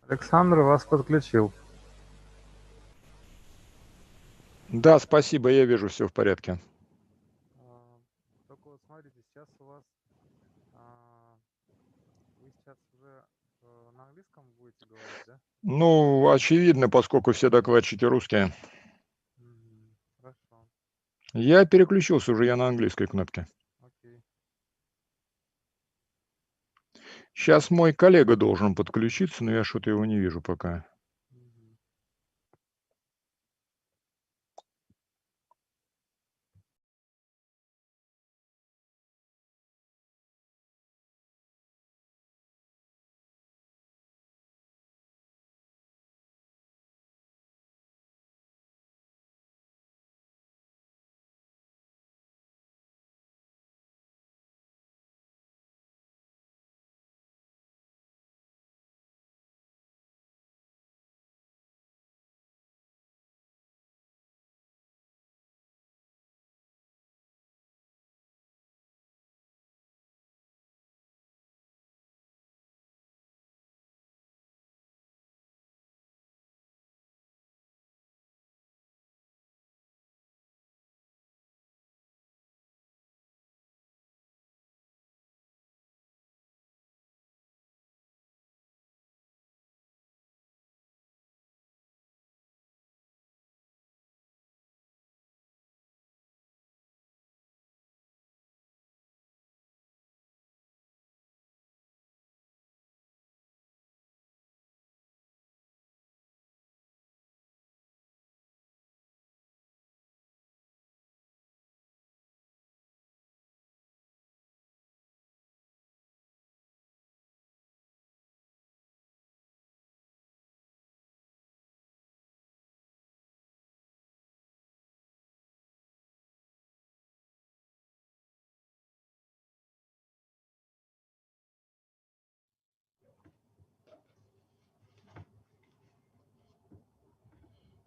Александр вас подключил. Да, спасибо, я вижу, все в порядке. Только вот смотрите, сейчас у вас, вы сейчас уже на английском будете говорить, да? Ну, очевидно, поскольку все докладчики русские. Хорошо, Я переключился уже, я на английской кнопке. окей. Сейчас мой коллега должен подключиться, но я что-то его не вижу пока. Мгм.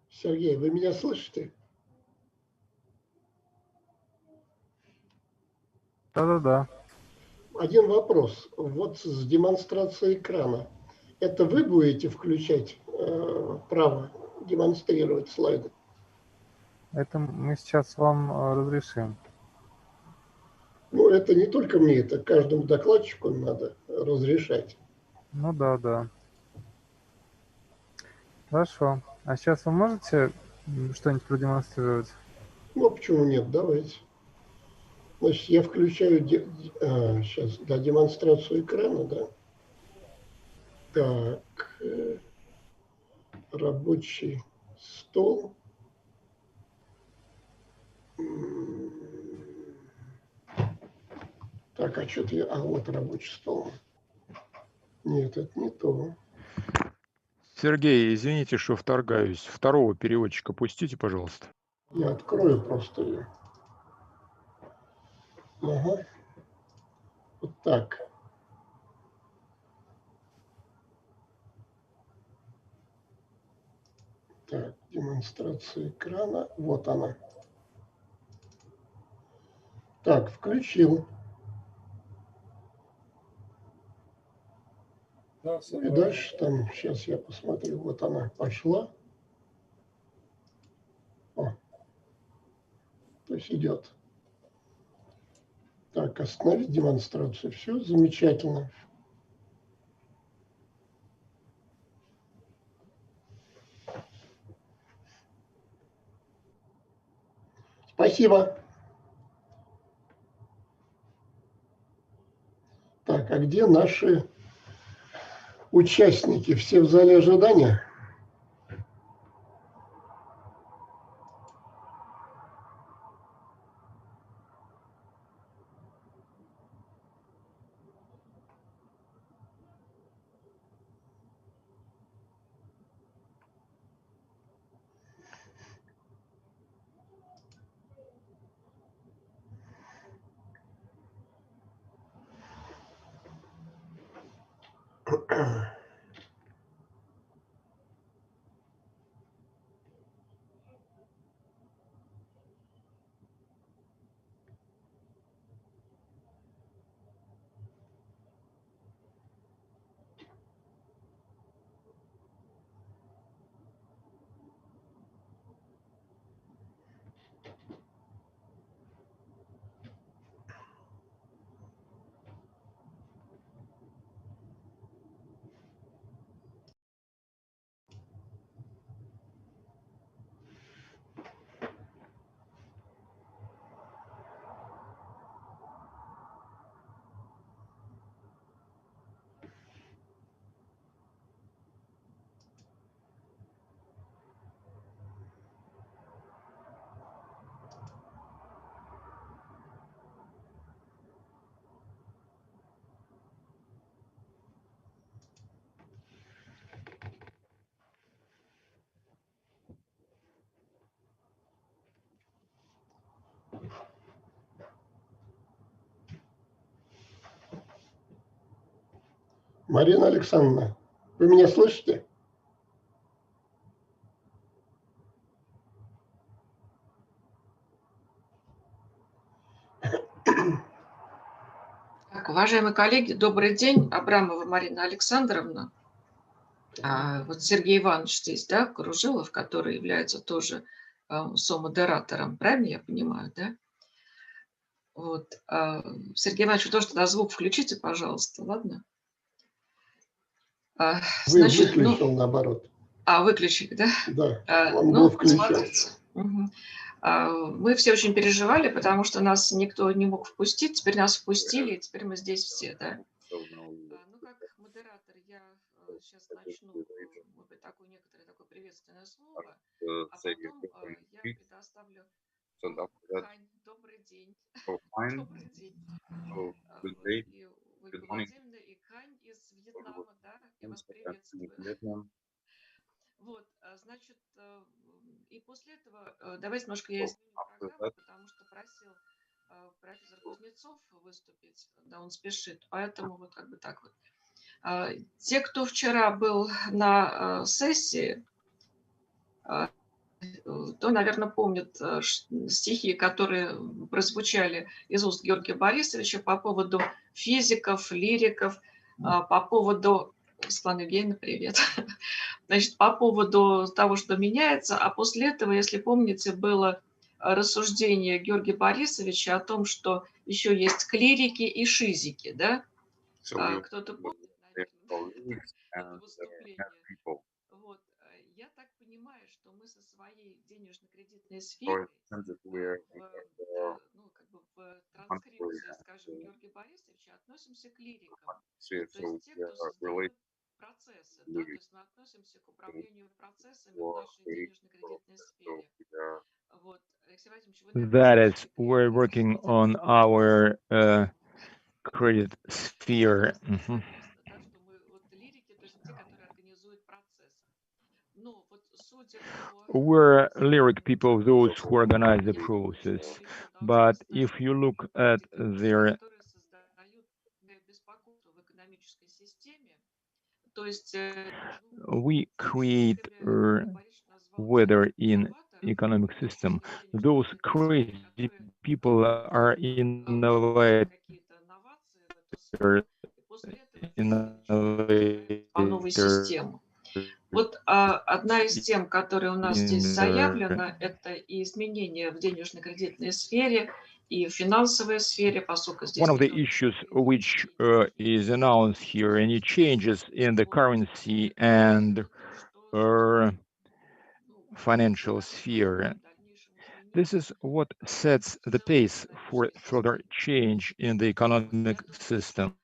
Сергей, вы меня слышите? Да-да-да. Один вопрос. Вот с демонстрацией экрана. Это вы будете включать право демонстрировать слайды? Это мы сейчас вам разрешим. Ну, это не только мне, это каждому докладчику надо разрешать. Ну да. Хорошо. А сейчас вы можете что-нибудь продемонстрировать? Ну, почему нет? Давайте. Значит, я включаю сейчас, да, демонстрацию экрана, да. Так, рабочий стол. Так, а что-то я... А, вот рабочий стол. Нет, это не то. Сергей, извините, что вторгаюсь. Второго переводчика пустите, пожалуйста. Я открою просто ее. Ага. Вот так. Так, демонстрация экрана. Вот она. Так, включил. И дальше там, сейчас я посмотрю, вот она пошла. О, то есть идет. Так, остановить демонстрацию. Все, замечательно. Спасибо. Так, а где наши участники? Все в зале ожидания? Марина Александровна, вы меня слышите? Так, уважаемые коллеги, добрый день. Абрамова Марина Александровна. Вот Сергей Иванович здесь, да, Кружилов, который является тоже сомодератором. Правильно я понимаю, да? Вот. Сергей Иванович, вы тоже тогда звук включите, пожалуйста, ладно? Значит, выключил, наоборот. Выключили, да? Да, он был включен. Угу. Мы все очень переживали, потому что нас никто не мог впустить. Теперь нас впустили, и теперь мы здесь все, да? Ну, как модератор, я сейчас начну, может быть, некоторое приветственное слово, а потом я предоставлю... Хань, добрый день. Добрый день. И Ольга Владимировна, и Хань из Вьетнама, да? Я вас приветствую. Вот, значит, и после этого, давайте немножко я изменю программу, потому что просил профессор Кузнецов выступить, да, он спешит, поэтому вот как бы так вот. Те, кто вчера был на сессии, то, наверное, помнят стихи, которые прозвучали из уст Георгия Борисовича по поводу физиков, лириков, по поводу... Светлана Евгеньевна, привет. Значит, по поводу того, что меняется, а после этого, если помните, было рассуждение Георгия Борисовича о том, что еще есть клирики и шизики, да? Кто-то помнит, наверное, это выступление. Вот. Я так понимаю, что мы со своей денежно-кредитной сферой в транскрипции, скажем, Георгия Борисовича относимся к лирикам. То есть те, кто создает процессы, да, то есть мы относимся к управлению процессами в нашей денежно-кредитной сфере. Вот. Алексей Владимирович, вы, наверное, That is, we're working on our credit sphere. Так что мы вот лирики, то есть те, которые организуют процесс. Ну, вот судя по... We're lyric people, those who organize the process. But if you look at their... которые создают беспокойство в экономической системе, то есть... We create weather in economic system. Those crazy people are innovators, Вот одна из тем, которая у нас здесь заявлена, это и изменения в денежно-кредитной сфере, и в финансовой сфере, поскольку здесь... One of the issues which is announced here, any changes in the currency and financial sphere. This is what sets the pace for further change in the economic system.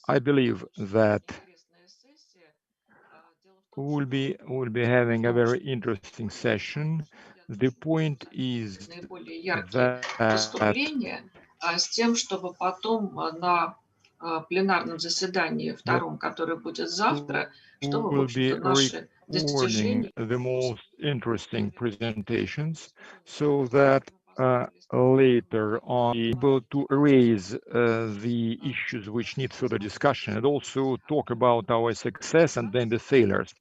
I believe that we'll be having a very interesting session. The point is that с тем, чтобы потом на пленарном заседании втором, которое будет завтра, чтобы, в общем-то, наши достижения... the most interesting presentations, so that later on be able to raise the issues which need further discussion and also talk about our success and then the failures.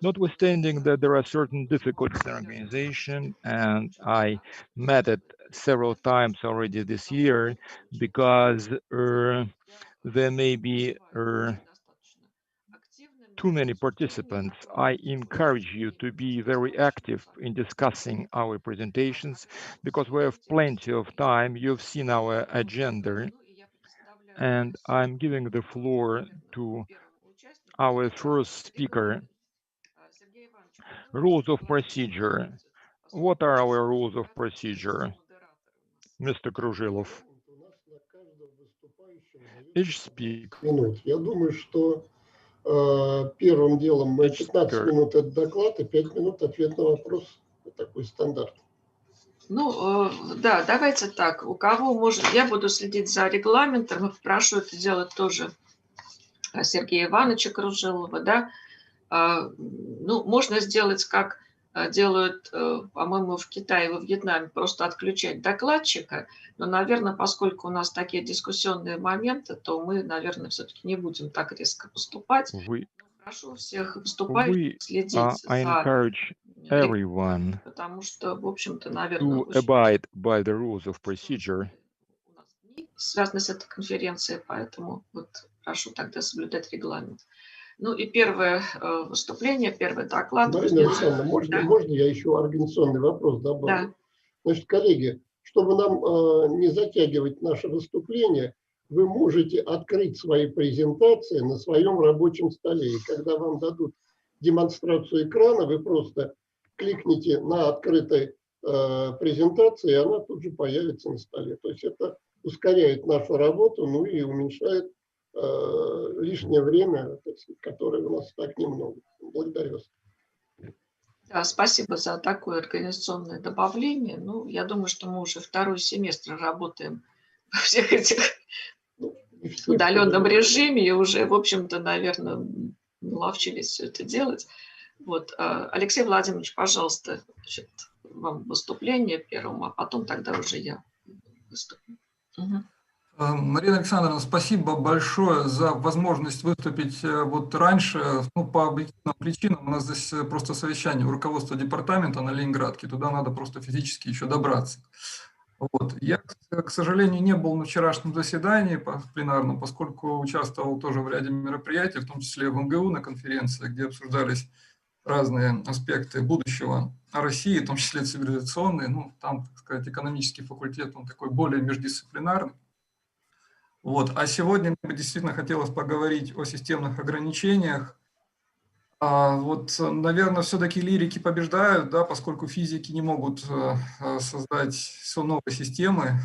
Notwithstanding that there are certain difficulties in organization, and I met it several times already this year, because there may be too many participants. I encourage you to be very active in discussing our presentations, because we have plenty of time. You've seen our agenda, and I'm giving the floor to our first speaker. Rules of procedure. What are our rules of procedure, Mr. Kruжилov? Each speaker. Я думаю, что первым делом мы 15 минут это доклад и 5 минут ответ на вопрос. Такой стандарт. Ну, да, давайте так. У кого может... Я буду следить за регламентом и попрошу это делать тоже Сергея Ивановича Кружилова, да. Ну, можно сделать как делают, по-моему, в Китае и во Вьетнаме, просто отключать докладчика. Но, наверное, поскольку у нас такие дискуссионные моменты, то мы, наверное, все-таки не будем так резко поступать. Прошу всех выступающих следить I за encourage everyone потому что, в общем-то, наверное, to abide by the rules of procedure. у нас дни связаны с этой конференцией, поэтому вот прошу тогда соблюдать регламент. Ну и первое выступление, первый доклад. Марина Александровна, можно я еще организационный вопрос добавлю? Да. Значит, коллеги, чтобы нам не затягивать наше выступление, вы можете открыть свои презентации на своем рабочем столе. И когда вам дадут демонстрацию экрана, вы просто кликните на открытой презентации, и она тут же появится на столе. То есть это ускоряет нашу работу, ну и уменьшает лишнее время, так сказать, которое у нас так немного. Благодарю вас. Да, спасибо за такое организационное добавление. Ну, я думаю, что мы уже второй семестр работаем во всех этих удаленном режиме и уже, в общем-то, наверное, наловчились все это делать. Вот, Алексей Владимирович, пожалуйста, значит, вам выступление первым, а потом тогда уже я выступлю. Угу. Марина Александровна, спасибо большое за возможность выступить вот раньше. Ну, по объективным причинам у нас здесь просто совещание у руководства департамента на Ленинградке. Туда надо просто физически еще добраться. Вот. Я, к сожалению, не был на вчерашнем заседании пленарном, поскольку участвовал тоже в ряде мероприятий, в том числе в МГУ на конференции, где обсуждались разные аспекты будущего России, в том числе цивилизационные. Ну, там, так сказать, экономический факультет, он такой более междисциплинарный. Вот. А сегодня мне бы действительно хотелось поговорить о системных ограничениях. Вот, наверное, все-таки лирики побеждают, да, поскольку физики не могут создать новые системы.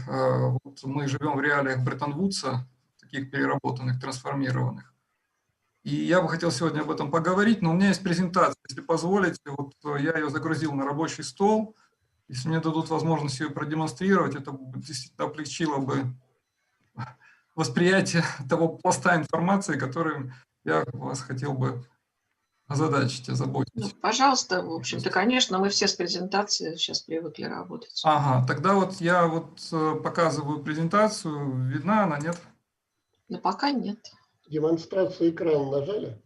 Вот мы живем в реалиях Бреттон-Вудса, таких переработанных, трансформированных. И я бы хотел сегодня об этом поговорить, но у меня есть презентация, если позволите. Вот я ее загрузил на рабочий стол. Если мне дадут возможность ее продемонстрировать, это действительно облегчило бы восприятие того пласта информации, которым я вас хотел бы озадачить, озаботить. Ну, пожалуйста, в общем-то, конечно, мы все с презентацией сейчас привыкли работать. Ага, тогда вот я вот показываю презентацию. Видна она, нет? Но пока нет. Демонстрацию экрана нажали?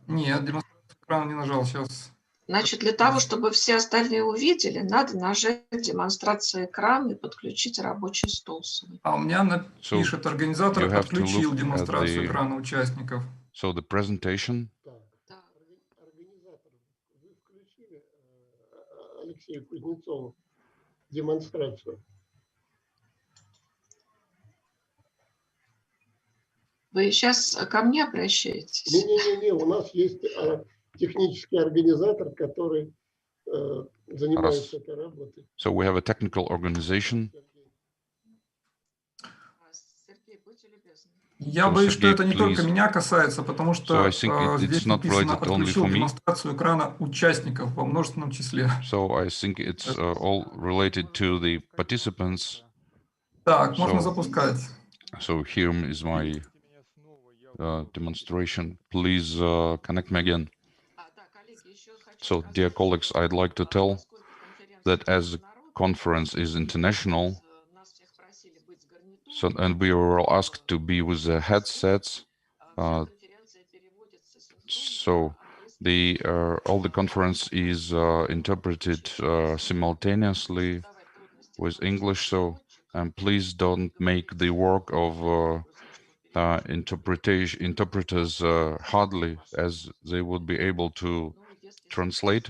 Нет, демонстрацию экрана не нажал сейчас. Значит, для того, чтобы все остальные увидели, надо нажать демонстрацию экрана и подключить рабочий стол свой. А у меня пишет, организатор подключил демонстрацию экрана участников. So the presentation. Так, организатор, вы включили Алексею Кузнецову демонстрацию? Вы сейчас ко мне обращаетесь? Не, у нас есть технический организатор, который занимается этой работой. So we have a technical organization. Сергей, будьте любезны. Я боюсь, что это не только меня касается, потому что здесь написано «подключил демонстрацию экрана участников» во множественном числе. So I think it's all related to the participants. Так, можно запускать. So here is my demonstration. Please connect me again. So, dear colleagues, I'd like to tell that as the conference is international, so, and we were all asked to be with the headsets, so all the conference is interpreted simultaneously with English. So, and please don't make the work of interpreters hardly, as they would be able to translate.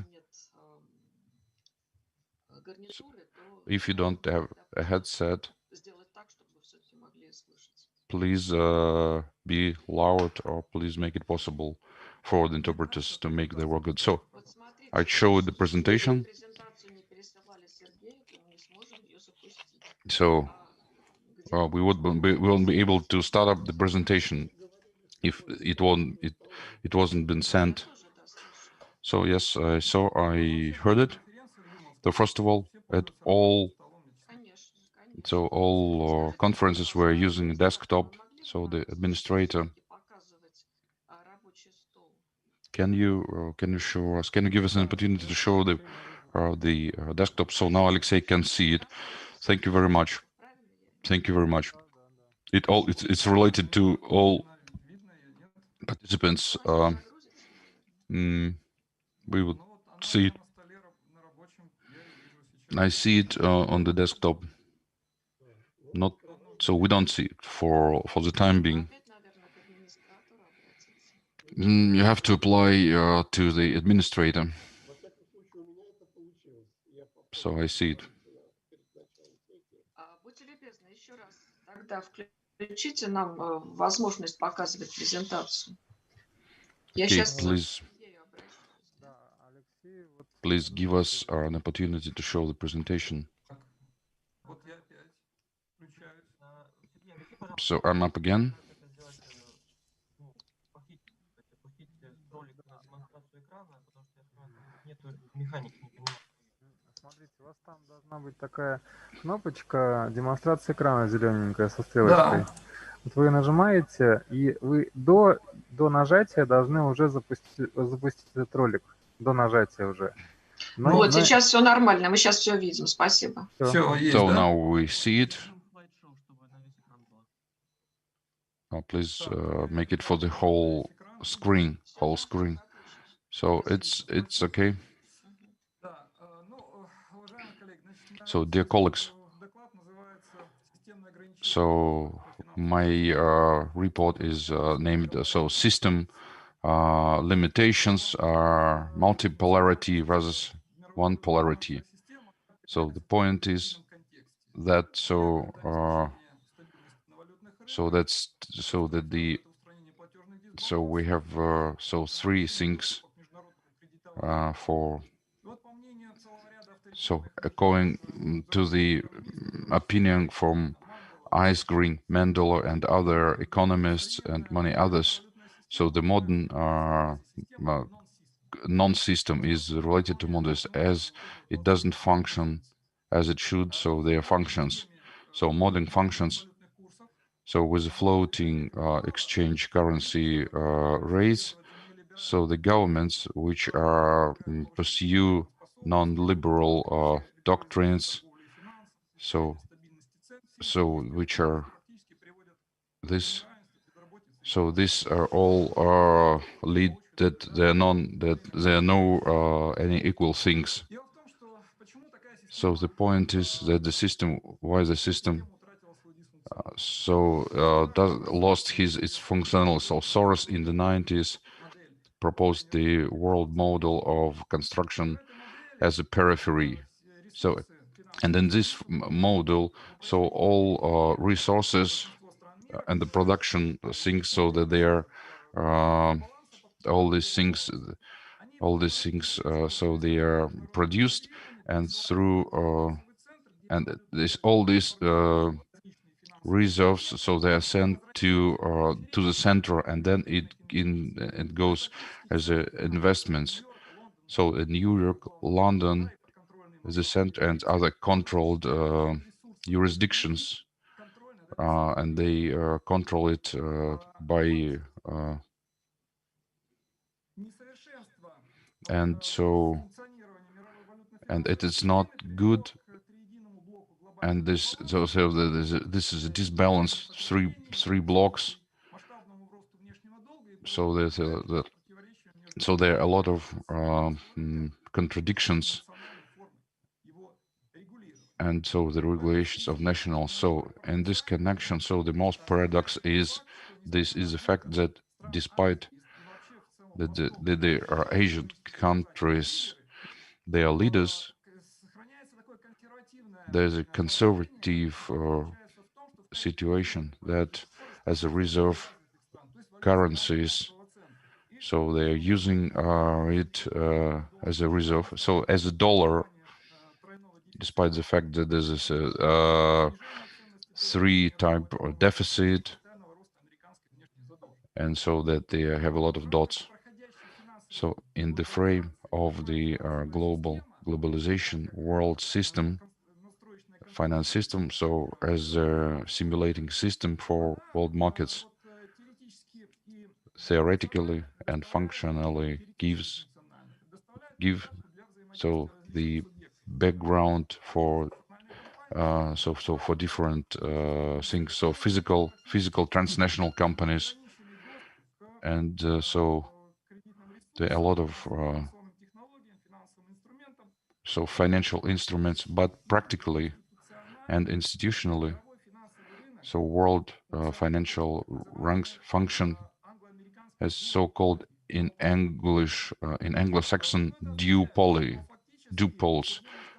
If you don't have a headset, please be loud, or please make it possible for the interpreters to make their work good. So I showed the presentation. So we won't be able to start up the presentation if it wasn't been sent. So yes, I heard it. So first of all, all conferences were using a desktop. So the administrator Can you show us? Can you give us an opportunity to show the desktop? So now Alexei can see it. Thank you very much. Thank you very much. It's related to all participants. We would see it. I see it on the desktop. Not so we don't see it for the time being. You have to apply to the administrator. So I see it. Будьте любезны, еще раз тогда включите нам возможность показывать презентацию. Я Okay, сейчас please give us an opportunity to show the presentation. So I'm up again. Смотрите, у вас там должна быть такая кнопочка демонстрация экрана зелененькая со стрелочкой. Да. Вот вы нажимаете, и вы до нажатия должны уже запустить этот ролик. До нажатия уже. Вот, сейчас все нормально, мы сейчас все видим, спасибо. Все есть, So да? now we see it. Please make it for the whole screen. So it's okay. So dear colleagues, so my report is named so system limitations are multipolarity versus one polarity. So the point is that we have so three things for. So according to the opinion from Green, Mendeley, and other economists and many others, so the modern non-system is related to models as it doesn't function as it should, so their functions. So modern functions, so with floating exchange currency rates, so the governments which are pursue non-liberal doctrines, so which are this, so these are all lead that there are no any equal things. So the point is that the system, why the system lost its functional. So Soros in the 90s proposed the world model of construction as a periphery. So, and in this model, so all resources and the production things, so that they are all these things, so they are produced, and through and all these reserves, so they are sent to the center, and then it goes as investments. So in New York, London, the center, and other controlled jurisdictions, and they control it by and so, and it is not good. And this this is a disbalance, three blocks. So there's so there are a lot of contradictions, and so the regulations of national. So in this connection, so the most paradox is the fact that despite that there are Asian countries, their leaders, there's a conservative situation that as a reserve currencies, so they're using it as a reserve. So as a dollar, despite the fact that there's this three type of deficit, and so that they have a lot of dots. So in the frame of the globalization world system, finance system, so as a simulating system for world markets, theoretically and functionally give so the background for so for different things, so physical transnational companies, and so there are a lot of so financial instruments, but practically and institutionally, so world financial ranks function as so-called in English, in Anglo-Saxon duopoles.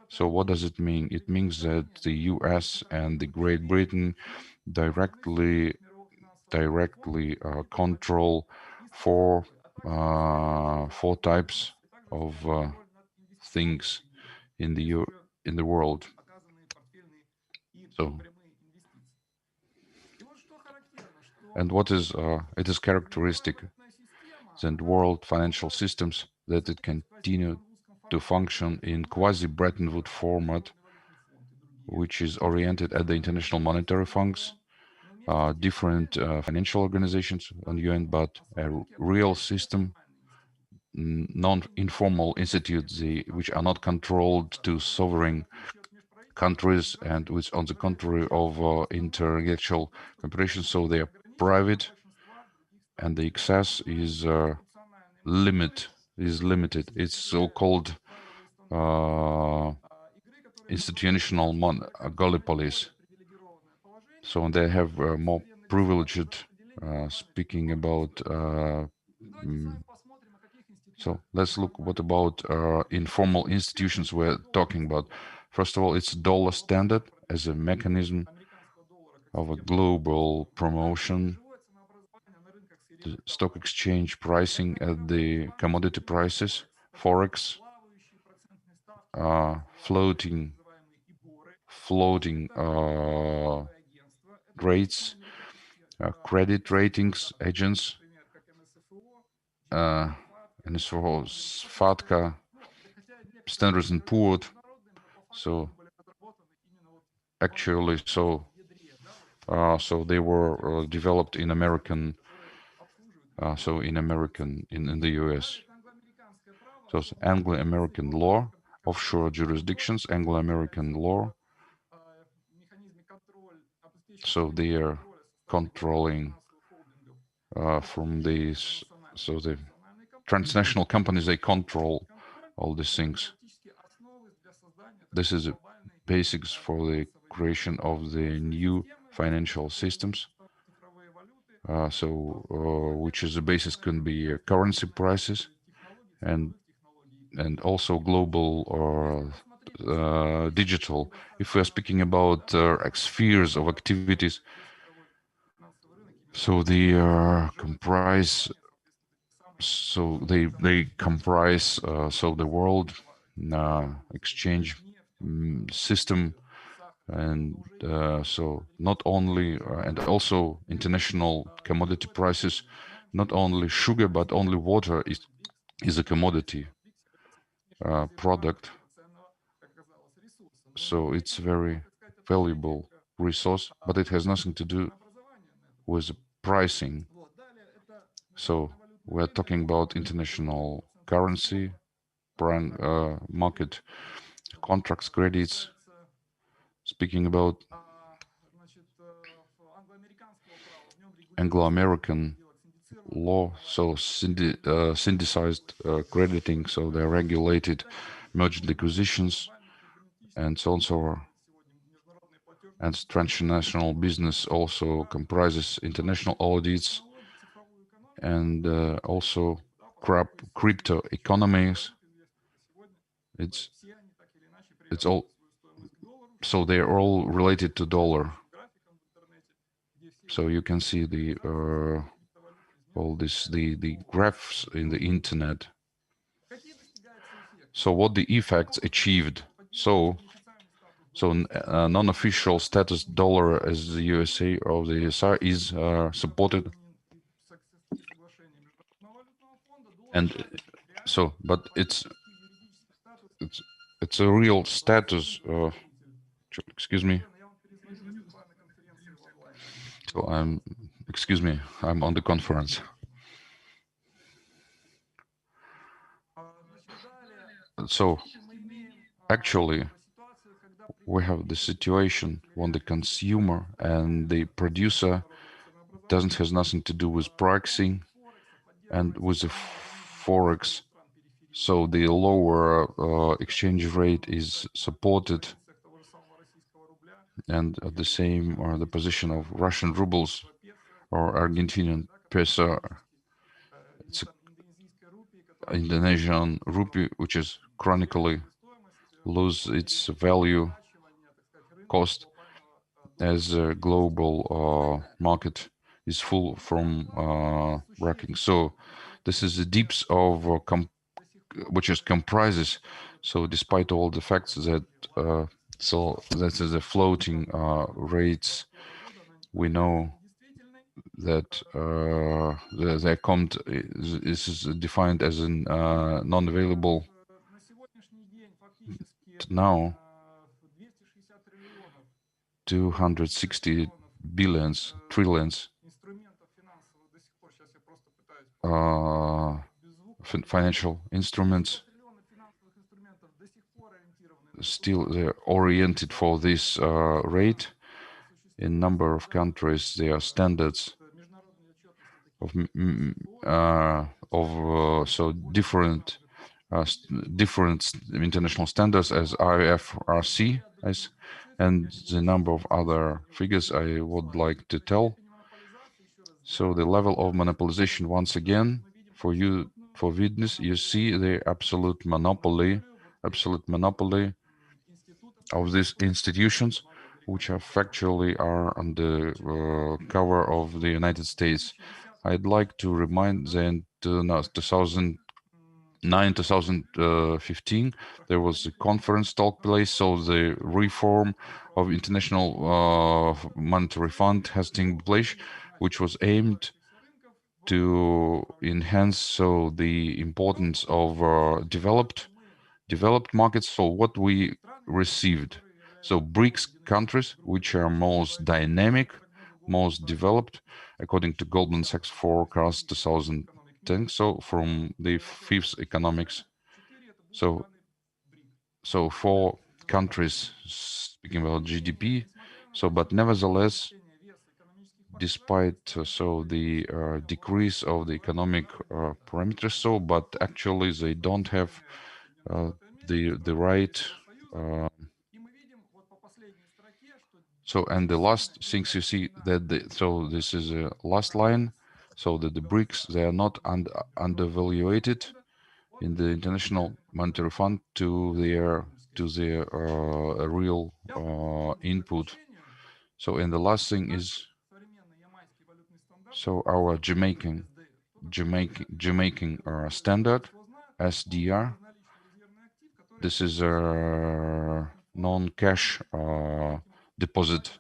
So what does it mean? It means that the US and the Great Britain directly control four types of things in the world. So, and what is it is characteristic that world financial systems that it continue to function in quasi-Bretton Woods format, which is oriented at the International Monetary Funds, different financial organizations on UN, but a real system, non-informal institutes which are not controlled to sovereign countries and which on the contrary of intellectual cooperation, so they are private and the access is limited. It's so-called institutional oligopolies. So they have more privileged speaking about so let's look what about informal institutions we're talking about. First of all, it's dollar standard as a mechanism of a global promotion, the stock exchange pricing at the commodity prices, forex, floating rates, credit ratings agents, and so FATCA, Standards and Poor's. So actually, so they were developed in American, in the US. So it's Anglo-American law, offshore jurisdictions, Anglo-American law. So they are controlling from these, so the transnational companies, they control all these things. This is the basics for the creation of the new financial systems. Which is the basis can be currency prices and also global or digital. If we're speaking about spheres of activities, so they comprise. So they comprise so the world exchange system, and so not only and also international commodity prices. Not only sugar, but only water is a commodity product. So it's a very valuable resource, but it has nothing to do with pricing. So we're talking about international currency, market contracts, credits. Speaking about Anglo-American law, so synthesized crediting, so they're regulated merged acquisitions and so on, so on. And transnational business also comprises international audits and also crypto economies. It's all, so they're all related to dollar. So you can see the all this the graphs in the internet. So what the effects achieved? So non-official status dollar as the USA or the SAE is supported, and so but it's a real status. Excuse me. So excuse me, I'm on the conference. So actually, we have the situation when the consumer and the producer has nothing to do with pricing and with the forex. So the lower exchange rate is supported, and at the same the position of Russian rubles or Argentinian peso. It's Indonesian rupee, which is chronically lose its value cost as a global market is full from wrecking. So this is the deeps of which is comprises. So despite all the facts that so that is a floating rates, we know that the account is defined as a non-available. Now 260 billions, trillions financial instruments still they're oriented for this rate. In number of countries, there are standards of so different international standards as IFRC, and the number of other figures I would like to tell. So the level of monopolization, once again, for witness, you see the absolute monopoly of these institutions, which are factually are on the cover of the United States. I'd like to remind that in 2009-2015, there was a conference took place, so the reform of International Monetary Fund has taken place, which was aimed to enhance so the importance of developed markets. So what we received, so BRICS countries, which are most dynamic, most developed, according to Goldman Sachs forecast 2010. So from the fifth economics, so 4 countries speaking about GDP. So, but nevertheless, despite so the decrease of the economic parameters, so but actually they don't have the right. So and the last things you see that so this is a last line, so that the BRICS, they are not undervaluated in the International Monetary Fund to their real input. So and the last thing is so our Jamaican standard SDR. This is a non-cash deposit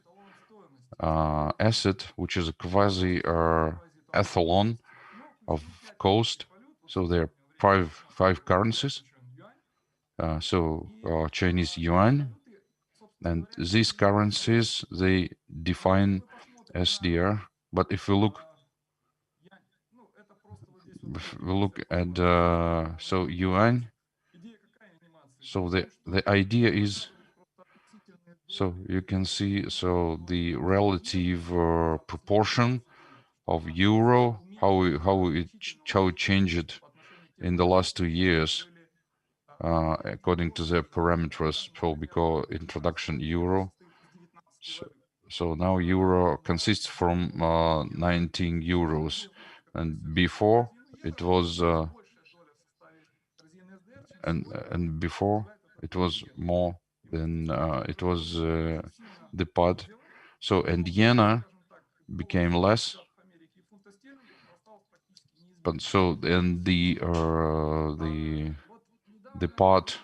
asset, which is a quasi ethelon of cost. So there are five currencies. So Chinese yuan, and these currencies, they define SDR. But if we look at so yuan, so the idea is, so you can see so the relative proportion of euro, how it changed in the last 2 years according to the parameters. So because introduction euro, so now euro consists from 19 euros, and before it was and before it was more than it was the part. So and Yena became less, but so then the part,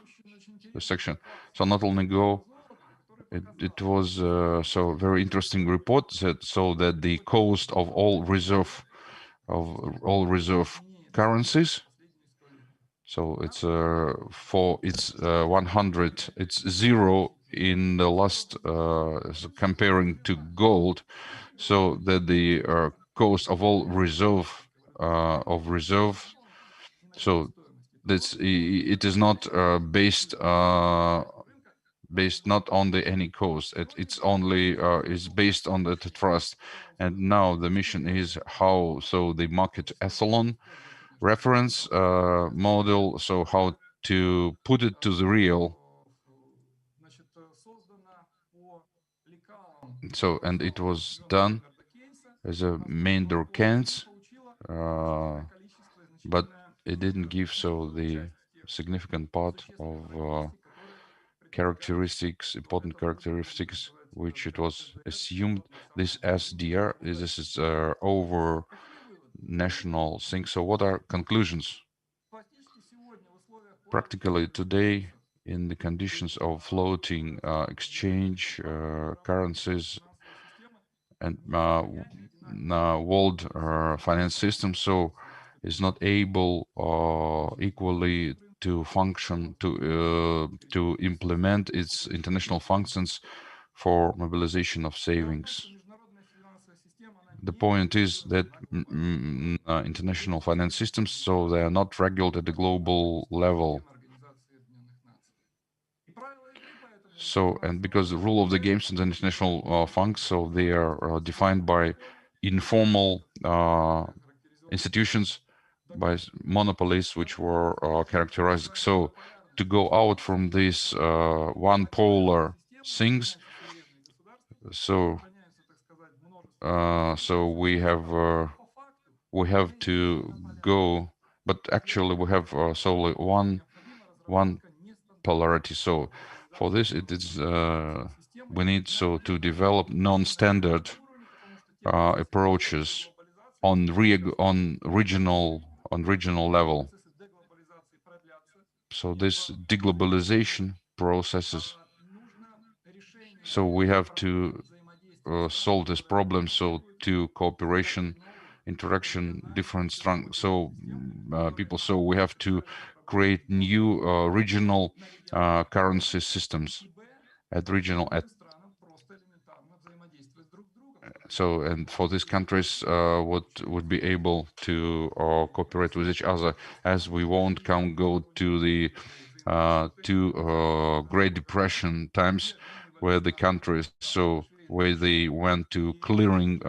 the section, so not only go, it was so very interesting report that so that the cost of all reserve currencies, so it's for it's 100, it's 0 in the last so comparing to gold, so that the cost of all reserve so it is not based not on the any cause. It's only is based on the trust. And now the mission is how so the market echelon reference model, so how to put it to the real. So, and it was done as a main door cans, but it didn't give so the significant part of characteristics, important characteristics, which it was assumed this SDR, this is over national thing. So what are conclusions? Practically today, in the conditions of floating exchange currencies and world finance system, so is not able equally to function to implement its international functions for mobilization of savings. The point is that international finance systems, so they are not regulated at the global level. So, and because the rule of the games in the international funds, so they are defined by informal institutions, by monopolies, which were characterized. So, to go out from these one polar things, so we have to go, but actually we have solely one polarity. So for this, it is we need so to develop non-standard approaches on regional level. So this deglobalization processes. So we have to solve this problem. So to cooperation, interaction, different strong. So people. So we have to create new regional currency systems at regional so, and for these countries, what would be able to cooperate with each other, as we won't go to the Great Depression times, where the countries, so where they went to clearing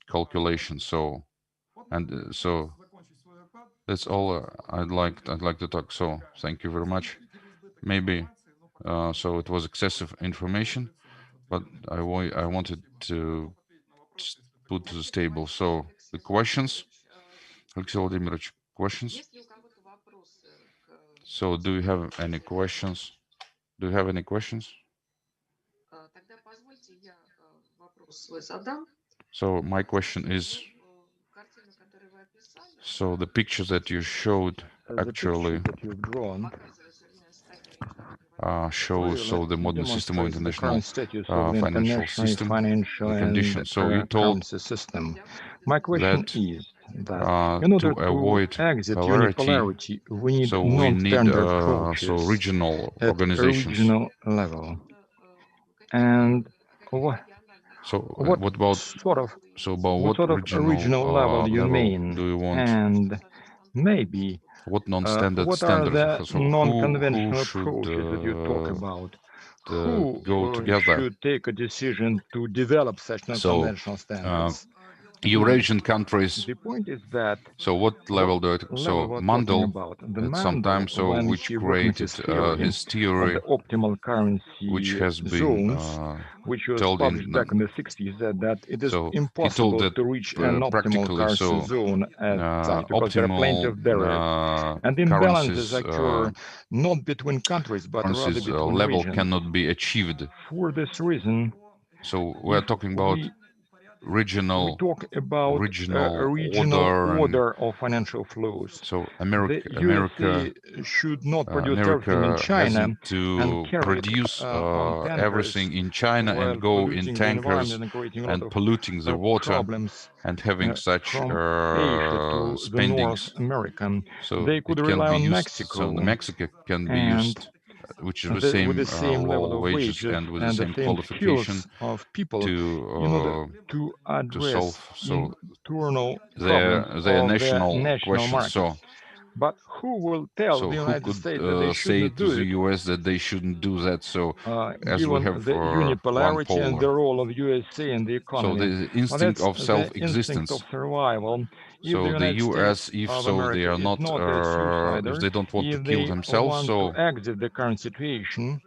calculations. So, and so that's all I'd like to talk. So, thank you very much. Maybe so it was excessive information, but I wanted to put to the table. So the questions, Alexey Vladimirovich, questions? So do you have any questions? Do you have any questions? So my question is, so the pictures that you showed actually that you've drawn shows so the modern system of international status of the financial international system, financial the and conditions. So you told currency system. My question that is that in order to avoid to exit polarity, unipolarity, we need so we need non-standard so approaches regional at organizations. regional level. And So what what about sort of what regional level you level mean? do you want? And maybe What non-standard what are standards? the So who non-conventional should approaches that you talk about? Who go together? should take a decision to develop such So non-conventional standards? Eurasian countries. The point is that So what level do it? level So we're talking Mandel about. The at Mandel, some time, so when which he working created his his theory, of the optimal currency which has been zones, which was told published in back in the 60s, that it is so he told impossible that to reach an optimal practically currency so zone as such, because there are plenty optimal of barriers. And imbalances occur not between countries, but rather between level regions. cannot be achieved. For this reason, So we're talking about regional we talk about a regional order of financial flows. So America USA should not produce everything in China to and carry produce on tankers everything in China while and go in polluting the tankers environment and creating a lot and of polluting the water problems and having such from Asia to the North spendings. America. So They could it can rely be on used. Mexico, So Mexico can be and used, which is the with the same level low of wages wages and with and the the same same qualification skills of people in order to to address solve so internal problems their of the national national questions. market. So But who will tell So the who United could States that they say shouldn't to do the it, US that they shouldn't do that? So as we given have the one unipolarity and the polar, role of USA in the so economy? the Well, instinct that's of the instinct self-existence. of survival. If So the the United US, States if of so, they America are is not, not a suicider, if they don't want to if kill they themselves, want so to exit the current situation,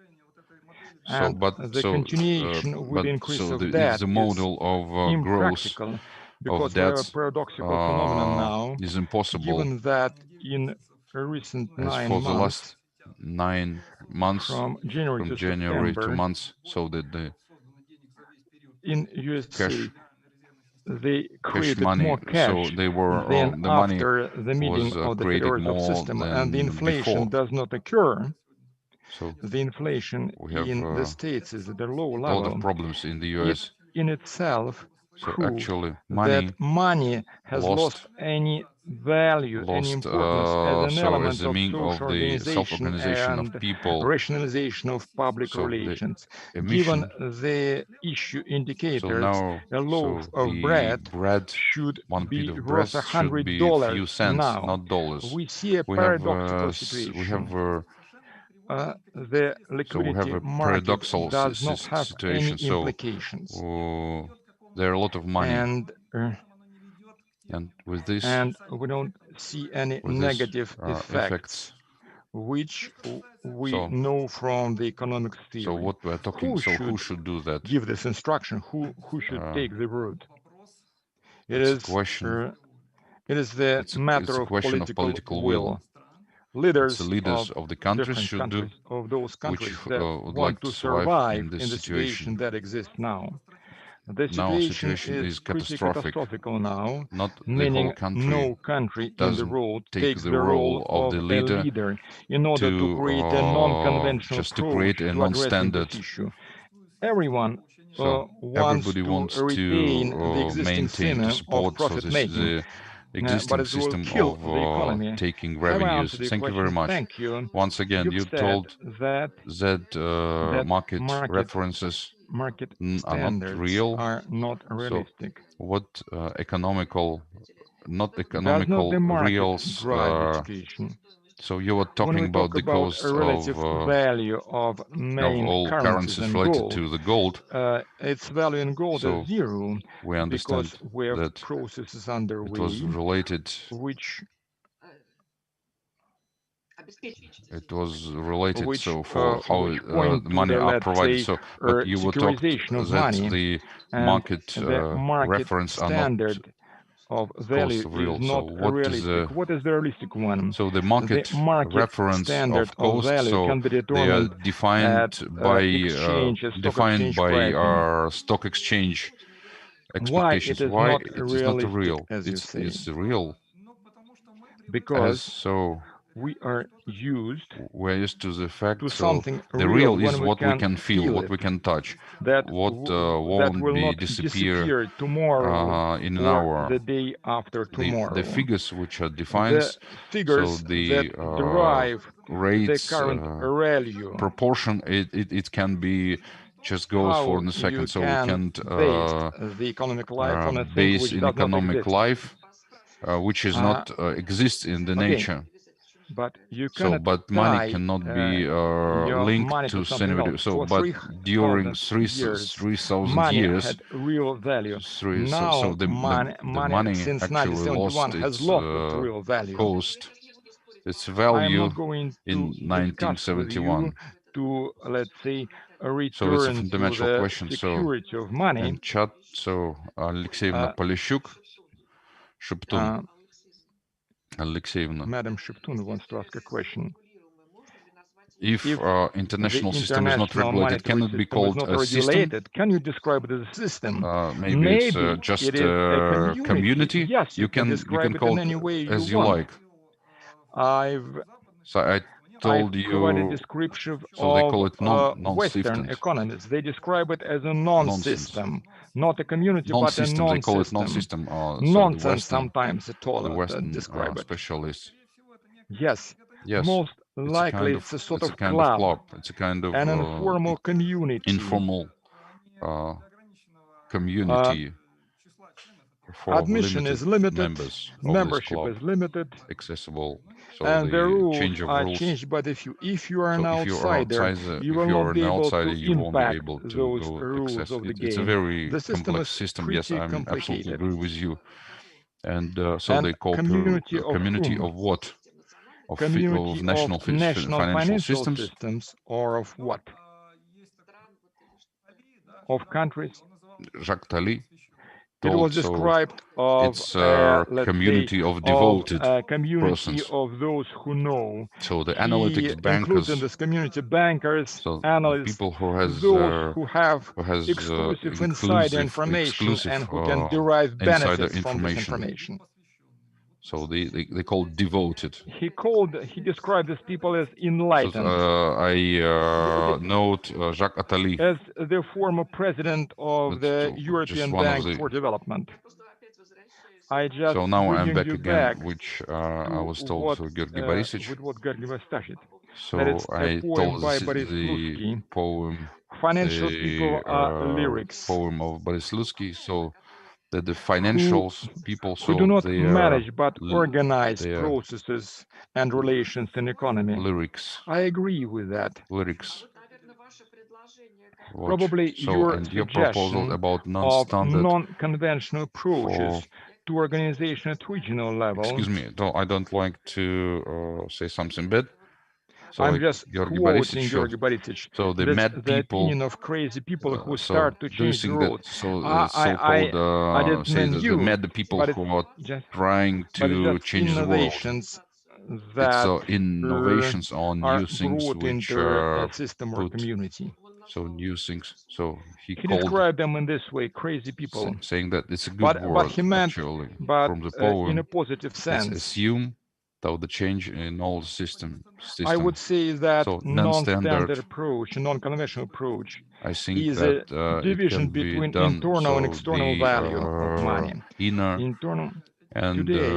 and the continuation with the increase of if debt the is model of growth impractical, of because we have a debts paradoxical phenomenon now, is impossible, given that in recent as 9 for the months, last 9 months, from January to January to September, months, so that the in USA, cash they created money, more so cash they were than the money after the meeting was of the created Federal Reserve more System, than and the inflation before. does not occur. So The inflation we have in the States is at a low a lot of level. problems in the It US. in itself So proves actually, that money has lost lost any value, any importance as an so as element the of mean social of the organization self-organization of and people. rationalization of public So the relations. emission. Given the issue So indicators, now, a loaf so of the bread bread, should one be bit of bread worth should be a few $100 cents, now. not dollars. We see a We have paradoxical situation. The so we liquidity have a market paradoxal does not have any situation. So implications. there are a lot of money, and with this, and we don't see any negative effects, which we So- know from the economics theory. So what we're talking. Who should do that? Give this instruction? Who should take the road? It It's is a question. It is the It's matter a of question of political will. Leaders The leaders of the countries different should do, countries, of those countries which that would want like to to survive survive in this the situation that exists now. The Now situation is pretty catastrophic now, Not the meaning whole country no country in the doesn't world take takes the the role role of of the a leader leader in order to create a non-conventional just to approach create a to addressing non-standard. this issue. Everyone So wants everybody to wants retain to the existing maintain, to system of support profit making, the but existing it will system kill of the economy. taking Have I revenues. answered your Thank you very question? much. Thank you. Once again, You've you said told that that market references market are not standards real. are not realistic. What not Does economical not the market reals? drive education? So you were When talking we about talk the about cost a relative value of of main all currencies currencies and related gold, to the gold. its value in gold So is zero we understand because we have that processes it underway was related. which So for how which point the to money the, are let's provided. say, So, but you were talked securitization of that money, the and market the market reference are not standard of value of real. is So not what is realistic. What is the realistic one? so the market reference standard of cost? value So can be they are determined defined at by stock exchange pricing. our stock exchange Why expectations. it is Why not it is not realistic, real? as you say? It's real Because so we are used we're used to the fact. to So something the real real is when what we can feel, what it. we can touch, That what that won't will be not disappear tomorrow in an or hour. the day after tomorrow. The figures which are defined, The figures so the that derive rates, the current value. proportion, it can be just goes How for in a you second. So we can can't base the economic life on a thing base which in does not economic exist. life, which is not exists in the nature. But you So, cannot but money tie cannot be your linked money to something sustainability. else. So, For but during 3,000 3,000 money years, had real value. Now so the money since actually 1971 lost has its lost its real value. cost, its I am value not going in to discuss with you 1971. to, let's say, So it's a return to fundamental the question. So security of money. and chat. So Alexeyevna Polishuk, Sheptun. Alexeyevna. Madam Sheptun wants to ask a question. If international the system is not regulated, can it be called a system? Can you describe it as a system? Maybe it's just it is a community. Yes, you can describe it call in any way as you want. like. So I I've told provided you. description So they call it Western non-system. economists. They describe it as a non-system, not a community, but a Non-system. They call it non-system. non-system. So Nonsense sometimes at all. the Western describe it. specialists. Yes. Yes. Most likely, it's a sort of club. It's a kind of an informal community. Informal community. for Admission limited is limited, members of this membership club, is limited, accessible. So and the the rules change of are rules. changed by the few. If you are So an if you are outsider, outsider, you if will you are not be an able outsider, to you won't be impact able to those go rules access. of the It's a game. very The system complex is system. Yes, pretty I'm absolutely complicated. agree with you. And so And they call community of community whom? of what? Community Of national financial systems. or of what? Of countries. Jacques Attali It was told so. described of It's a let's community say, of devoted a community persons. of those who know. So the He analytics includes in bankers, this community bankers, so analysts, people who has those who have exclusive insider information and who can derive insider benefits from this information. So they call devoted. He described these people as enlightened. So, I note Jacques Attali as the former president of the European Bank for Development. I just so now I'm back you again, back which I was told what, so Georgi Borisovich. with what Georgi Borisovich. So That it's I a poem told by the Boris poem, Financial people are lyrics. Poem of Boris Slutsky. So that the financials people, who so do not they manage but organize they processes and relations in economy. Lyrics. I agree with that. Lyrics. Probably so, your and your suggestion proposal about of non-standard non-conventional approaches to organization at regional level. Excuse me, I don't like to say something bad. So I'm like just Georgi quoting Georgi Borisovich. Borisovich. So the That's mad the people, opinion of crazy people who so start to do you change the think world. that so-called I didn't say mean the you, mad people but who are just, trying to change the world? innovations It's that innovations on are new things brought which into are a system or put, community. so new things. So he He called described them in this way, crazy people. saying that it's a good word, But he meant, actually, but from the poem. in a positive Let's sense. assume that the change in all system. I would say that So non-standard approach, non-conventional approach, I think is that a division between internal and external value of money. Inner internal and today,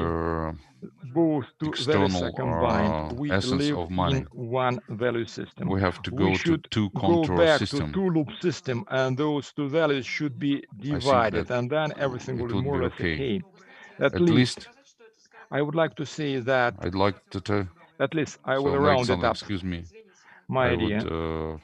both two values are external combined. We essence live of money. in one value system. We have to We go should to two go contour back system. to two-loop system, and those two values should be divided, and then everything will be more or less okay. At least, I would like to say that. I'd like to. At least I will so round it up. Excuse me. My I idea. would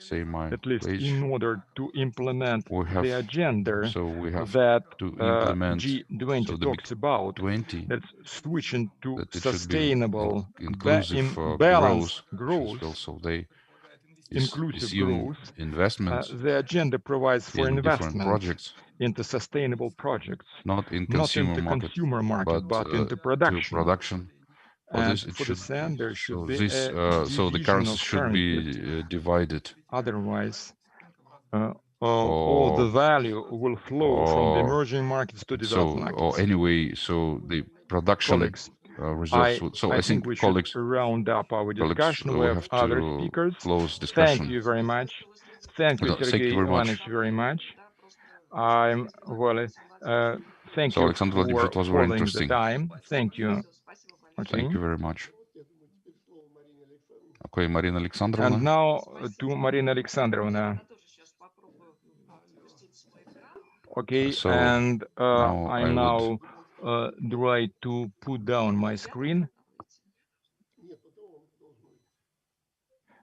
say my At least page. in order to implement the agenda so we have that to implement G20 talks about, 20 that's switching to that it sustainable, inclusive balanced growth. So they inclusive growth. Investments. The agenda provides for investment projects into sustainable projects, not in not into consumer market, but into production. And for this end, there should be so the currency should be divided. Otherwise, all the value will flow from the emerging markets to developed markets. Or anyway, so the production reserves. So I think we should round up our discussion. We have other speakers. Thank you very much. Thank you, Sergey Ivanovich, very much. I'm well. Thank you for following the time. Thank you. Okay. Thank you very much. Okay, Marina Alexandrovna. And now to Marina Alexandrovna. Okay, so and now I now try to put down my screen.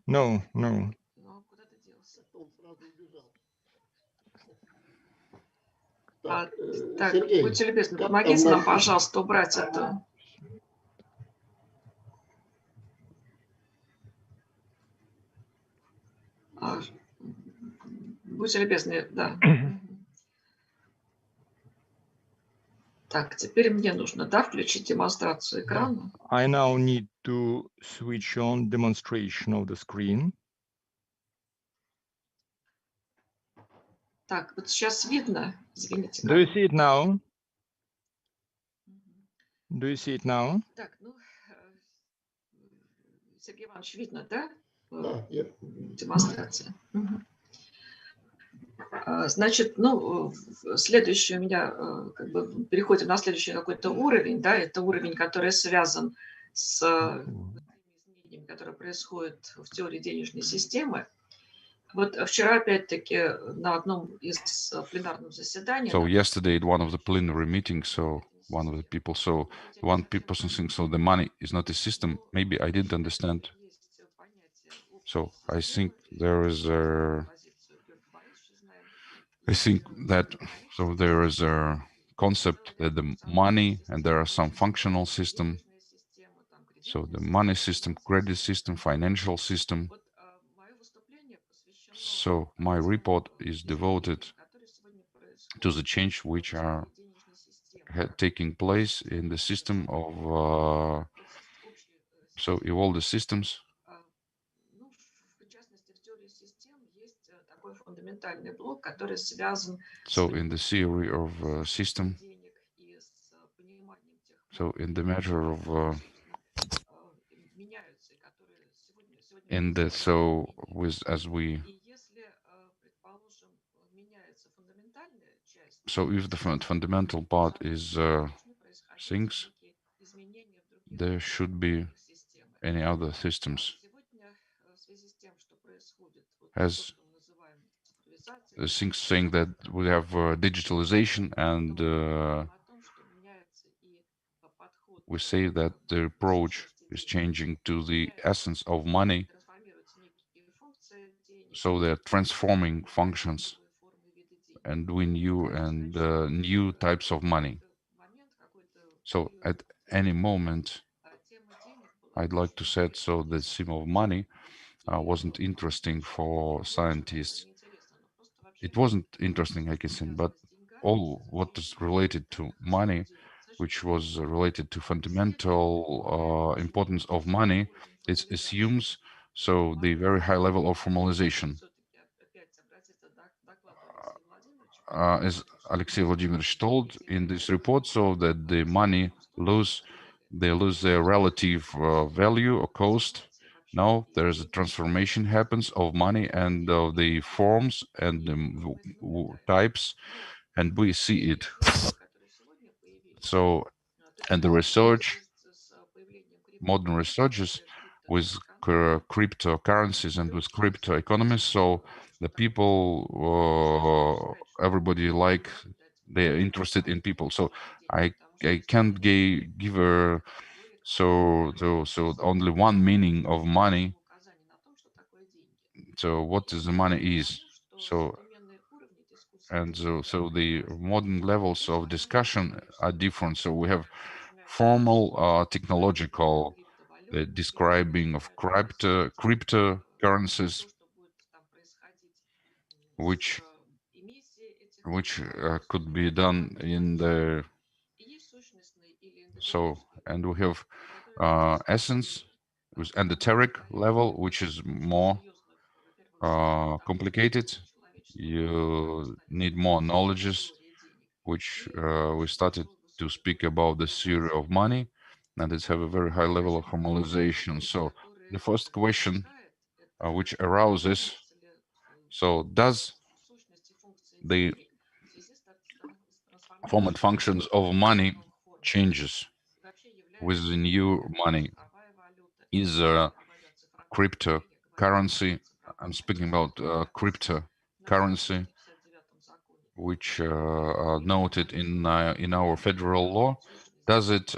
No. Так, будьте любезны, помогите нам, пожалуйста, убрать это. Будьте любезны, да. Так, теперь мне нужно, да, включить демонстрацию экрана. I now need to switch on demonstration of the screen. Так, вот сейчас видно, извините. Do you see it now? Do you see it now? Так, ну, Сергей Иванович, видно, да? Демонстрация. Значит, ну, следующий у меня, как бы, переходим на следующий какой-то уровень, да, это уровень, который связан с изменениями, которые происходят в теории денежной системы. Вот вчера опять-таки на одном из пленарных заседаний. So yesterday at one of the plenary meetings, so one of the people, so one person thinks, so the money is not a system. Maybe I didn't understand. So I think there is a, I think that, so there is a concept that the money, and there are some functional system. So the money system, credit system, financial system. So my report is devoted to the change which are taking place in the system of, so in all the systems. So in the theory of system, so in the measure of, and so with as we, so if the fundamental part is things, there should be any other systems. As things saying that we have digitalization, and we say that the approach is changing to the essence of money. So they're transforming functions and doing new and new types of money. So at any moment, I'd like to say, so the theme of money wasn't interesting for scientists. It wasn't interesting, I can say, but all what is related to money, which was related to fundamental importance of money, it assumes so the very high level of formalization. As Alexey Vladimirovich told in this report, so that the money they lose their relative value or cost. Now there is a transformation happens of money and of the forms and the types, and we see it. So, and the research, modern researchers with cryptocurrencies and with crypto economies, so the people, everybody like, they're interested in people. So I can't give a so only one meaning of money. So what is the money is? So and so the modern levels of discussion are different. So we have formal technological describing of cryptocurrencies, which could be done in the, so, and we have essence with endoteric level, which is more complicated. You need more knowledges, which we started to speak about the theory of money, and it's have a very high level of formalization. So the first question which arouses, so does the form and functions of money changes with the new money? Is cryptocurrency, I'm speaking about cryptocurrency, which are noted in our federal law, does it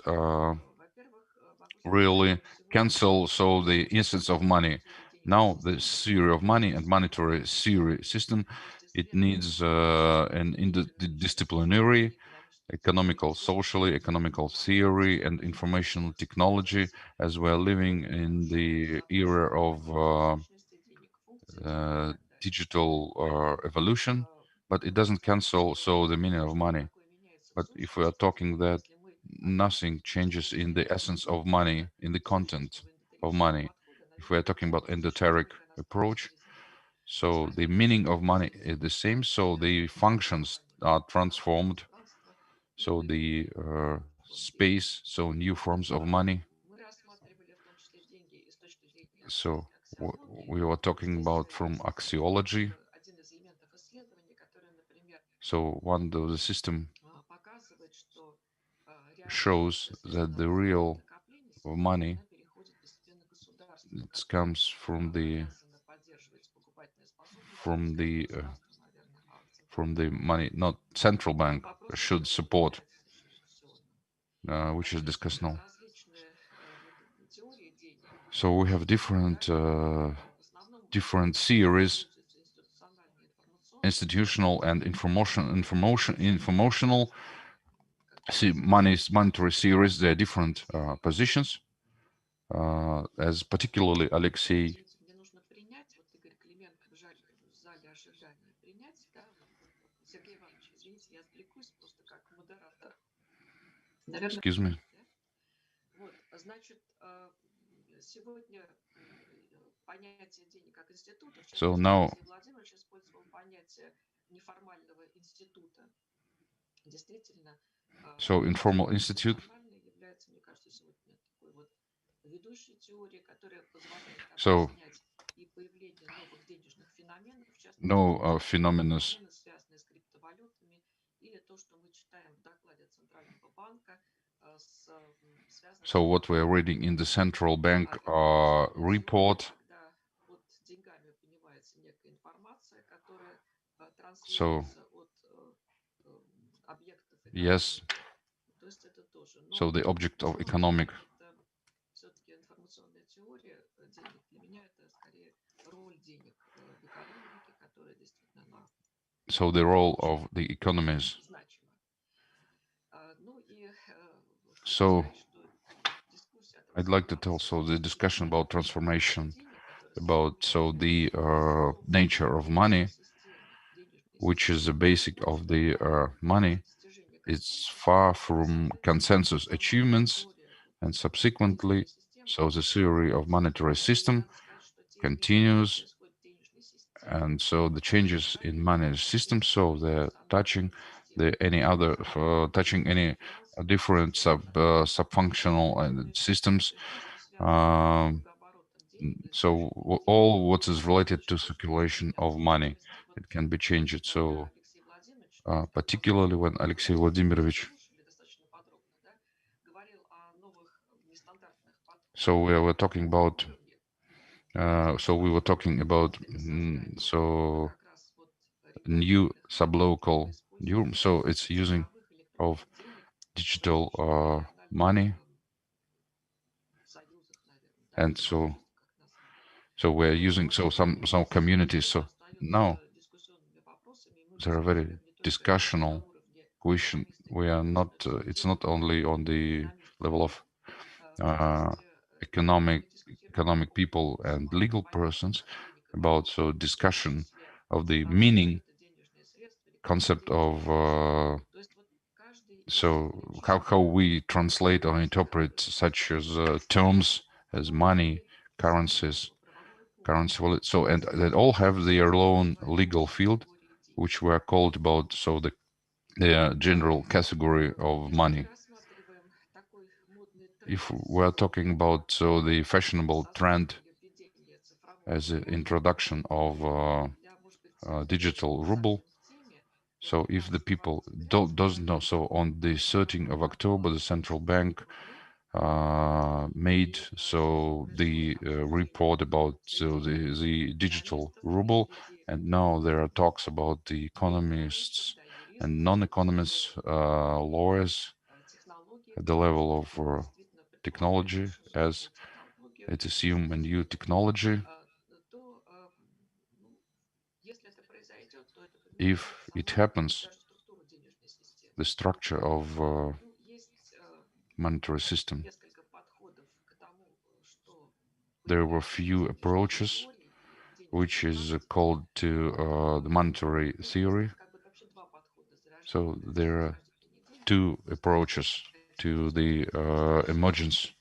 really cancel so the instance of money? Now the theory of money and monetary theory system, it needs an interdisciplinary economical, socially economical theory and informational technology, as we are living in the era of digital evolution, but it doesn't cancel so the meaning of money. But if we are talking that nothing changes in the essence of money, in the content of money, if we are talking about endoteric approach, so the meaning of money is the same, so the functions are transformed, so the space, so new forms of money. So we were talking about from axiology. So one of the system shows that the real money, it comes from the from the money, not central bank should support, which is discussed now. So we have different theories, institutional and informational monetary theories. They're different positions. As particularly Alexei excuse me. So now, so informal institute. So no phenomena. So what we are reading in the central bank report. So yes. So the object of economic. So the role of the economies. So I'd like to tell, so the discussion about transformation, about so the nature of money, which is the basic of the money, it's far from consensus achievements, and subsequently, so the theory of monetary system continues, and so the changes in money system, so they're touching any other touching any different sub-functional systems. So all what is related to circulation of money, it can be changed. So particularly when Alexei Vladimirovich, so we were talking about so new sublocal Euro, so it's using of digital money, and so we're using some communities. So now there are very discussional question. We are not. It's not only on the level of economic people and legal persons about discussion of the meaning concept of so how we translate or interpret such as terms as money, currencies, currency wallet. So and they all have their own legal field, which we are called about. So the general category of money. If we are talking about the fashionable trend as an introduction of digital ruble. So if the people doesn't know, so on the 13th of October, the central bank made the report about the digital ruble, and now there are talks about the economists and non-economists, lawyers at the level of technology, as it assumes a new technology. If it happens, the structure of monetary system, there were few approaches, which is called to the monetary theory. So there are two approaches to the emergence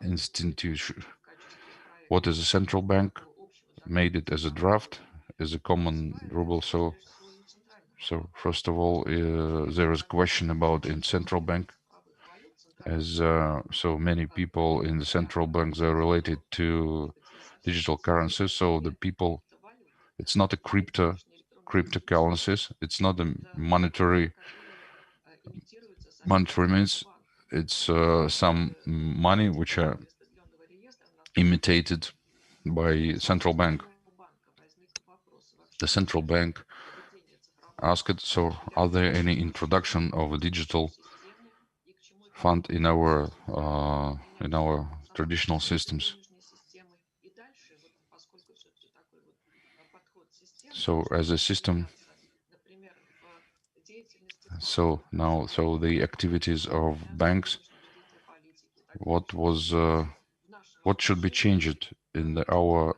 institution. What is a central bank? Made it as a draft, as a common ruble. So first of all, there is a question about in central bank, as so many people in the central banks are related to digital currencies. So the people, it's not a cryptocurrencies. It's not a monetary means. It's some money which are imitated by central bank. the central bank asked, so are there any introduction of a digital fund in our traditional systems? So as a system, so now, so the activities of banks, what should be changed in our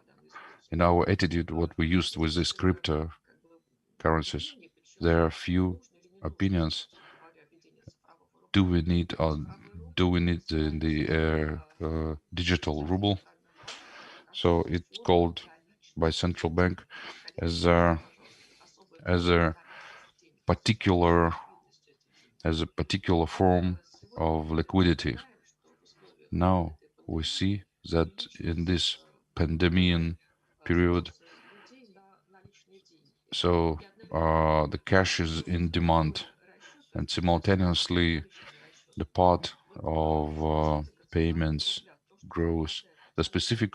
attitude, what we used with these cryptocurrencies? There are few opinions. Do we need the digital ruble? So it's called by central bank as a particular form of liquidity. Now we see that in this pandemic period, so the cash is in demand, and simultaneously the part of payments grows. The specific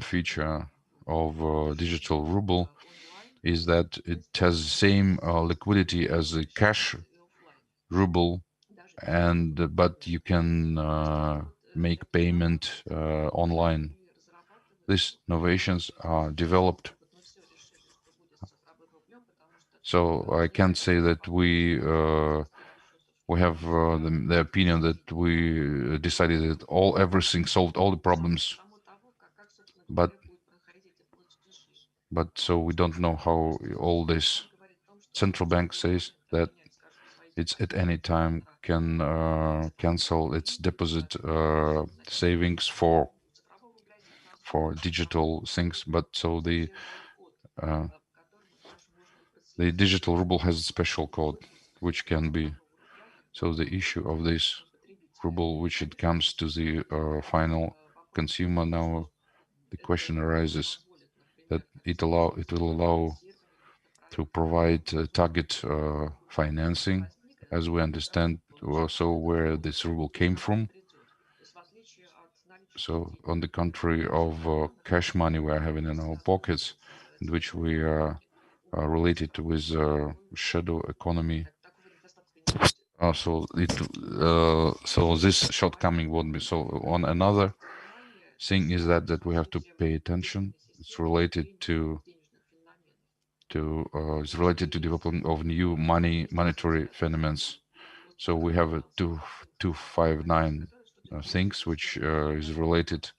feature of digital ruble is that it has the same liquidity as a cash ruble, and but you can make payment online. These innovations are developed. So I can't say that we have the opinion that we decided that everything solved all the problems, but so we don't know how all this. Central bank says that it's at any time can cancel its deposit savings for digital things, but so the digital ruble has a special code which can be. So the issue of this ruble, which it comes to the final consumer, now the question arises that it will allow to provide target financing, as we understand also where this ruble came from. So on the contrary of cash money we are having in our pockets, in which we are related with shadow economy. So this shortcoming won't be. So on another thing is that we have to pay attention. It's related to development of new monetary phenomena. So we have a 259 things which is related.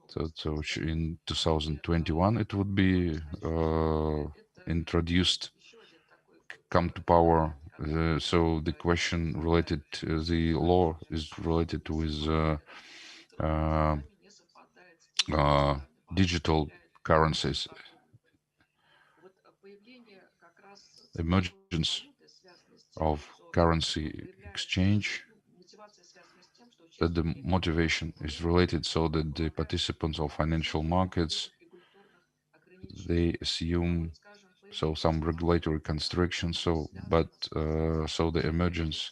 So in 2021 it would be introduced, come to power. So the question related to the law is related with digital currencies. Emergence of currency exchange, that the motivation is related so that the participants of financial markets, they assume some regulatory constrictions. So the emergence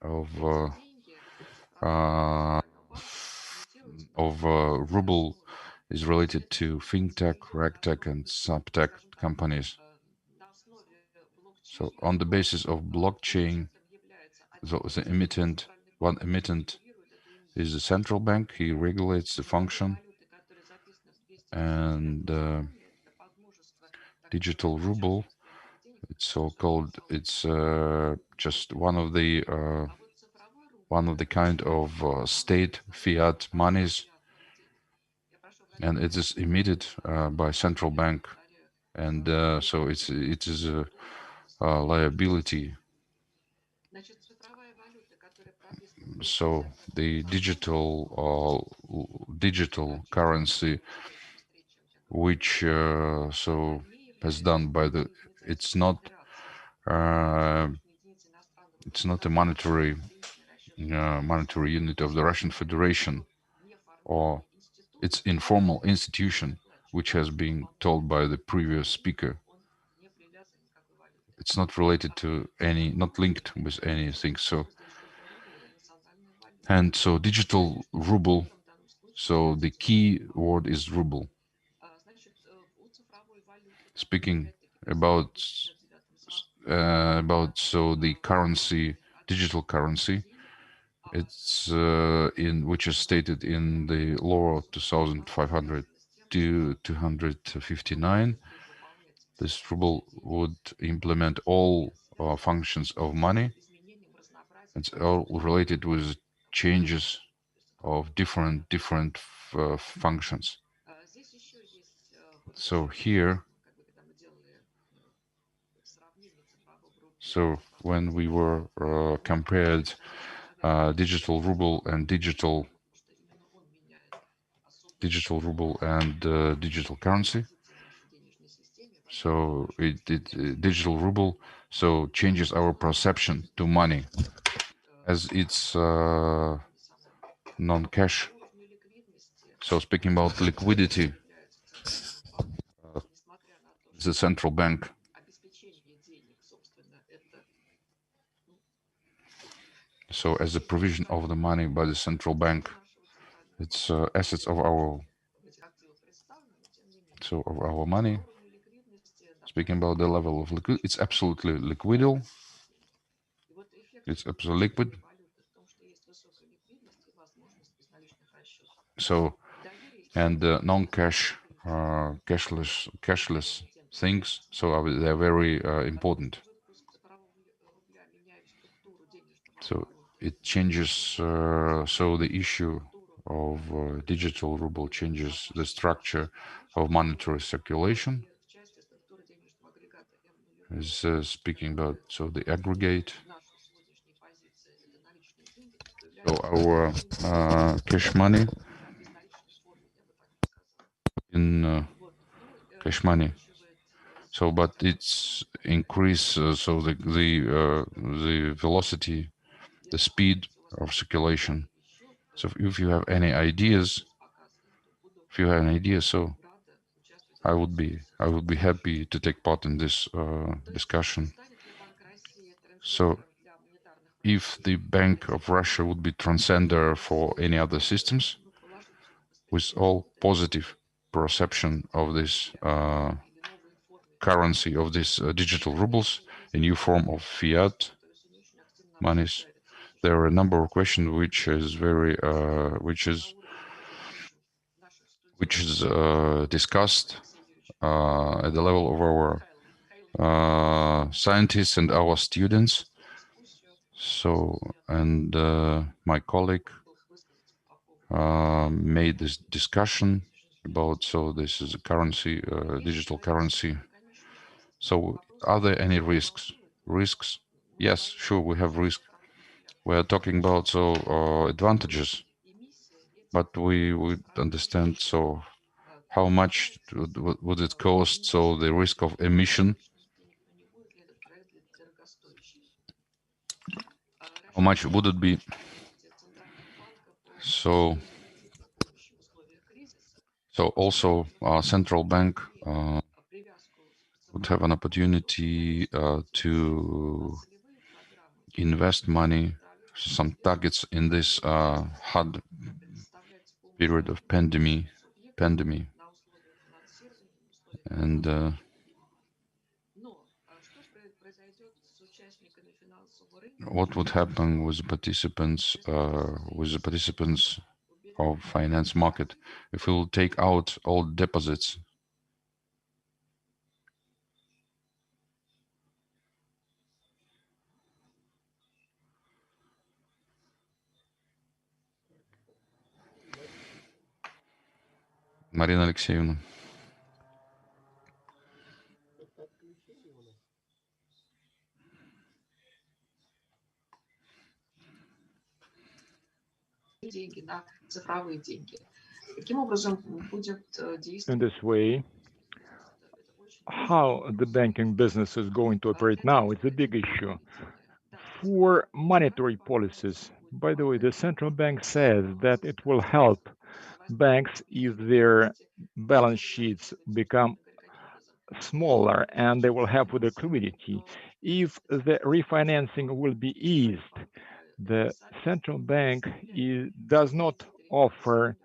of ruble is related to fintech, regtech, and subtech companies. So on the basis of blockchain, one emittent is the central bank. He regulates the function, and digital ruble, it's so-called. It's just one of the kind of state fiat monies, and it is emitted by central bank, and so it is a liability. So the digital currency, which has done by the, it's not a monetary unit of the Russian Federation, or it's informal institution, which has been told by the previous speaker. It's not related to not linked with anything. So And so digital ruble, so the key word is ruble. Speaking about so the currency, digital currency, it's in which is stated in the law 2500 to 259. This ruble would implement all functions of money. It's all related with changes of different functions. So here, so when we were compared digital ruble and digital ruble and digital currency, so digital ruble so changes our perception to money as it's non-cash. So speaking about liquidity, the central bank so as a provision of the money by the central bank, it's assets of our money. Speaking about the level of liquid, it's absolutely liquidal. It's absolutely liquid. So, and non-cash, cashless things. So they're very important. So it changes. So the issue of digital ruble changes the structure of monetary circulation. Is speaking about so the aggregate. So our cash money in cash money. So, but it's increase. So the velocity, the speed of circulation. So if you have any ideas, so I would be happy to take part in this discussion. So if the Bank of Russia would be transcender for any other systems, with all positive perception of this currency, of this digital rubles, a new form of fiat monies, there are a number of questions which is very discussed at the level of our scientists and our students. So, and my colleague made this discussion about, so this is a currency, digital currency. So are there any risks? Risks? Yes, sure, we have risk. We are talking about so advantages, but we would understand so how much would it cost, so the risk of emission, how much would it be? So also central bank would have an opportunity to invest money, some targets in this hard period of pandemic, and what would happen with the participants of finance market if we will take out all deposits? Marina Alexeyevna. In this way, how the banking business is going to operate now is a big issue. For monetary policies, by the way, the central bank says that it will help banks if their balance sheets become smaller and they will have with liquidity. If the refinancing will be eased, The central bank does not offer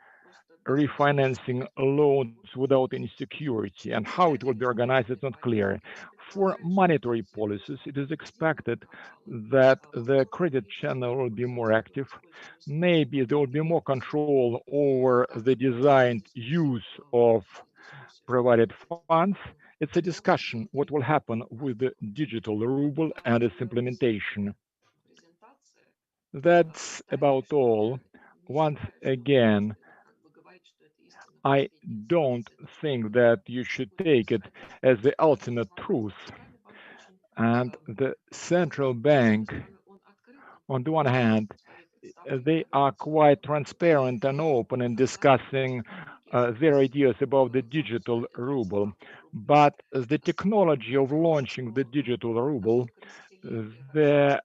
refinancing loans without any security, and how it will be organized is not clear. For monetary policies, it is expected that the credit channel will be more active. Maybe there will be more control over the designed use of provided funds. It's a discussion what will happen with the digital ruble and its implementation. That's about all. Once again, I don't think that you should take it as the ultimate truth. And the central bank, on the one hand, they are quite transparent and open in discussing their ideas about the digital ruble. But the technology of launching the digital ruble, the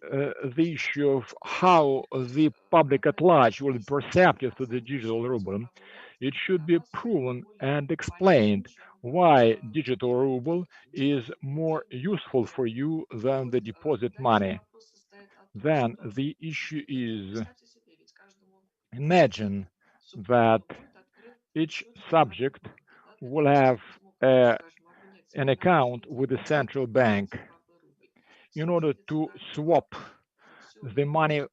the issue of how the public at large will be perceptive to the digital ruble, it should be proven and explained why digital ruble is more useful for you than the deposit money. Then the issue is, imagine that each subject will have an account with the central bank in order to swap the money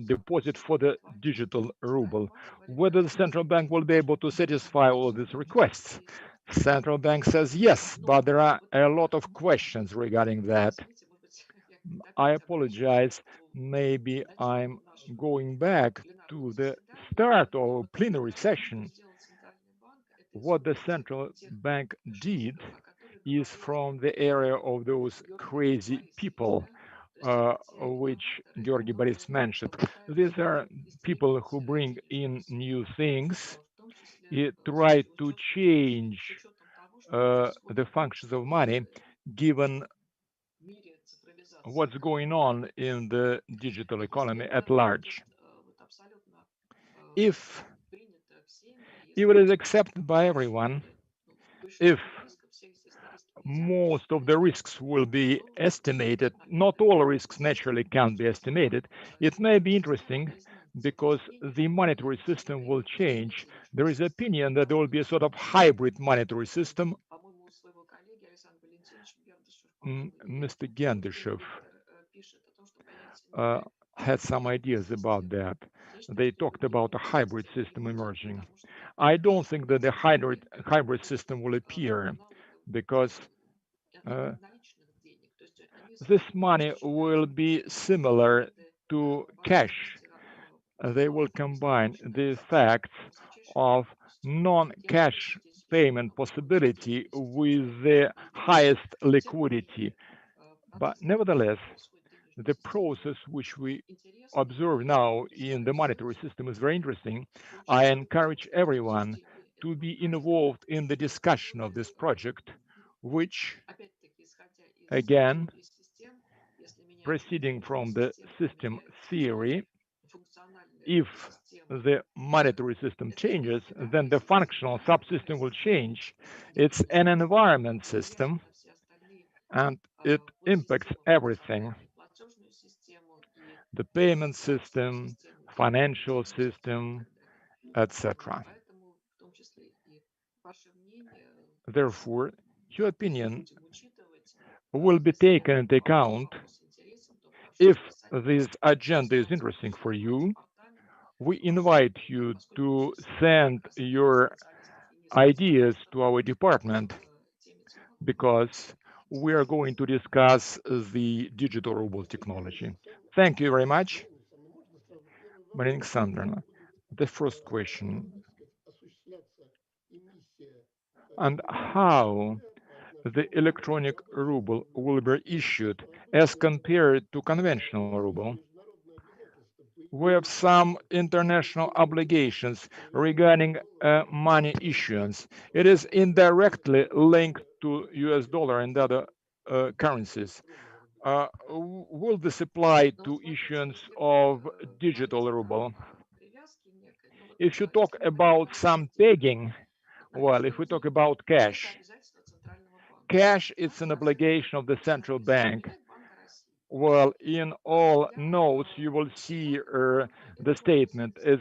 deposit for the digital ruble. Whether the central bank will be able to satisfy all of these requests. Central bank says yes, but there are a lot of questions regarding that. I apologize. Maybe I'm going back to the start of plenary session. What the central bank did is from the area of those crazy people which Georgi Boris mentioned. These are people who bring in new things, try to change the functions of money given what's going on in the digital economy at large. If it is accepted by everyone, if most of the risks will be estimated, not all risks naturally can be estimated, it may be interesting because the monetary system will change. There is opinion that there will be a sort of hybrid monetary system. Mr. Gendyshev had some ideas about that. They talked about a hybrid system emerging. I don't think that the hybrid system will appear because this money will be similar to cash. They will combine the effects of non-cash payment possibility with the highest liquidity. But nevertheless, the process which we observe now in the monetary system is very interesting. I encourage everyone to be involved in the discussion of this project, which, again, proceeding from the system theory, if the monetary system changes, then the functional subsystem will change. It's an environment system, and it impacts everything. The payment system, financial system, etc. Therefore, your opinion will be taken into account. If this agenda is interesting for you, we invite you to send your ideas to our department because we are going to discuss the digital ruble technology. Thank you very much. Marina Alexandrovna, the first question. And how the electronic ruble will be issued as compared to conventional ruble? We have some international obligations regarding money issuance. It is indirectly linked to US dollar and other currencies. Will this apply to issuance of digital ruble? If you talk about some pegging, well, if we talk about cash, cash is an obligation of the central bank. Well, in all notes, you will see the statement is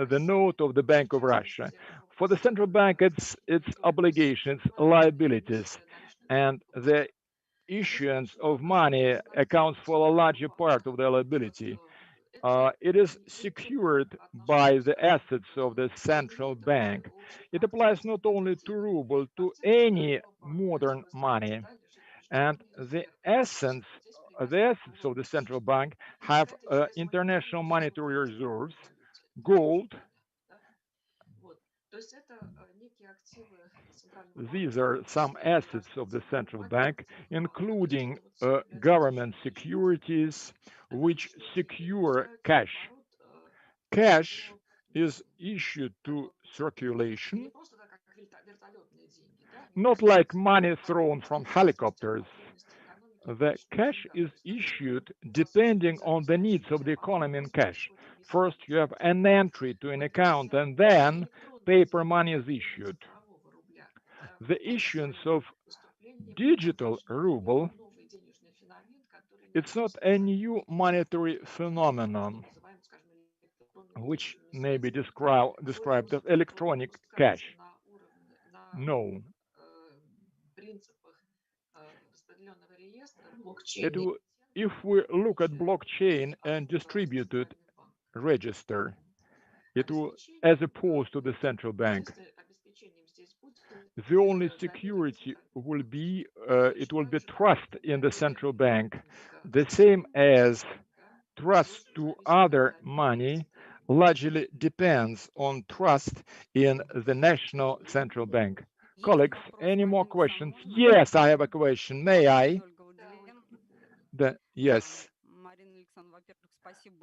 the note of the Bank of Russia. For the central bank, it's obligations, liabilities, and the issuance of money accounts for a larger part of the liability. It is secured by the assets of the central bank. It applies not only to ruble, to any modern money. And the assets of the central bank have international monetary reserves, gold. These are some assets of the central bank, including government securities, which secure cash. Cash is issued to circulation, not like money thrown from helicopters. The cash is issued depending on the needs of the economy in cash. First, you have an entry to an account, and then paper money is issued. The issuance of digital ruble, it's not a new monetary phenomenon, which may be described as electronic cash. No. If we look at blockchain and distributed register, it will, as opposed to the central bank, the only security will be it will be trust in the central bank, the same as trust to other money largely depends on trust in the national central bank. Colleagues, any more questions? Yes, I have a question. May I? Yes.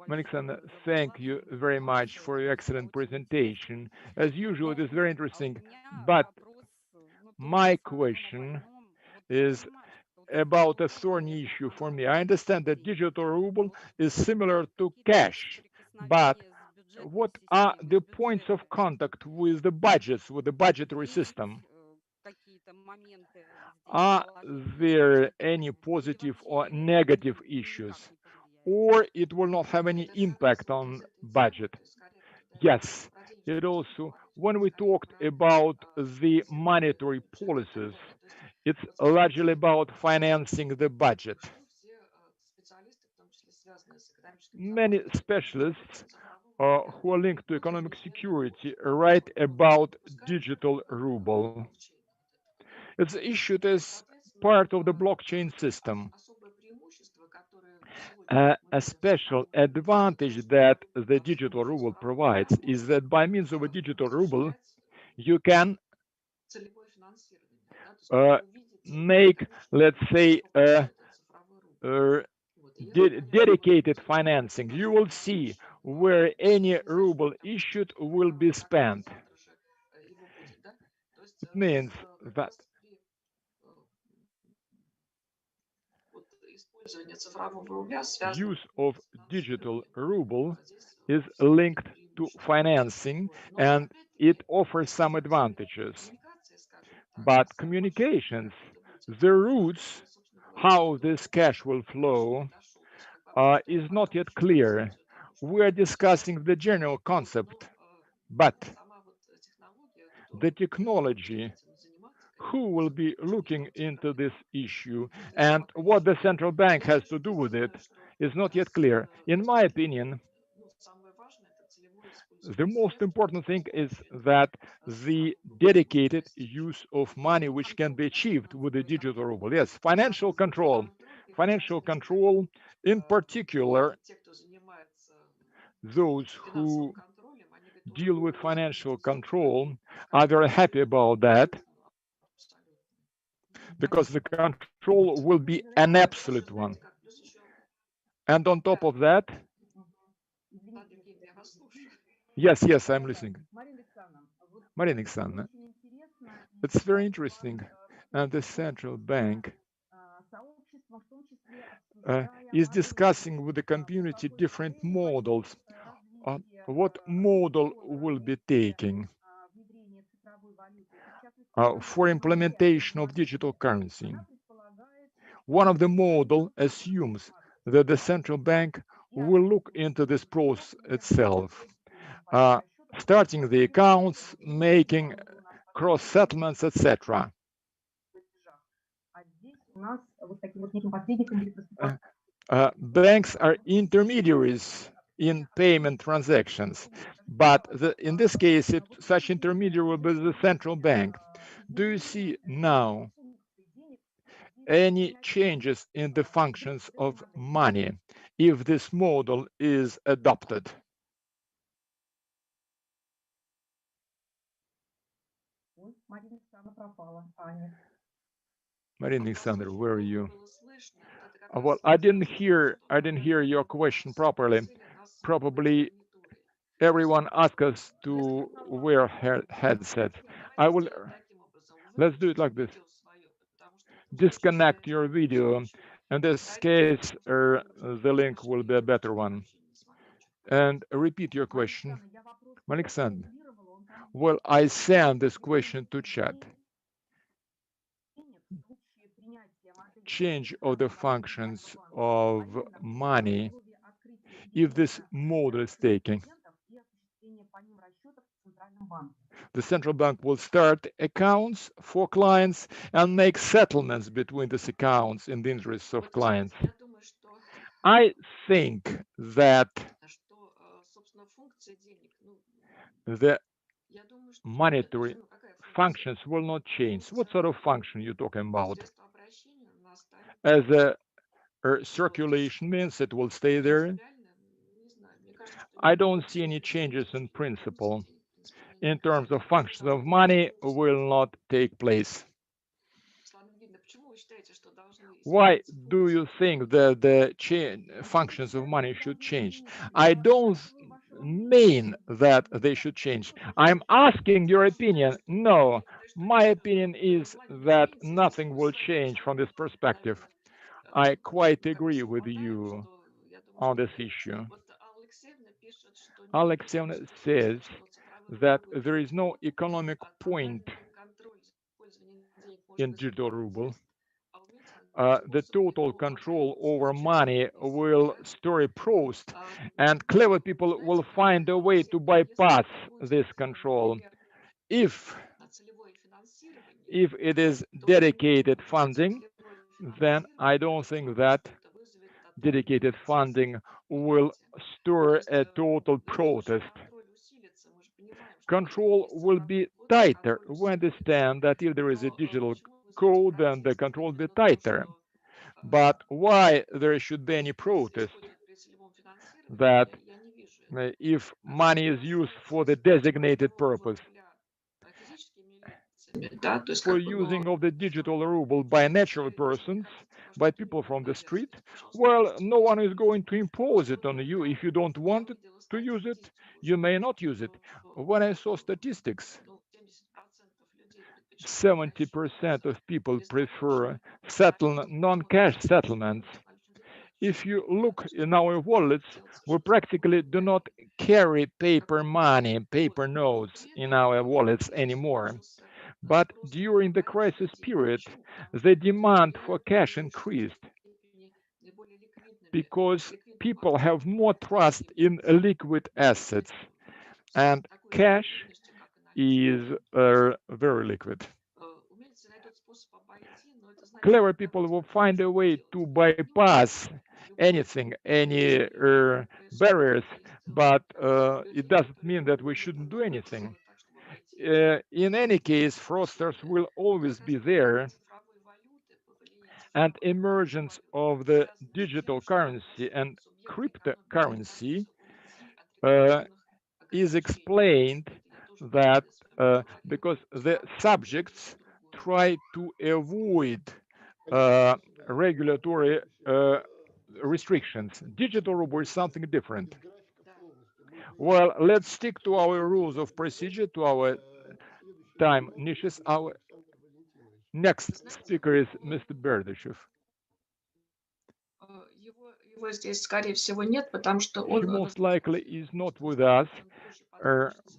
Alexander, thank you very much for your excellent presentation. As usual, it is very interesting. But my question is about a thorny issue for me. I understand that digital ruble is similar to cash, but what are the points of contact with the budgets, with the budgetary system? Are there any positive or negative issues, or it will not have any impact on budget? Yes, it also, when we talked about the monetary policies, it's largely about financing the budget. Many specialists who are linked to economic security write about digital ruble. It's issued as part of the blockchain system. A special advantage that the digital ruble provides is that by means of a digital ruble, you can make, let's say, dedicated financing. You will see where any ruble issued will be spent. It means that use of digital ruble is linked to financing, and it offers some advantages. But communications, the routes, how this cash will flow, is not yet clear. We're discussing the general concept, but the technology, who will be looking into this issue and what the central bank has to do with it is not yet clear. In my opinion, the most important thing is that the dedicated use of money which can be achieved with the digital ruble. Yes, financial control, in particular, those who deal with financial control are very happy about that, because the control will be an absolute one. And on top of that, yes, I'm listening. Marina Alexandrovna, it's very interesting. And the central bank is discussing with the community different models. What model will be taking for implementation of digital currency? One of the model assumes that the central bank will look into this process itself, starting the accounts, making cross settlements, etc. Banks are intermediaries in payment transactions, but in this case, such intermediary will be the central bank. Do you see now any changes in the functions of money if this model is adopted? Marina Alexander, where are you? Well, I didn't hear your question properly. Probably everyone asked us to wear headsets. Let's do it like this. Disconnect your video. In this case, the link will be a better one. And repeat your question. Alexander, well, I sent this question to chat. Change of the functions of money if this model is taken. The central bank will start accounts for clients and make settlements between these accounts in the interests of clients. I think that the monetary functions will not change. What sort of function are you talking about? As a circulation means it will stay there. I don't see any changes in principle. In terms of functions of money, will not take place. Why do you think that the functions of money should change? I don't mean that they should change. I'm asking your opinion. No, my opinion is that nothing will change from this perspective. I quite agree with you on this issue. Alexeyevna says that there is no economic point in digital ruble. The total control over money will story prost, and clever people will find a way to bypass this control. If it is dedicated funding, then I don't think that dedicated funding will stir a total protest. Control will be tighter. We understand that if there is a digital code, then the control will be tighter. But why there should be any protest? That if money is used for the designated purpose, for using of the digital ruble by natural persons, by people from the street, well, no one is going to impose it on you. If you don't want to use it, you may not use it. When I saw statistics, 70% of people prefer non-cash settlements. If you look in our wallets, we practically do not carry paper money, paper notes in our wallets anymore. But during the crisis period, the demand for cash increased because people have more trust in liquid assets, and cash is very liquid. Clever people will find a way to bypass anything, any barriers, but it doesn't mean that we shouldn't do anything. In any case, fraudsters will always be there, and emergence of the digital currency and cryptocurrency is explained that because the subjects try to avoid regulatory restrictions. Digital ruble is something different. Well, let's stick to our rules of procedure, to our time niches. Our next speaker is Mr. Berdyshev. He most likely is not with us.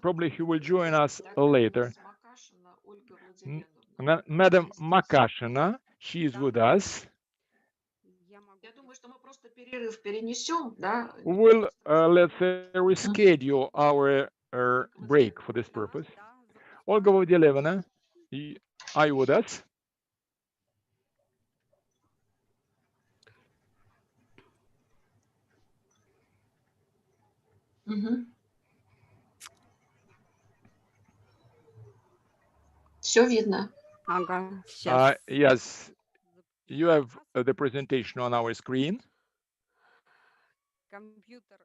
Probably he will join us later. Madam Makashina, she is with us. перерыв перенесем, да? We'll, let's say, reschedule our break for this purpose. Olga Vodielevna, are you with us? Все видно. Ага, сейчас. Yes, you have the presentation on our screen. Компьютер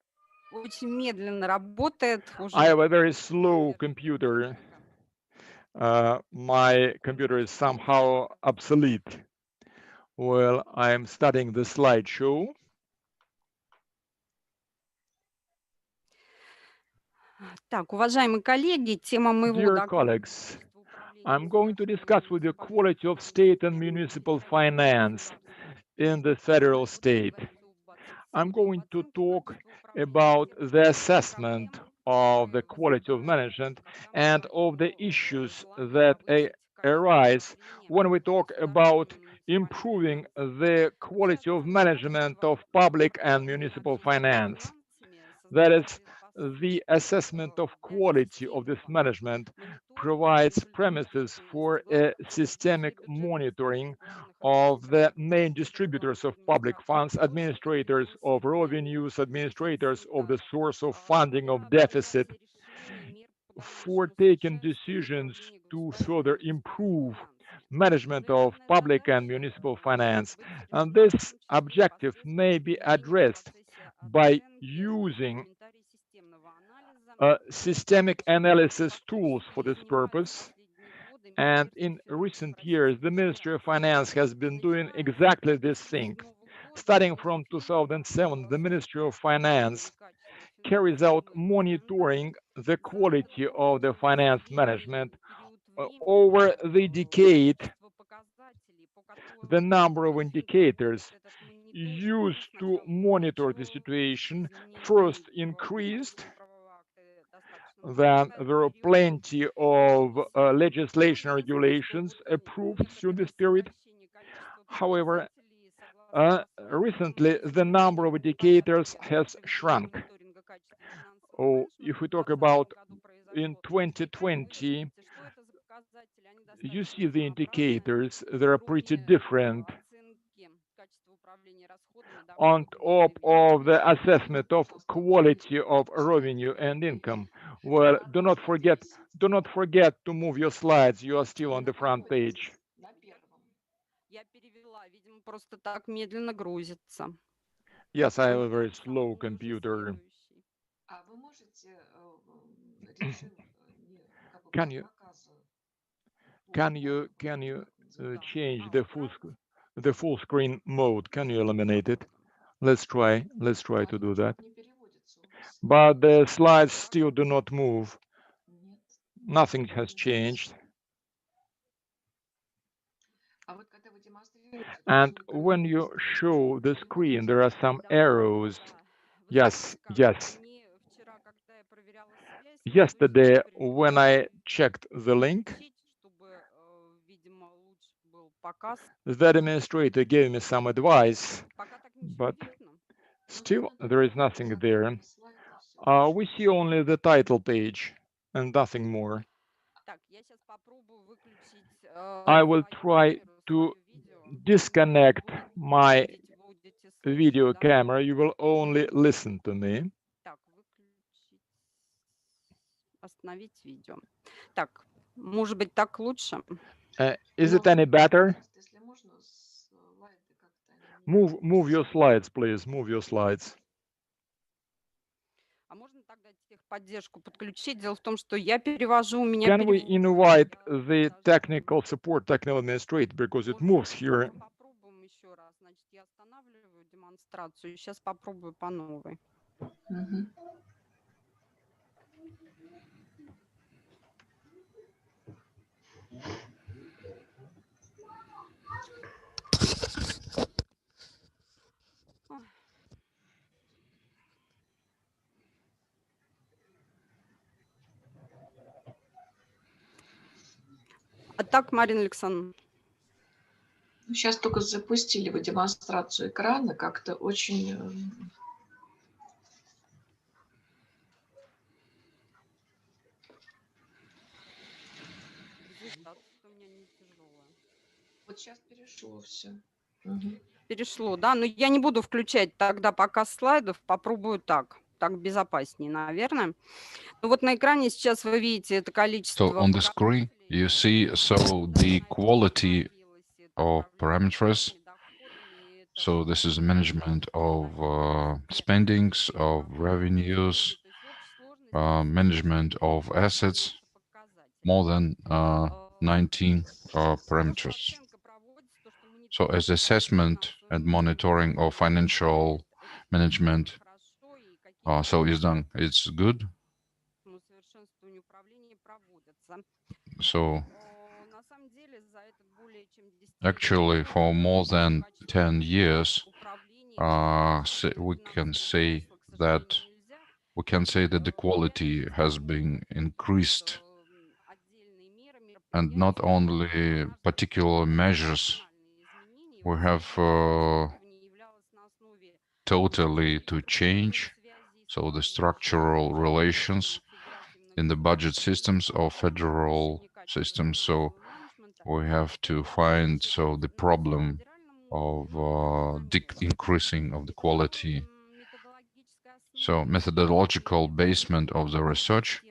очень медленно работает. I have a very slow computer. My computer is somehow obsolete. Well, I'm studying the slideshow. Так, уважаемые коллеги, тема моего Dear доклада. colleagues, I'm going to discuss with you quality of state and municipal finance in the federal state. I'm going to talk about the assessment of the quality of management and of the issues that arise when we talk about improving the quality of management of public and municipal finance. That is, the assessment of quality of this management provides premises for a systemic monitoring of the main distributors of public funds, administrators of revenues, administrators of the source of funding of deficit, for taking decisions to further improve management of public and municipal finance. And this objective may be addressed by using systemic analysis tools for this purpose. And in recent years, the Ministry of Finance has been doing exactly this thing. Starting from 2007, the Ministry of Finance carries out monitoring the quality of the finance management. Over the decade, the number of indicators used to monitor the situation first increased. Then there are plenty of legislation and regulations approved through this period. However, recently the number of indicators has shrunk. If we talk about in 2020, you see the indicators, they are pretty different. On top of the assessment of quality of revenue and income. Well, do not forget to move your slides. You are still on the front page. Yes, I have a very slow computer. Can you change the full screen mode? Can you eliminate it? Let's try to do that. But the slides still do not move. Nothing has changed. And when you show the screen, there are some arrows. Yes. Yesterday, when I checked the link, the administrator gave me some advice, but still there is nothing there. We see only the title page and nothing more. I will try to disconnect my video camera. You will only listen to me. Is it any better? Move your slides, please. Move your slides. Can we invite the technical support, technical administrator, because it moves here. А так, Марина Александровна. Сейчас только запустили вы демонстрацию экрана, как-то очень... Презентация у меня не тяжелая. Вот сейчас перешло все. Перешло, да? Но я не буду включать тогда пока слайдов, попробую так. Так безопаснее, наверное. Ну вот на экране сейчас вы видите это количество... So on the screen, you see the quality of parameters. So this is management of spendings, of revenues, management of assets, more than 19 parameters. So as assessment and monitoring of financial management, so is done. It's good. So actually, for more than 10 years, we can say that the quality has been increased, and not only particular measures. We have totally to change. So the structural relations in the budget systems or federal systems. So we have to find the problem of increasing of the quality. So methodological basement of the research.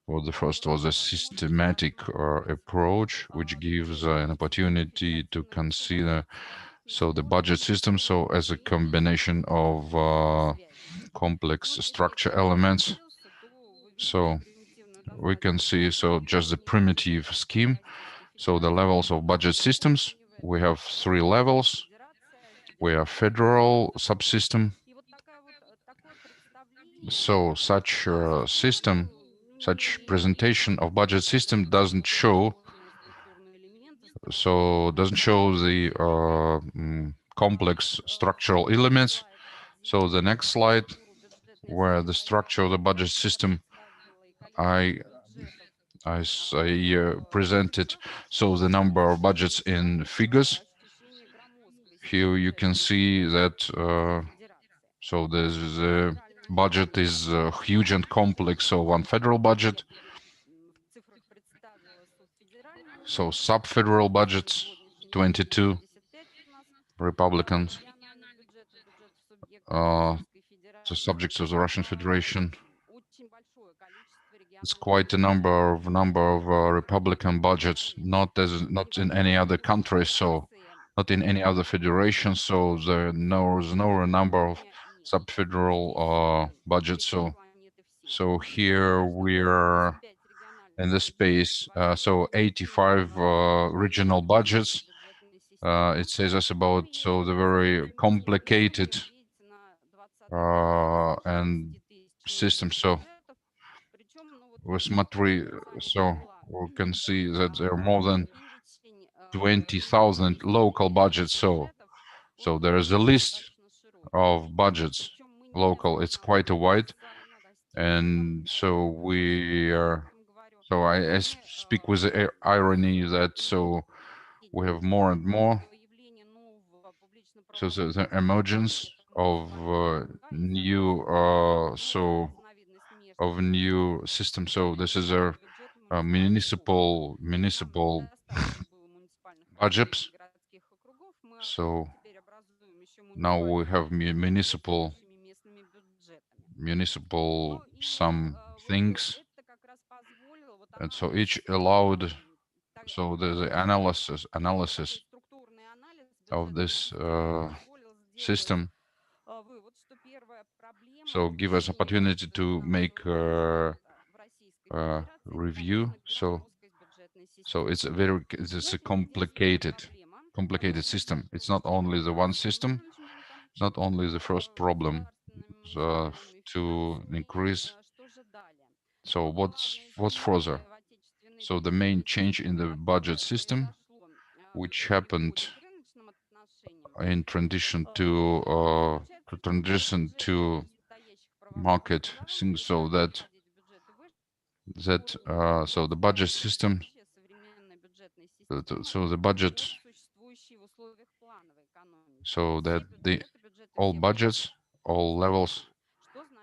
Well, the first was a systematic approach, which gives an opportunity to consider the budget system as a combination of complex structure elements. So we can see just the primitive scheme. So the levels of budget systems, we have 3 levels. We have federal subsystem. So such system, such presentation of budget system doesn't show the complex structural elements. So the next slide, where the structure of the budget system, I presented the number of budgets in figures. Here you can see that the budget is huge and complex. So one federal budget, so sub-federal budgets, 22 Republicans, the subjects of the Russian Federation. It's quite a number of Republican budgets, not in any other country, so not in any other federation. So there's no number of sub-federal budgets. So here we are in the space. So 85 regional budgets. It says us about the very complicated and system. So with Matri, so we can see that there are more than 20,000 local budgets. So there is a list of budgets local. It's quite a wide, and so we are. So I speak with the irony that we have more and more. So the emergence of new system. So this is a municipal budgets. So now we have municipal some things, and so each allowed the analysis of this system. So give us opportunity to make review. So it's a complicated system. It's not only the one system. It's not only the first problem to increase. So what's further? So the main change in the budget system, which happened in transition to market things, so that so the budget system, so the budget so that all budgets, all levels,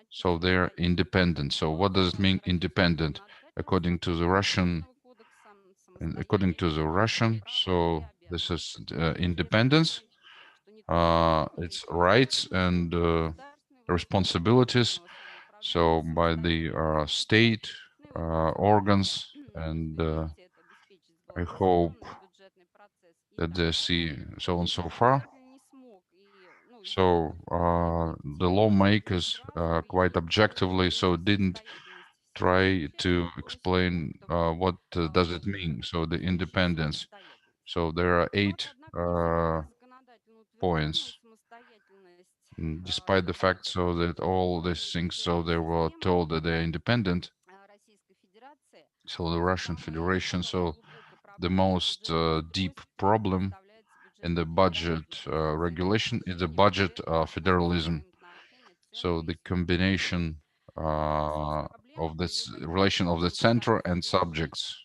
so they're independent. So what does it mean, independent? According to the Russian, so this is independence, it's rights and responsibilities. So by the state organs, and I hope that they see so and so far. So the lawmakers quite objectively so didn't try to explain what does it mean, so the independence. So there are 8 points, despite the fact so that all these things, so they were told that they're independent. So the Russian Federation, so the most deep problem in the budget regulation is the budget federalism. So the combination of this relation of the center and subjects.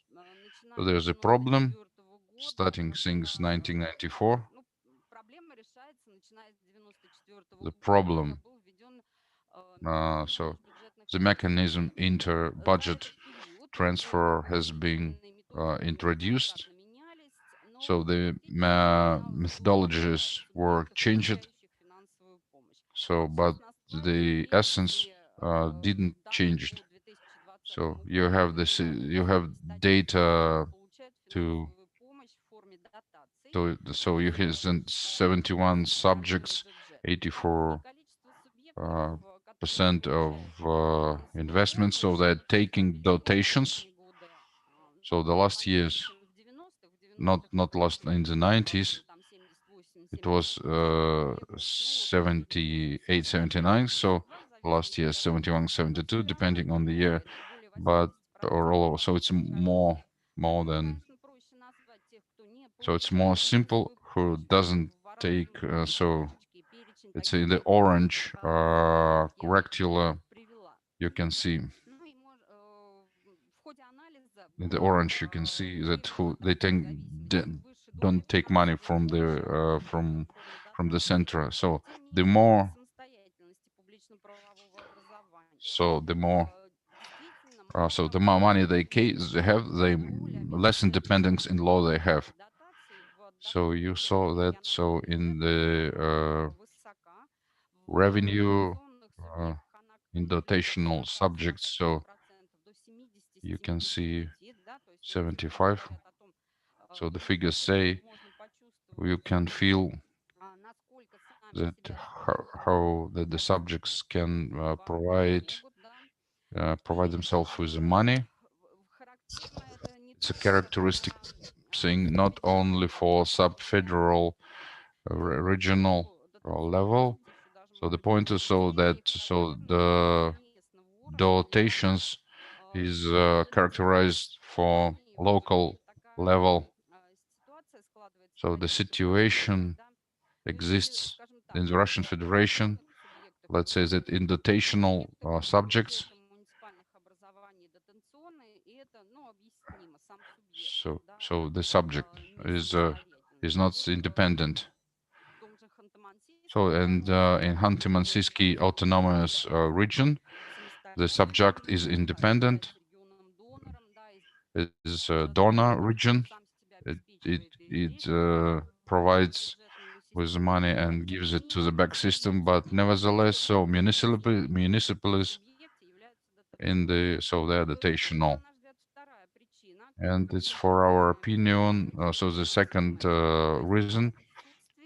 So there's a problem starting since 1994. The problem, so the mechanism inter-budget transfer has been introduced. So the methodologies were changed. So, but the essence didn't change. So you have this, you have data to, so you have 71 subjects, 84 percent of investments. So they're taking dotations. So the last years, not last in the 90s, it was 78, 79. So last year 71, 72, depending on the year, but or so it's more than, so it's more simple who doesn't take so it's in the orange rectangular, you can see in the orange you can see that who they don't take money from the center. So the more, so the more so the more money they have, the less independence in law they have. So you saw that so in the revenue in dotational subjects, so you can see 75. So the figures say you can feel that how that the subjects can provide themselves with the money. It's a characteristic thing not only for sub-federal regional level. So the point is so that so the dotations is characterized for local level. So the situation exists in the Russian Federation, let's say that in dotational subjects. So the subject is not independent. So and in Khanty-Mansiyski autonomous region, the subject is independent. It is a donor region. It provides with money and gives it to the back system, but nevertheless, so municipalities in the, so they're dotational. And it's for our opinion, so the second reason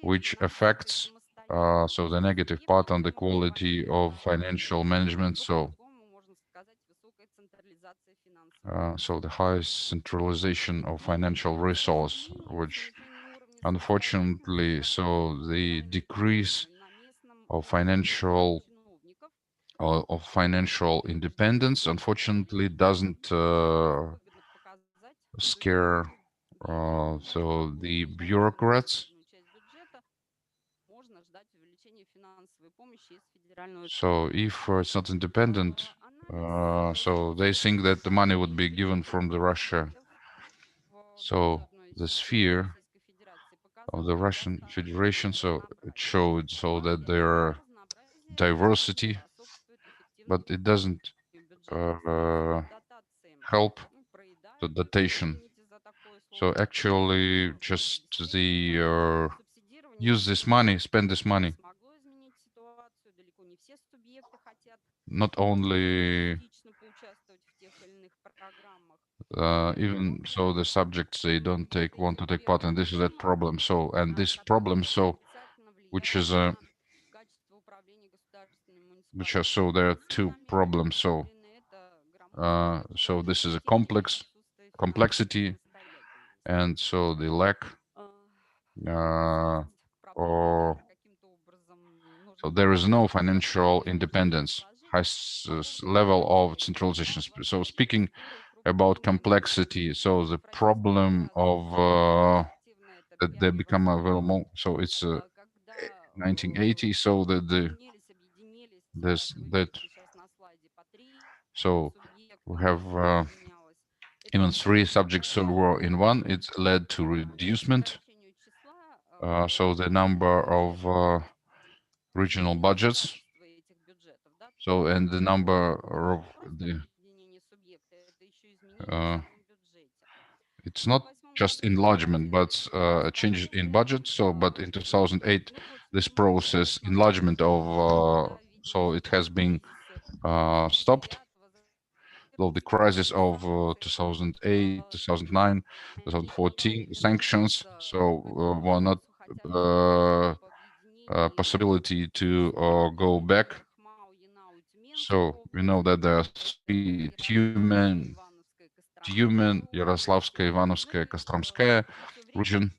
which affects so the negative part on the quality of financial management. So so the highest centralization of financial resource, which unfortunately, so the decrease of financial independence unfortunately doesn't scare so the bureaucrats. So if it's not independent, so they think that the money would be given from the Russia. So the sphere of the Russian Federation. So it showed so that there are diversity, but it doesn't help the dotation. So actually, just the use this money, spend this money. Not only even so the subjects they don't want to take part, and this is that problem. So and this problem, so which is which are so there are two problems. So so this is a complexity, and so the lack or so there is no financial independence, high level of centralization. So speaking about complexity, so the problem of that they become a very more, so it's 1980, so there's that, so we have even three subjects so were in one. It led to reducement. So the number of regional budgets, so and the number of the it's not just enlargement, but a change in budget. So, but in 2008, this process enlargement of so it has been stopped. So the crisis of 2008, 2009, 2014 sanctions. So were not possibility to go back. So we know that there are three Tyumen, Yaroslavskaya, Ivanovskaya, Kostромskaya region.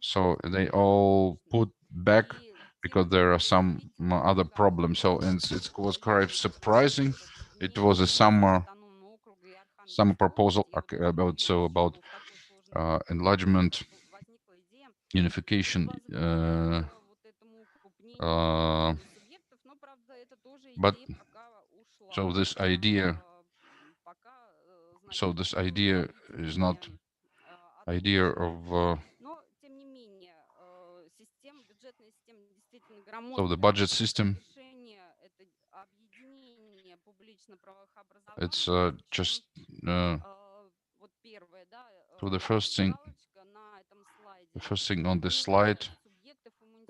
So they all put back because there are some other problems. So and it was quite surprising. It was a summer proposal about enlargement, unification. But so this idea is not idea of so the budget system, it's just so the first thing on this slide,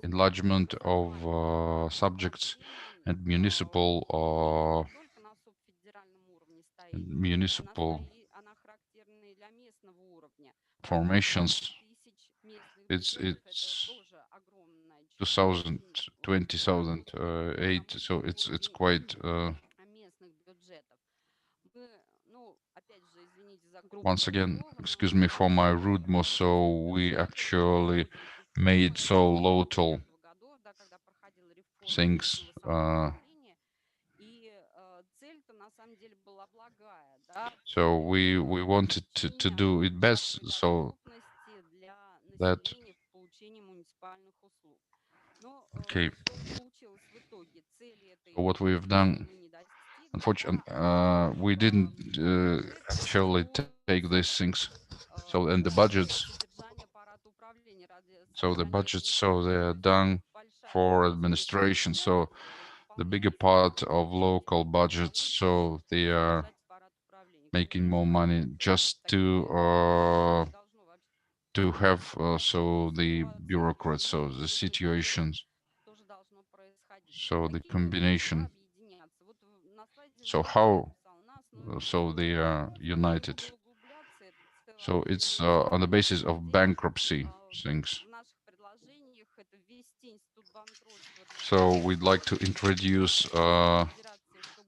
enlargement of subjects and municipal formations. It's 2020, 2008, so it's quite once again, excuse me for my rudeness, so we actually made so local things so we wanted to do it best, so that okay. So what we've done, unfortunately, we didn't actually take these things. So and the budgets, so the budgets, so they are done for administration. So the bigger part of local budgets, so they are making more money just to have so the bureaucrats, so the situations, so the combination. So how so they are united. So it's on the basis of bankruptcy things. So we'd like to introduce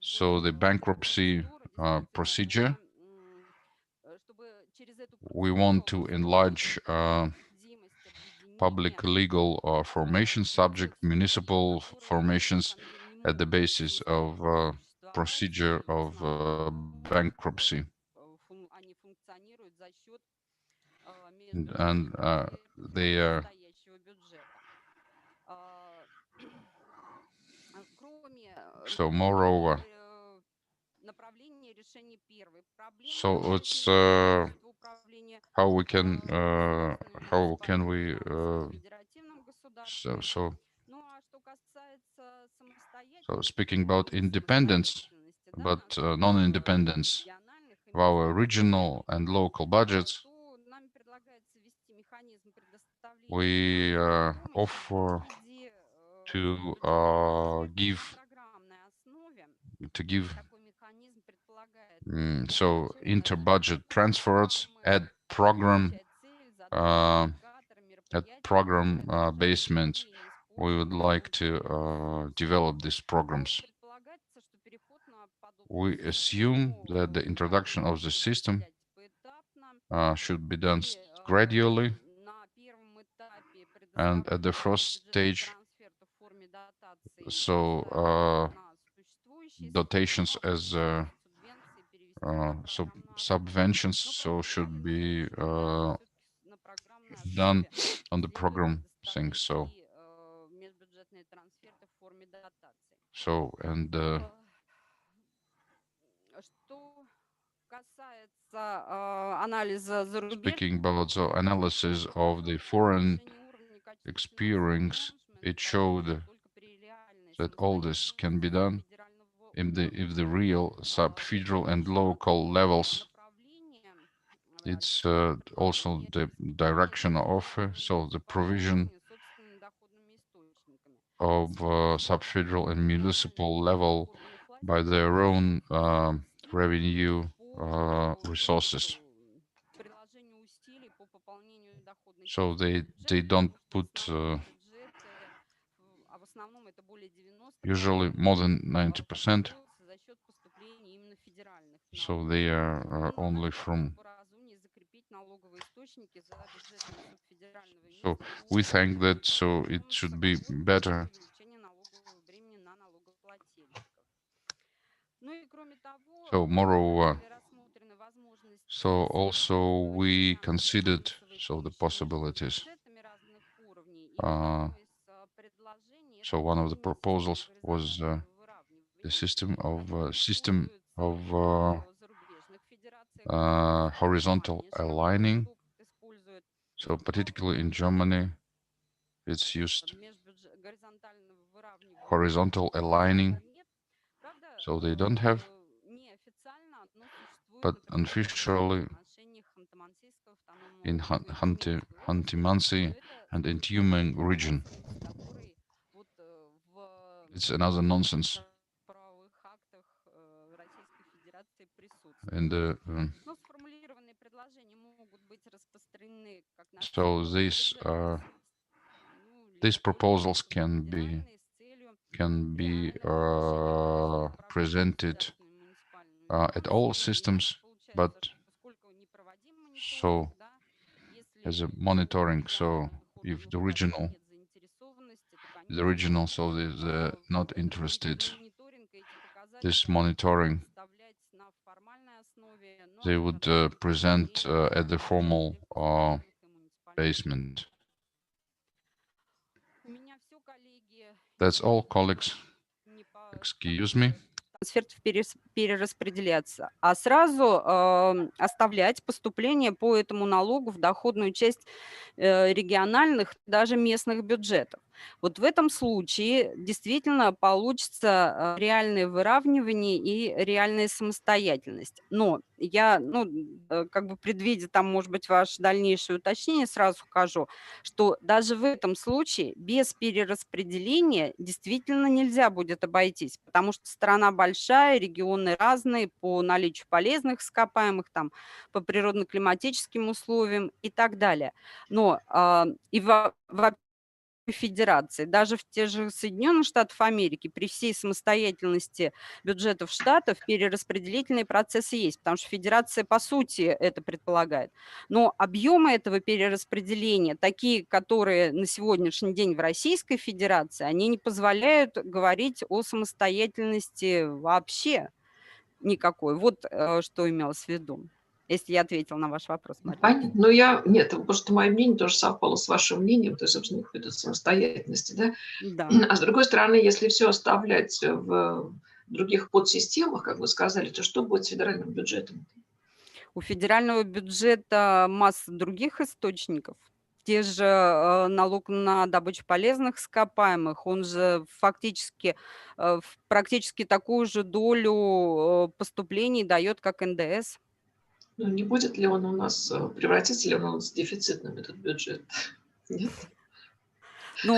so the bankruptcy procedure. We want to enlarge public legal formation subject municipal formations at the basis of procedure of bankruptcy. And they are so moreover, so it's how we can we so speaking about independence, but non-independence of our regional and local budgets, we offer to give so inter-budget transfers at program basement. We would like to develop these programs. We assume that the introduction of the system should be done gradually, and at the first stage, so dotations as so subventions so should be done on the program thing. So and speaking about the analysis of the foreign experience, it showed that all this can be done if the real sub-federal and local levels. It's also the direction of so the provision of sub-federal and municipal level by their own revenue resources. So they don't put usually more than 90%. So they are only from. So we think that so it should be better. So moreover, so also we considered so the possibilities. So one of the proposals was the system of horizontal aligning. So particularly in Germany, it's used horizontal aligning. So they don't have, but unofficially in Hanti-Mansi and in Tyumen region. It's another nonsense. And so these proposals can be presented at all systems, but so as a monitoring. So if the regional so they're not interested, this monitoring they would present at the formal basement. That's all, colleagues. Excuse me. Перераспределяться, а сразу оставлять поступление по этому налогу в доходную часть региональных, даже местных бюджетов. Вот в этом случае действительно получится реальное выравнивание и реальная самостоятельность. Но я, как бы предвидя там, может быть, ваше дальнейшее уточнение, сразу скажу, что даже в этом случае без перераспределения действительно нельзя будет обойтись, потому что страна большая, регионы разные по наличию полезных ископаемых, там, по природно-климатическим условиям и так далее. Но и в Федерации, даже в те же Соединенных Штатах Америки, при всей самостоятельности бюджетов штатов перераспределительные процессы есть, потому что Федерация по сути это предполагает. Но объемы этого перераспределения, такие, которые на сегодняшний день в Российской Федерации, они не позволяют говорить о самостоятельности вообще никакой. Вот что имелось в виду. Если я ответила на ваш вопрос, Мария. Понятно. Но нет, потому что мое мнение тоже совпало с вашим мнением, то есть, собственно, какой-то самостоятельности, да? Да. А с другой стороны, если все оставлять в других подсистемах, как вы сказали, то что будет с федеральным бюджетом? У федерального бюджета масса других источников. Те же налог на добычу полезных ископаемых, он же фактически практически такую же долю поступлений дает, как НДС. Ну, не будет ли он у нас, превратится ли он у нас в дефицитным, этот бюджет? Нет? Ну,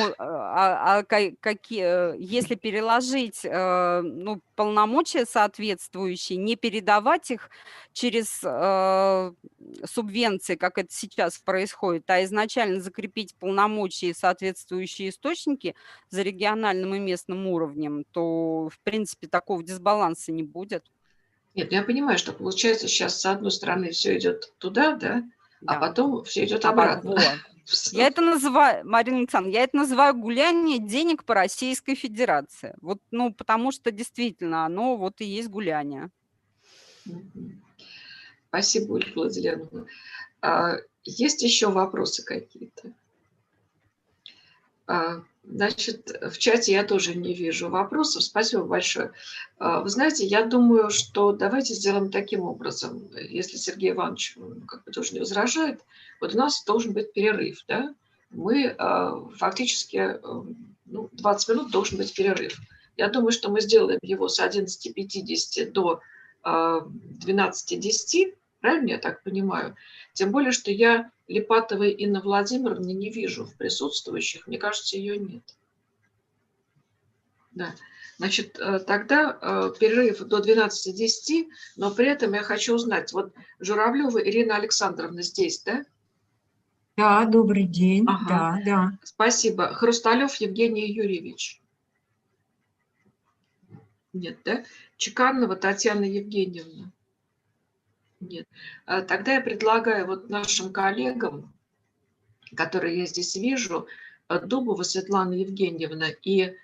если переложить ну, полномочия соответствующие, не передавать их через субвенции, как это сейчас происходит, а изначально закрепить полномочия и соответствующие источники за региональным и местным уровнем, то, в принципе, такого дисбаланса не будет. Нет, я понимаю, что получается сейчас с одной стороны все идет туда, да, а Да. потом все идет обратно. Вот. Я это называю, Марина Александровна, я это называю гуляние денег по Российской Федерации. Вот, ну, потому что действительно оно вот и есть гуляние. Спасибо, Ольга Владимировна. Есть еще вопросы какие-то? Значит, в чате я тоже не вижу вопросов. Спасибо большое. Вы знаете, я думаю, что давайте сделаем таким образом. Если Сергей Иванович как бы тоже не возражает, вот у нас должен быть перерыв, да? Мы фактически, ну, 20 минут должен быть перерыв. Я думаю, что мы сделаем его с 11:50 до 12:10, правильно я так понимаю? Тем более, что я Липатовой Инны Владимировны не вижу в присутствующих. Мне кажется, ее нет. Да. Значит, тогда перерыв до 12:10, но при этом я хочу узнать, вот Журавлева Ирина Александровна здесь, да? Да, добрый день. Ага. Да. Спасибо. Хрусталев Евгений Юрьевич. Нет, да? Чеканова Татьяна Евгеньевна. Нет. Тогда я предлагаю вот нашим коллегам, которые я здесь вижу, Дубова Светлана Евгеньевна и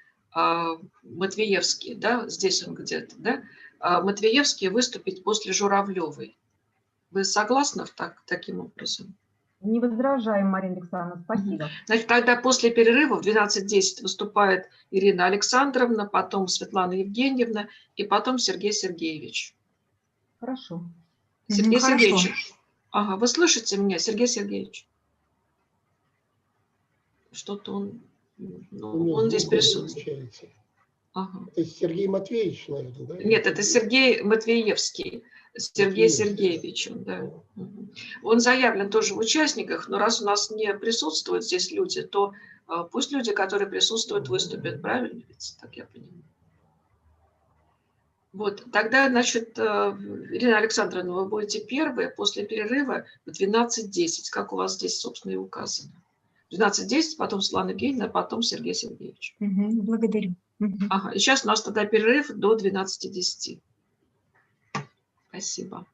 Матвеевский, да, здесь он где-то, да, Матвеевский выступить после Журавлевой. Вы согласны таким образом? Не возражаем, Марина Александровна, спасибо. Значит, тогда после перерыва в 12:10 выступает Ирина Александровна, потом Светлана Евгеньевна и потом Сергей Сергеевич. Хорошо. Сергей Хорошо. Сергеевич. Ага, вы слышите меня, Сергей Сергеевич? Что-то он, ну, он здесь присутствует. Ага. Это Сергей Матвеевич, наверное, да? Нет, это Сергей Матвеевский, Сергей Сергеевич, да. Он заявлен тоже в участниках, но раз у нас не присутствуют здесь люди, то пусть люди, которые присутствуют, выступят, правильно? Ведь, так я понимаю. Вот, тогда, значит, Ирина Александровна, вы будете первые после перерыва в 12:10, как у вас здесь, собственно, и указано. 12:10, потом Светлана Евгеньевна, потом Сергей Сергеевич. Благодарю. Ага, и сейчас у нас тогда перерыв до 12:10. Спасибо.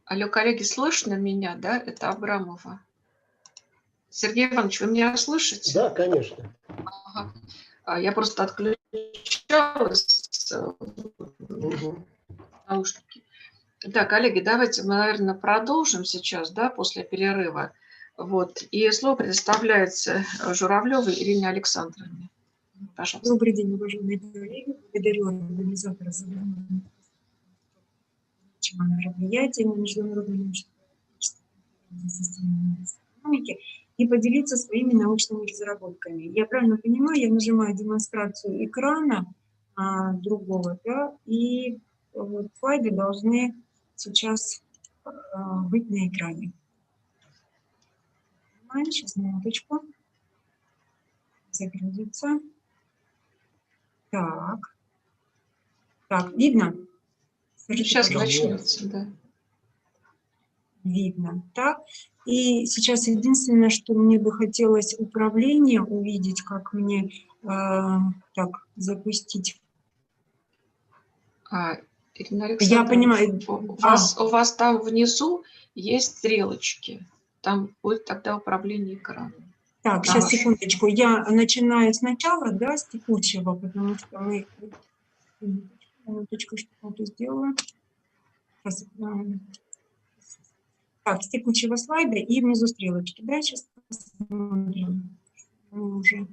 Алло, коллеги, слышно меня, да? Это Абрамова. Сергей Иванович, вы меня слышите? Да, конечно. Ага. Я просто отключалась наушники. Да, коллеги, давайте мы, наверное, продолжим сейчас, да, после перерыва. Вот. И слово предоставляется Журавлевой Ирине Александровне. Пожалуйста. Добрый день, уважаемые коллеги. Благодарю организатора за мероприятие на международной научной системе экономики и поделиться своими научными разработками. Я правильно понимаю, я нажимаю демонстрацию экрана другого, да, и вот слайды должны сейчас быть на экране. Сейчас, минуточку. Загрузится. Так, видно? Скажите, Сейчас пожалуйста. начнется, да. Видно, так. И сейчас единственное, что мне бы хотелось управление увидеть, как мне так запустить. Ирина Я Александровна, понимаю. у вас там внизу есть стрелочки. Там будет тогда управление экраном. Так, сейчас, секундочку. Я начинаю сначала, да, с текущего, потому что мы... Минуточку, что-то сделала. Так, с текущего слайда и внизу стрелочки. Да, сейчас посмотрим. Уже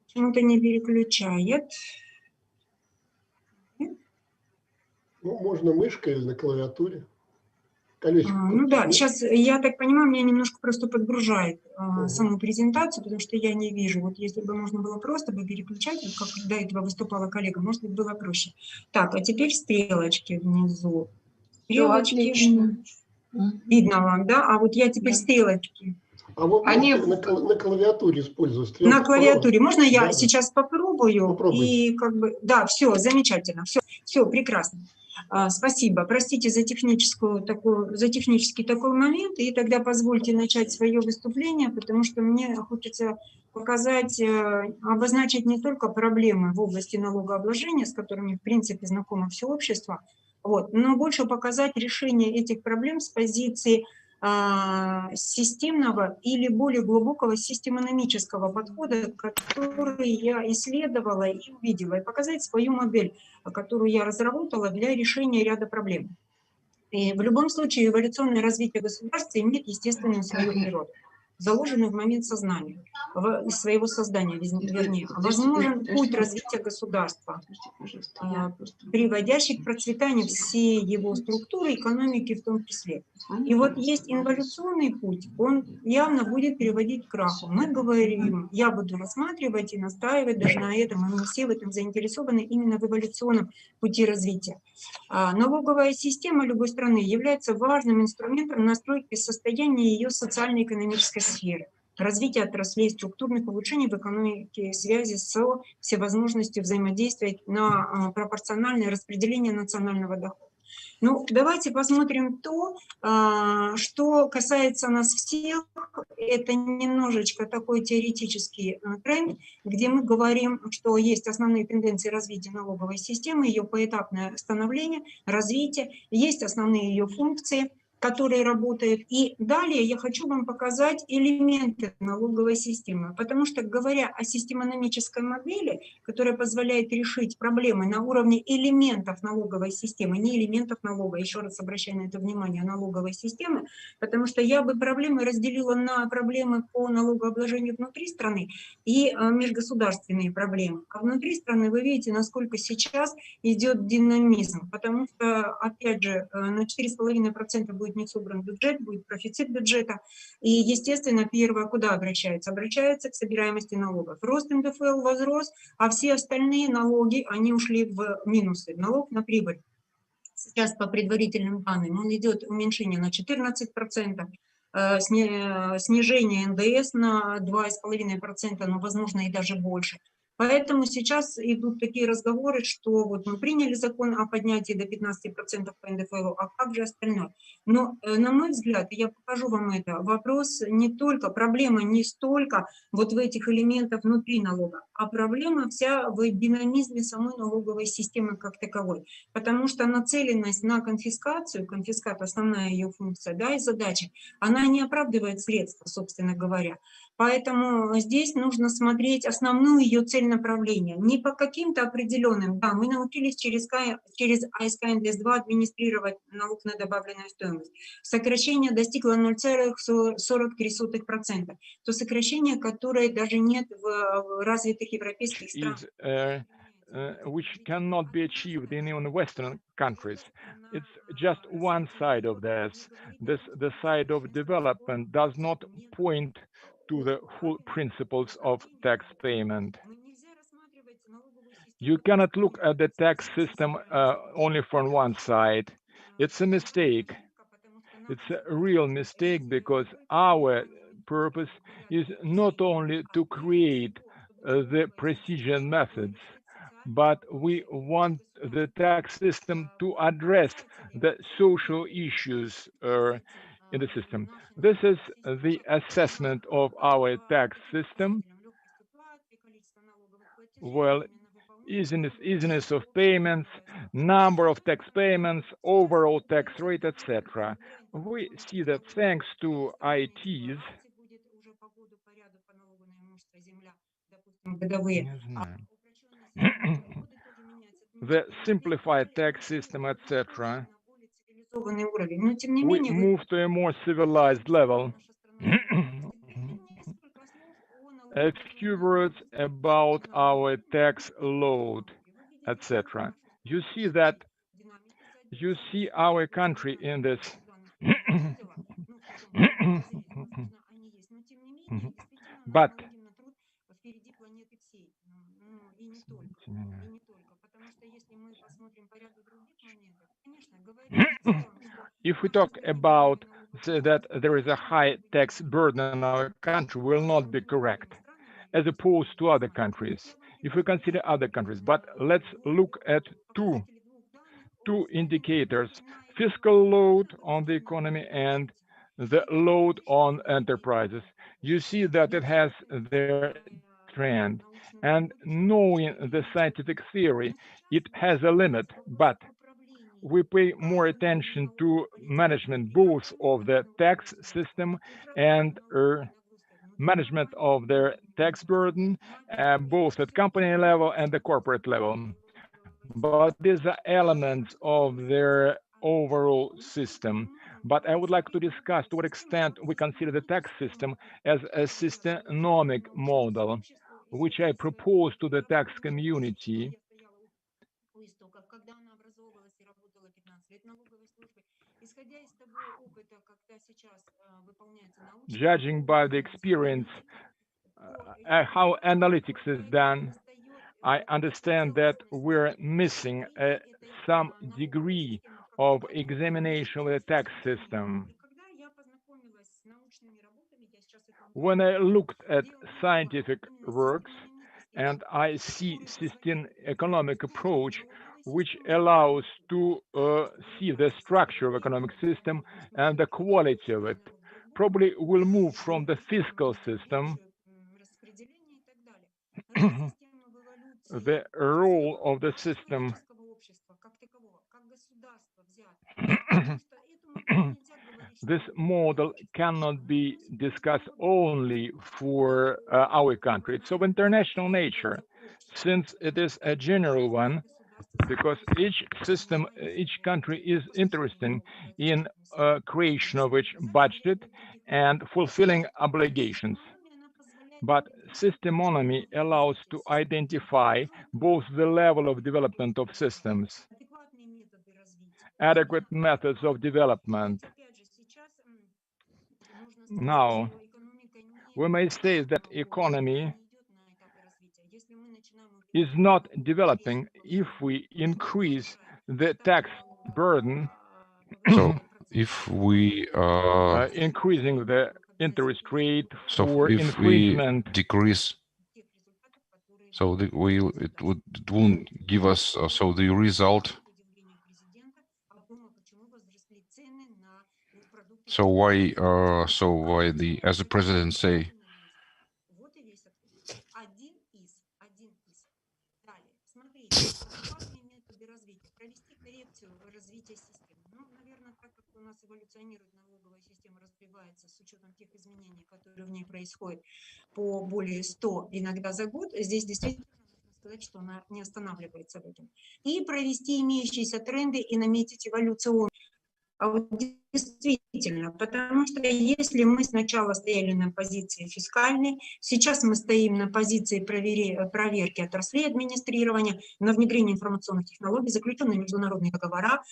почему-то не переключает. Ну, можно мышкой или на клавиатуре. Колесико. Ну да, сейчас, я так понимаю, меня немножко просто подгружает саму презентацию, потому что я не вижу. Вот если бы можно было просто бы переключать, вот как до этого выступала коллега, может быть, было проще. Так, а теперь стрелочки внизу. Стрелочки. Видно вам, да? А вот я теперь стрелочки. А вы можете на клавиатуре использовать стрелки? На клавиатуре. Можно я сейчас попробую? Попробуйте. И как бы, да, все, замечательно, все прекрасно. Спасибо. Простите за технический такой момент, и тогда позвольте начать свое выступление, потому что мне хочется показать, обозначить не только проблемы в области налогообложения, с которыми, в принципе, знакомо все общество, вот, но больше показать решение этих проблем с позиции системного или более глубокого системономического подхода, который я исследовала и увидела, и показать свою модель, которую я разработала для решения ряда проблем. И в любом случае эволюционное развитие государства имеет естественную свою природу, заложенную в момент сознания, своего создания, вернее. Возможен путь развития государства, приводящий к процветанию всей его структуры, экономики в том числе. И вот есть инволюционный путь, он явно будет приводить к краху. Мы говорим, я буду рассматривать и настаивать даже на этом, и мы все в этом заинтересованы именно в эволюционном пути развития. Налоговая система любой страны является важным инструментом настройки состояния ее социально-экономической сферы, развития отраслей, структурных улучшений в экономике, связи со всевозможностью взаимодействия на пропорциональное распределение национального дохода. Ну, давайте посмотрим то, что касается нас всех. Это немножечко такой теоретический тренд, где мы говорим, что есть основные тенденции развития налоговой системы, ее поэтапное становление, развитие, есть основные ее функции, которые работают. И далее я хочу вам показать элементы налоговой системы, потому что, говоря о системономической модели, которая позволяет решить проблемы на уровне элементов налоговой системы, не элементов налога, еще раз обращаю на это внимание, налоговой системы, потому что я бы проблемы разделила на проблемы по налогообложению внутри страны и межгосударственные проблемы. А внутри страны вы видите, насколько сейчас идет динамизм, потому что, опять же, на 4,5% будет не собран бюджет, будет профицит бюджета. И, естественно, первое, куда обращается? Обращается к собираемости налогов. Рост НДФЛ возрос, а все остальные налоги, они ушли в минусы. Налог на прибыль. Сейчас по предварительным данным он идет уменьшение на 14%, снижение НДС на 2,5%, но возможно и даже больше. Поэтому сейчас идут такие разговоры, что вот мы приняли закон о поднятии до 15% по НДФЛ, а как же остальное? Но, на мой взгляд, я покажу вам это, вопрос не только, проблема не столько вот в этих элементах внутри налога, а проблема вся в динамизме самой налоговой системы как таковой. Потому что нацеленность на конфискацию, конфискат основная ее функция, да, и задача, она не оправдывает средства, собственно говоря. Поэтому здесь нужно смотреть основную ее цель направления. Не по каким-то определенным, да, мы научились через АСК НДС-2 администрировать налог на добавленную стоимость. Сокращение достигло 0,43%. То сокращение, которое даже нет в развитых европейских странах. Which cannot be achieved in even Western countries. It's just one side of this. The side of development does not point to the full principles of tax payment. You cannot look at the tax system only from one side. It's a mistake. It's a real mistake because our purpose is not only to create the precision methods, but we want the tax system to address the social issues in the system. This is the assessment of our tax system. Well, easiness of payments, number of tax payments, overall tax rate, etc. We see that thanks to ITs, the simplified tax system, etc., we move to a more civilized level. A few words about our tax load, etc. You see that, you see our country in this. But if we talk about that there is a high tax burden in our country, will not be correct, as opposed to other countries. If we consider other countries, but let's look at two indicators: fiscal load on the economy and the load on enterprises. You see that it has their trend, and knowing the scientific theory, it has a limit, but we pay more attention to management both of the tax system and management of their tax burden, both at company level and the corporate level. But these are elements of their overall system. But I would like to discuss to what extent we consider the tax system as a systemic model, which I propose to the tax community. Judging by the experience, how analytics is done, I understand that we're missing some degree of examination of the tax system. When I looked at scientific works, and I see system economic approach, which allows to see the structure of economic system and the quality of it, probably will move from the fiscal system, the role of the system. This model cannot be discussed only for our country. It's of international nature, since it is a general one, because each system, each country is interested in creation of its budget and fulfilling obligations. But systemonomy allows to identify both the level of development of systems, adequate methods of development. Now, we may say that economy is not developing if we increase the tax burden. So if we increasing the interest rate so for if infringement, we decrease So it won't give us so the result. So why the, as the president say, адекватные методы развития, провести коррекцию развития системы. Ну, наверное, так как у нас эволюционирует налоговая система, развивается с учетом тех изменений, которые в ней происходят по более 100 иногда за год, здесь действительно нужно сказать, что она не останавливается в этом. И провести имеющиеся тренды и наметить эволюционную. А вот действительно, потому что если мы сначала стояли на позиции фискальной, сейчас мы стоим на позиции проверки отраслей администрирования, на внедрение информационных технологий, заключенные международные договора.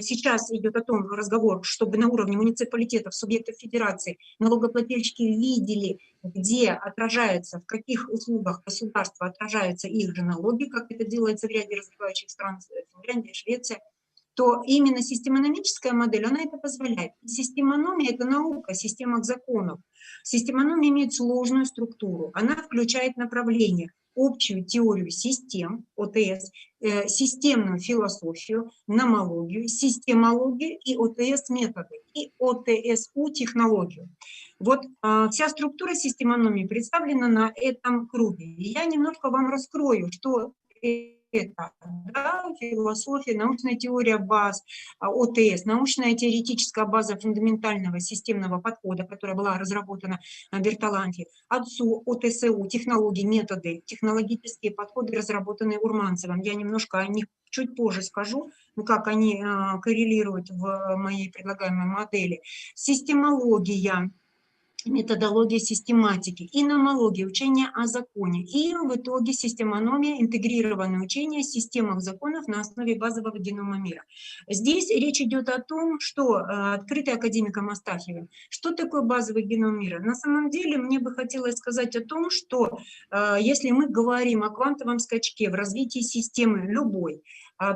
Сейчас идет о том разговор, чтобы на уровне муниципалитетов, субъектов федерации налогоплательщики видели, где отражается, в каких услугах государства отражаются их же налоги, как это делается в ряде развивающих стран, Финляндия, Швеция, то именно системономическая модель, она это позволяет. Системономия – это наука, система законов. Системономия имеет сложную структуру. Она включает направления: общую теорию систем, ОТС, системную философию, номологию, системологию и ОТС-методы, и ОТСУ технологию. Вот вся структура системономии представлена на этом круге. И я немножко вам раскрою, что это, да, философия, научная теория баз, ОТС, научная теоретическая база фундаментального системного подхода, которая была разработана в Берталанте, АДСУ, ОТСУ, технологии, методы, технологические подходы, разработанные Урманцевым. Я немножко о них чуть позже скажу, как они коррелируют в моей предлагаемой модели. Системология, методология систематики, и номология, учение о законе, и в итоге системономия, интегрированное учение о системах законов на основе базового генома мира. Здесь речь идет о том, что открытый академиком Астафьевым, что такое базовый геном мира. На самом деле мне бы хотелось сказать о том, что если мы говорим о квантовом скачке в развитии системы любой,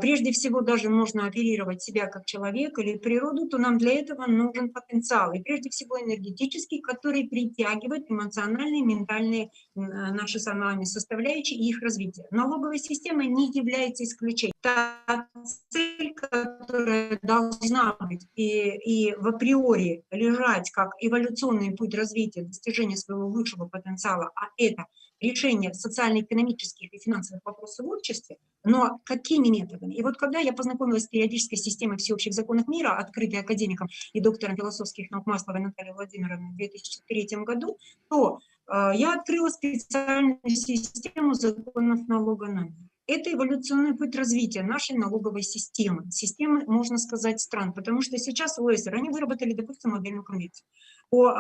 прежде всего даже можно оперировать себя как человека или природу, то нам для этого нужен потенциал, и прежде всего энергетический, который притягивает эмоциональные, ментальные наши с вами составляющие и их развитие. Налоговая система не является исключением. Та цель, которая должна быть и в априори лежать как эволюционный путь развития, достижения своего высшего потенциала, а это решение социально-экономических и финансовых вопросов в обществе, но какими методами? И вот когда я познакомилась с периодической системой всеобщих законов мира, открытой академиком и доктором философских наук Масловой Натальей Владимировной в 2003 году, то я открыла специальную систему законов налога на мир. Это эволюционный путь развития нашей налоговой системы. Системы, можно сказать, стран, потому что сейчас ОСР, они выработали, допустим, модельную конвенцию по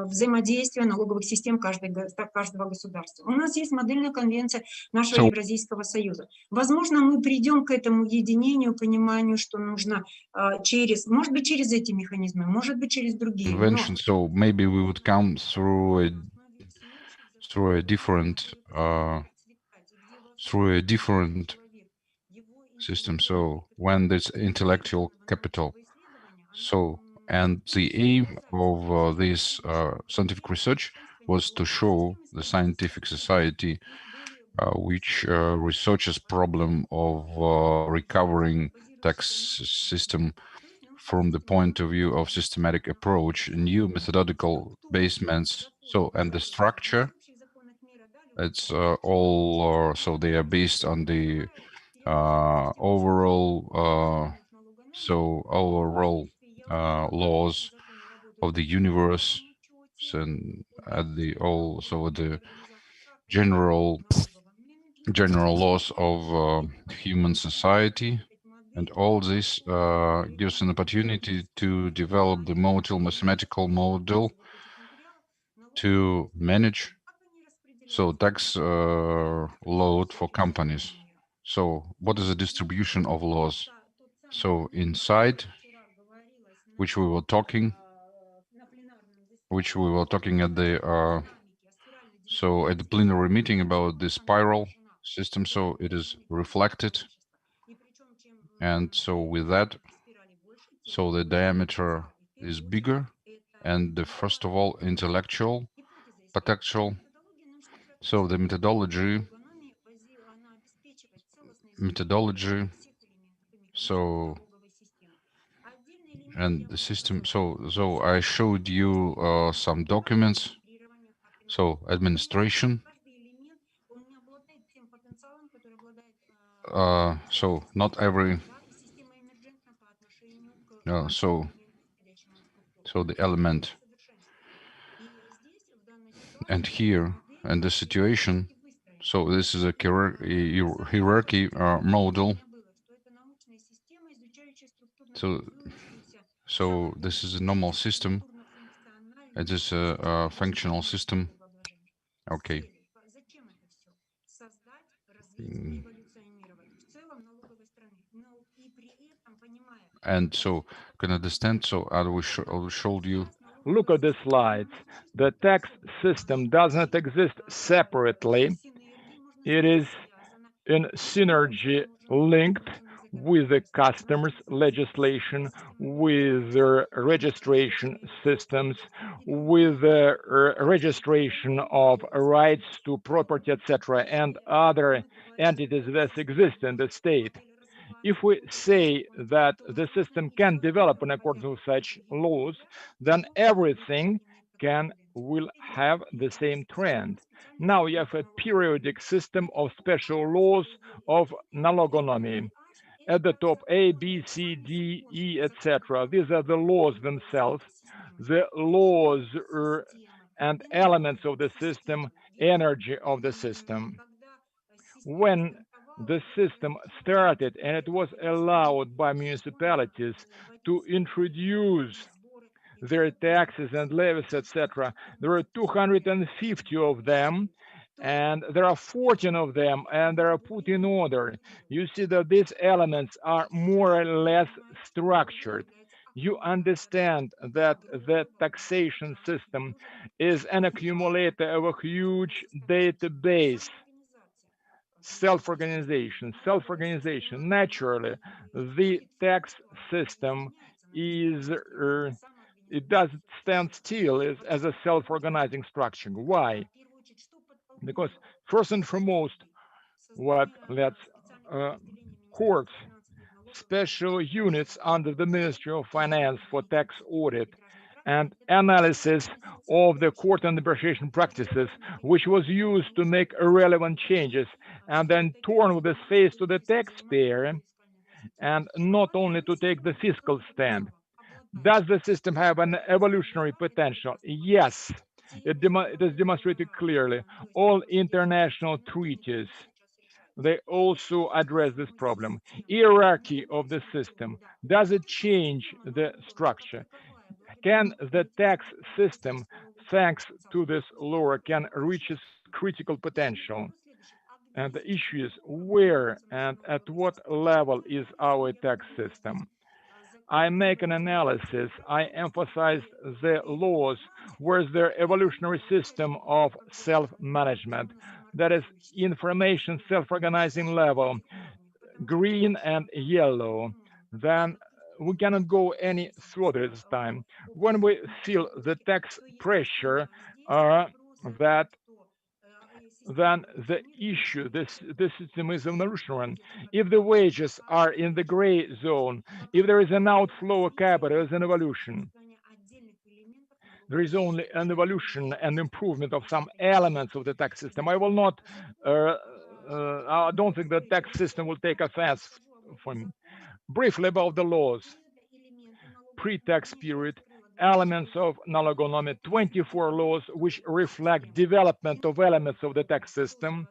взаимодействию налоговых систем каждого государства. У нас есть модельная конвенция нашего Евразийского союза. Возможно, мы придем к этому единению, пониманию, что нужно может быть, через эти механизмы, может быть, через другие. So maybe we would come through a different system. So when there's intellectual capital, and the aim of this scientific research was to show the scientific society which researches problem of recovering tax system from the point of view of systematic approach, new methodological basements. So, and the structure, it's all, so they are based on the overall laws of the universe, and at the also the general laws of human society. And all this gives an opportunity to develop the mathematical model to manage tax load for companies. So what is the distribution of laws? So inside, which we were talking at the at the plenary meeting about the spiral system. So it is reflected, and so with that, so the diameter is bigger, and the first of all intellectual potential, So the methodology, so, and the system, so I showed you some documents, so administration, so not every, so the element, and here, and the situation, so this is a hierarchy model. So this is a normal system. It is a functional system. Okay. And so you can understand. So I will show you. Look at the slides. The tax system does not exist separately. It is in synergy linked with the customers' legislation, with their registration systems, with the registration of rights to property, etc., and other entities that exist in the state. If we say that the system can develop in accordance with such laws, then everything will have the same trend. Now you have a periodic system of special laws of налогономии. At the top, A, B, C, D, E, etc. These are the laws themselves. The laws and elements of the system, energy of the system. When the system started and it was allowed by municipalities to introduce their taxes and levies, etc., there are 250 of them, and there are 14 of them, and they are put in order. You see that these elements are more or less structured. You understand that the taxation system is an accumulator of a huge database. Self-organization. Naturally, the tax system is, it doesn't stand still as a self-organizing structure. Why? Because first and foremost, courts, special units under the Ministry of Finance for tax audit and analysis of the court and negotiation practices, which was used to make irrelevant changes and then torn with this face to the taxpayer, and not only to take the fiscal stand. Does the system have an evolutionary potential? Yes, it is demonstrated clearly. All international treaties, they also address this problem. Hierarchy of the system, does it change the structure? Can the tax system, thanks to this law, can reach its critical potential? And the issue is where and at what level is our tax system? I make an analysis. I emphasize the laws where the evolutionary system of self-management, that is information self-organizing level, green and yellow, then we cannot go any further this time. When we feel the tax pressure, then the issue, this system is evolutionary. If the wages are in the gray zone, if there is an outflow of capital, there is an evolution. There is only an evolution and improvement of some elements of the tax system. I will not, I don't think the tax system will take offense from me. Briefly about the laws. Pre-tax period, elements of налогономия, 24 laws which reflect development of elements of the tax system,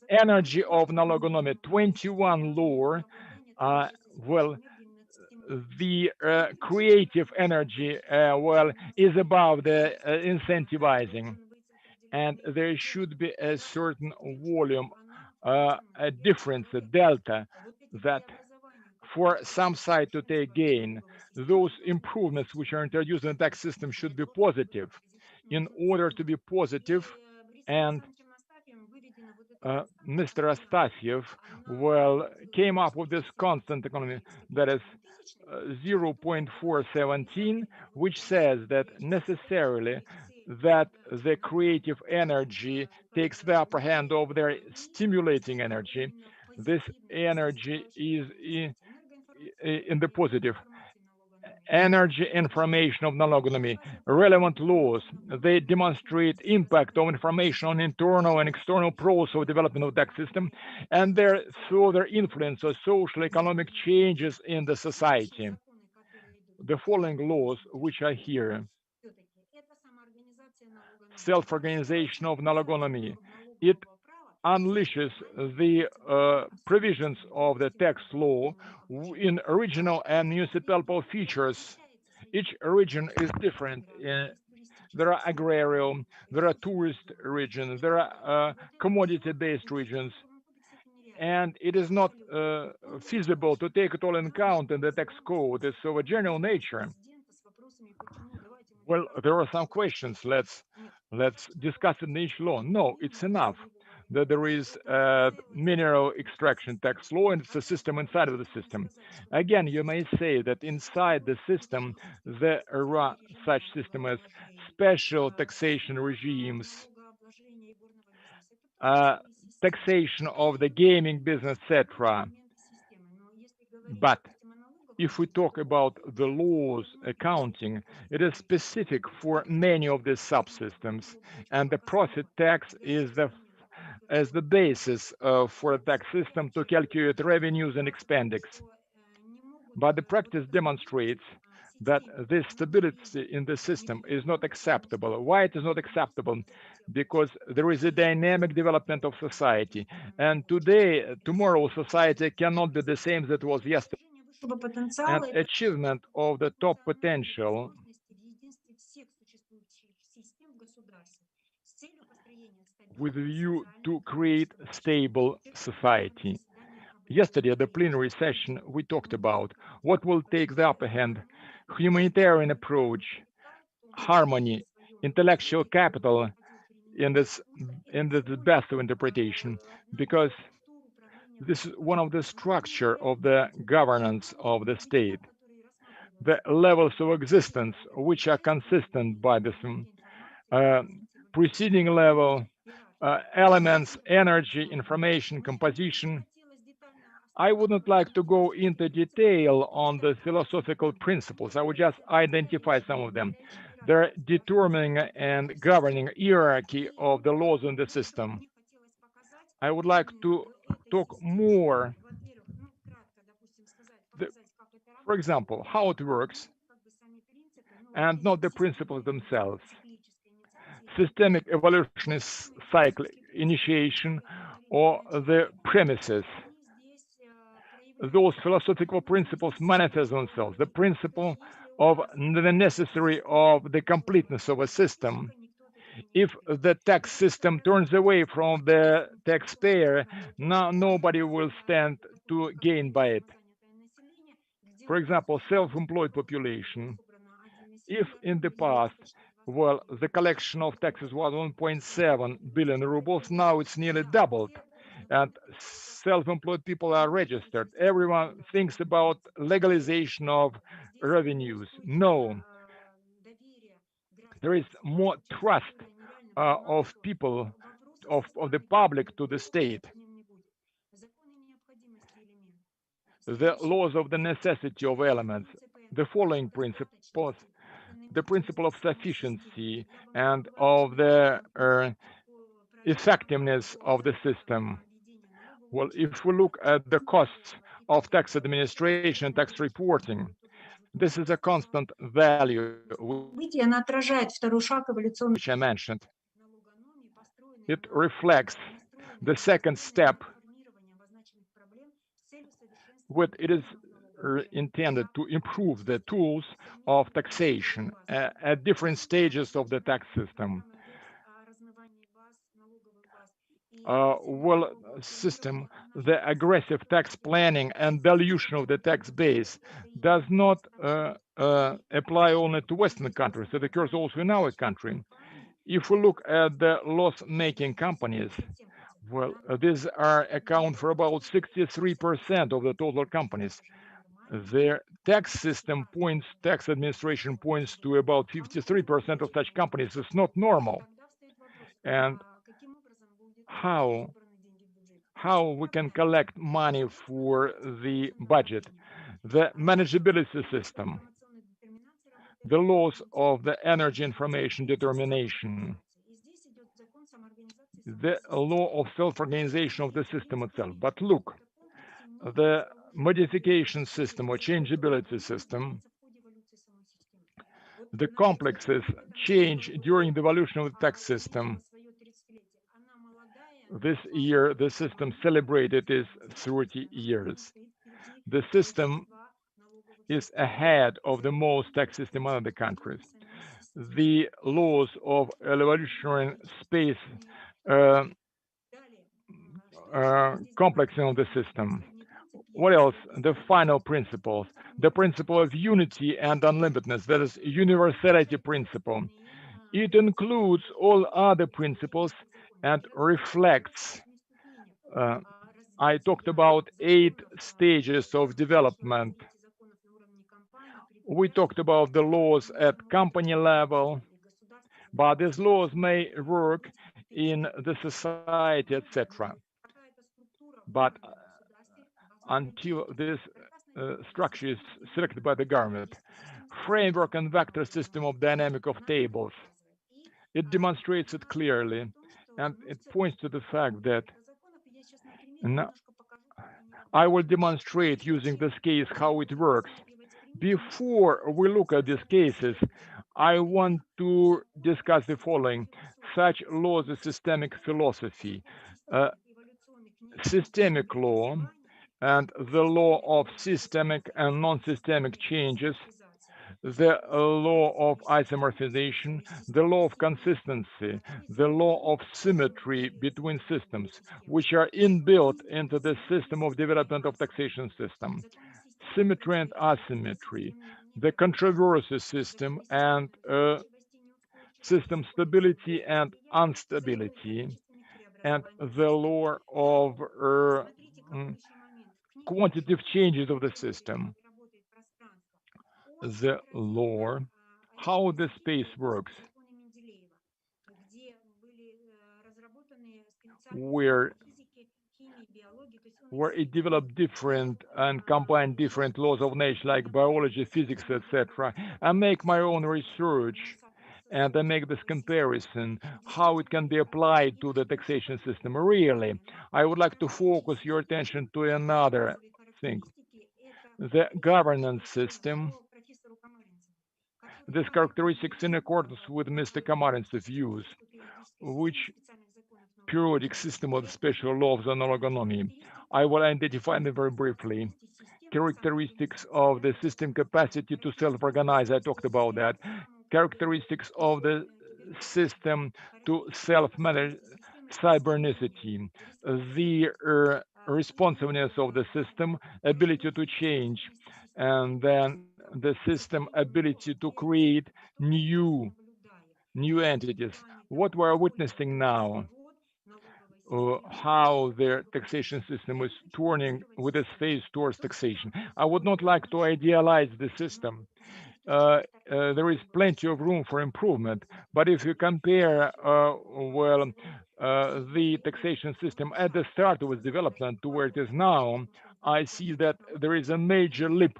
energy of налогономия, 21 law, well, the creative energy, well, is above the incentivizing, and there should be a certain volume, a difference, a delta, that for some side to take gain, those improvements which are introduced in the tax system should be positive. In order to be positive, and Mr. Astafiev, well, came up with this constant economy, that is 0.417, which says that necessarily that the creative energy takes the upper hand over their stimulating energy. This energy is in the positive. Energy information of налогоnomy, relevant laws, they demonstrate impact of information on internal and external process of development of tax system, and through their influence of social economic changes in the society. The following laws, which are here: self-organization of налогоnomy. It unleashes the provisions of the tax law in regional and municipal features. Each region is different. There are agrarian, there are tourist regions, there are commodity-based regions, and it is not feasible to take it all in account in the tax code. It's of a general nature. Well, there are some questions. Let's discuss it in each law. No, it's enough that there is a mineral extraction tax law and it's a system inside of the system. Again, you may say that inside the system there are such systems as special taxation regimes, taxation of the gaming business, etc. But if we talk about the laws accounting, it is specific for many of these subsystems, and the profit tax is the basis for a tax system to calculate revenues and expenditures. But the practice demonstrates that this stability in the system is not acceptable. Why it is not acceptable? Because there is a dynamic development of society, and tomorrow society cannot be the same that was yesterday. And achievement of the top potential with a view to create stable society. Yesterday, at the plenary session, we talked about what will take the upper hand: humanitarian approach, harmony, intellectual capital in this best of interpretation, because this is one of the structure of the governance of the state. The levels of existence which are consistent by this preceding level, elements, energy, information, composition. I wouldn't like to go into detail on the philosophical principles. I would just identify some of them. They're determining and governing hierarchy of the laws in the system. I would like to talk more, for example, how it works, and not the principles themselves. Systemic evolution is cycle initiation or the premises. Those philosophical principles manifest themselves. The principle of the necessary of the completeness of a system. If the tax system turns away from the taxpayer, nobody will stand to gain by it. For example, self-employed population. If in the past, well, the collection of taxes was 1.7 billion rubles, now it's nearly doubled. And self-employed people are registered. Everyone thinks about legalization of revenues. No, there is more trust of people, of the public to the state. The laws of the necessity of elements, the following principles: the principle of sufficiency and of the effectiveness of the system. Well, if we look at the costs of tax administration and tax reporting, this is a constant value which I mentioned. It reflects the second step, what it is intended to improve the tools of taxation at different stages of the tax system. System, the aggressive tax planning and dilution of the tax base does not apply only to Western countries. It occurs also in our country. If we look at the loss-making companies, well, these account for about 63% of the total companies. Their tax system points, tax administration points to about 53% of such companies. It's not normal. And how we can collect money for the budget? The manageability system, the laws of the energy information determination, the law of self-organization of the system itself. But look, the modification system or changeability system, the complexes change during the evolution of the tax system. This year, the system celebrated its 30 years. The system is ahead of the most tax system in other countries. The laws of evolutionary space complexing of the system. What else? The final principles. The principle of unity and unlimitedness, that is universality principle. It includes all other principles and reflects, I talked about 8 stages of development. We talked about the laws at company level, but these laws may work in the society, etc. But until this structure is selected by the government, framework and vector system of dynamic of tables, it demonstrates it clearly, and it points to the fact that I will demonstrate using this case how it works. Before we look at these cases, I want to discuss the following. Such laws as systemic philosophy, systemic law, and the law of systemic and non-systemic changes, the law of isomorphization, the law of consistency, the law of symmetry between systems, which are inbuilt into the system of development of taxation system. Symmetry and asymmetry, the controversy system, and system stability and instability, and the law of quantitative changes of the system. The law, how the space works, where it developed different and combined different laws of nature like biology, physics, etc. I make my own research and I make this comparison, how it can be applied to the taxation system. Really, I would like to focus your attention to another thing. The governance system, these characteristics in accordance with Mr. Kamarin's views, which periodic system of the special laws on oligonomy. I will identify them very briefly. Characteristics of the system capacity to self-organize, I talked about that. Characteristics of the system to self-manage, cybernicity, the responsiveness of the system, ability to change, and then the system ability to create new entities. What we're witnessing now, how their taxation system is turning with its face towards taxation. I would not like to idealize the system. There is plenty of room for improvement, but if you compare, the taxation system at the start of its development to where it is now, I see that there is a major leap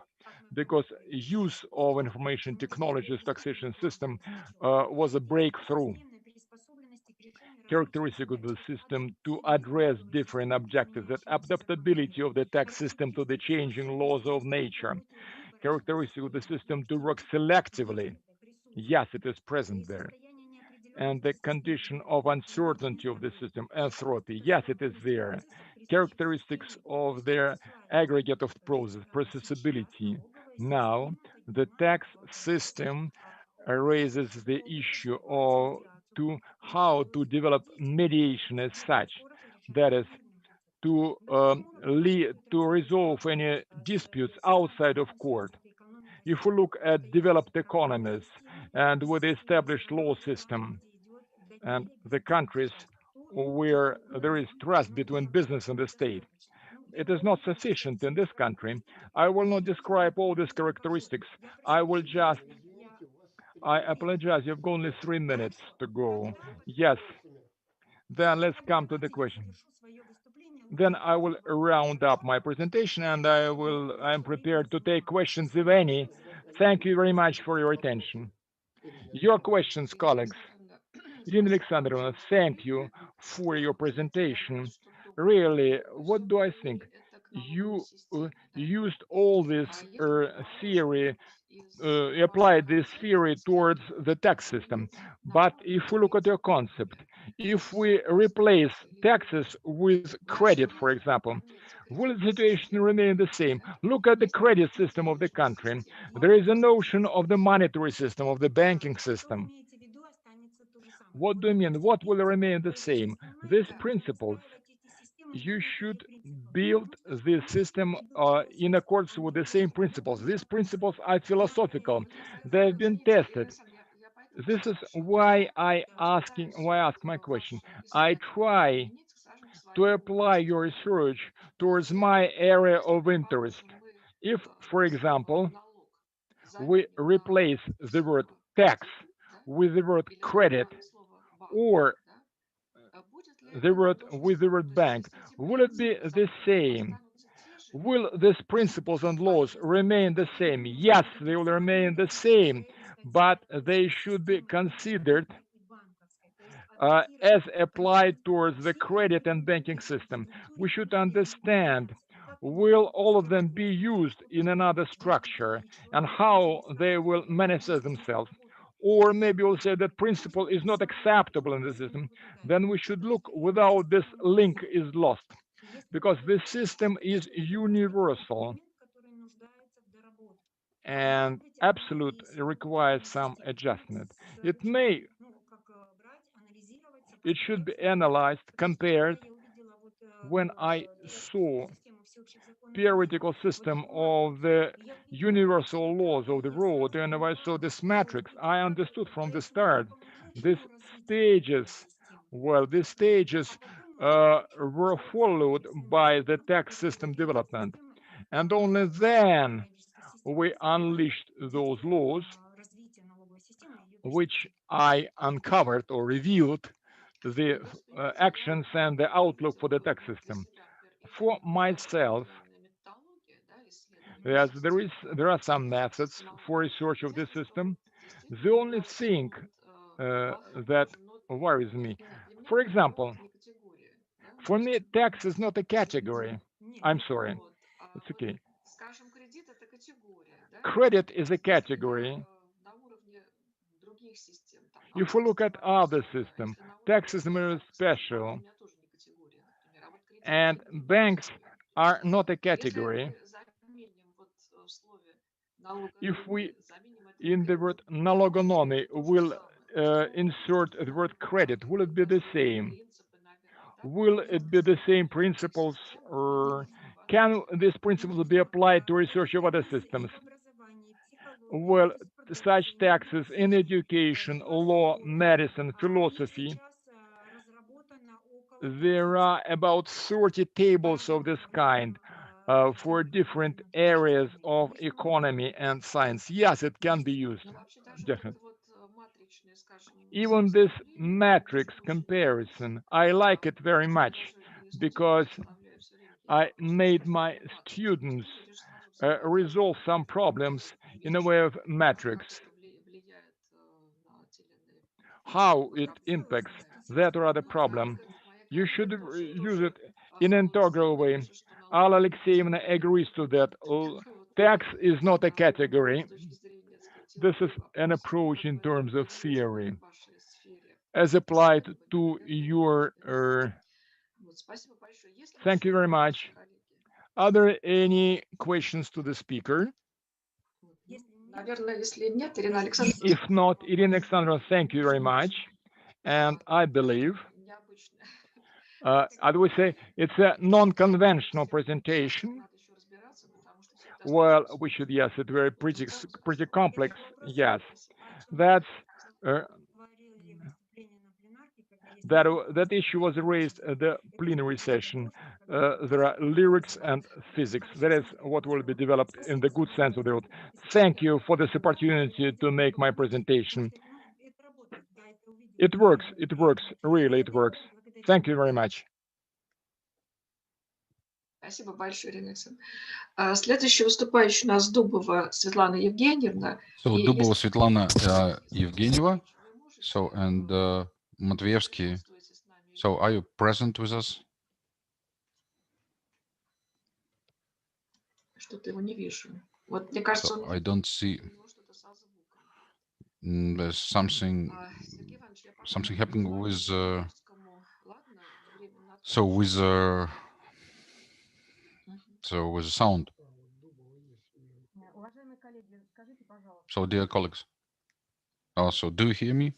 because use of information technologies taxation system was a breakthrough. Characteristic of the system to address different objectives, that adaptability of the tax system to the changing laws of nature. Characteristic of the system to work selectively. Yes, it is present there. And the condition of uncertainty of the system, entropy. Yes, it is there. Characteristics of their aggregate of processability. Now, the tax system raises the issue of how to develop mediation as such, that is, to resolve any disputes outside of court. If we look at developed economies and with the established law system and the countries where there is trust between business and the state, it is not sufficient in this country. I will not describe all these characteristics. I will just, I apologize, you've got only 3 minutes to go. Yes, then let's come to the question. Then I will round up my presentation and I'm prepared to take questions if any. Thank you very much for your attention. Your questions, colleagues. Irina Alexandrovna, thank you for your presentation. Really, what do I think? You used all this theory, applied this theory towards the tax system. But if we look at your concept, if we replace taxes with credit, for example, will the situation remain the same? Look at the credit system of the country. There is a notion of the monetary system, of the banking system. What do you mean? What will remain the same? These principles, you should build the system in accordance with the same principles. These principles are philosophical. They've been tested. This is why I ask my question. I try to apply your research towards my area of interest. If, for example, we replace the word tax with the word credit or the word bank, will it be the same? Will these principles and laws remain the same? Yes, they will remain the same, but they should be considered as applied towards the credit and banking system. We should understand, will all of them be used in another structure and how they will manifest themselves? Or maybe we'll say that principle is not acceptable in the system. Then we should look without this link is lost, because this system is universal and absolute requires some adjustment. It should be analyzed, compared. When I saw theoretical system of the universal laws of the world, and I saw this matrix, I understood from the start these stages. Well, these stages were followed by the tax system development, and only then we unleashed those laws, which I uncovered or revealed the actions and the outlook for the tax system. For myself, yes, there are some methods for research of this system. The only thing that worries me, for example, for me, tax is not a category. I'm sorry, it's okay. Credit is a category. If we look at other systems, tax system is special, and banks are not a category. If we, in the word налогоноmy, will insert the word credit, will it be the same? Will it be the same principles, or can these principles be applied to research of other systems? Well, such taxes in education, law, medicine, philosophy, there are about 30 tables of this kind for different areas of economy and science. Yes, it can be used, definitely. Even this matrix comparison, I like it very much, because I made my students resolve some problems in a way of matrix. How it impacts that or other problem. You should use it in an integral way. Alla Alexeyevna agrees to that. Tax is not a category. This is an approach in terms of theory as applied to your... Thank you very much. Are there any questions to the speaker? If not, Irina Alexandrovna, thank you very much. And I believe, I would say, it's a non-conventional presentation. Well, we should, yes, it's very pretty complex. Yes, that's that issue was raised at the plenary session. there are lyrics and physics. That is what will be developed in the good sense of the word. Thank you for this opportunity to make my presentation. It works, really it works. Thank you very much. Спасибо большое, Ирина Александровна. Следующий выступающий у нас Дубова Светлана Евгеньевна. So Dubova Svetlana Evgenieva. So and Matveyevsky. So are you present with us? Что-то его не вижу. Вот мне кажется, So I don't see. There's something happening with so with the sound. So dear colleagues, also do you hear me?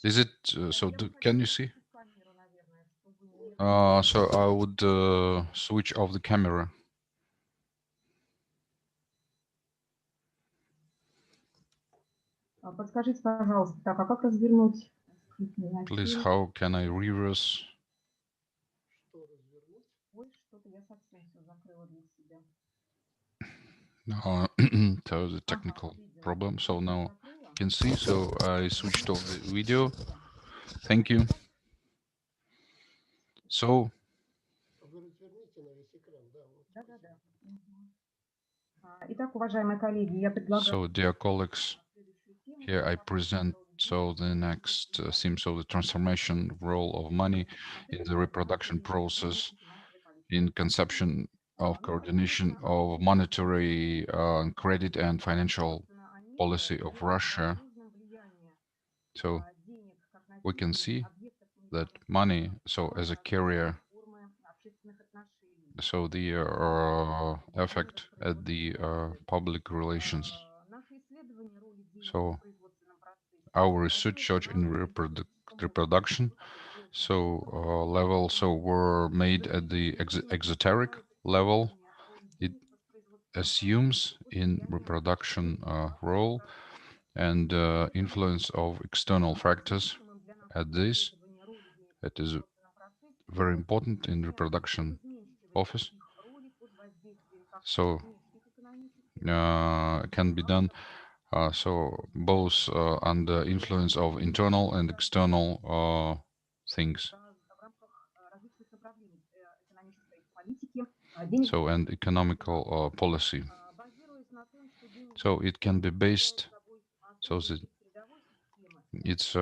Is it so? Can you see? So I would switch off the camera. Подскажите, пожалуйста, так, а как развернуть? Please, how can I reverse? Ой, что-то я совсем все закрыла для себя. So the technical problem. So now you can see. So I switched off the video. Thank you. So. Итак, уважаемые коллеги, я предлагаю... So, dear colleagues, here I present the next themes of the transformation role of money in the reproduction process, in conception of coordination of monetary, credit and financial policy of Russia. So we can see that money, so as a carrier, so the effect at the public relations. So our research in reproduction, so level, so were made at the exoteric level. It assumes in reproduction role and influence of external factors at this. It is very important in reproduction office. So can be done so both under influence of internal and external things. So and economical policy. So it can be based. So that it's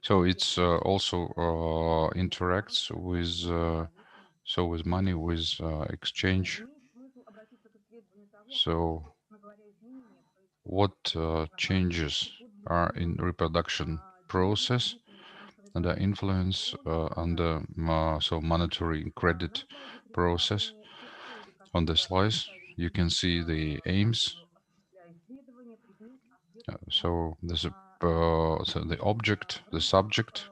so it's also interacts with so with money, with exchange. So what changes are in reproduction process under influence under so monetary credit process? On the slides you can see the aims. So there's a so the object, the subject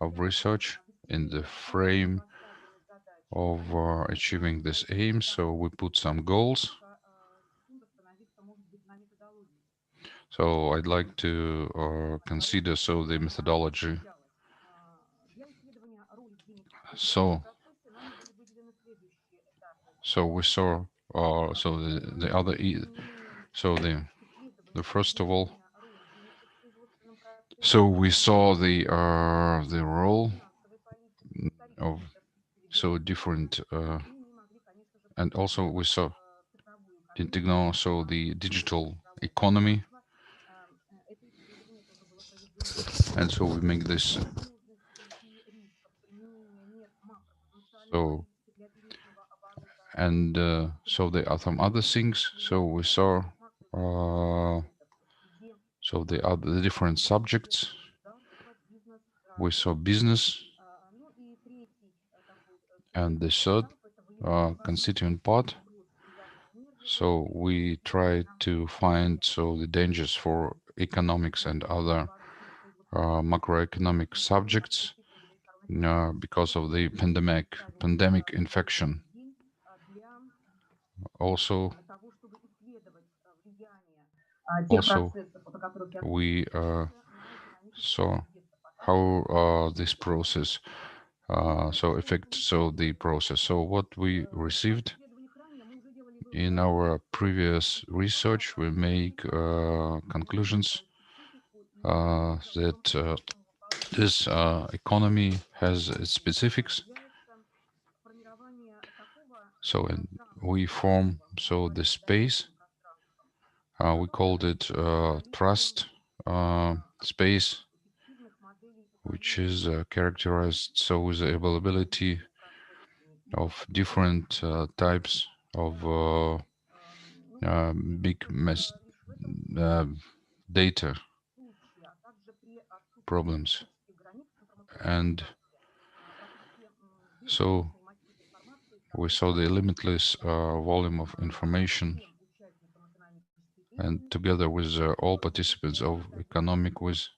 of research in the frame of achieving this aim. So we put some goals. So I'd like to consider so the methodology. So we saw so the other so the first of all, so we saw the role of so different and also we saw didn't ignore so the digital economy, and so we make this so and so there are some other things. So we saw so the other different subjects. We saw business, and the third constituent part. So we try to find so the dangers for economics and other macroeconomic subjects because of the pandemic infection. Also we So how this process affects the process. So what we received in our previous research, we make conclusions that this economy has its specifics. So and we form the space. We called it trust space, which is characterized with the availability of different types of big data problems. And so we saw the limitless volume of information, and together with all participants of economic quiz,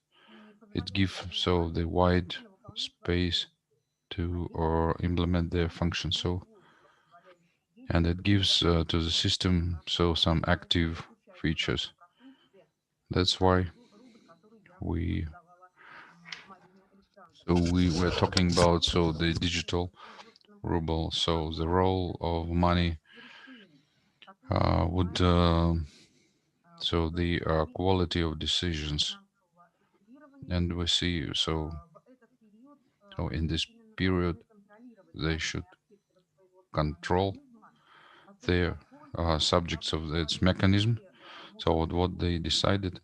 it gives the wide space to implement their function. And it gives to the system some active features. That's why we were talking about the digital ruble. So the role of money would the quality of decisions, and we see in this period they should control their subjects of its mechanism. So what they decided.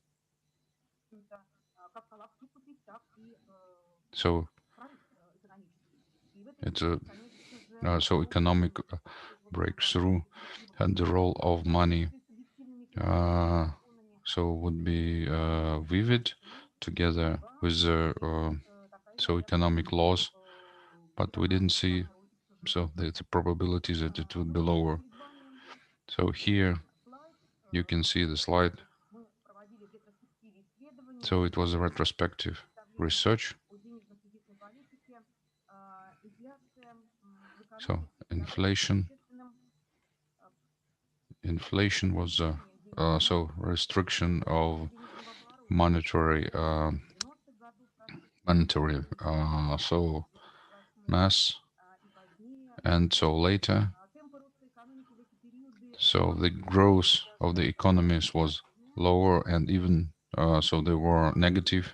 So it's a economic breakthrough, and the role of money would be vivid together with the economic laws, but we didn't see the probabilities that it would be lower. So here you can see the slide. So it was a retrospective research. So inflation was restriction of monetary mass, and later the growth of the economies was lower, and even they were negative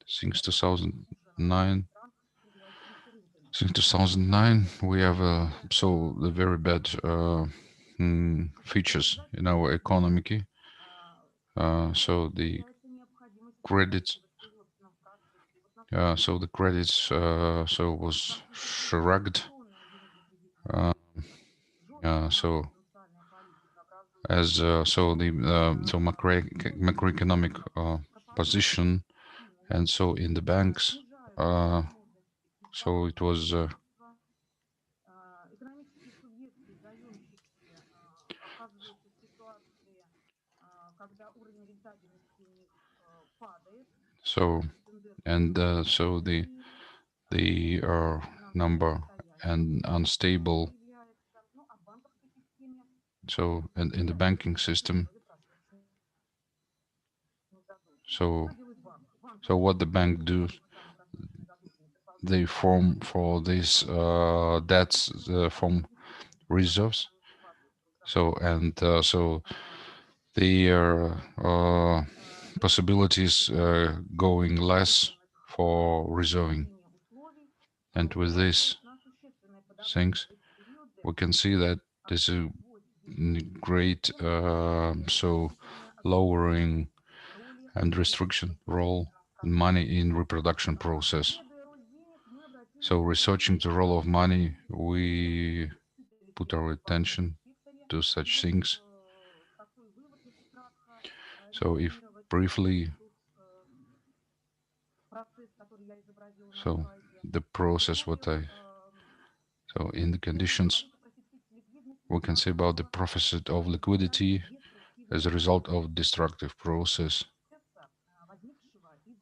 since 2009. Since 2009, we have the very bad features in our economy. The credits, the credits was shrugged. As the macroeconomic position, and in the banks, it was the number and unstable. And in the banking system, what the bank do, they form for these debts from reserves. The possibilities going less for reserving. And with these things, we can see that this is great lowering and restriction role in money in reproduction process. So researching the role of money, we put our attention to such things. So if briefly, the process in the conditions, we can say about the proficit of liquidity as a result of destructive process,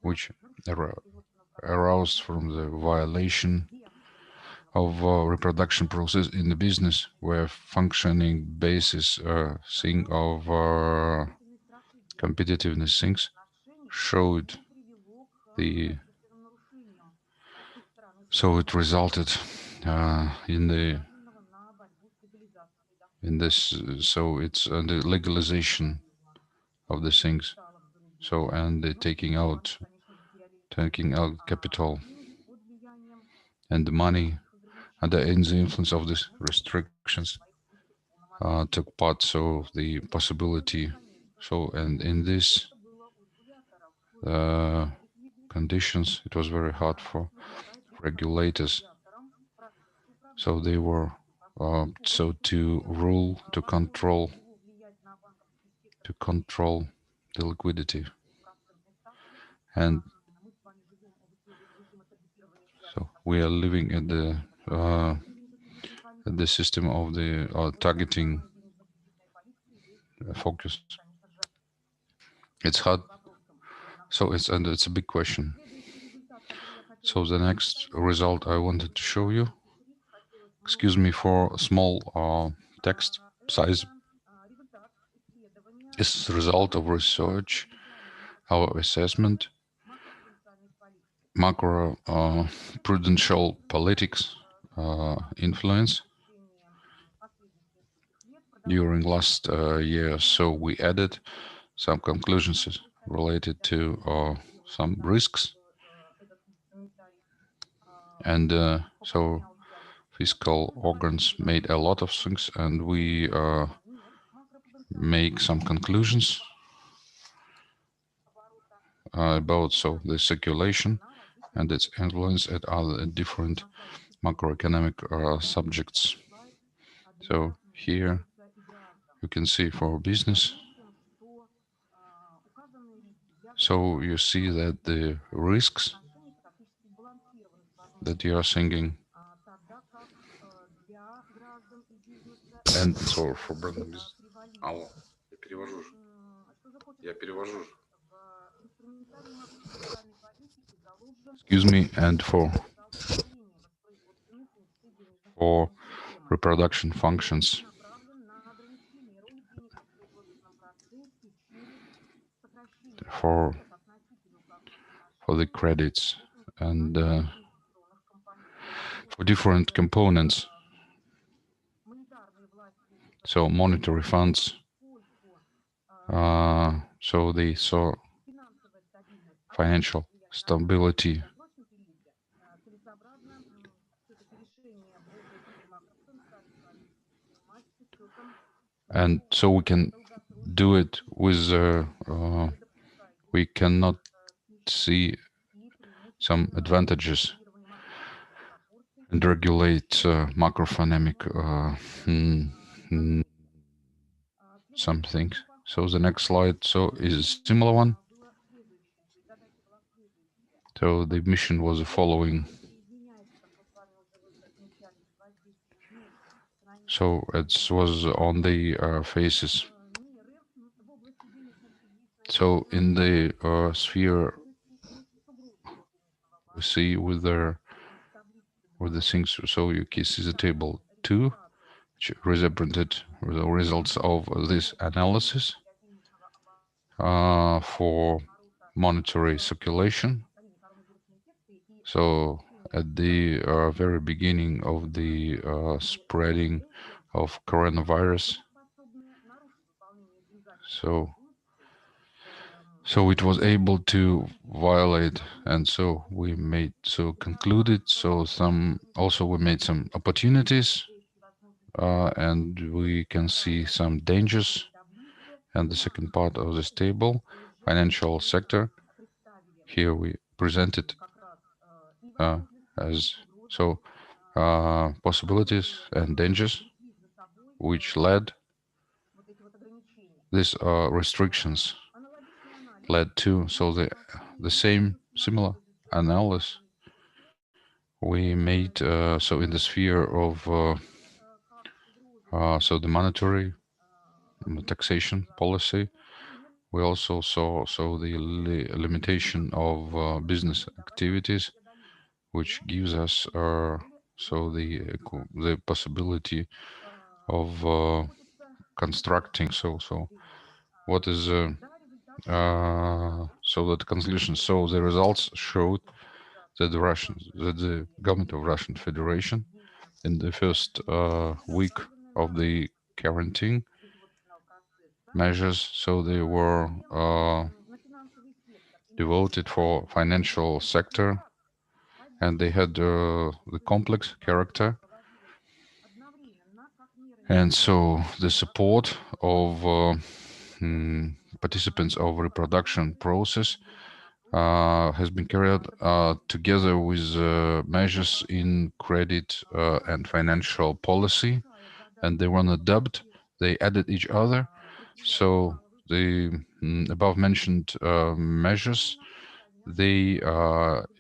which aroused from the violation of reproduction process in the business, where functioning basis thing of competitiveness things showed So it resulted in this. So it's the legalization of the things. So and the taking out capital and the money under in the influence of these restrictions took part. So the possibility. So and in this conditions, it was very hard for regulators. So they were so to rule, to control the liquidity. And so we are living at the system of the targeting focus. It's hard. So it's a big question. So the next result I wanted to show you. Excuse me for small text size. Is the result of research, our assessment, macro prudential politics influence during last year. So we added some conclusions related to some risks, and so fiscal organs made a lot of things, and we make some conclusions about the circulation and its influence at other different macroeconomic subjects. So here you can see for business. So you see that the risks that you are thinking, and so for branding business. Алло, я перевожу. Excuse me, and for reproduction functions. For the credits and for different components. So monetary funds. So they saw financial stability. And so we can do it with, we cannot see some advantages and regulate macroeconomic some things. So the next slide is a similar one. So the mission was the following. So it was on the phases. So in the sphere, we see with the things. So you can see the table 2, which represented the results of this analysis for monetary circulation. So at the very beginning of the spreading of coronavirus, so it was able to violate, and so we concluded. So we made some opportunities, and we can see some dangers. And the second part of this table, financial sector. Here we presented as possibilities and dangers, which led these restrictions led to. So the similar analysis we made. So in the sphere of so the monetary taxation policy, we also saw the limitation of business activities, which gives us the possibility of constructing. So what is so that conclusion. So the results showed that the government of Russian Federation in the first week of the quarantine measures, so they were devoted for financial sector, and they had the complex character. And so the support of participants of reproduction process has been carried together with measures in credit and financial policy, and they were not dubbed, they added each other. So the above mentioned measures, they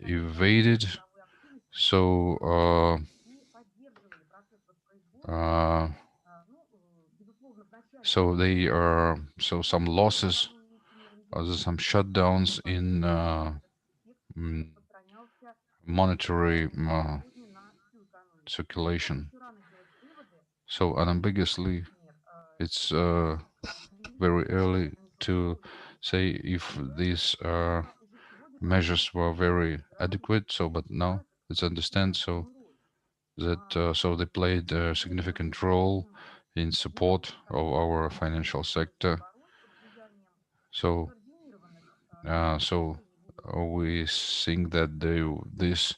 evaded so so they are some losses, some shutdowns in monetary circulation. So unambiguously, it's very early to say if these measures were very adequate. So, but now let's understand so that so they played a significant role in support of our financial sector. So, we think that these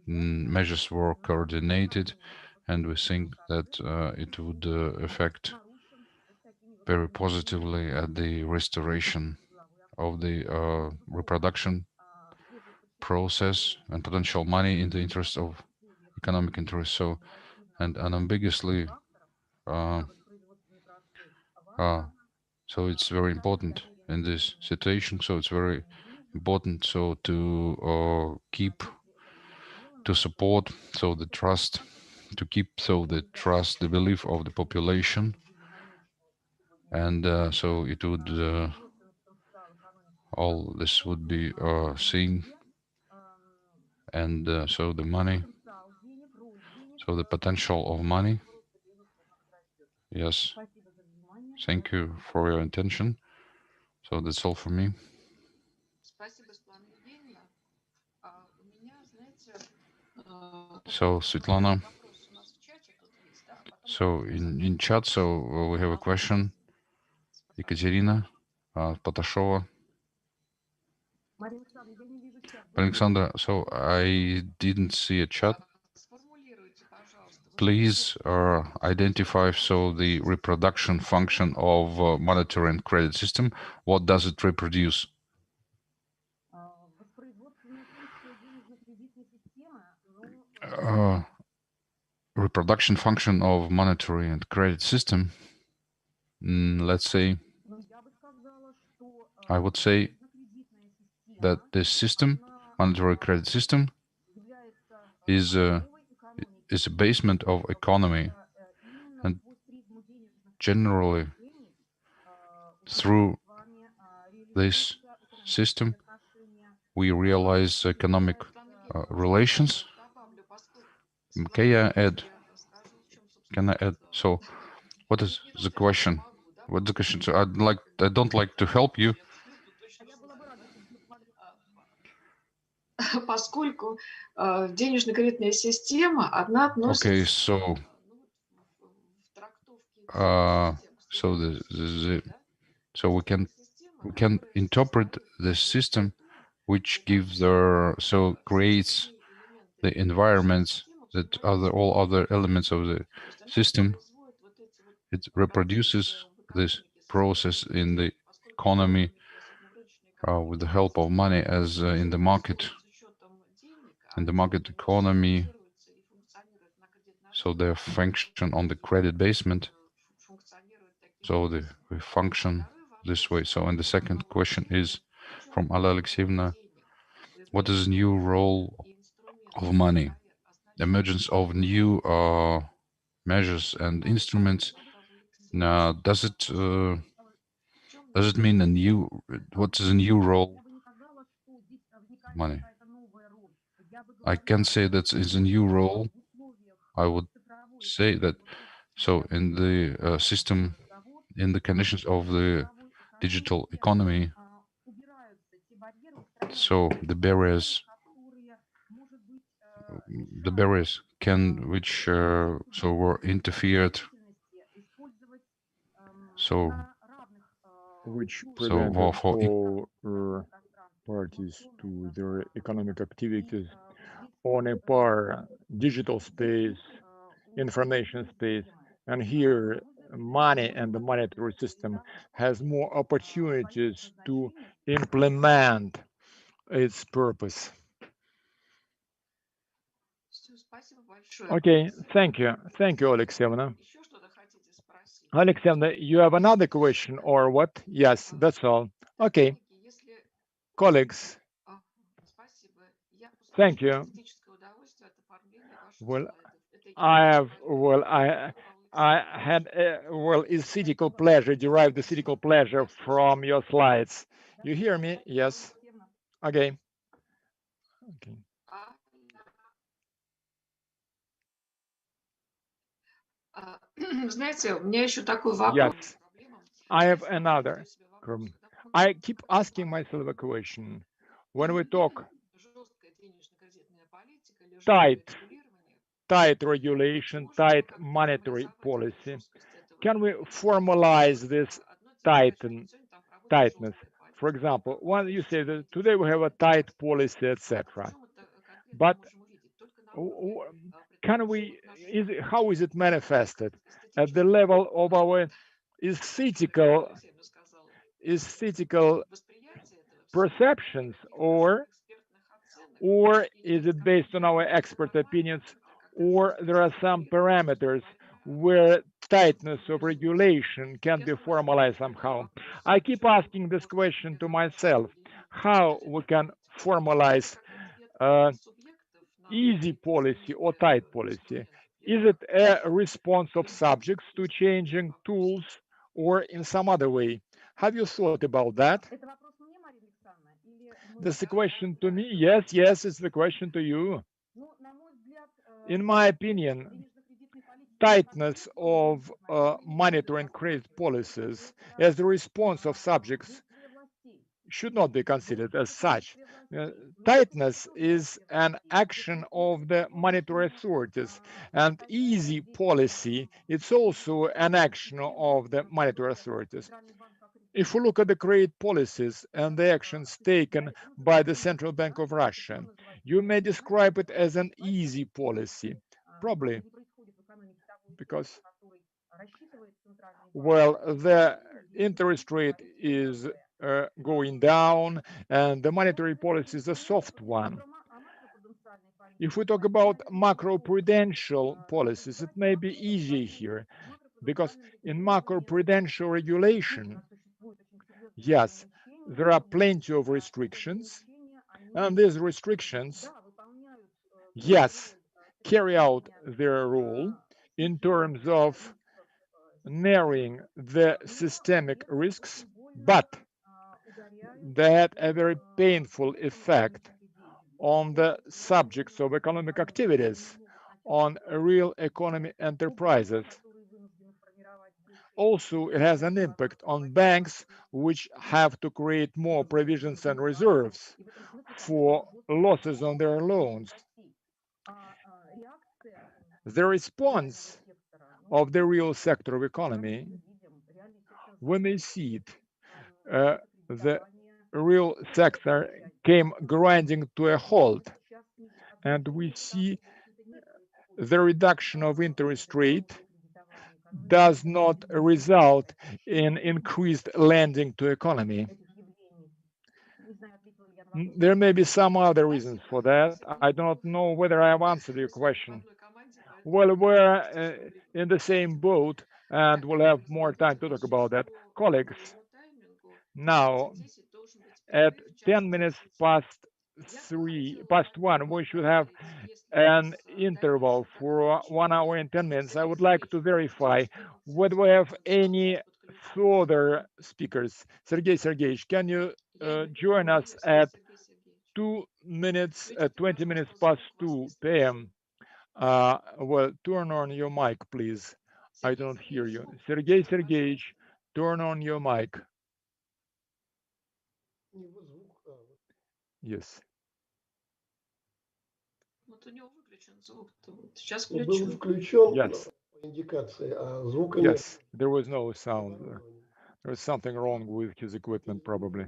measures were coordinated, and we think that it would affect very positively at the restoration of the reproduction process and potential money in the interest of economic interest. So, and unambiguously, so it's very important in this situation. So it's very important so to keep to support so the trust, to keep so the trust, the belief of the population, and so it would all this would be seen, and so the money, so the potential of money. Yes, thank you for your attention. So that's all for me. So Svetlana, so in chat, so we have a question. Ekaterina Patashova. Alexandra, so I didn't see a chat. Please identify so the reproduction function of monetary and credit system. What does it reproduce? Reproduction function of monetary and credit system. Let's say, I would say that this system, monetary credit system, is a basement of economy, and generally through this system we realize economic relations. Can I add? So, what is the question? What's the question? So I don't like to help you. Поскольку денежно-кредитная система одна относится. Okay, so so we can interpret the system which gives so creates the environments that all other elements of the system. It reproduces this process in the economy with the help of money, as in the market economy. So they function on the credit basement. So they function this way. So, and the second question is from Alla Alexeyevna: what is the new role of money? Emergence of new measures and instruments. Now, does it mean a new? What is a new role of money? I can say that it's a new role. I would say that so in the system, in the conditions of the digital economy. So the barriers can which so were interfered, so which so prevented for all parties to their economic activities on a par, digital space, information space, and here money and the monetary system has more opportunities to implement its purpose. Okay, thank you, Alexeyevna. Alexeyevna, you have another question or what? Yes, that's all. Okay, colleagues, thank you. Well, I had aesthetical pleasure, derived aesthetical pleasure from your slides. You hear me? Yes. Okay. Okay. Yes, I have another. I keep asking myself a question. When we talk tight regulation, tight monetary policy, can we formalize this tightness? For example, when you say that today we have a tight policy, etc. But how is it manifested at the level of our aesthetical perceptions, or is it based on our expert opinions, or there are some parameters where tightness of regulation can be formalized somehow? I keep asking this question to myself, how we can formalize easy policy or tight policy? Is it a response of subjects to changing tools or in some other way? Have you thought about that? That's the question to me. Yes, it's the question to you. In my opinion, tightness of monetary and credit policies as the response of subjects should not be considered as such. Tightness is an action of the monetary authorities, and easy policy, it's also an action of the monetary authorities. If we look at the credit policies and the actions taken by the Central Bank of Russia, you may describe it as an easy policy, probably, because, well, the interest rate is going down and the monetary policy is a soft one. If we talk about macroprudential policies, it may be easy here, because in macroprudential regulation, yes, there are plenty of restrictions, and these restrictions, yes, carry out their role in terms of narrowing the systemic risks, but they had a very painful effect on the subjects of economic activities, on real economy enterprises. Also, it has an impact on banks, which have to create more provisions and reserves for losses on their loans. The response of the real sector of economy, we may see it, the real sector came grinding to a halt, and we see the reduction of interest rate does not result in increased lending to economy. There may be some other reasons for that. I do not know whether I have answered your question. Well, we're in the same boat, and we'll have more time to talk about that. Colleagues, now at 10 minutes past 1, we should have an interval for 1 hour and 10 minutes. I would like to verify whether we have any further speakers. Sergei Sergeyevich, can you join us at 20 minutes past 2 p.m.? Well, turn on your mic, please. I don't hear you. Sergei Sergeyevich, turn on your mic. Yes. Вот у него выключен звук-то. Вот сейчас Был включу. включен Yes. по индикации, а звука нет. Yes. There was no sound. There was something wrong with his equipment, probably.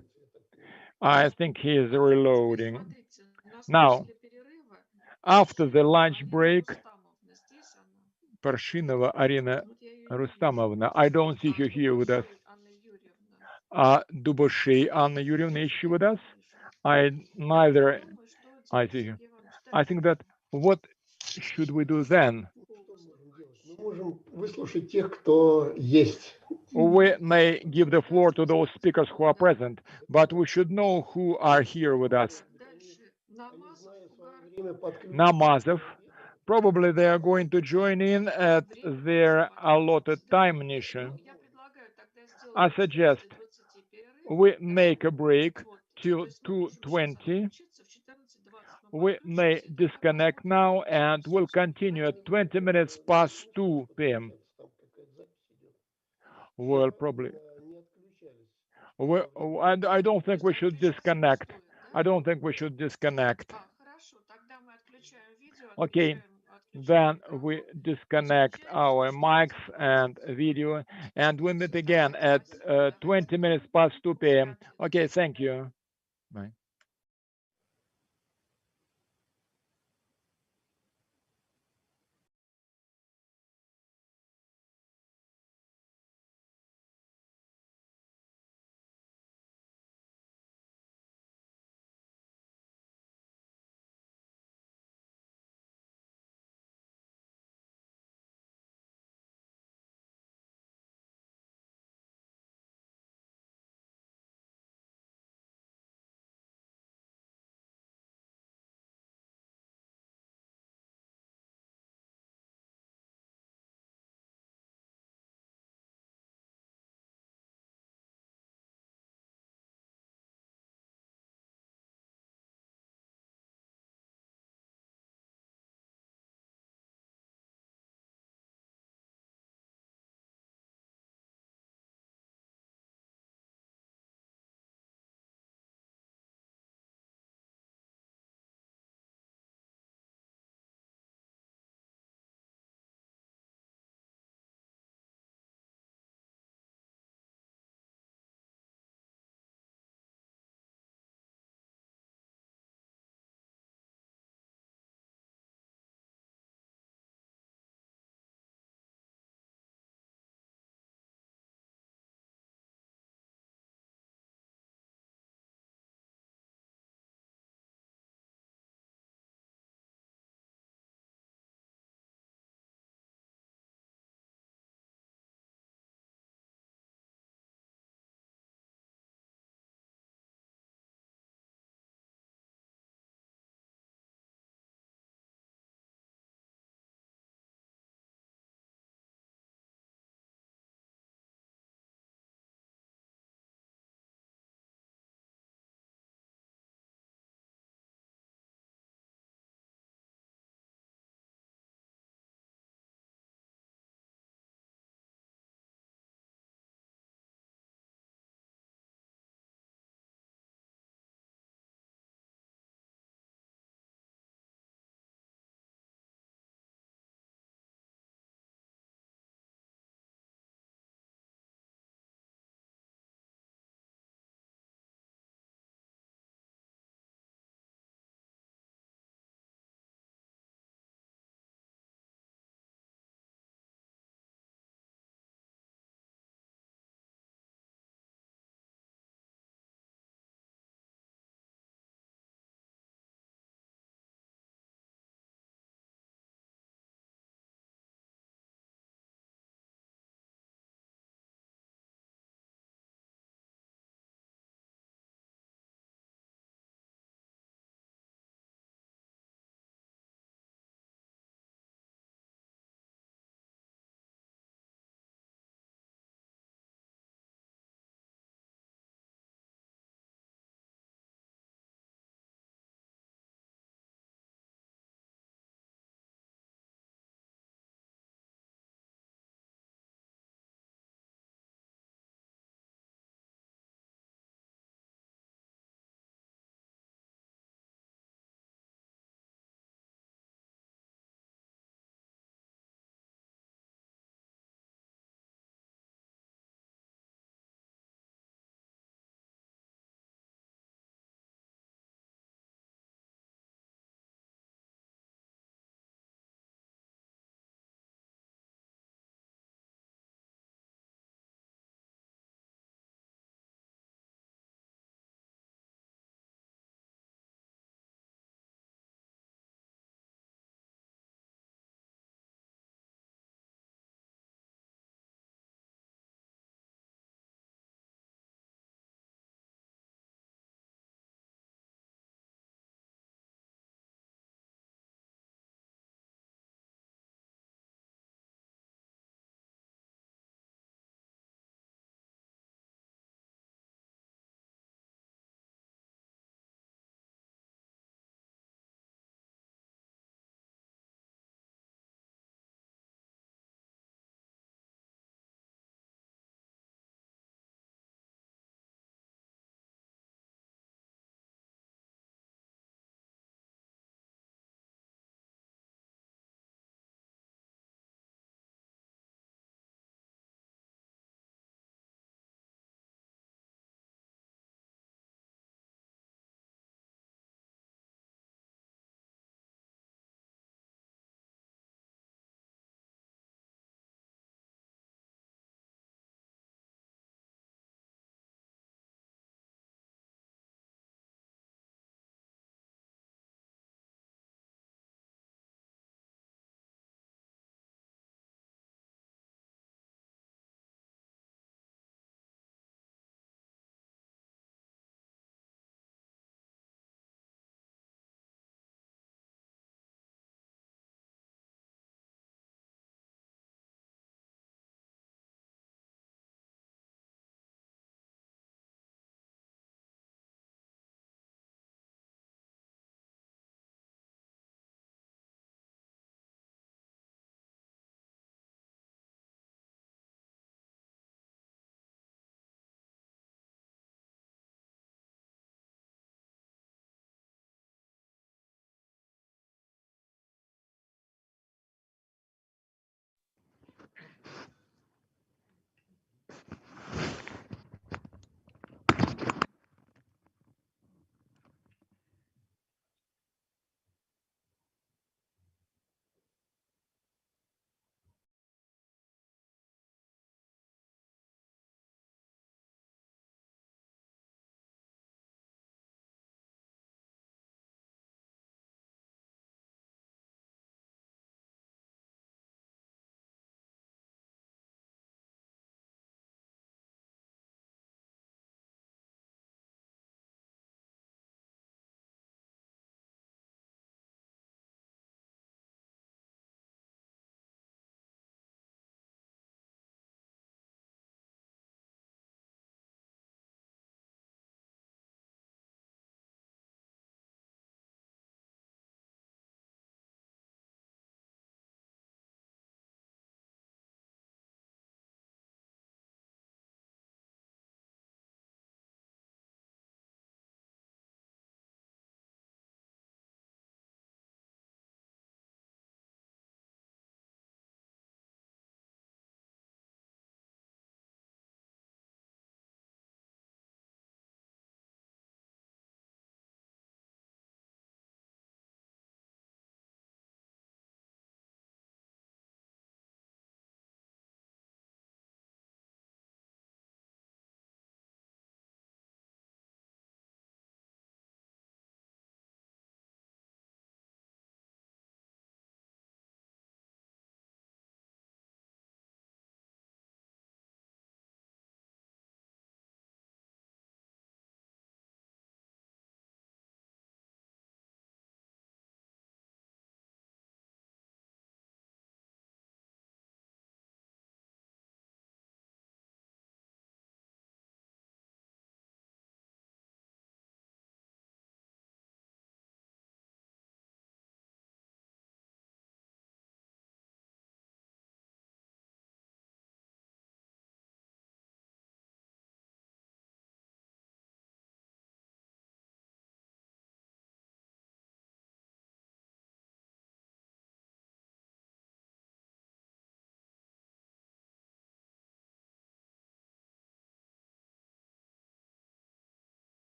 I think he is reloading. Смотрите, у нас Now, после перерыва after the lunch Арина break, Рустамовна здесь она. Parshинova Arina Вот я ее не Rustamovna. вижу. I don't see А her here with us. Дубашей Анна Юрьевна. Duboshay Anna Yurievna, is she with us? Не вижу. I Я neither. думаю, что I теперь see her. Сергей Иванович I дальше think that what should we do then? Мы можем выслушать тех, кто есть. We may give the floor to those speakers who are present, but we should know who are here with us. Дальше Намазов, Угар. Namazov, probably they are going to join in at their allotted time, Nisha. Я предлагаю тогда сделать I до suggest 14:20 перерыв. we make a break Вот. till То есть мы можем сейчас 2:20. отключиться, в 14:20 мы We may подключимся, и тогда disconnect посмотрим, now что and все will у тебя continue at порядке. 20 minutes past 2 p.m. Well, probably. I don't think we should disconnect. I don't think we should disconnect. Хорошо, тогда мы отключаем видео, Okay, then we disconnect our mics and video, and we meet again at 20 minutes past 2 p.m. Okay, thank you. Bye.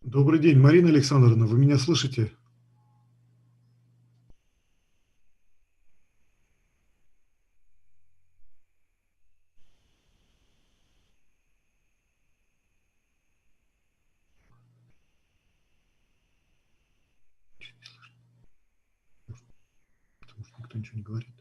Добрый день, Марина Александровна, вы меня слышите? Потому что никто ничего не говорит.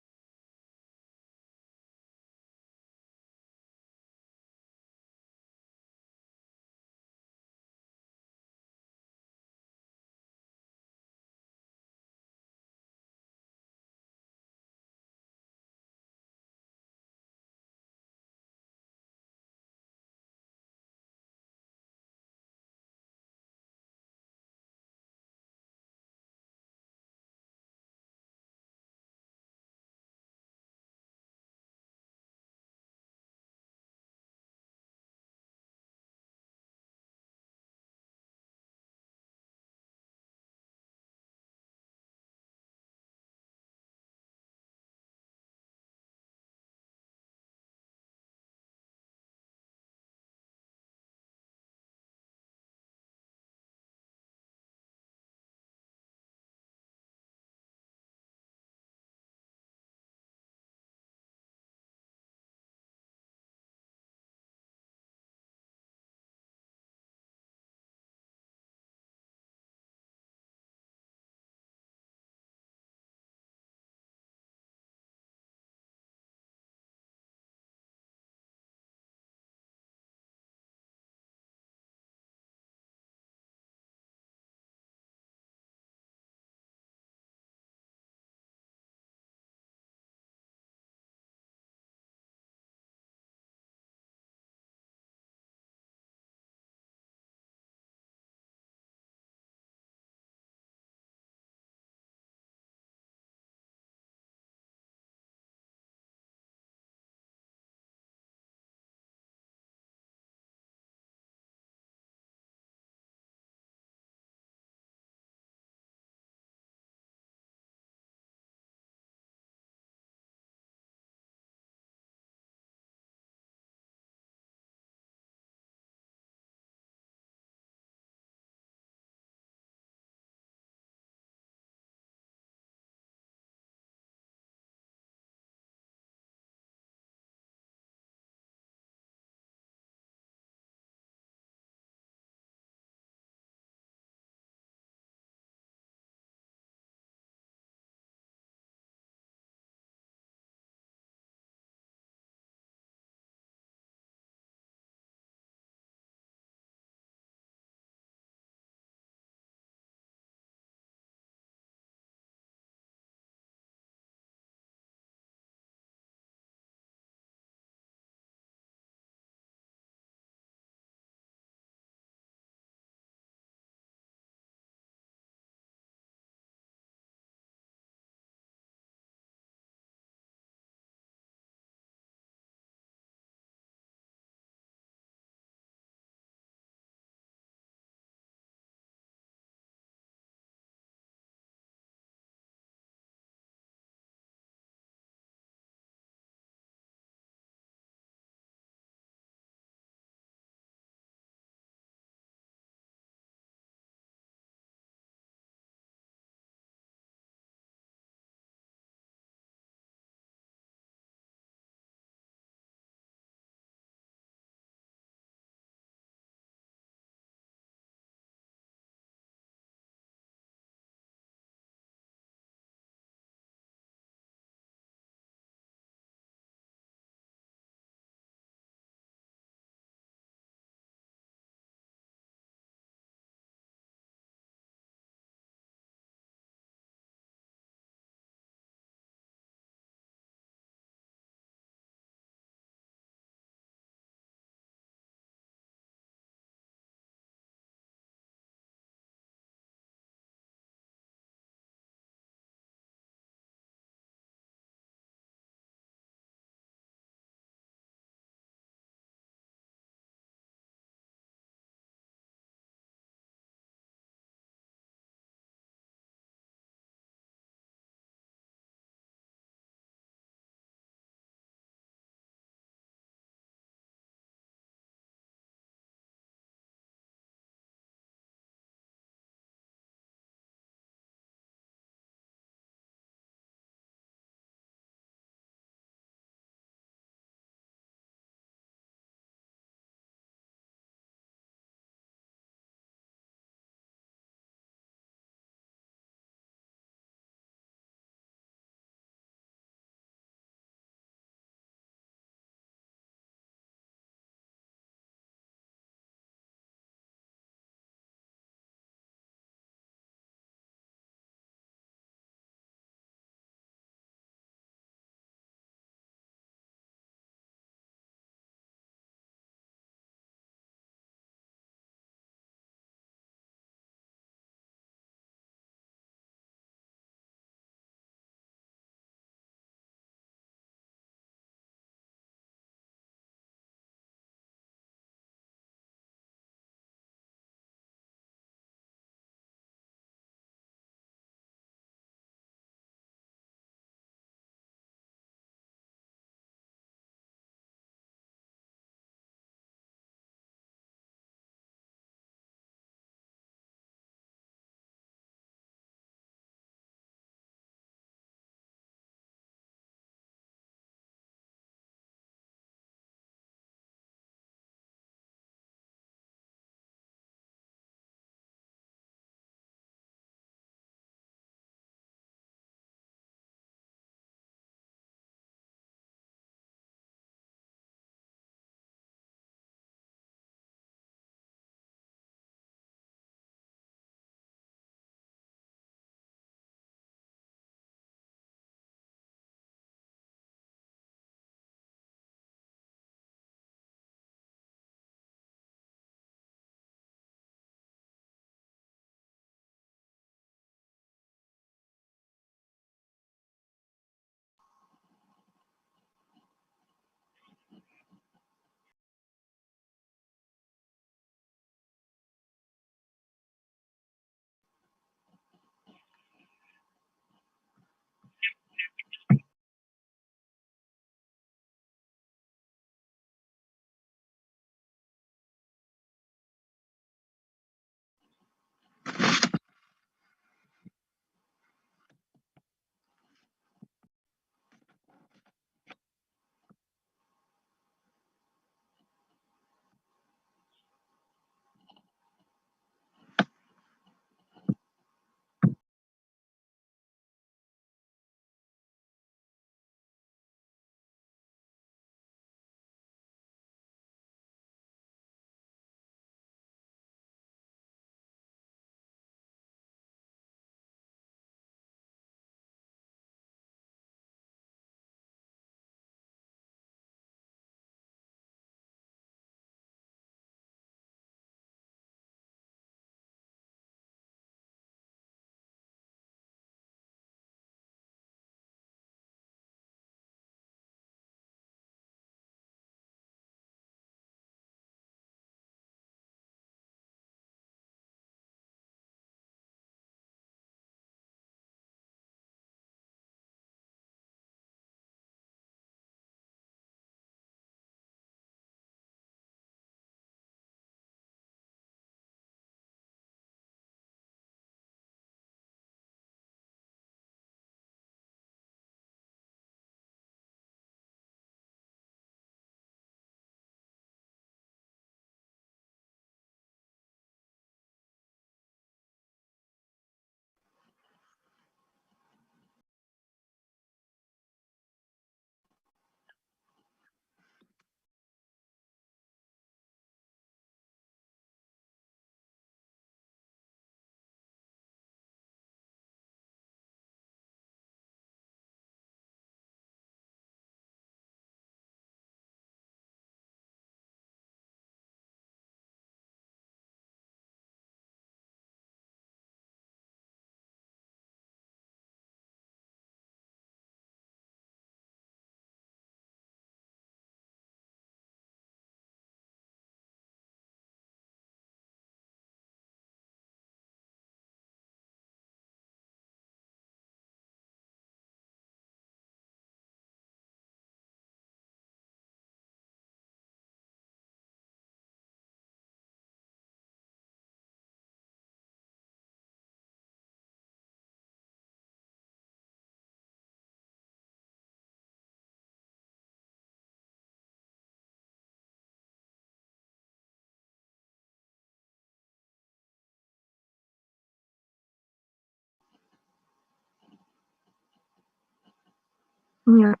Нет.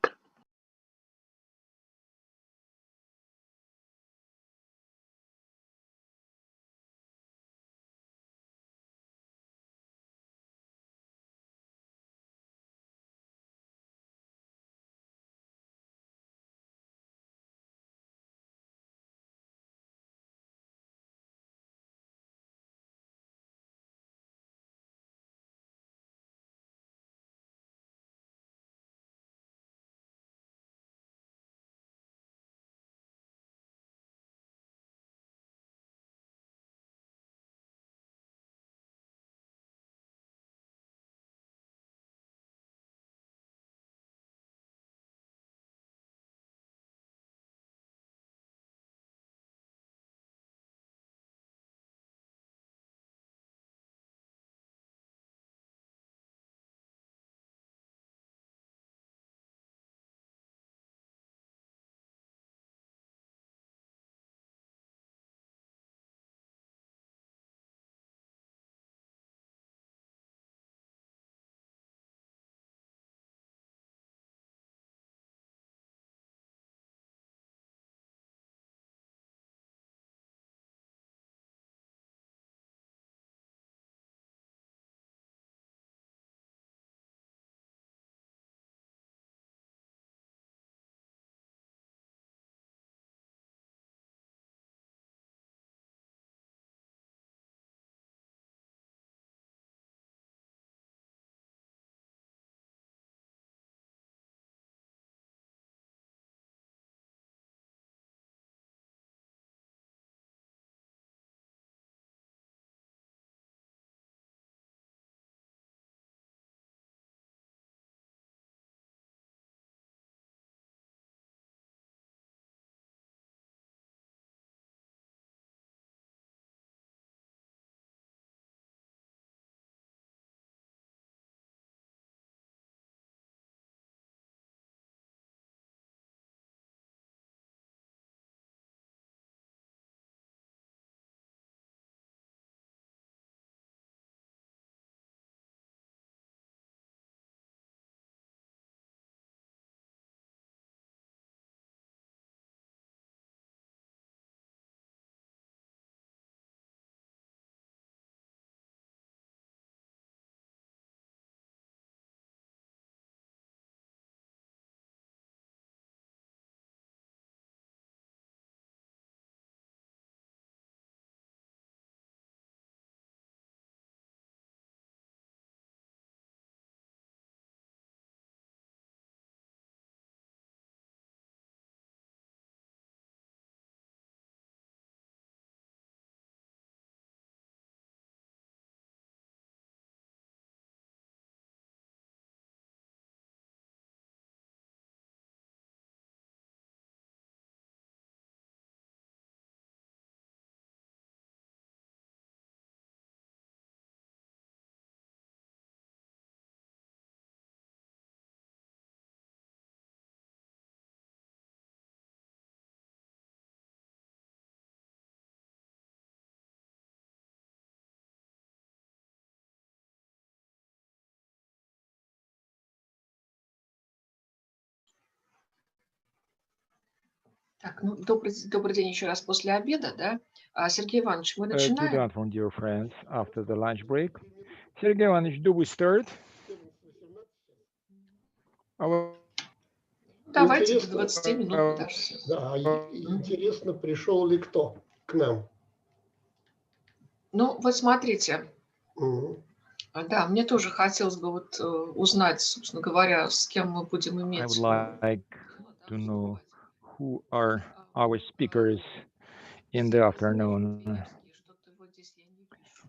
Так, ну, добрый день еще раз после обеда, да? Сергей Иванович, мы Good начинаем? afternoon, dear friends, after the lunch break. Sergey Ivanovich, do we start? Давайте до Интересно, 20 минут подождем. да, интересно, пришел ли кто к нам? Ну, вот смотрите, Мгм. да, мне тоже хотелось бы вот узнать, собственно говоря, с кем мы будем I would иметь. like to know who are our speakers in the afternoon. Что-то вот здесь я не вижу.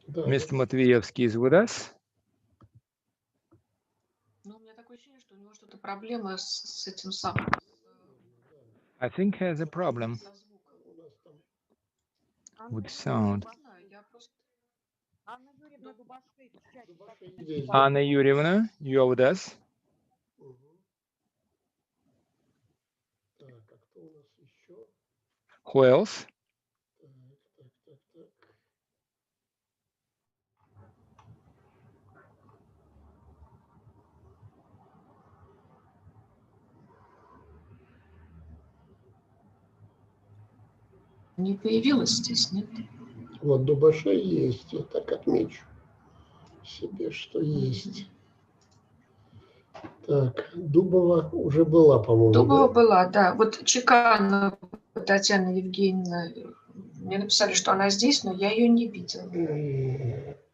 Да, Mr. Matveyevsky is with us. Ну, у меня такое ощущение, что у него что-то проблемы с этим самым. I think has a problem Со звуком. у нас там with sound. Не знаю, я просто... здесь, да? Anna Yurievna, you are with us? Мгм. Так, а кто у нас еще? Who else? Так. Не появилась здесь, нет? Вот Дубаша есть, я так отмечу себе, что есть. Так, Дубова уже была, по-моему, Дубова да? была, да. Вот Чеканова Татьяна Евгеньевна, мне написали, что она здесь, но я ее не видела.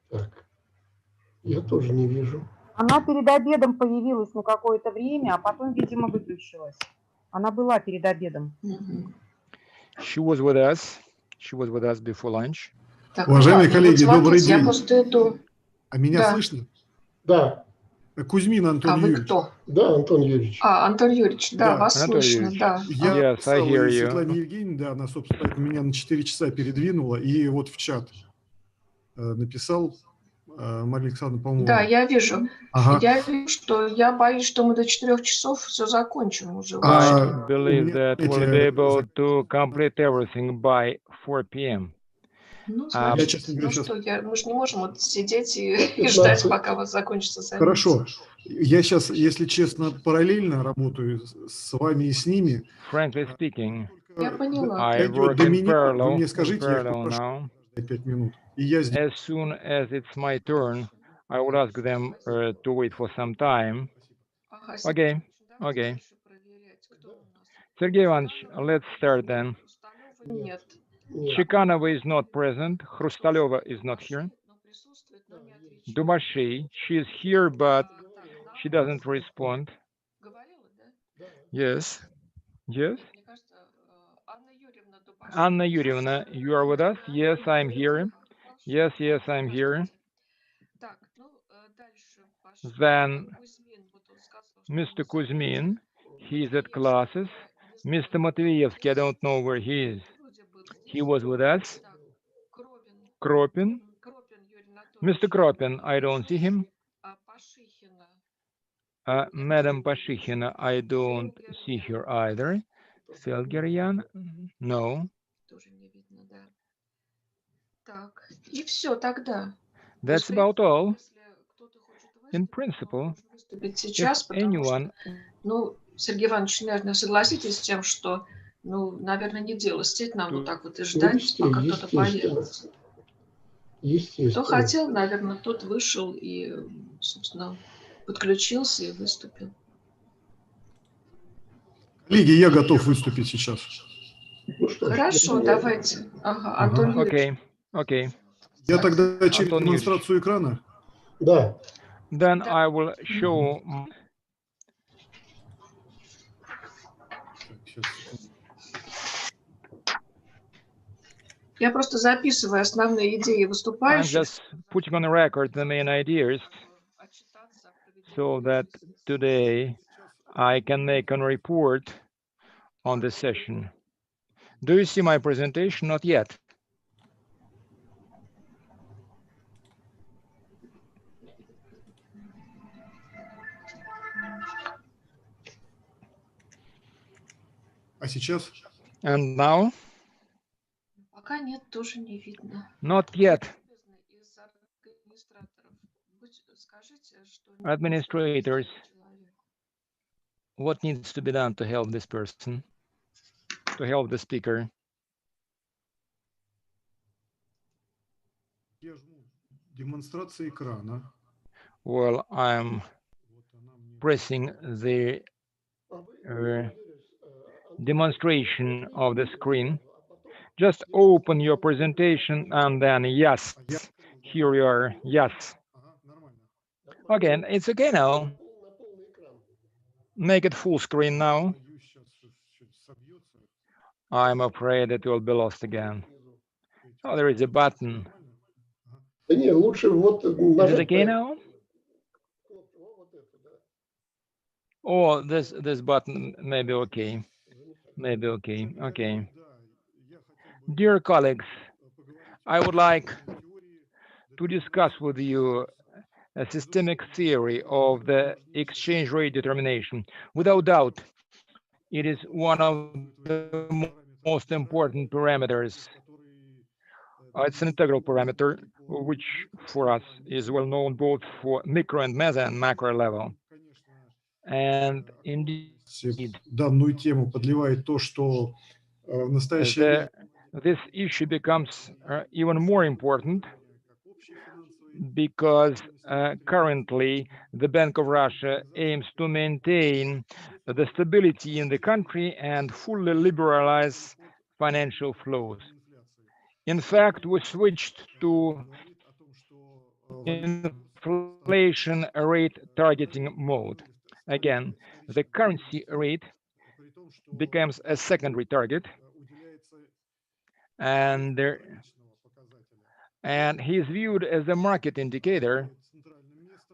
Так, я тоже не вижу. Она перед обедом появилась на какое-то время, а потом, видимо, выключилась. Она была перед обедом. She was with us. She was with us before lunch. Так, Уважаемые ладно, коллеги, вот добрый смотрите, я день. просто иду. А меня Да. слышно? Да, Кузьмин Антон А вы Юрьевич. кто? да, Антон Юрьевич. А, Антон Юрьевич, да, Да. вас Анатолий слышно, Юрьевич. да. Я Yes, I написал hear и you. Светлане Евгеньевне, да, она, собственно, поэтому меня на 4 часа передвинула, и вот в чат написал Мария Александровна, по-моему. Да, я вижу. Ага. Я вижу, что я боюсь, что мы до 4 часов все закончим уже. I у believe меня, that we'll be able to complete everything by 4 p.m. Ну, Я, значит, честно говоря, сейчас... мы же не можем вот сидеть и ждать, пока вот закончится занятие. Хорошо. Я сейчас, если честно, параллельно работаю с вами и с ними. Frankly speaking, Я поняла. I Дойдет work до in меня, вы parallel, мне скажите, я now. попрошу 5 минут. И я здесь. As soon as it's my turn, I would ask them to wait for some time. Ага, Okay, okay. Сергей Иванович, let's start then. Нет. Чеканова is not present. Хрусталева is not here. Дубаши, she is here, but she doesn't respond. Yes. Yes. Anna Yurievna, you are with us? Yes, I'm here. Yes, yes, I'm here. Then Mr. Kuzmin, he is at classes. Mr. Matveevsky, I don't know where he is. He was with us. Kropin. Mr. Kropin, I don't see him. Madam Pashikhina, I don't see her either. Felgerian, no. Так, и все тогда. That's about all. In principle, Сейчас, потому что, ну, Сергей Иванович, наверное, согласитесь с тем, что, ну, наверное, не дело сидеть нам вот так вот и ждать, пока кто-то появится. Кто хотел, наверное, тот вышел и, собственно, подключился и выступил. Коллеги, я готов выступить сейчас. Хорошо, давайте. Ага, Антон Юрьевич. Okay. Я тогда через демонстрацию экрана? Да. Then I will show. Я просто записываю основные идеи выступающих. I'm just putting on record the main ideas so that today I can make a report on the session. Do you see my presentation? Not yet. А сейчас? And now? Пока нет, тоже не видно. Not yet. Administrators, what needs to be done to help this person, to help the speaker? Я жму демонстрация экрана. Well, I'm pressing the demonstration of the screen. Just open your presentation and then yes, here you are, yes. Okay, it's okay now. Make it full screen now. I'm afraid it will be lost again. Oh, there is a button. Is it okay now? Oh, this button may be okay. Maybe okay. Okay. Dear colleagues, I would like to discuss with you a systemic theory of the exchange rate determination. Without doubt, it is one of the most important parameters. It's an integral parameter, which for us is well known both for micro and meta and macro level. And indeed, данную тему подливает то, что в настоящее время this issue becomes even more important because currently the Bank of Russia aims to maintain the stability in the country and fully liberalize financial flows. In fact, we switched to inflation rate targeting mode. Again, the currency rate becomes a secondary target, and he is viewed as a market indicator.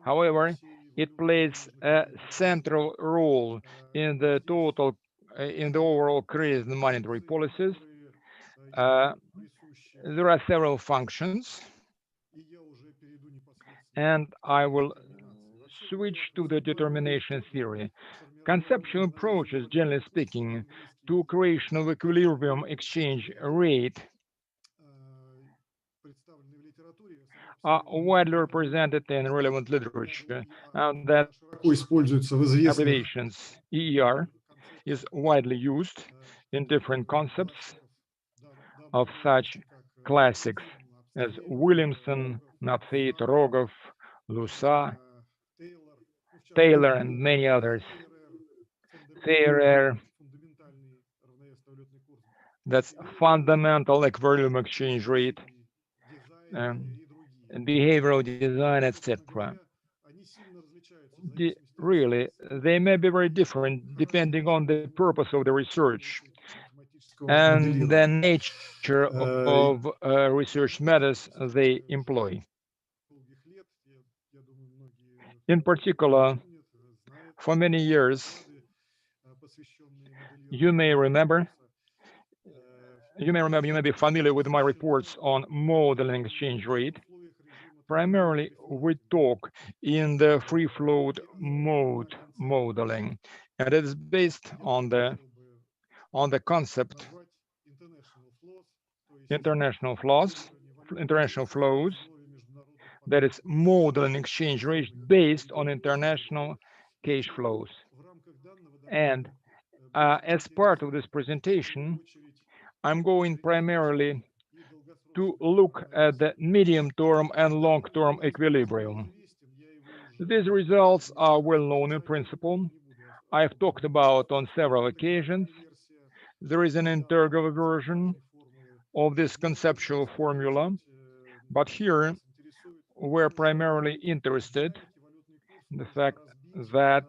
However, it plays a central role in the overall credit and monetary policies. There are several functions, and I will switch to the determination theory. Conceptual approaches, generally speaking, to creation of equilibrium exchange rate are widely represented in relevant literature, and that abbreviations EER is widely used in different concepts of such classics as Williamson, Natfeit, Rogov, Lusa, Taylor, and many others. Theorer, that's fundamental equilibrium exchange rate, behavioral design, etc. Really, they may be very different depending on the purpose of the research and the nature of research methods they employ. In particular, for many years, you may be familiar with my reports on modeling exchange rate. Primarily, we talk in the free float mode modeling, and it is based on the concept international flows, that is modeling exchange rate based on international cash flows. And as part of this presentation, I'm going primarily to look at the medium-term and long-term equilibrium. These results are well known in principle. I've talked about on several occasions. There is an intergal version of this conceptual formula, but here we're primarily interested in the fact that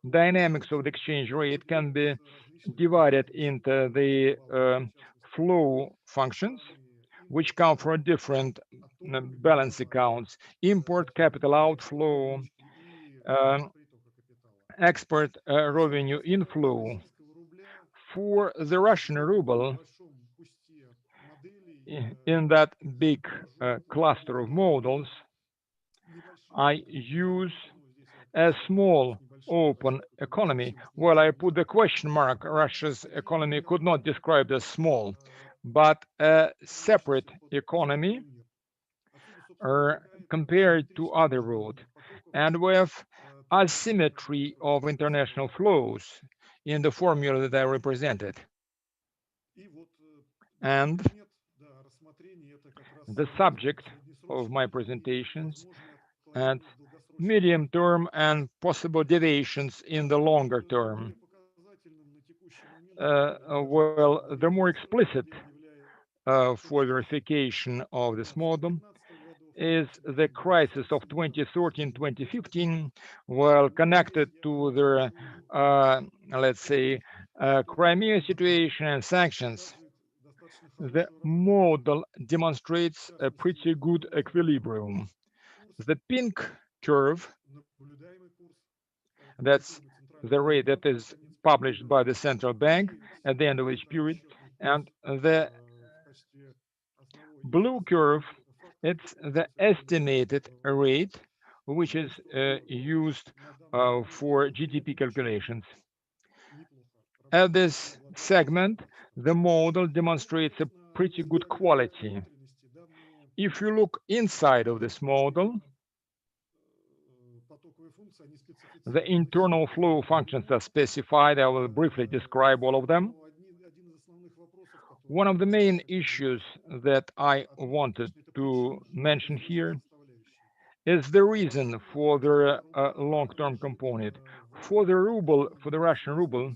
dynamics of the exchange rate can be divided into the flow functions, which come from different balance accounts: import, capital outflow, export revenue inflow. For the Russian ruble, in that big cluster of models, I use a small open economy. Well, I put the question mark. Russia's economy could not describe as small, but a separate economy compared to other world, and we have asymmetry of international flows in the formula that I represented. And the subject of my presentations and medium term and possible deviations in the longer term. Well, the more explicit for verification of this model is the crisis of 2013-2015, well, connected to the, let's say, Crimea situation and sanctions. The model demonstrates a pretty good equilibrium. The pink curve, that's the rate that is published by the central bank at the end of each period, and the blue curve, it's the estimated rate which is used for GDP calculations. At this segment, the model demonstrates a pretty good quality. If you look inside of this model, the internal flow functions are specified. I will briefly describe all of them. One of the main issues that I wanted to mention here is the reason for the long-term component. For the ruble, for the Russian ruble,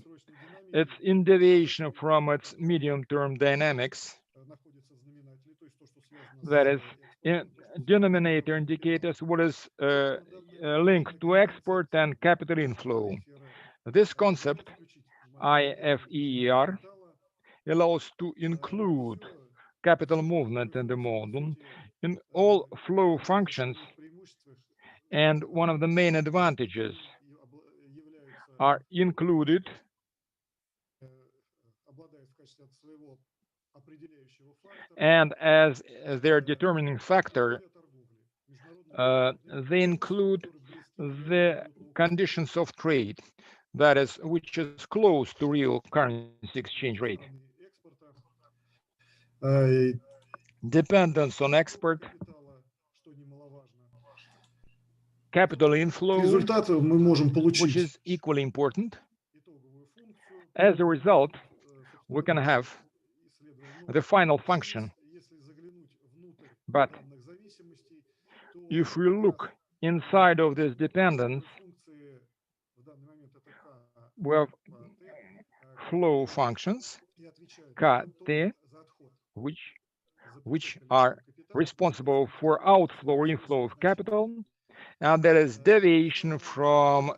it's in deviation from its medium-term dynamics. That is, in denominator indicators what is linked to export and capital inflow. This concept, IFER, allows to include capital movement in the model in all flow functions, and one of the main advantages are included and as their determining factor, they include the conditions of trade, that is, which is close to real currency exchange rate. Dependence on export, capital inflow, which is equally important. As a result, we can have the final function. But if we look inside of this dependence, we have flow functions, KT, which are responsible for outflow or inflow of capital, and there is deviation from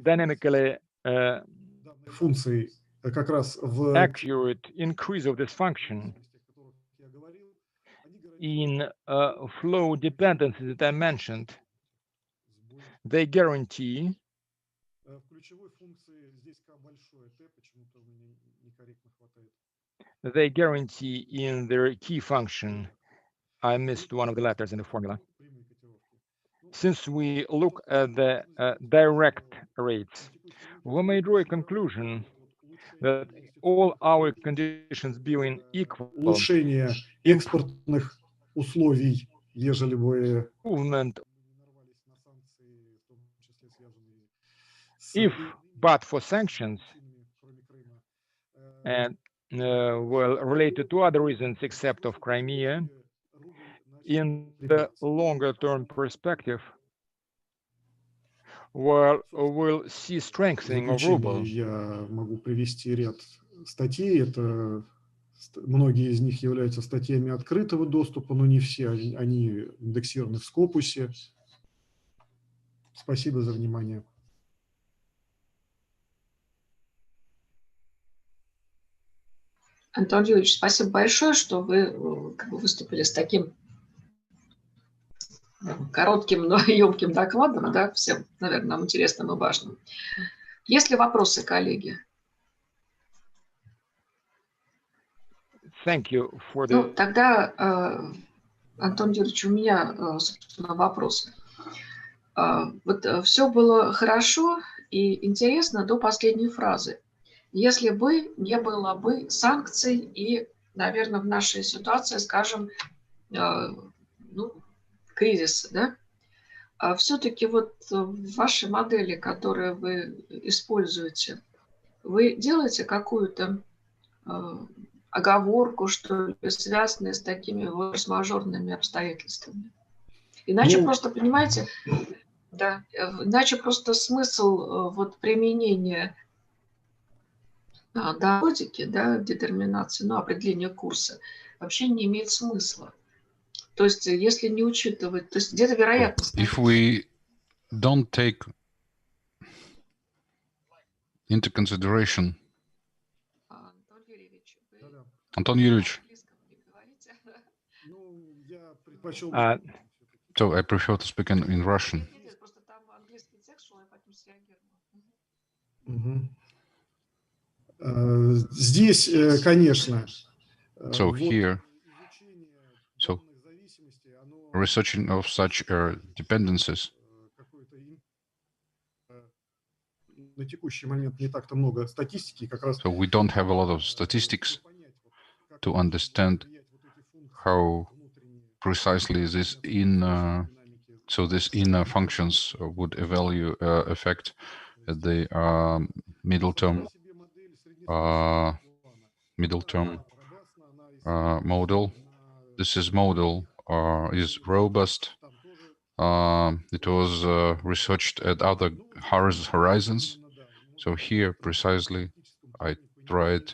dynamically accurate increase of this function in flow dependencies that I mentioned. They guarantee in their key function. I missed one of the letters in the formula. Since we look at the direct rates, we may draw a conclusion that all our conditions being equal, movement, if but for sanctions and well, related to other reasons except of Crimea, in the longer term perspective, well, we'll see strengthening of ruble. Я могу привести ряд статей. Это многие из них являются статьями открытого доступа, но не все. Они индексированы в Scopus. Спасибо за внимание. Антон Юрьевич, спасибо большое, что вы выступили с таким коротким, но емким докладом, да, всем, наверное, нам интересным и важным. Есть ли вопросы, коллеги? Thank you for the... Ну, тогда, Антон Юрьевич, у меня, собственно, вопрос. Вот все было хорошо и интересно до последней фразы. Если бы не было бы санкций и, наверное, в нашей ситуации, скажем, ну, кризис, да, все-таки вот в вашей модели, которую вы используете, вы делаете какую-то оговорку, что ли, связанную с такими форс-мажорными обстоятельствами? Иначе просто, понимаете, да, иначе просто смысл вот применения методики, да, детерминации, ну, определения курса вообще не имеет смысла. То есть, если не учитывать, то есть где-то вероятность... If we don't take into consideration... Антон Юрьевич. So I prefer to speak in Russian. Здесь, конечно. So here, so researching of such dependencies. На текущий момент не так-то много статистики, как раз. So we don't have a lot of statistics to understand how precisely this this inner functions would affect at the middle term model. This is model is robust. It was researched at other horizons. So here precisely I tried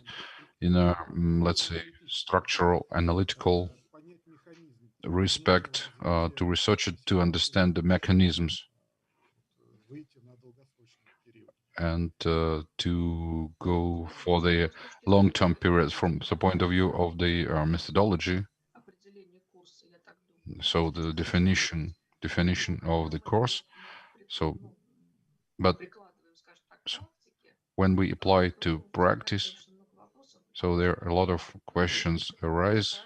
in a, let's say, structural analytical respect to research it, to understand the mechanisms and to go for the long-term periods from the point of view of the methodology. So the definition of the course. So, but so when we apply to practice, so there are a lot of questions arise.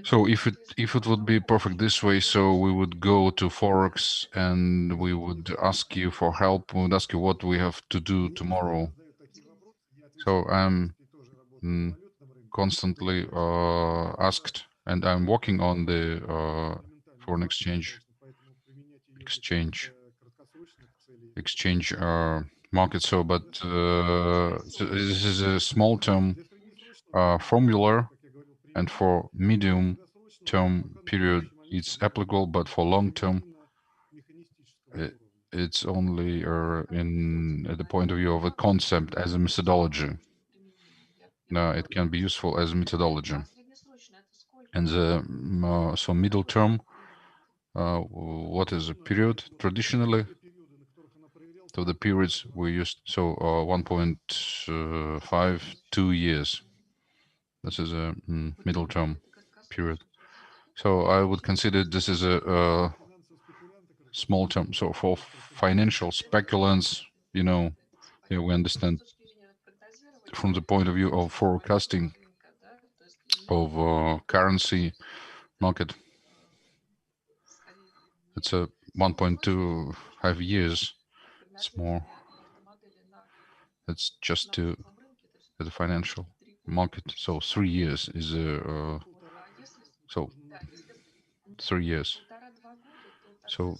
So if it would be perfect this way, so we would go to Forex and we would ask you for help. We would ask you what we have to do tomorrow. So I'm constantly asked, and I'm working on the foreign exchange market. So, but so this is a small-term formula, and for medium-term period it's applicable, but for long-term it's only at the point of view of a concept as a methodology. Now it can be useful as a methodology. And the so middle term, what is a period traditionally? So the periods we used, so 1.5, 2 years. This is a middle term period. So I would consider this is a small term. So for financial speculants, you know, yeah, we understand from the point of view of forecasting of currency market, it's a 1.25 years. It's more. It's just to the financial market. So 3 years is so 3 years. So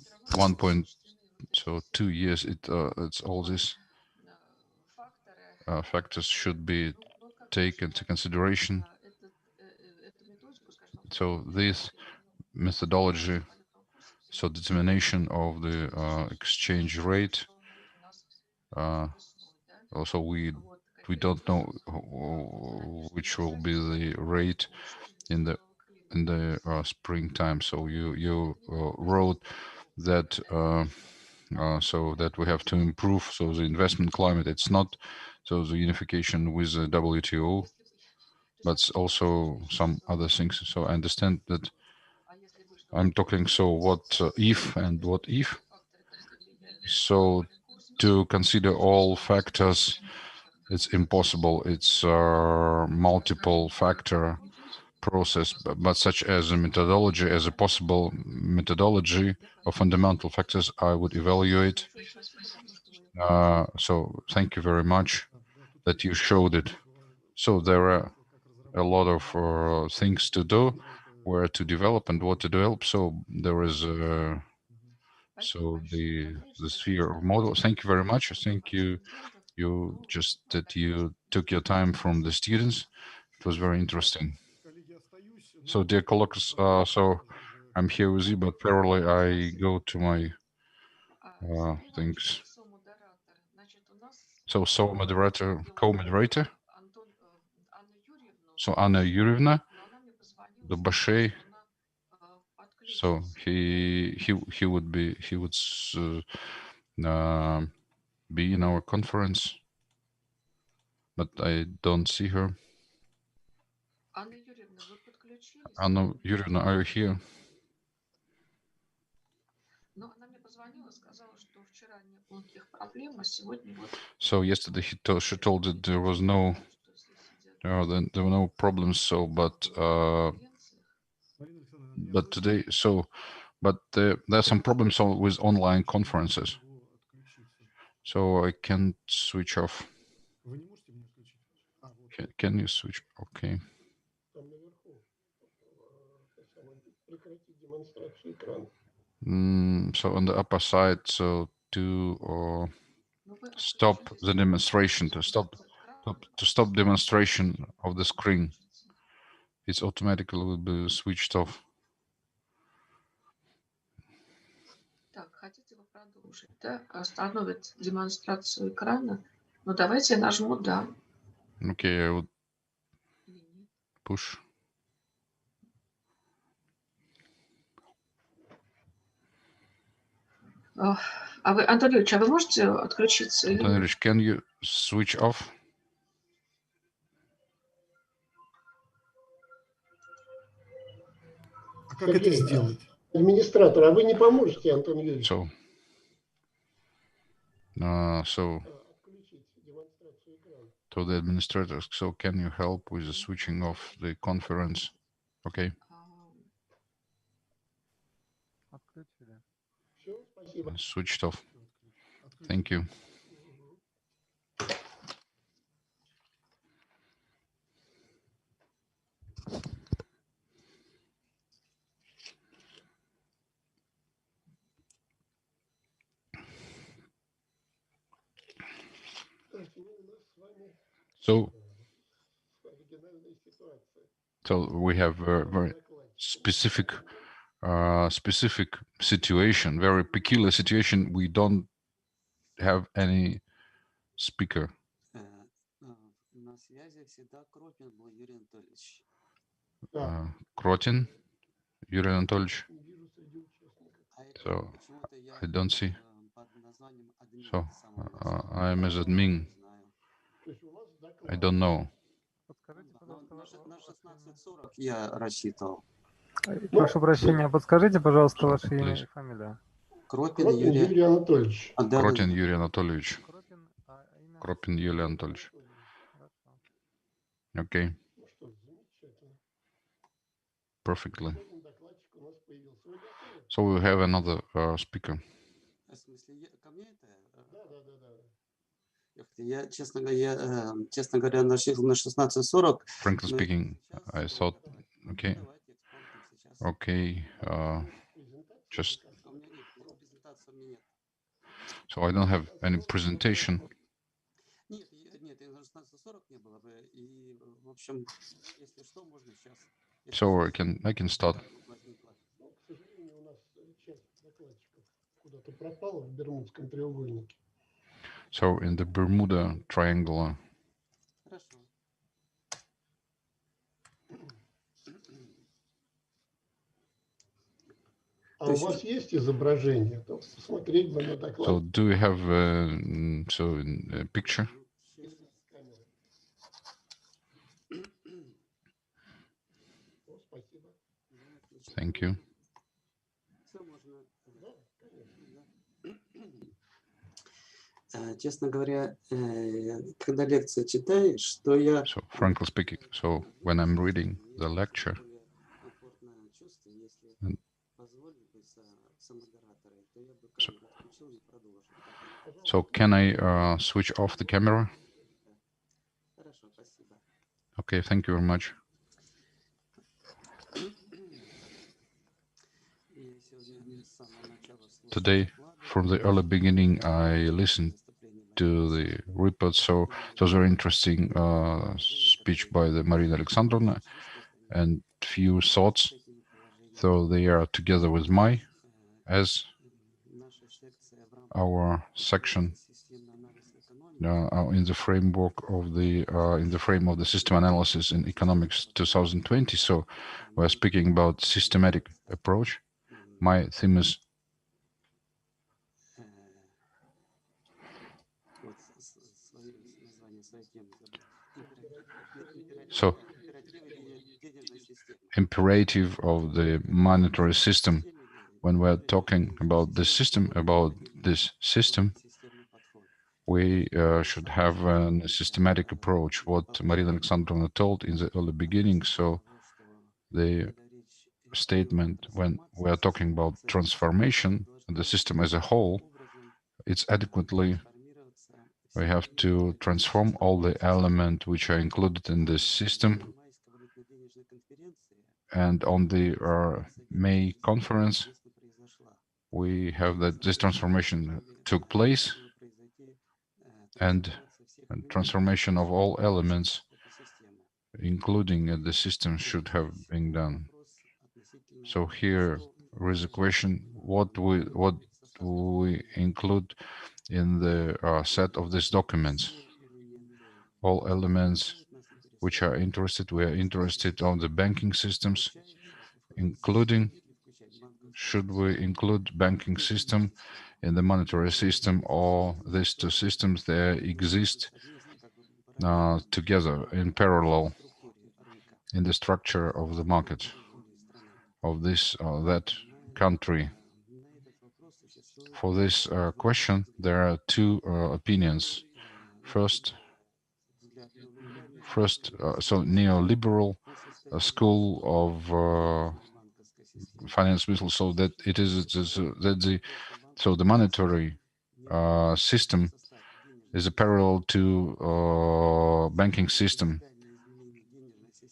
2 years. It's all these factors should be taken into consideration. So this methodology, so determination of the exchange rate. Also, we don't know which will be the rate in the springtime. So you wrote that so that we have to improve. So the investment climate, it's not so the unification with the WTO, but also some other things. So I understand that I'm talking. So what if and what if? So to consider all factors, it's impossible. It's a multiple factor process, but such as a methodology, as a possible methodology of fundamental factors, I would evaluate. So thank you very much that you showed it. So there are a lot of things to do, where to develop and what to develop. So there is so the sphere of model. Thank you very much. Thank you. You just that you took your time from the students. It was very interesting. So dear colleagues, so I'm here with you, but parallelly I go to my things. So moderator, co-moderator. So Anna Yurievna, the Bashay. So he would be be in our conference, but I don't see her. Anna Yurievna, are you here? So yesterday she told that there was no there were no problems. So but today but there are some problems with online conferences. So I can't switch off. Can you switch? Okay. So on the upper side, so to stop the demonstration, to stop demonstration of the screen, it's automatically will be switched off. Так, хотите вы продолжить, да? Остановит демонстрацию экрана? Ну, давайте я нажму «да». Okay, I would push. А вы, Антон Юрьевич, а вы можете отключиться? Anton Ильич, can you switch off? А как это сделать? Администратор, а вы не поможете, Антон Юрьевич? So to the administrators, so can you help with the switching off the conference? Okay. Switched off. Thank you. So we have a very specific situation, very peculiar situation. We don't have any speaker. Krotin, Yuri Anatolyevich. So I don't see. So I am as admin. I don't know. Прошу прощения, подскажите, пожалуйста, ваше имя и фамилия. Кропин Юрий Анатольевич. Krotin Yuri Anatolyevich. Kropin Yuri Anatolyevich. Okay. Perfectly. So we have another speaker. Frankly speaking, I thought, okay, just so I don't have any presentation. So I can start. So in the Bermuda Triangle. А у вас есть изображение? Посмотреть бы на доклад. So do you have a picture? Thank you. Честно говоря, когда лекцию читаешь, что я... So frankly speaking, so when I'm reading the lecture, so can I switch off the camera? Okay, thank you very much. Today, from the early beginning, I listened to the report, so it was very interesting speech by the Marina Alexandrovna and few thoughts. So they are together with my, as our section in the framework of the in the frame of the system analysis in economics 2020. So we're speaking about systematic approach. My theme is so imperative of the monetary system. When we're talking about the system, we should have a systematic approach, what Marina Alexandrovna told in the early beginning. So the statement, when we are talking about transformation, the system as a whole, it's adequately, we have to transform all the elements which are included in this system. And on the May conference, we have that this transformation took place, and transformation of all elements, including the system, should have been done. So here is a question: what we include in the set of these documents? All elements which are interested. We are interested on the banking systems, including, should we include banking system in the monetary system, or these two systems they exist together in parallel in the structure of the market of this or that country? For this question, there are two opinions. First, so neoliberal school of finance missile, so that it is that the monetary system is a parallel to banking system.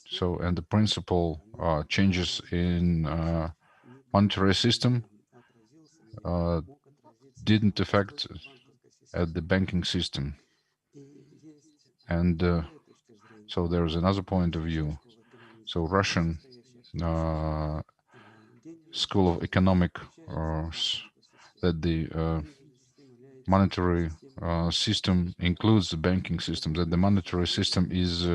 So, and the principal changes in monetary system didn't affect at the banking system. And so there's another point of view. So Russian School of Economic that the monetary system includes the banking system, that the monetary system is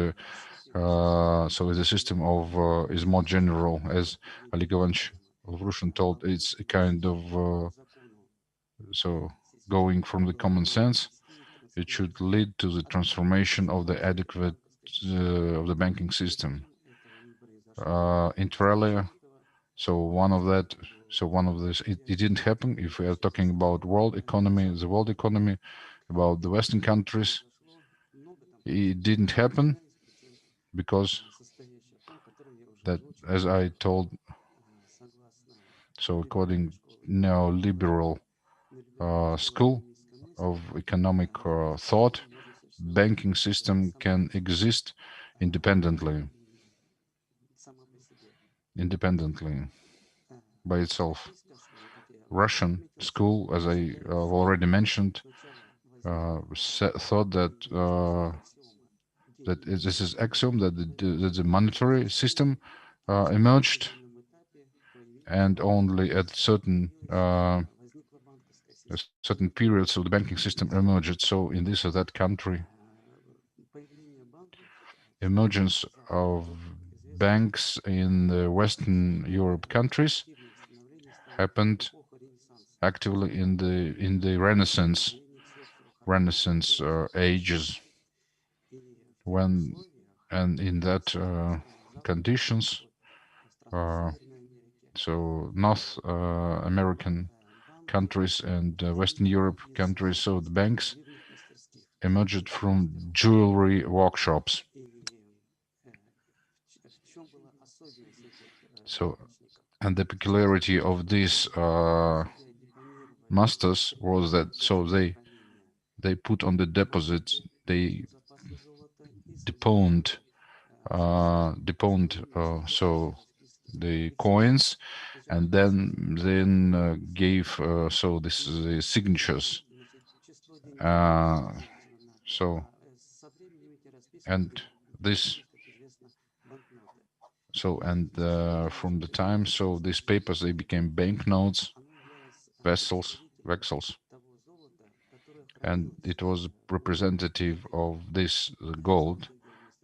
so is a system of is more general, as Oleg Ivanovich Russian told. It's a kind of so going from the common sense, it should lead to the transformation of the adequate of the banking system. Inter alia, so one of this, it didn't happen. If we are talking about world economy, the world economy, about the Western countries, it didn't happen because that, as I told, so according neoliberal school of economic thought, banking system can exist independently by itself. Russian school, as I already mentioned, thought that that this is axiom that the monetary system emerged, and only at certain periods of the banking system emerged. So in this or that country, emergence of banks in the Western Europe countries happened actively in the Renaissance ages, when, and in that conditions, so North American countries and Western Europe countries, so the banks emerged from jewelry workshops. So, and the peculiarity of these masters was that, so they put on the deposits, they deponed so the coins, and then gave so this the signatures. So, and this, so, and from the time, so these papers, they became banknotes, vessels, and it was representative of this gold,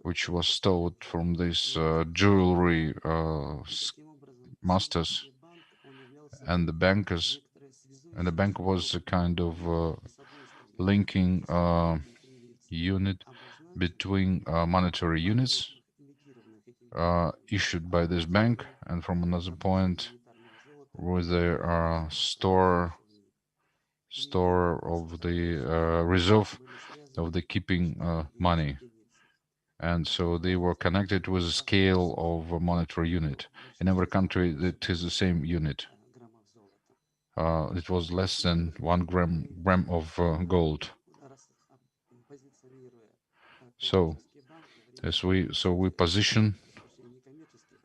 which was stored from this jewelry masters and the bankers, and the bank was a kind of linking unit between monetary units issued by this bank, and from another point with the store of the reserve of the keeping money. And so they were connected with a scale of a monetary unit. In every country, it is the same unit. It was less than 1 gram of gold. So, as we position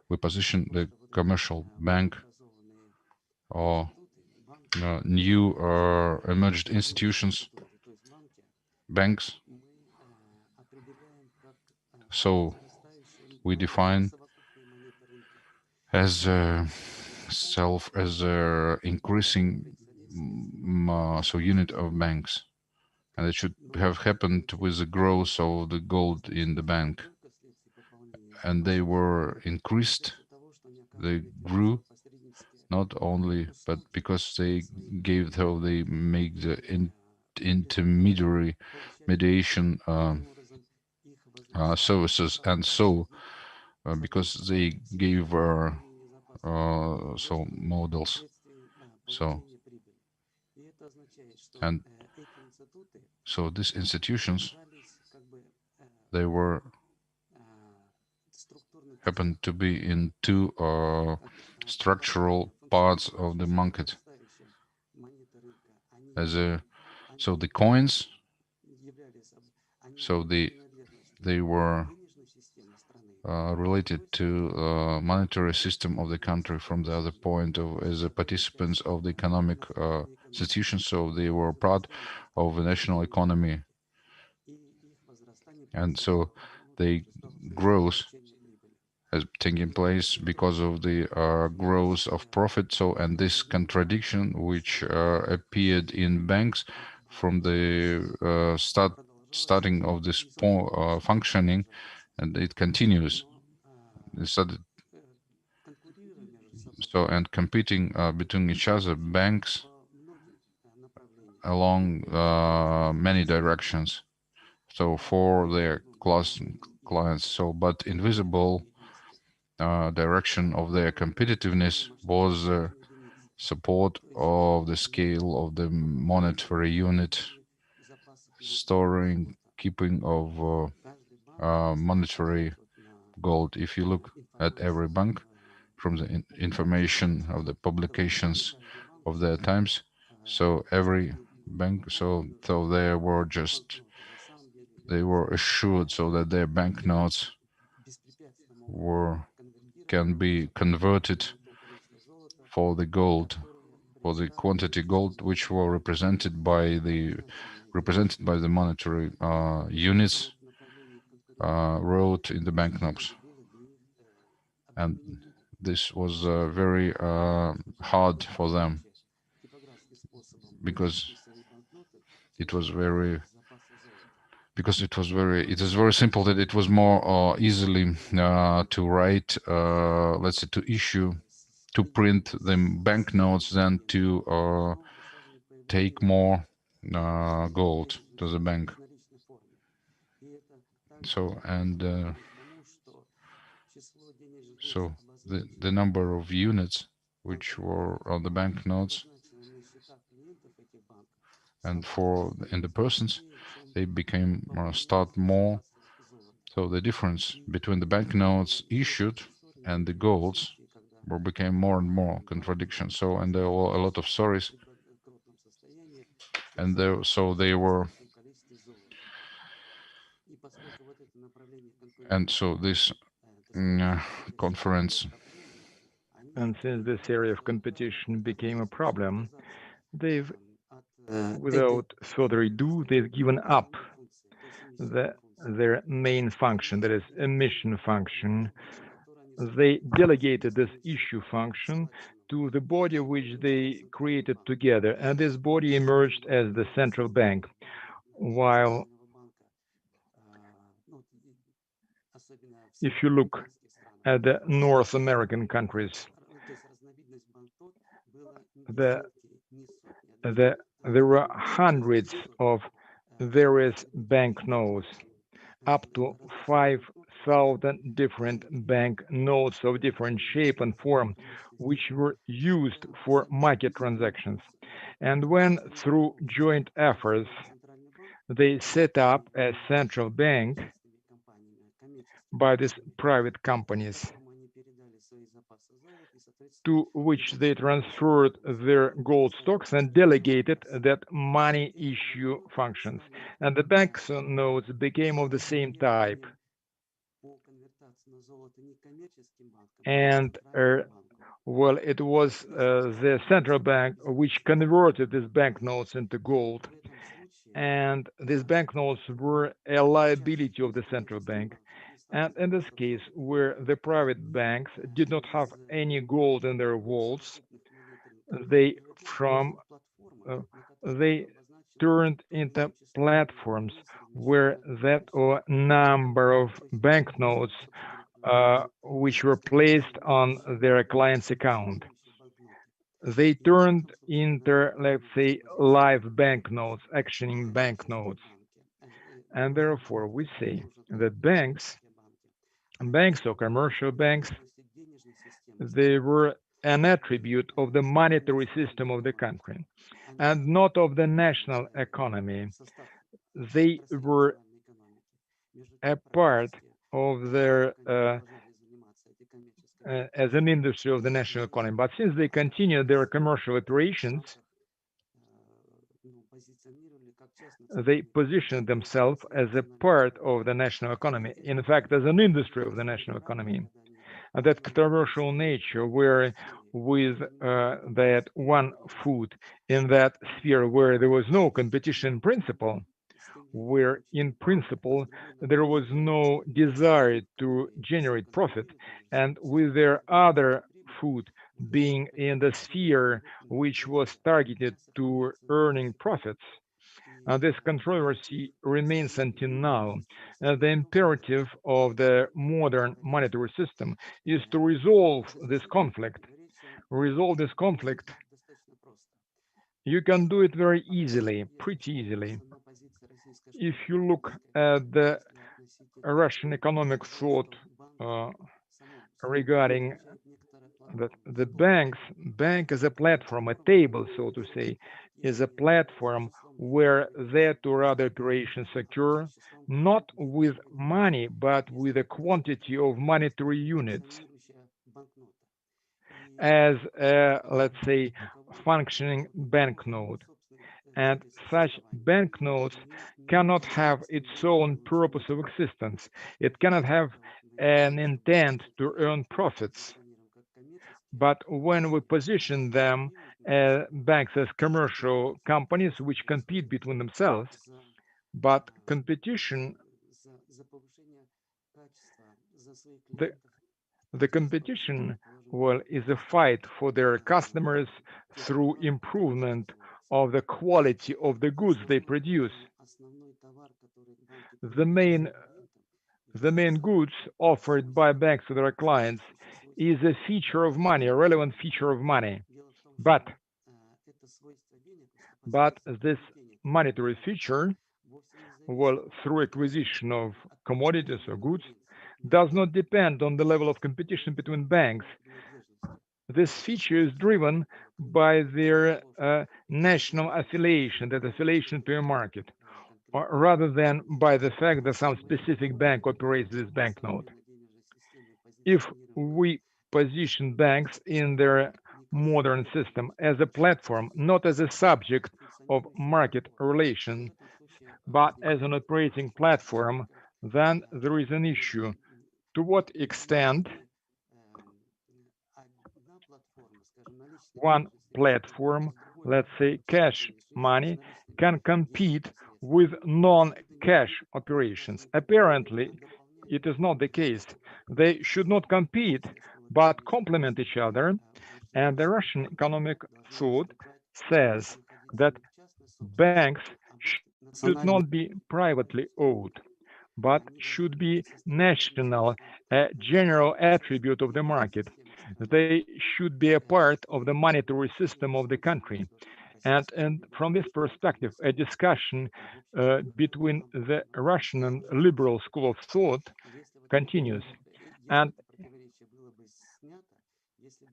the commercial bank, or new emerged institutions, banks. So we define as increasing so unit of banks, and it should have happened with the growth of the gold in the bank, and they were increased, they grew, not only but because they make the intermediary mediation services, and so because they gave so models, and so these institutions, they were happened to be in two structural parts of the market. So the coins, so they were related to monetary system of the country from the other point of as a participants of the economic institution. So they were part of the national economy, and so they growth has taken place because of the growth of profit. So, and this contradiction which appeared in banks from the starting of this functioning, and it continues. It started, so, and competing between each other, banks along many directions. So for their clients. So, but invisible direction of their competitiveness was support of the scale of the monetary unit, storing, keeping of monetary gold. If you look at every bank from the information of the publications of their times, so every bank, so they were assured so that their banknotes can be converted for the gold, for the quantity gold which were represented by the monetary units wrote in the banknotes, and this was very hard for them because it is very simple that it was more easily to write, let's say, to issue, to print the banknotes than to take more gold to the bank. So, and so the number of units which were on the banknotes, and in the persons, they became start more. So the difference between the banknotes issued and the golds became more and more contradictions. So, and there were a lot of stories, and they were, and so this conference. And since this area of competition became a problem, they've, without further ado, they've given up their main function, that is emission function. They delegated this issue function to the body which they created together, and this body emerged as the central bank. While if you look at the North American countries, there were hundreds of various banknotes, up to 5,000 different bank notes of different shape and form, which were used for market transactions. And when, through joint efforts, they set up a central bank by these private companies, to which they transferred their gold stocks and delegated that money issue functions. And the bank notes became of the same type. And Well, it was the central bank which converted these banknotes into gold, and these banknotes were a liability of the central bank. And in this case, where the private banks did not have any gold in their vaults, they turned into platforms where that number of banknotes which were placed on their client's account. They turned into, let's say, live banknotes, actioning banknotes. And therefore, we say that banks or commercial banks, they were an attribute of the monetary system of the country and not of the national economy. They were a part of their as an industry of the national economy. But since they continue their commercial operations, they position themselves as a part of the national economy, in fact, as an industry of the national economy. And that controversial nature, where with that one foot in that sphere where there was no competition principle, where in principle there was no desire to generate profit, and with their other foot being in the sphere which was targeted to earning profits. This controversy remains until now. The imperative of the modern monetary system is to resolve this conflict. You can do it very easily, pretty easily. If you look at the Russian economic thought regarding that the bank is a platform, a table, so to say, is a platform where that or other operations occur, not with money, but with a quantity of monetary units as a, let's say, functioning banknote. And such banknotes cannot have its own purpose of existence. It cannot have an intent to earn profits. But when we position them, banks as commercial companies which compete between themselves, but competition, the competition, well, is a fight for their customers through improvement of the quality of the goods they produce. The main goods offered by banks to their clients is a feature of money, a relevant feature of money. But this monetary feature, well, through acquisition of commodities or goods, does not depend on the level of competition between banks. This feature is driven by their national affiliation, that affiliation to a market, or rather than by the fact that some specific bank operates this banknote. If we position banks in their modern system as a platform, not as a subject of market relations, but as an operating platform, then there is an issue. To what extent one platform, let's say cash money, can compete with non-cash operations? Apparently, it is not the case. They should not compete, but complement each other. And the Russian economic thought says that banks should not be privately owned, but should be national, a general attribute of the market. They should be a part of the monetary system of the country. And from this perspective, a discussion between the Russian and liberal school of thought continues. And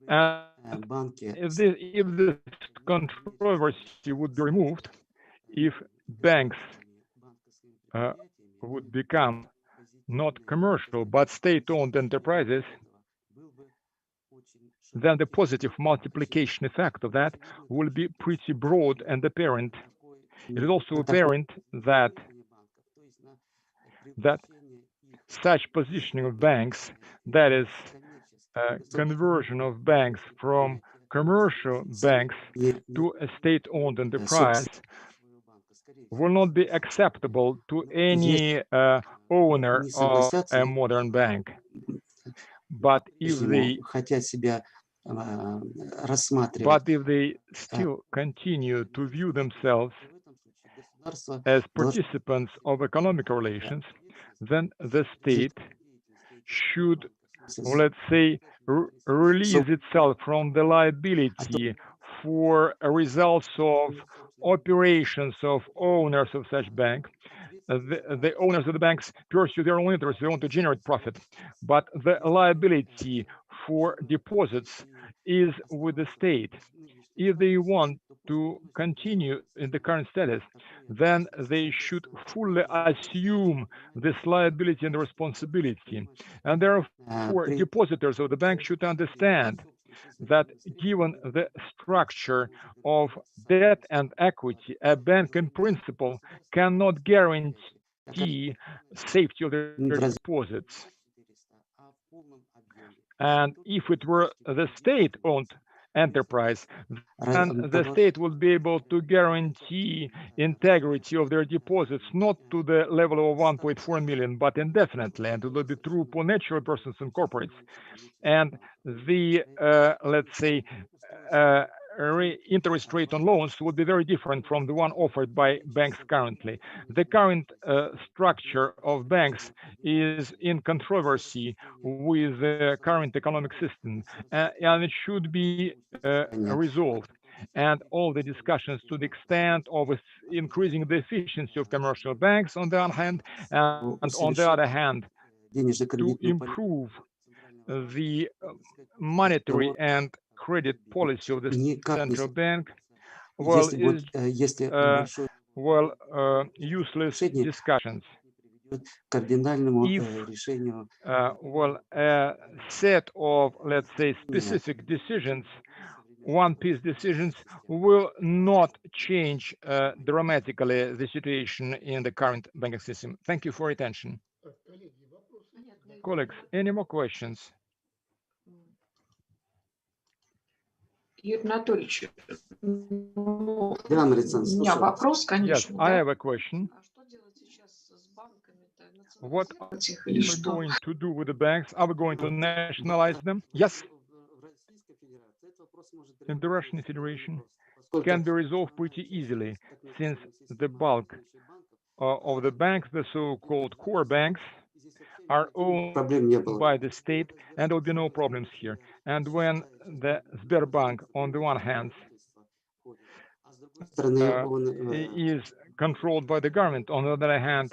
if this controversy would be removed, if banks would become not commercial but state-owned enterprises, then the positive multiplication effect of that will be pretty broad and apparent. It is also apparent that such positioning of banks, that is, conversion of banks from commercial banks to a state-owned enterprise will not be acceptable to any owner of a modern bank. But if they still continue to view themselves as participants of economic relations, then the state should, let's say, release itself from the liability for results of operations of owners of such bank. The owners of the banks pursue their own interests, they want to generate profit, but the liability for deposits is with the state. If they want to continue in the current status, then they should fully assume this liability and responsibility. And therefore, depositors of the bank should understand that given the structure of debt and equity, a bank in principle cannot guarantee safety of their deposits. And if it were the state-owned enterprise, then the state would be able to guarantee integrity of their deposits, not to the level of 1.4 million, but indefinitely, and it will be true for natural persons and corporates. And the, let's say, interest rate on loans would be very different from the one offered by banks currently. The current structure of banks is in controversy with the current economic system, and it should be resolved. And all the discussions to the extent of increasing the efficiency of commercial banks on the one hand, and on the other hand, to improve the monetary and credit policy of the central bank, well, is useless discussions. If a set of, let's say, specific decisions, one-piece decisions, will not change dramatically the situation in the current banking system. Thank you for your attention. Colleagues, any more questions? Юрий Анатольевич, у меня вопрос, конечно. Yes, I have a question. What are we going to do with the banks? Are we going to nationalize them? Yes. In the Russian Federation can be resolved pretty easily, since the bulk of the banks, the so-called core banks, are owned by the state, and there will be no problems here. And when the Sberbank, on the one hand, is controlled by the government, on the other hand,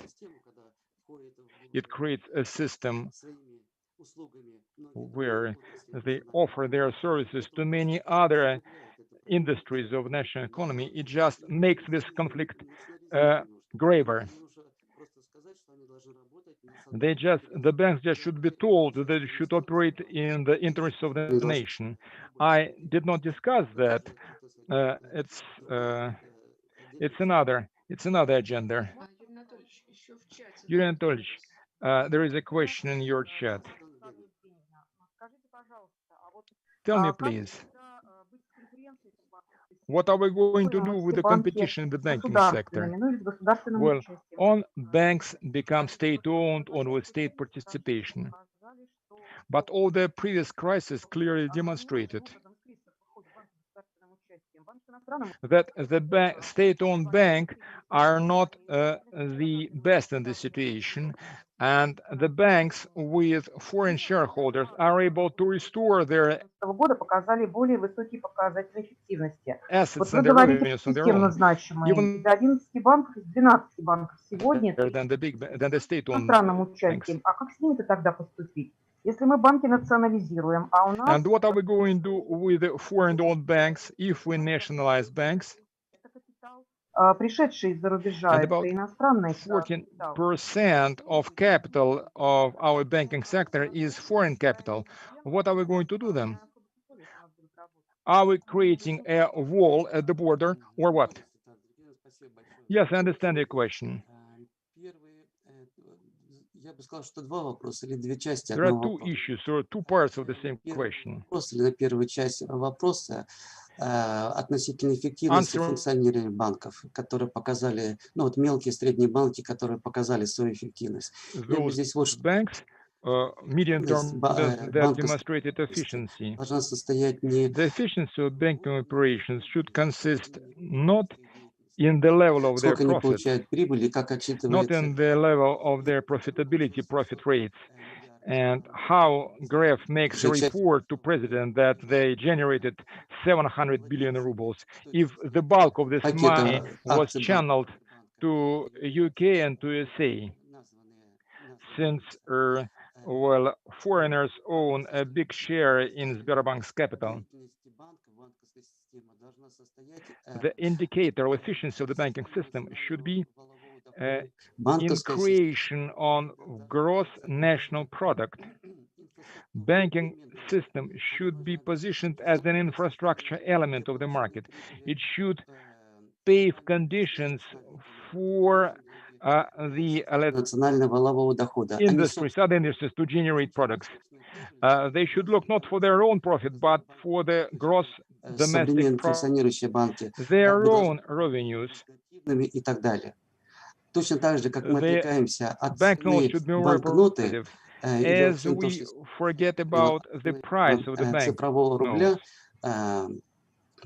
it creates a system where they offer their services to many other industries of national economy. It just makes this conflict graver. The banks just should be told that they should operate in the interests of the nation. I did not discuss that. It's another agenda. Yuri Anatolyevich, there is a question in your chat. Tell me, please, what are we going to do with the competition in the banking sector? Well, on banks become state-owned or with state participation. But all the previous crises clearly demonstrated that the state-owned banks are not the best in the situation, and the banks with foreign shareholders are able to restore their assets and their revenues on their own, even better than the state-owned banks. And what are we going to do with the foreign-owned banks if we nationalize banks? And about 14% of capital of our banking sector is foreign capital. What are we going to do then? Are we creating a wall at the border or what? Yes, I understand your question. Я бы сказал, что два вопроса или две части There are одного two вопроса. issues or two parts of the same question. Вопрос или на первую часть вопроса относительно эффективности функционирования банков, которые показали, ну вот мелкие и средние банки, которые показали свою эффективность. Я бы здесь вот banks, medium-term that demonstrated efficiency. Должна состоять не The efficiency of banking operations should consist not in the level of their сколько они profit, получают прибыли, как not отчитывается in the level of their profitability, profit rates, and how Gref makes a report to president that they generated 700 billion rubles. If the bulk of this money was channeled to UK and to USA, since well, foreigners own a big share in Sberbank's capital, the indicator of efficiency of the banking system should be in creation on gross national product. Banking system should be positioned as an infrastructure element of the market. It should pave conditions for the industries, other industries to generate products. They should look not for their own profit, but for the gross domestic product, their own revenues. Точно так же, как мы отвлекаемся от цены банкноты, as we forget about the price of the цифрового рубля,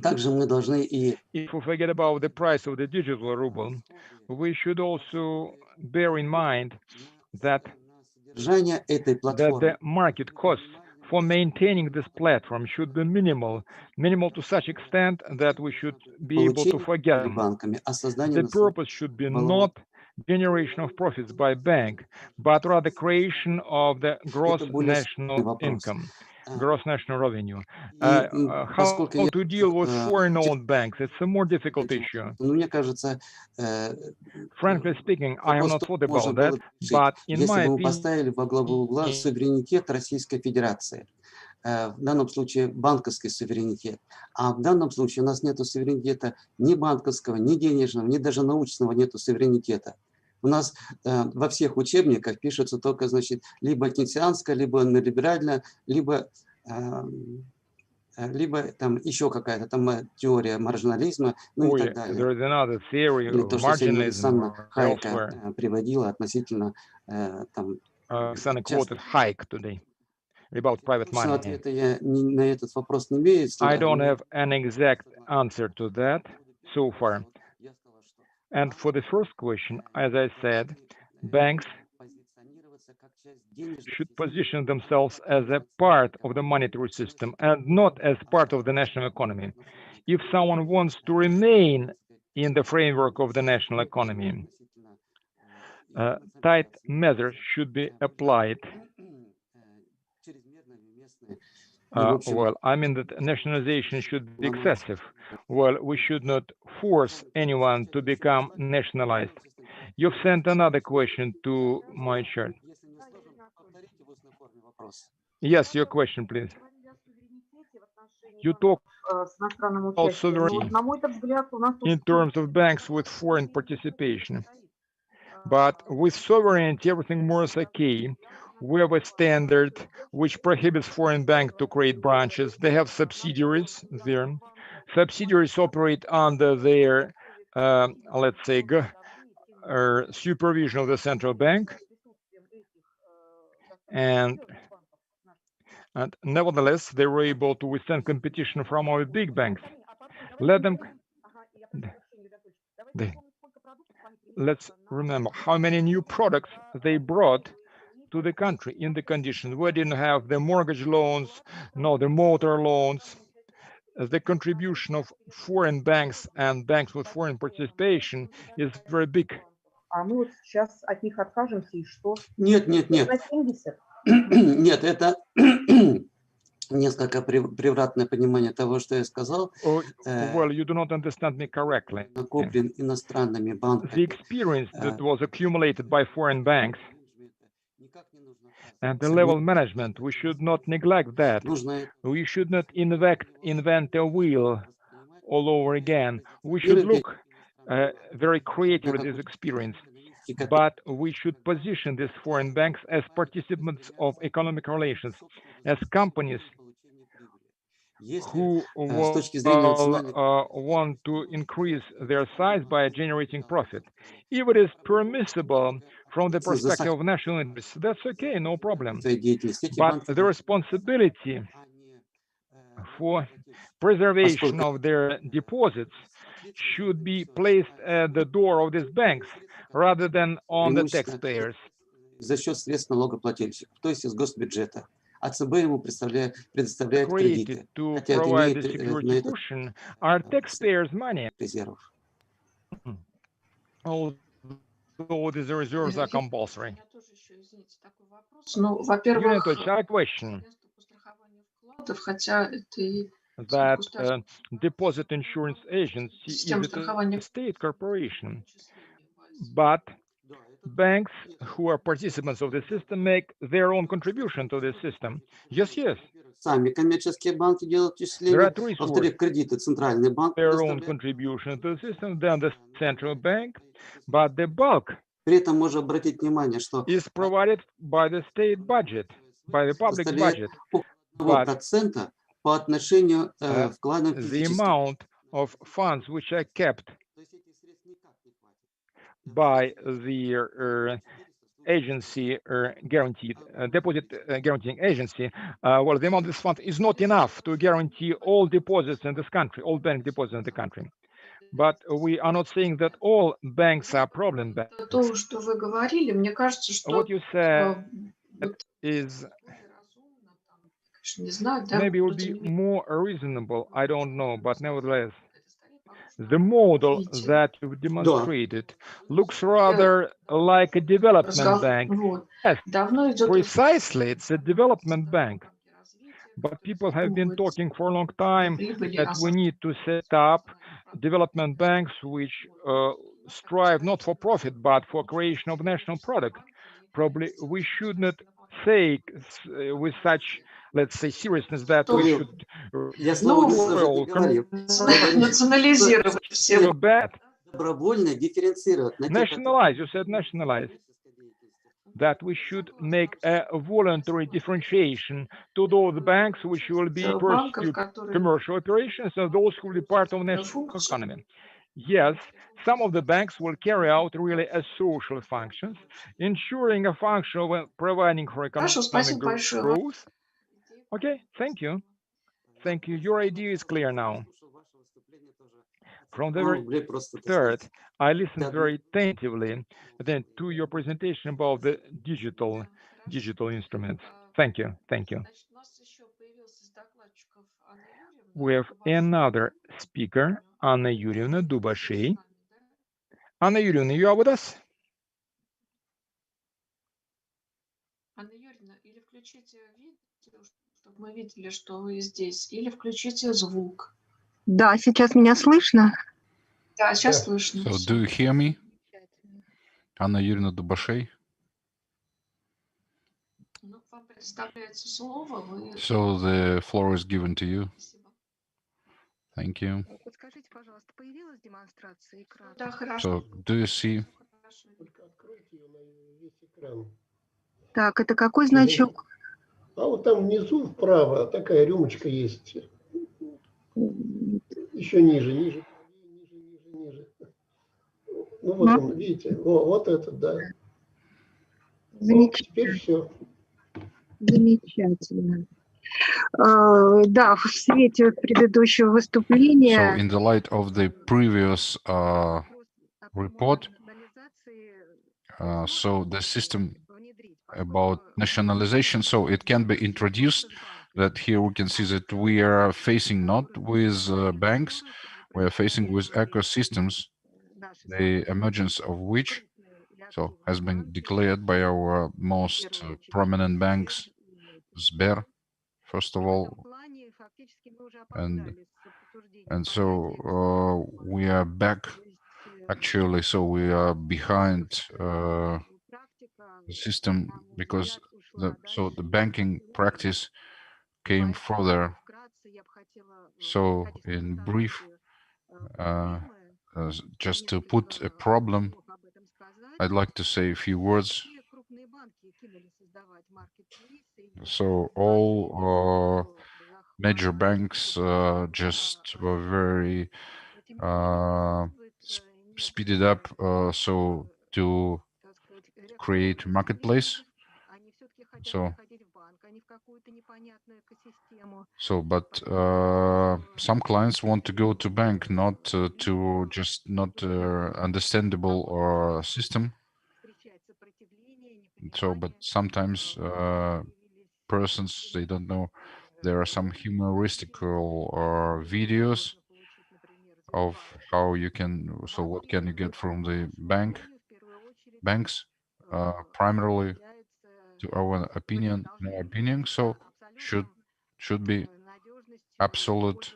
также мы должны и... If we forget about the price of the digital ruble, we should also bear in mind that the market costs for maintaining this platform should be minimal to such extent that we should be able to forget them. The purpose should be not generation of profits by bank, but rather creation of the gross national income, gross national revenue. How to deal with foreign-owned banks? It's a more difficult issue. Frankly speaking, I have not thought about that, but in my opinion, поставили во главу угла суверенитет Российской Федерации. В данном случае банковский суверенитет. А в данном случае у нас нет суверенитета ни банковского, ни денежного, ни даже научного нету суверенитета. У нас во всех учебниках пишется только, значит, либо кейнсианское, либо либеральное, либо там еще какая-то там теория маржинализма, ну и так далее. Или то, что сегодня Александра Хайка приводила относительно там... About private money. Ответа я на этот вопрос не имею. I don't have an exact answer to that so far. And for the first question, as I said, banks should position themselves as a part of the monetary system and not as part of the national economy. If someone wants to remain in the framework of the national economy, tight measures should be applied. Well, I mean that nationalization should be excessive. Well, we should not force anyone to become nationalized. You've sent another question to my chat. Yes, your question, please. You talk about sovereignty in terms of banks with foreign participation. But with sovereignty, everything more is okay. We have a standard which prohibits foreign banks to create branches. They have subsidiaries there. Subsidiaries operate under their, let's say, supervision of the central bank. And nevertheless, they were able to withstand competition from our big banks. Let's remember how many new products they brought to the country in the conditions we didn't have the mortgage loans, no, the motor loans. The contribution of foreign banks and banks with foreign participation is very big. Нет. Нет, это несколько превратное понимание того, что я сказал. Well, you do not understand me correctly. Накоплен иностранными банками. The experience that was accumulated by foreign banks and the level of management, we should not neglect that. We should not invent a wheel all over again. We should look very creatively at this experience. but we should position these foreign banks as participants of economic relations, as companies who want to increase their size by generating profit. If it is permissible from the perspective of national interests, that's okay, no problem. But the responsibility for preservation of their deposits should be placed at the door of these banks rather than on the taxpayers. За счет средств налогоплательщиков, то есть из госбюджета. А ЦБ ему предоставляет кредиты. To provide the security cushion are taxpayers' money. Резервов. Although these reserves are compulsory. Ну, во-первых, question. Хотя это и that deposit insurance agency is a state corporation, but banks who are participants of the system make their own contribution to the system. Yes, yes. Сами коммерческие банки делают отчисления, во-вторых, кредиты центральный банк their own contribution to the system, then the central bank, but the bulk при этом можно обратить внимание, что is provided by the state budget, by the public budget. But по отношению вкладов the amount of funds which are kept by the agency guaranteed deposit guaranteeing agency, well, the amount of this fund is not enough to guarantee all deposits in this country, all bank deposits in the country. But we are not saying that all banks are problem banks. То, что вы говорили, мне кажется, что what you said is maybe it would be more reasonable, I don't know, but nevertheless, the model that you've demonstrated looks rather like a development bank. Yes, precisely, it's a development bank. But people have been talking for a long time that we need to set up development banks which strive not for profit, but for creation of national product. Probably we should not say with such, let's say, seriousness that we should национализировать все. Добровольно дифференцировать. Nationalize, you said nationalize. That we should make a voluntary differentiation to those banks which will be pursued commercial operations and those who will be part of national economy. Yes, some of the banks will carry out really a social functions, ensuring a function of providing for economic growth. Okay, thank you. Thank you. Your idea is clear now. From the very start, I listened very attentively then to your presentation about the digital instruments. Thank you. Thank you. We have another speaker, Anna Yurievna Dubashey. Anna Yurievna, you are with us? Анна Юрьевна, или включите видео, чтобы мы видели, что вы здесь, или включите звук. Да, сейчас меня слышно? Да, сейчас слышно. So, do you hear me? Anna Yurievna Dubashey. Ну, вам предоставляется слово, вы... So, the floor is given to you. Thank you. Подскажите, пожалуйста, появилась демонстрация экрана? Да, хорошо. So, do you see? Так, это какой значок? А вот там внизу вправо такая рюмочка есть. Еще ниже, ниже. Ну вот он, видите, вот этот, да. Замечательно. Теперь все. Замечательно. Да, в свете предыдущего выступления. So, in the light of the previous report, so the system about nationalization, so it can be introduced. That here we can see that we are facing not with banks, we are facing with ecosystems, the emergence of which so has been declared by our most prominent banks, Sber, first of all, and so we are back actually, so we are behind the system because the banking practice came further. So in brief, just to put a problem, I'd like to say a few words. So all major banks just were very speeded up so to create marketplace. But some clients want to go to bank, not to just not understandable system. But sometimes persons, they don't know. There are some humoristical videos of how you can. So what can you get from the banks? Primarily, to our opinion, so should be absolutely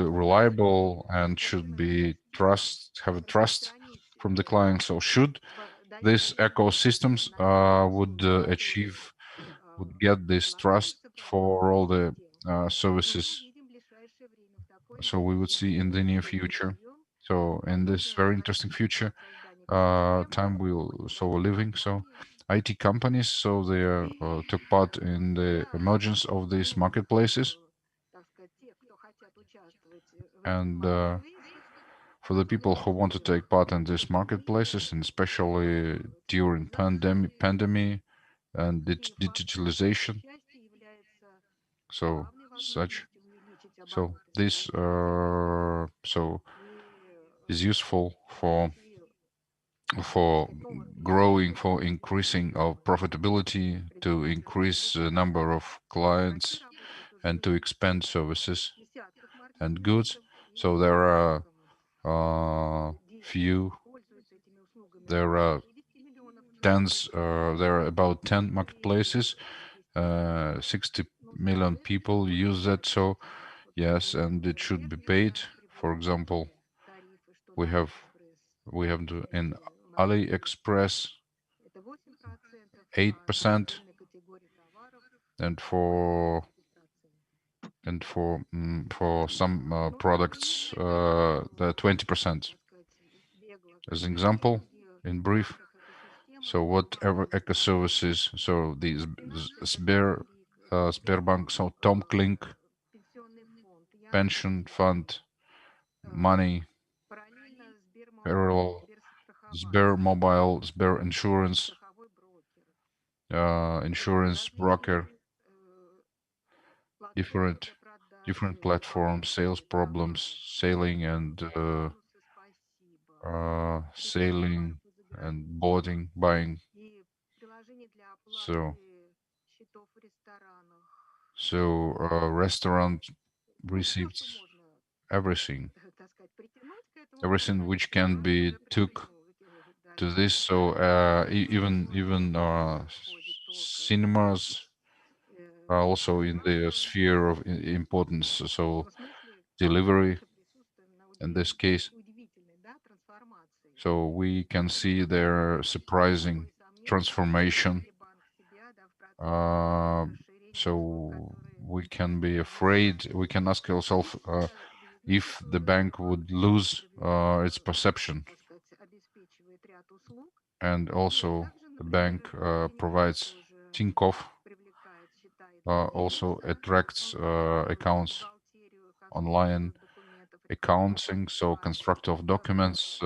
reliable and should be have a trust from the client. So should these ecosystems would get this trust for all the services. So we would see in the near future. So in this very interesting future time we're living. So IT companies, so they took part in the emergence of these marketplaces. And for the people who want to take part in these marketplaces, and especially during pandemic and digitalization, this is useful for growing, for increasing our profitability, to increase the number of clients, and to expand services and goods. So there are there are about 10 marketplaces. 60 million people use that. So yes, and it should be paid. For example, we have in AliExpress 8%, and for some products the 20%. As an example, in brief, so whatever eco services, so these Sberbank, so Tom Klink, pension fund, money, payroll, Sber mobile, Sber insurance, insurance broker, different platforms, sales problems, sailing and boarding, buying. So restaurant receipts, everything which can be took to this. So even cinemas are also in the sphere of importance. So delivery in this case. So we can see their surprising transformation. So we can be afraid, we can ask ourselves if the bank would lose its perception. And also the bank provides Tinkoff, also attracts accounts, online accounting, so construct of documents,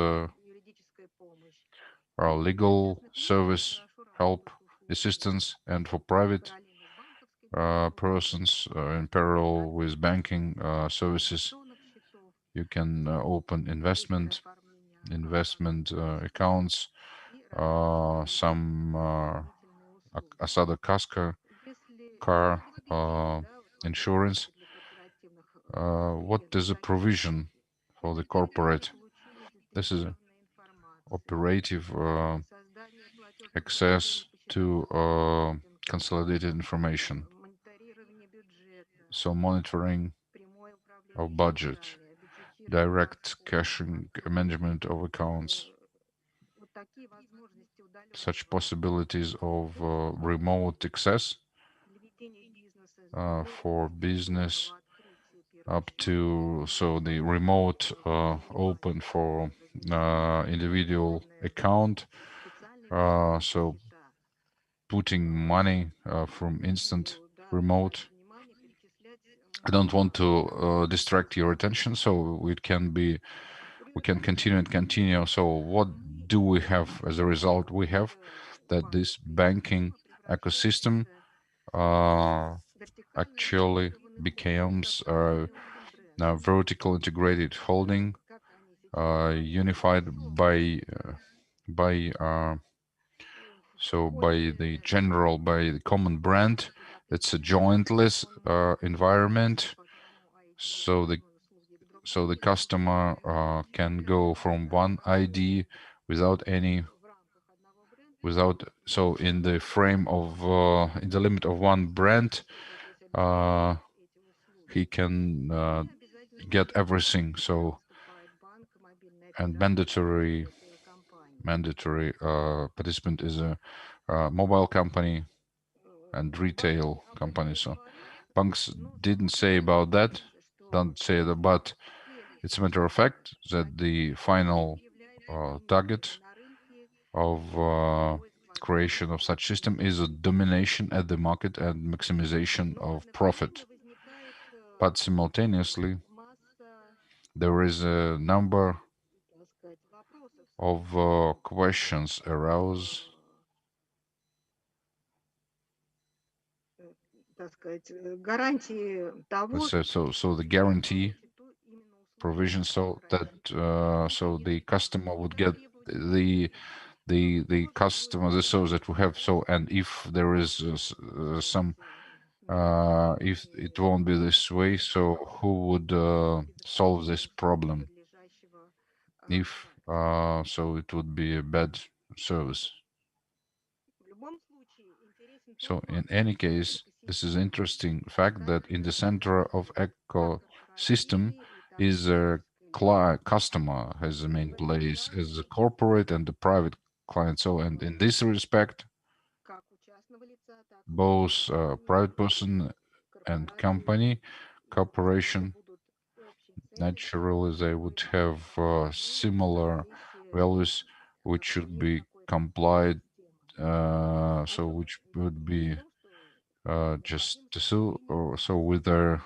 legal service, help, assistance, and for private persons in parallel with banking services, you can open investment accounts, some Asada Kaska car insurance. What is a provision for the corporate? This is operative access to consolidated information. So monitoring of budget, direct caching, management of accounts, such possibilities of remote access for business up to, so the remote open for individual account. So putting money from instant remote. I don't want to distract your attention, so we can continue and continue. So what do we have as a result? We have that this banking ecosystem actually becomes a vertical integrated holding, unified by the common brand. It's a jointless environment, so the customer can go from one ID without so in the frame of in the limit of one brand, he can get everything. So, and mandatory participant is a mobile company and retail company. So banks didn't say about that, don't say that, but it's a matter of fact that the final target of creation of such system is a domination at the market and maximization of profit. But simultaneously, there is a number of questions arose. So the guarantee provision, so that so the customer would get the customer, so that we have, so, and if there is some if it won't be this way, so who would solve this problem if so it would be a bad service. So in any case, this is interesting fact that in the center of ecosystem is a customer has the main place as a corporate and the private client. So, and in this respect, both private person and company corporation, naturally they would have similar values which should be complied, so which would be just so, or so with their,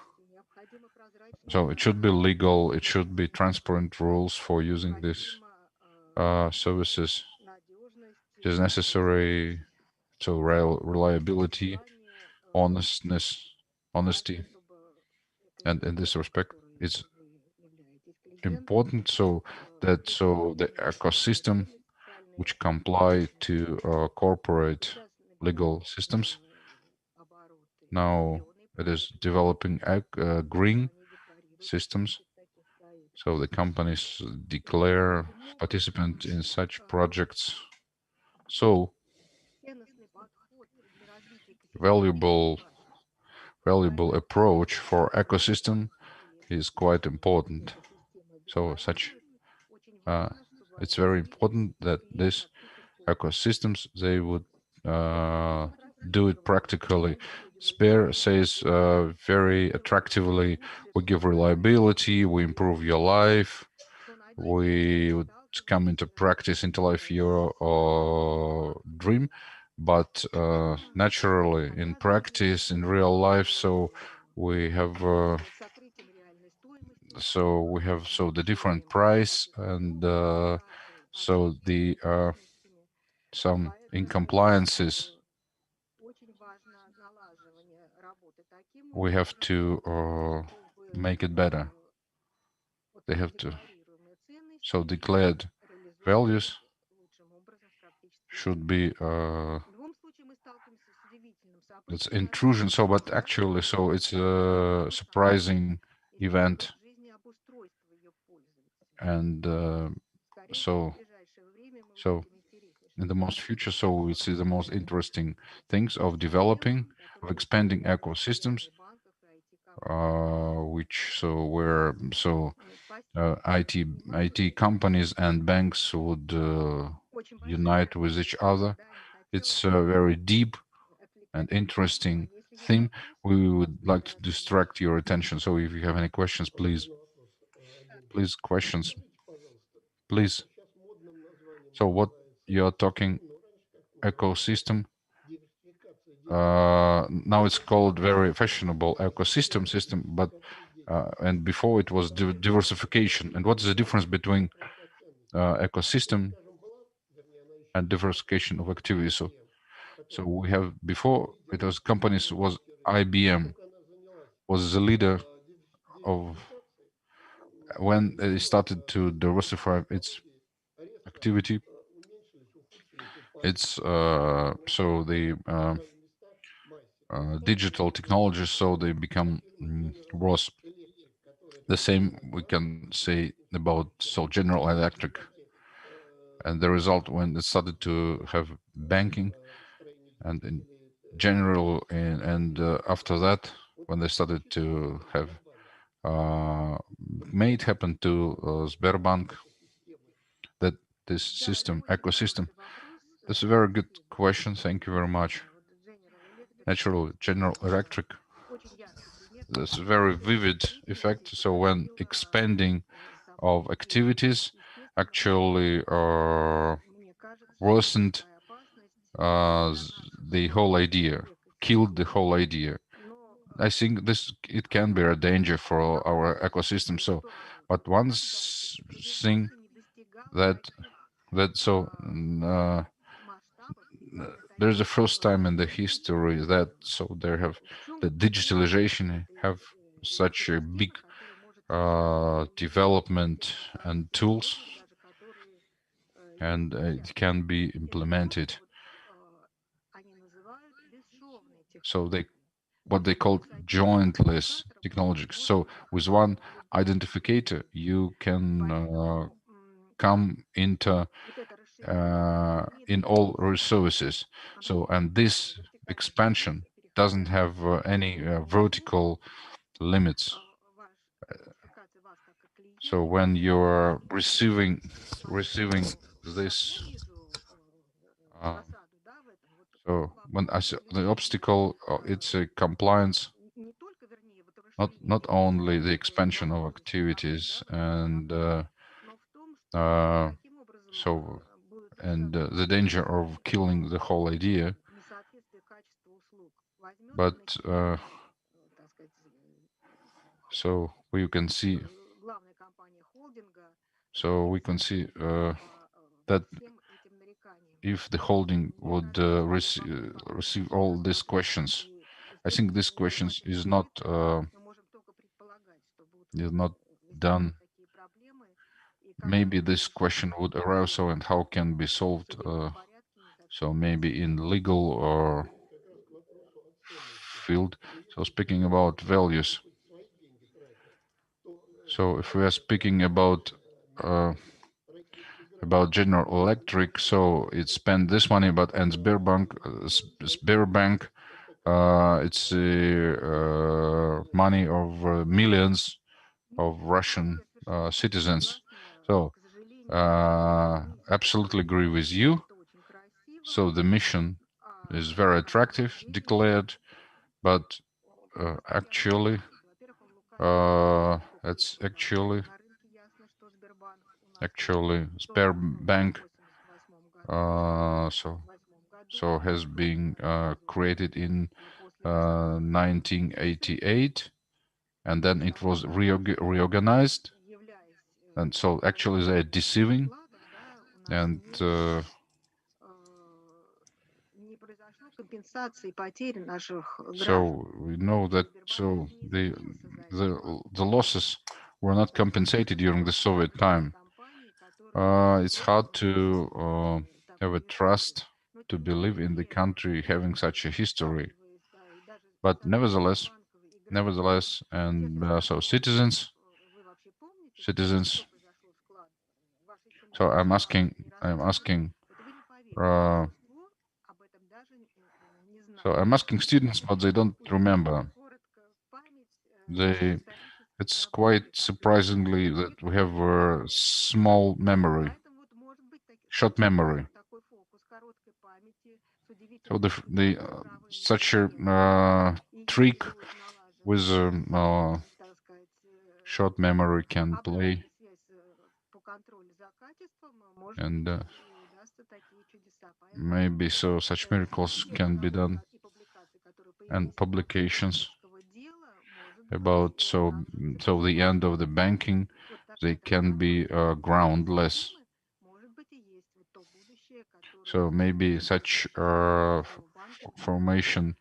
so it should be legal, it should be transparent rules for using this services. It is necessary, so reliability, honesty, and in this respect it's important, so that the ecosystem which comply to corporate legal systems, now it is developing green systems, so the companies declare participant in such projects. So valuable approach for ecosystem is quite important. So such it's very important that this ecosystems, they would do it practically. Spare says very attractively, we give reliability, we improve your life, we would come into practice, into life your dream, but naturally in practice, in real life, so we have the different price, and so the some incompliances we have to make it better. They have to, so declared values should be it's intrusion, so but actually, so it's a surprising event, and so in the most future, so we see the most interesting things of developing, of expanding ecosystems, which where IT companies and banks would unite with each other. It's a very deep and interesting theme. We would like to distract your attention. So if you have any questions, please questions. please. So what you're talking ecosystem? Now it's called very fashionable ecosystem system, but and before it was diversification. And what is the difference between ecosystem and diversification of activities? So we have before it was companies was IBM was the leader of when they started to diversify its activity. It's so the digital technologies, so they become was the same we can say about so General Electric, and the result when it started to have banking and in general and after that when they started to have made happen to Sberbank, that this system ecosystem. That's a very good question, thank you very much. Naturally, General Electric, that's a very vivid effect. So when expanding of activities actually worsened the whole idea, killed the whole idea. I think this it can be a danger for our ecosystem. So, but one thing that so there's the first time in the history that so there have the digitalization have such a big development and tools, and it can be implemented. So they what they call jointless technologies. So with one identificator, you can come into in all resources. So and this expansion doesn't have any vertical limits. So when you're receiving this, so when I say the obstacle, it's a compliance, not only the expansion of activities and so and the danger of killing the whole idea, but so we can see that if the holding would receive all these questions, I think these questions is not done. Maybe this question would arise, so and how can be solved. So maybe in legal or field. So speaking about values. So if we are speaking about General Electric, so it spent this money, but and Sberbank, it's money of millions of Russian citizens. So absolutely agree with you. So the mission is very attractive, declared, but actually it's actually Sberbank so has been created in 1988, and then it was reorganized, and so actually they're deceiving, and so we know that so the losses were not compensated during the Soviet time. It's hard to have a trust to believe in the country having such a history, but nevertheless, and so citizens. So I'm asking. So I'm asking students, but they don't remember. It's quite surprisingly that we have a small memory, short memory. So the such a trick with short memory can play. And maybe so such miracles can be done, and publications about so the end of the banking, they can be groundless. So maybe such formation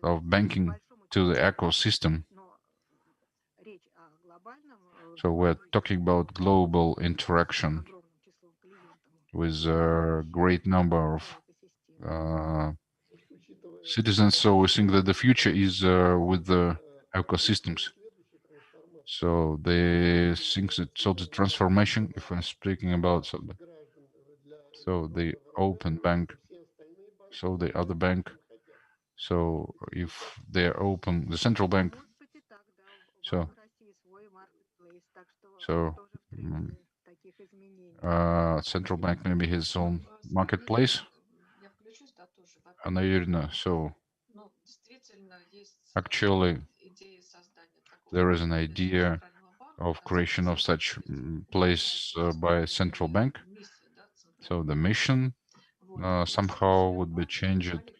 of banking to the ecosystem. So we're talking about global interaction with a great number of citizens. So we think that the future is with the ecosystems. So they think that the transformation, if I'm speaking about so the open bank, so the other bank, so if they're open, the central bank, so central bank maybe his own marketplace. Anna Yurina, so actually there is an idea of creation of such place by a central bank. So the mission somehow would be changed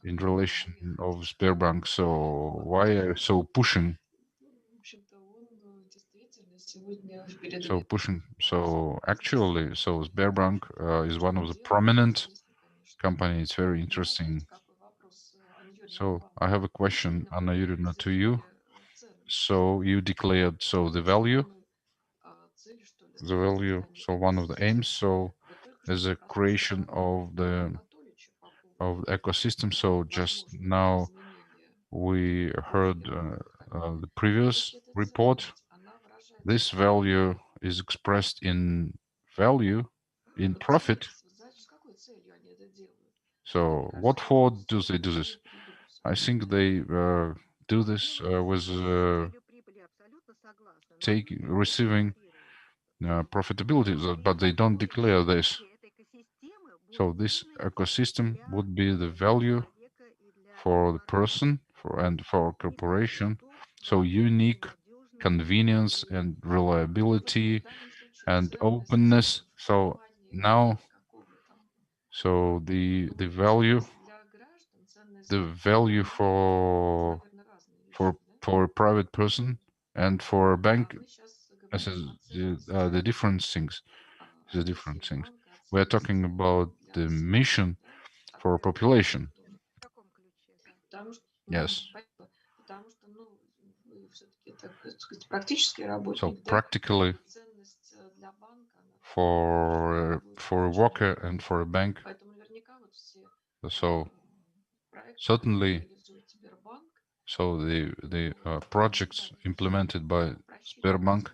in relation of Sberbank. So why are so pushing? So actually, so Sberbank is one of the prominent company. It's very interesting. So I have a question, Anna Yurina, to you. So you declared the value, so one of the aims, so as a creation of the ecosystem. So just now we heard the previous report. This value is expressed in value, in profit. So what for do they do this? I think they do this with receiving profitability, but they don't declare this. So this ecosystem would be the value for the person and for corporation. So unique convenience and reliability and openness. So now, so the value for a private person and for a bank, as the different things. The different things. We are talking about the mission for population. Yes. So practically for a worker and for a bank. So certainly, so the projects implemented by Sberbank,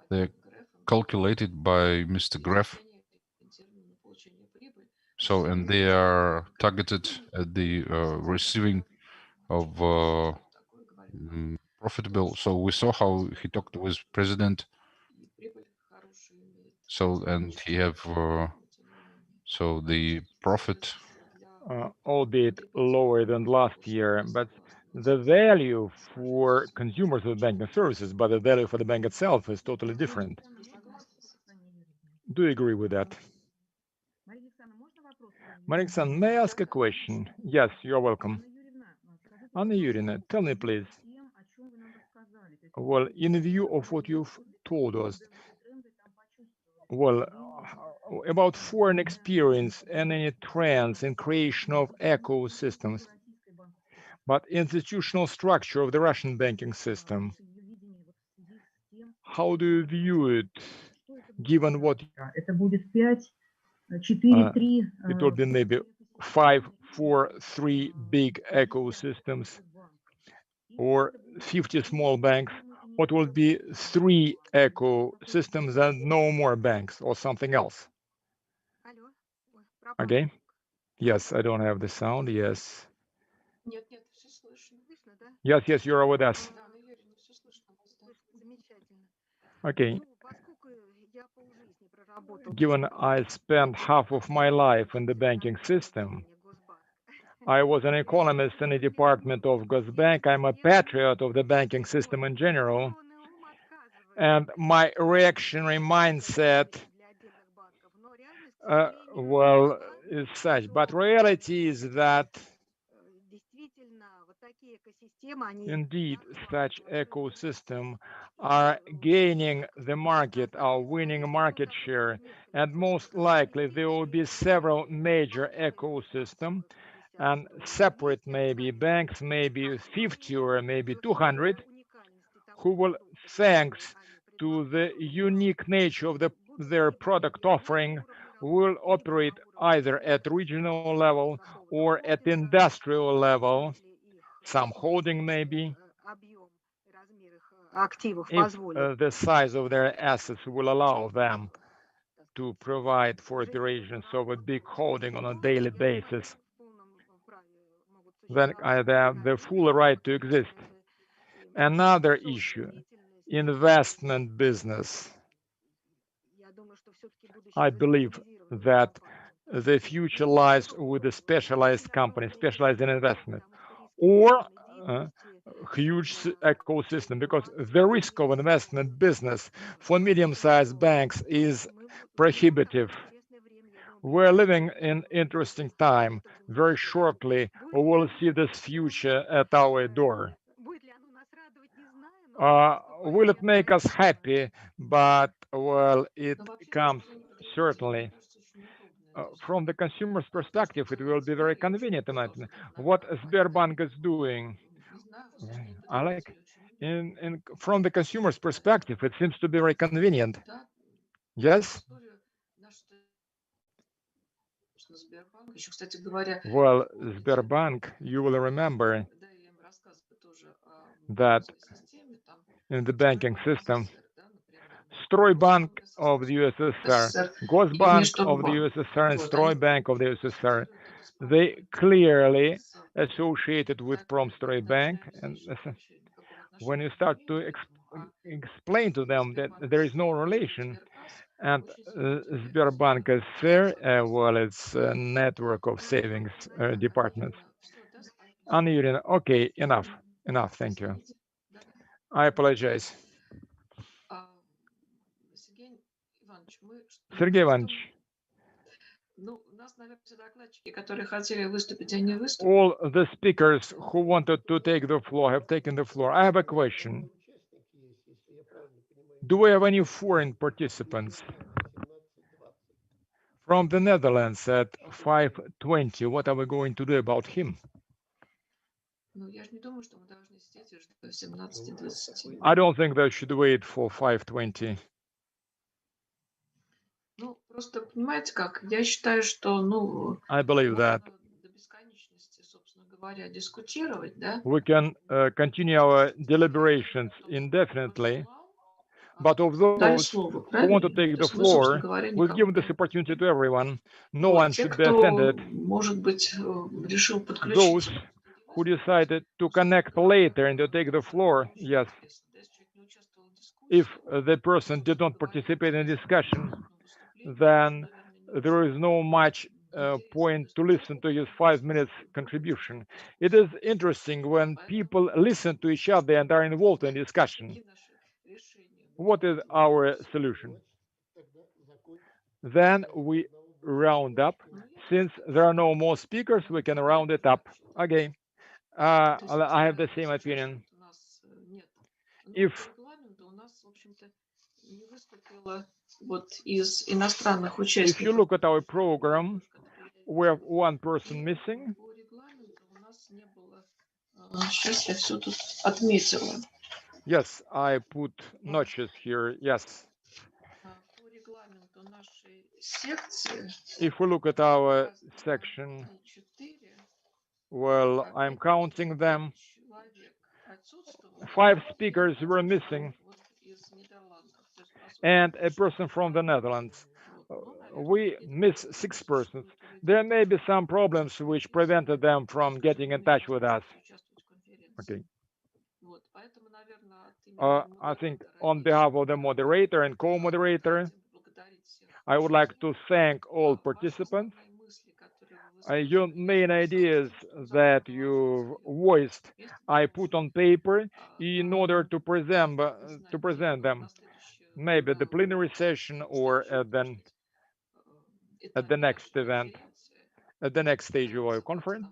they're calculated by Mr. Gref. So and they are targeted at the receiving of profitable. So we saw how he talked with president. So and he have so the profit, albeit lower than last year, but the value for consumers of banking services, but the value for the bank itself is totally different. Do you agree with that? Mariksan, may I ask a question? Yes, you're welcome. Anna Yurina, tell me please. Well, in view of what you've told us, well, about foreign experience and any trends in creation of ecosystems, but institutional structure of the Russian banking system, how do you view it, given what it will be maybe 5, 4, 3 big ecosystems, or 50 small banks? What will be 3 ecosystems and no more banks, or something else? Okay. Yes, I don't have the sound. Yes. Yes, you're with us. Okay. Given I spent half of my life in the banking system, I was an economist in the department of Gosbank. I'm a patriot of the banking system in general. And my reactionary mindset well, is such, but reality is that indeed such ecosystem are gaining the market, are winning market share, and most likely there will be several major ecosystem and separate maybe banks, maybe 50 or maybe 200, who will, thanks to the unique nature of their product offering, will operate either at regional level or at industrial level, some holding maybe, if the size of their assets will allow them to provide for operations of a big holding on a daily basis, then they have the full right to exist. Another issue, investment business. I believe that the future lies with a specialized company, specialized in investment, or huge ecosystem, because the risk of investment business for medium-sized banks is prohibitive. We're living in interesting time. Very shortly, we will see this future at our door. Will it make us happy? But, well, it comes certainly from the consumer's perspective, it will be very convenient. What Sberbank is doing, I like. From the consumer's perspective, it seems to be very convenient. Yes? Well, Sberbank, you will remember that in the banking system, Stroybank of the USSR, Gosbank of the USSR, and Stroybank of the USSR, they clearly associated with Promstroybank. And when you start to explain to them that there is no relation, and Sberbank is there, well, it's a network of savings departments. Anna Yurina, okay, enough, thank you. I apologize. Сергей Иванович, all the speakers who wanted to take the floor have taken the floor. I have a question. Do we have any foreign participants? From the Netherlands at 5:20, what are we going to do about him? I don't think they should wait for 5:20. I believe that we can continue our deliberations indefinitely, but of those who want to take the floor, we've given this opportunity to everyone. No one should be offended. Those who decided to connect later and to take the floor, yes. If the person did not participate in discussion, then there is no much point to listen to his 5 minutes contribution. It is interesting when people listen to each other and are involved in discussion. What is our solution? Then we round up. Since there are no more speakers, we can round it up. Okay. I have the same opinion. If you look at our program, we have one person missing. Yes, I put notches here, yes. If we look at our section, well, I'm counting them. 5 speakers were missing, and a person from the Netherlands. We miss 6 persons. There may be some problems which prevented them from getting in touch with us. Okay. I think on behalf of the moderator and co-moderator, I would like to thank all participants. Your main ideas that you voiced, I put on paper in order to present them, maybe the plenary session or then at the next event, at the next stage of our conference.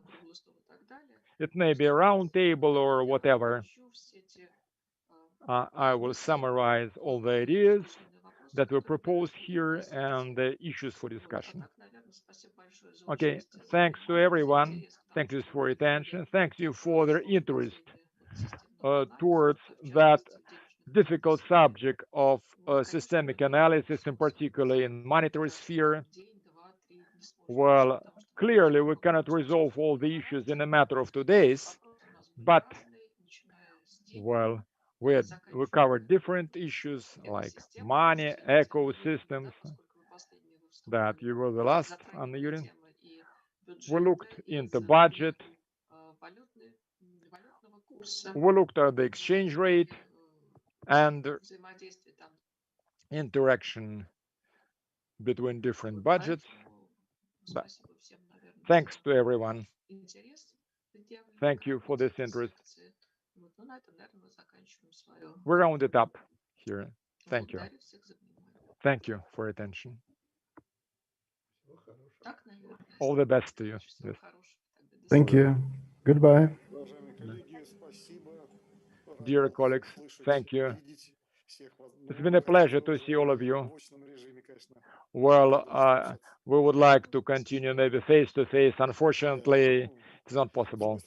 It may be a round table or whatever. I will summarize all the ideas that were proposed here and the issues for discussion. Okay, thanks to everyone. Thank you for your attention. Thank you for their interest towards that difficult subject of systemic analysis, in particular in monetary sphere. Well, clearly we cannot resolve all the issues in a matter of 2 days, but well, we covered different issues like money, ecosystems, that you were the last, Anna Yurin. We looked into budget. We looked at the exchange rate and interaction between different budgets. Thanks to everyone. Thank you for this interest. We round it up here. Thank you. Thank you for your attention. All the best to you. Yes. Thank you. Goodbye. Dear colleagues, thank you. It's been a pleasure to see all of you. Well, we would like to continue maybe face-to-face. Unfortunately, it's not possible.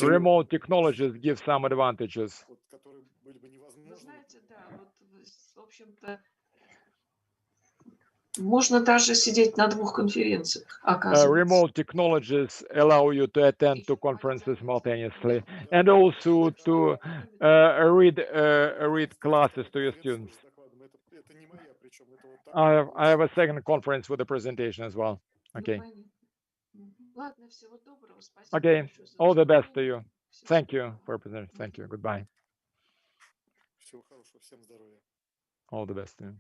Remote technologies give some advantages. Можно даже сидеть на 2 конференциях, оказывается. Remote technologies allow you to attend 2 conferences simultaneously and also to read classes to your students. I have a second conference with a presentation as well. Okay. Okay. All the best to you. Thank you for presenting. Thank you. Goodbye. All the best to you.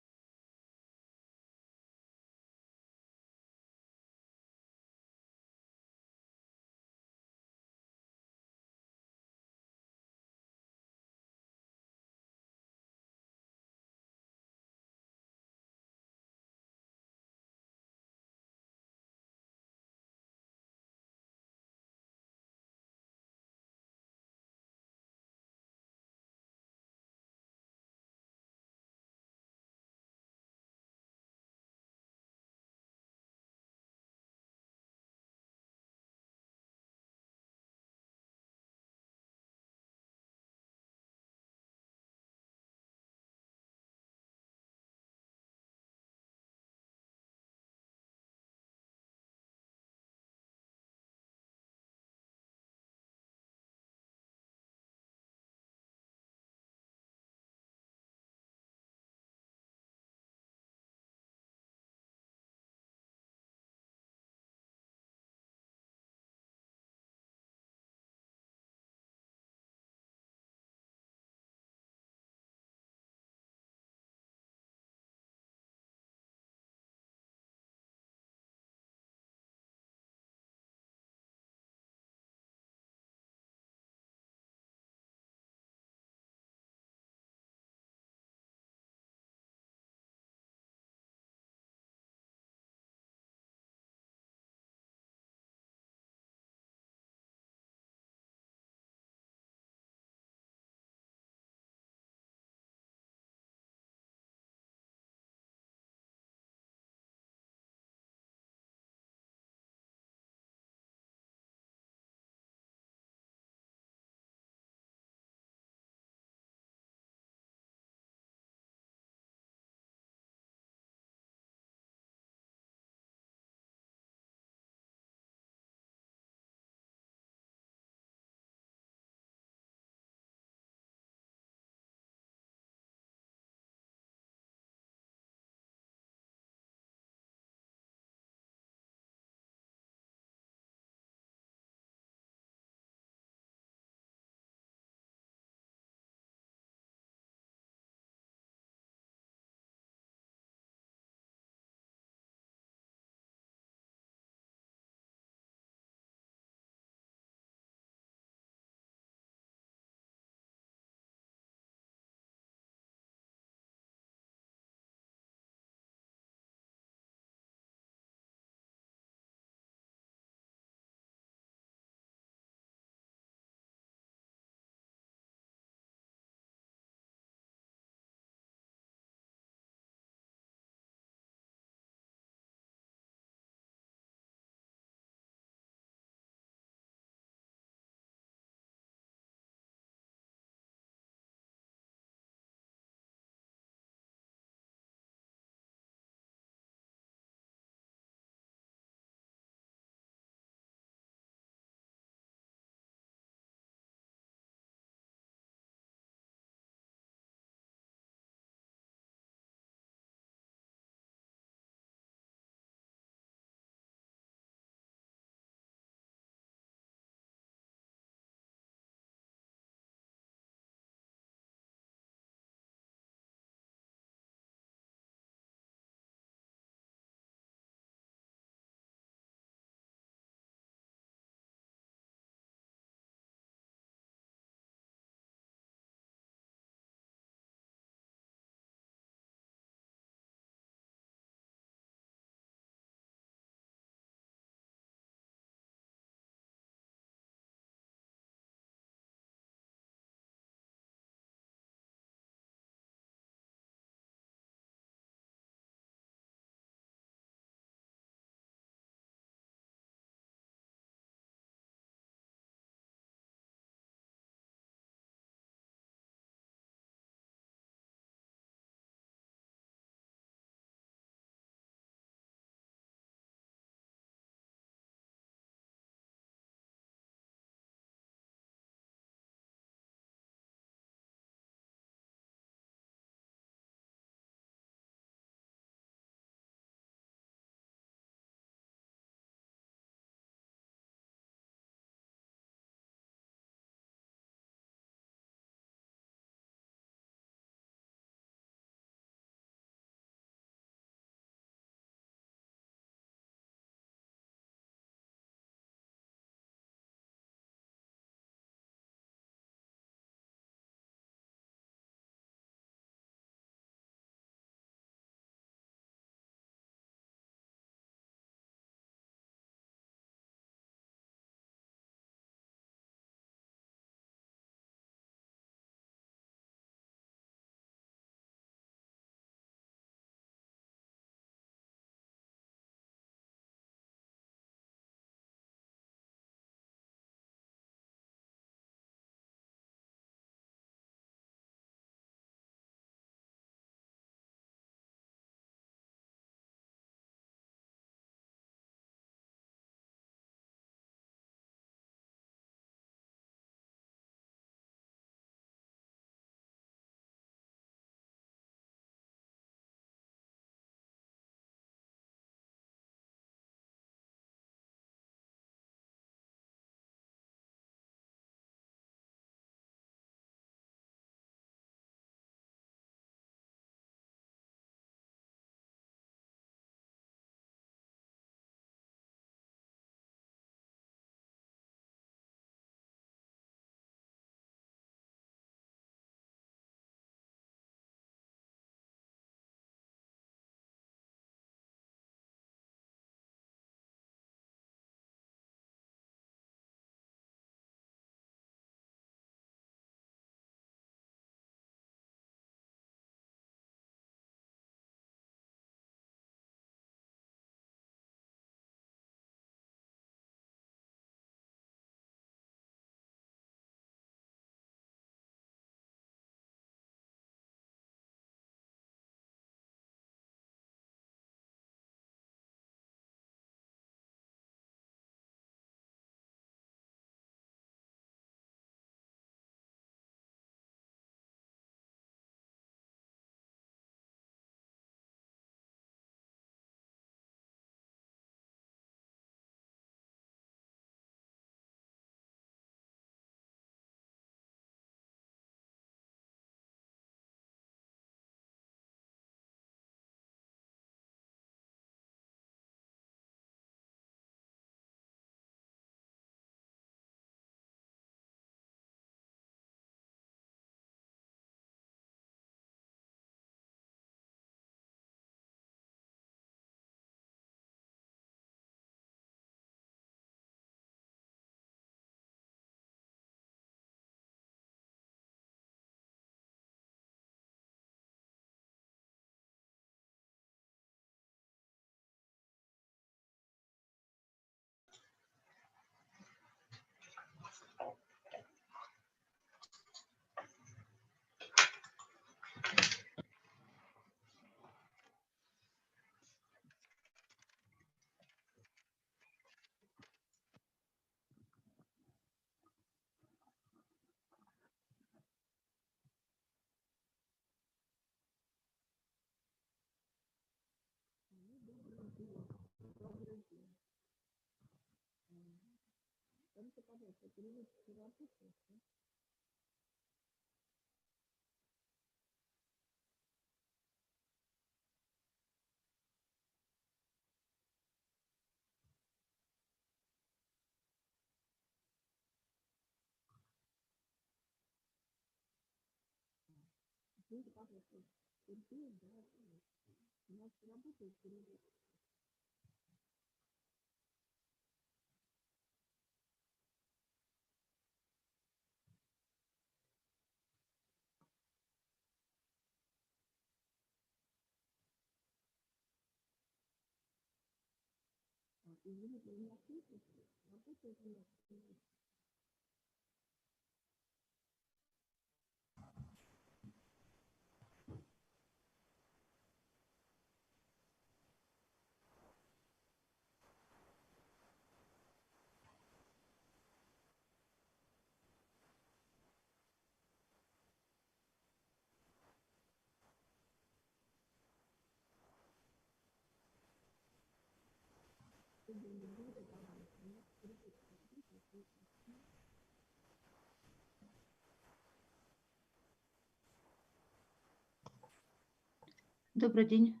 Добрый день.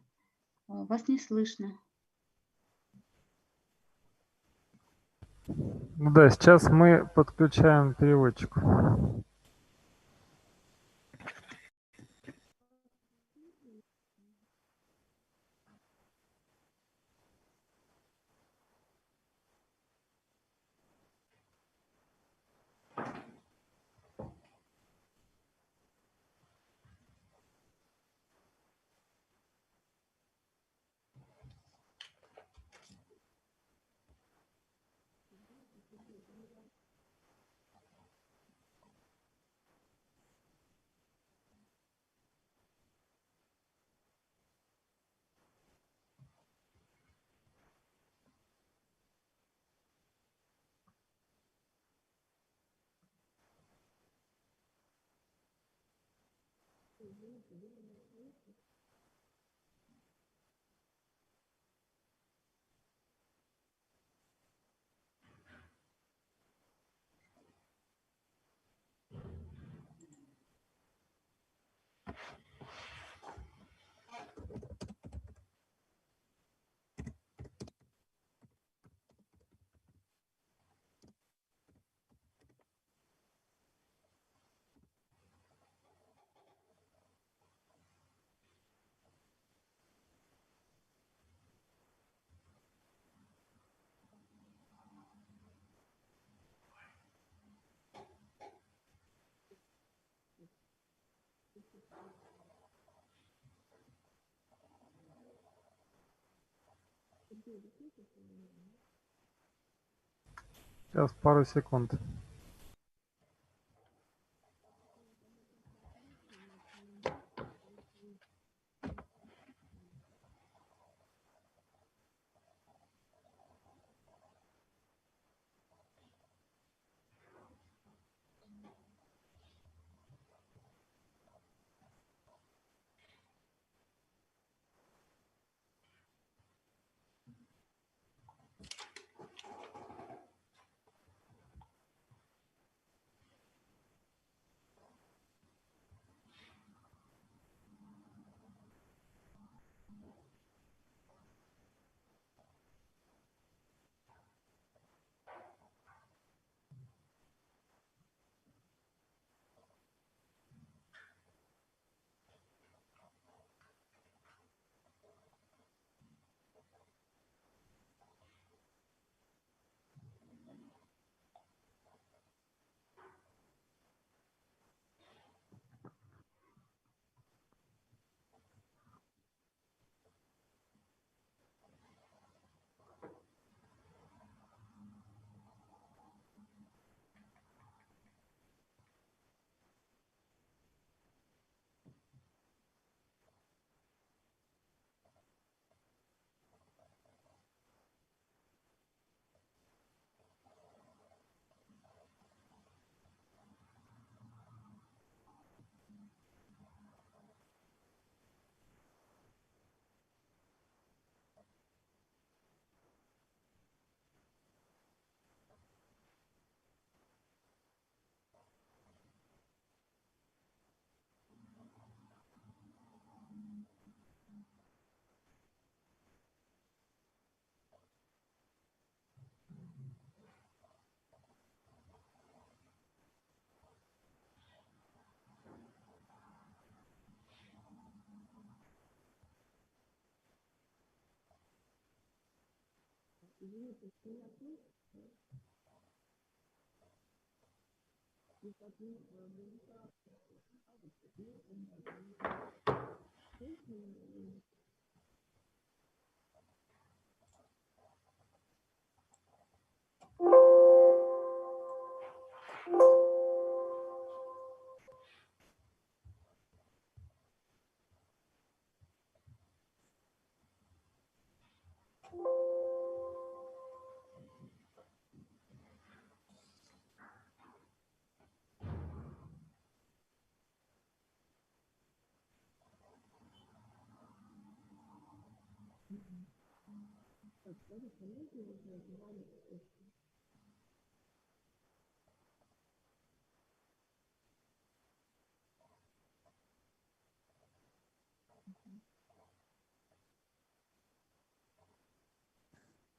Вас не слышно. Ну да, сейчас мы подключаем переводчик. Сейчас пару секунд.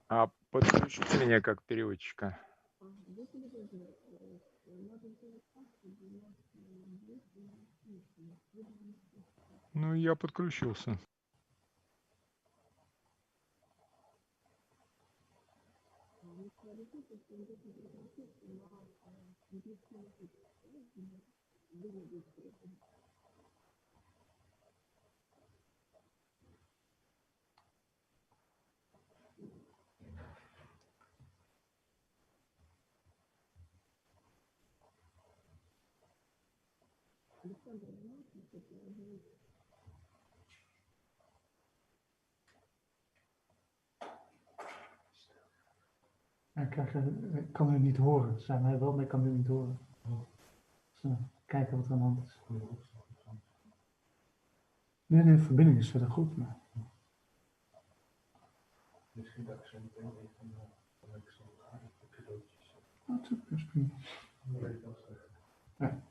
А подключите меня как переводчика. Ну, я подключился. Ik kan u niet horen. Zijn mij wel, maar ik kan u niet horen. Dus, kijken wat er aan de hand is. Nee, de verbinding is verder goed. Maar... Misschien dat ik zo meteen even dat is prima. Ja.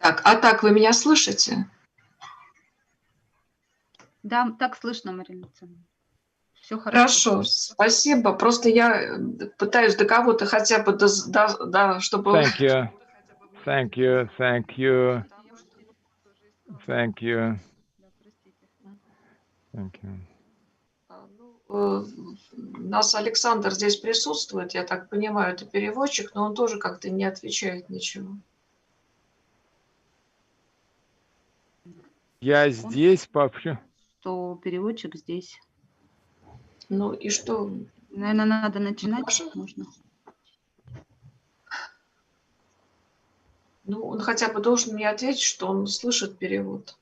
Так, а так вы меня слышите? Да, так слышно, Марина Александровна. Все хорошо. Хорошо, спасибо. Просто я пытаюсь до кого-то хотя бы, чтобы... Thank you. Thank you. Thank you. Thank you. Thank you. У нас Александр здесь присутствует, я так понимаю, это переводчик, но он тоже как-то не отвечает ничего. Я здесь вообще. Что переводчик здесь. Ну и что? Наверное, надо начинать. Можно. Ну, он хотя бы должен мне ответить, что он слышит перевод.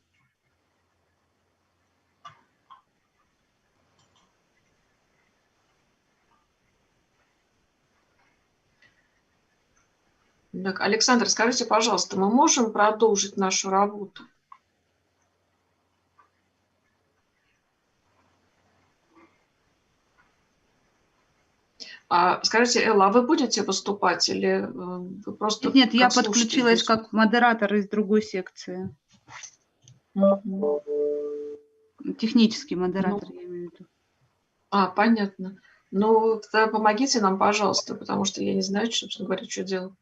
Так, Александр, скажите, пожалуйста, мы можем продолжить нашу работу? Скажите, Элла, а вы будете выступать или вы просто... Нет, я подключилась как модератор из другой секции. Технический модератор, я имею в виду. Понятно. Ну, тогда помогите нам, пожалуйста, потому что я не знаю, собственно говоря, что делать.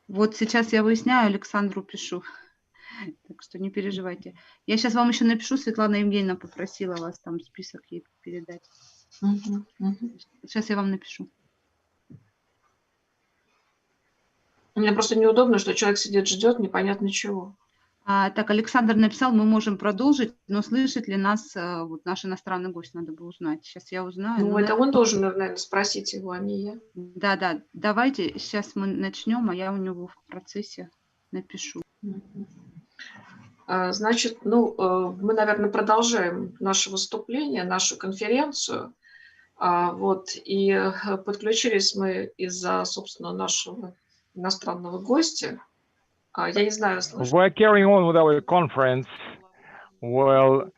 Вот сейчас я выясняю, Александру пишу. Так что не переживайте. Я сейчас вам еще напишу, Светлана Евгеньевна попросила вас там список ей передать. Сейчас я вам напишу. Мне просто неудобно, что человек сидит, ждет, непонятно чего. Так, Александр написал, мы можем продолжить, но слышит ли нас вот наш иностранный гость, надо бы узнать. Сейчас я узнаю. Ну, это он должен, наверное, спросить его, а не я. Да, давайте сейчас мы начнем, а я у него в процессе напишу. Значит, мы, наверное, продолжаем наше выступление, нашу конференцию. Вот, и подключились мы из-за, собственно, нашего иностранного гостя. Я не знаю, слышно. We're carrying on with our conference. Well,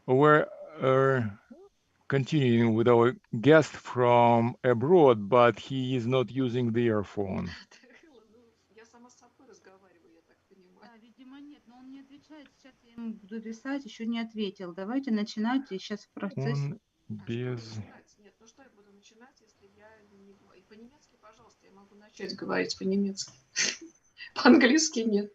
we're continuing with our guest from abroad, but he is not using the earphone. Я сама с собой разговариваю, я так понимаю. Видимо, нет, но он не отвечает. Сейчас я ему буду писать, еще не ответил. Давайте начинайте, сейчас в процессе. Он без... Нет, ну что я буду начинать, если я не говорю? По-немецки, пожалуйста, я могу начать говорить по-немецки. По-английски нет.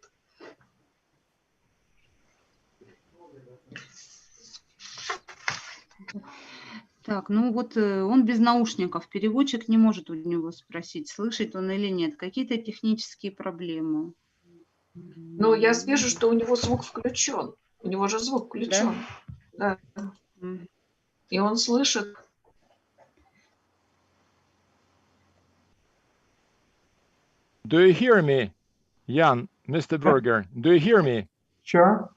Так, ну вот он без наушников, переводчик не может у него спросить, слышит он или нет. Какие-то технические проблемы. Ну, я вижу, что у него звук включен. У него же звук включен. Да. И он слышит. Do you hear me, Jan, Mr. Berger? Do you hear me? Sure.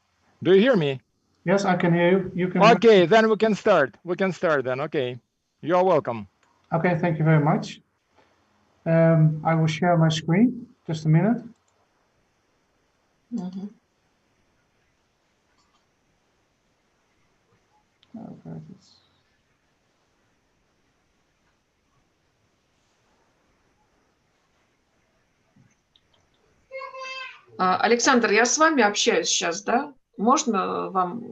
Do you hear me? Yes, I can hear you. You can. Okay, then we can start. We can start then. Okay, you're welcome. Okay, thank you very much. I will share my screen. Just a minute. Okay. Александр, я с вами общаюсь сейчас, да? Можно вам?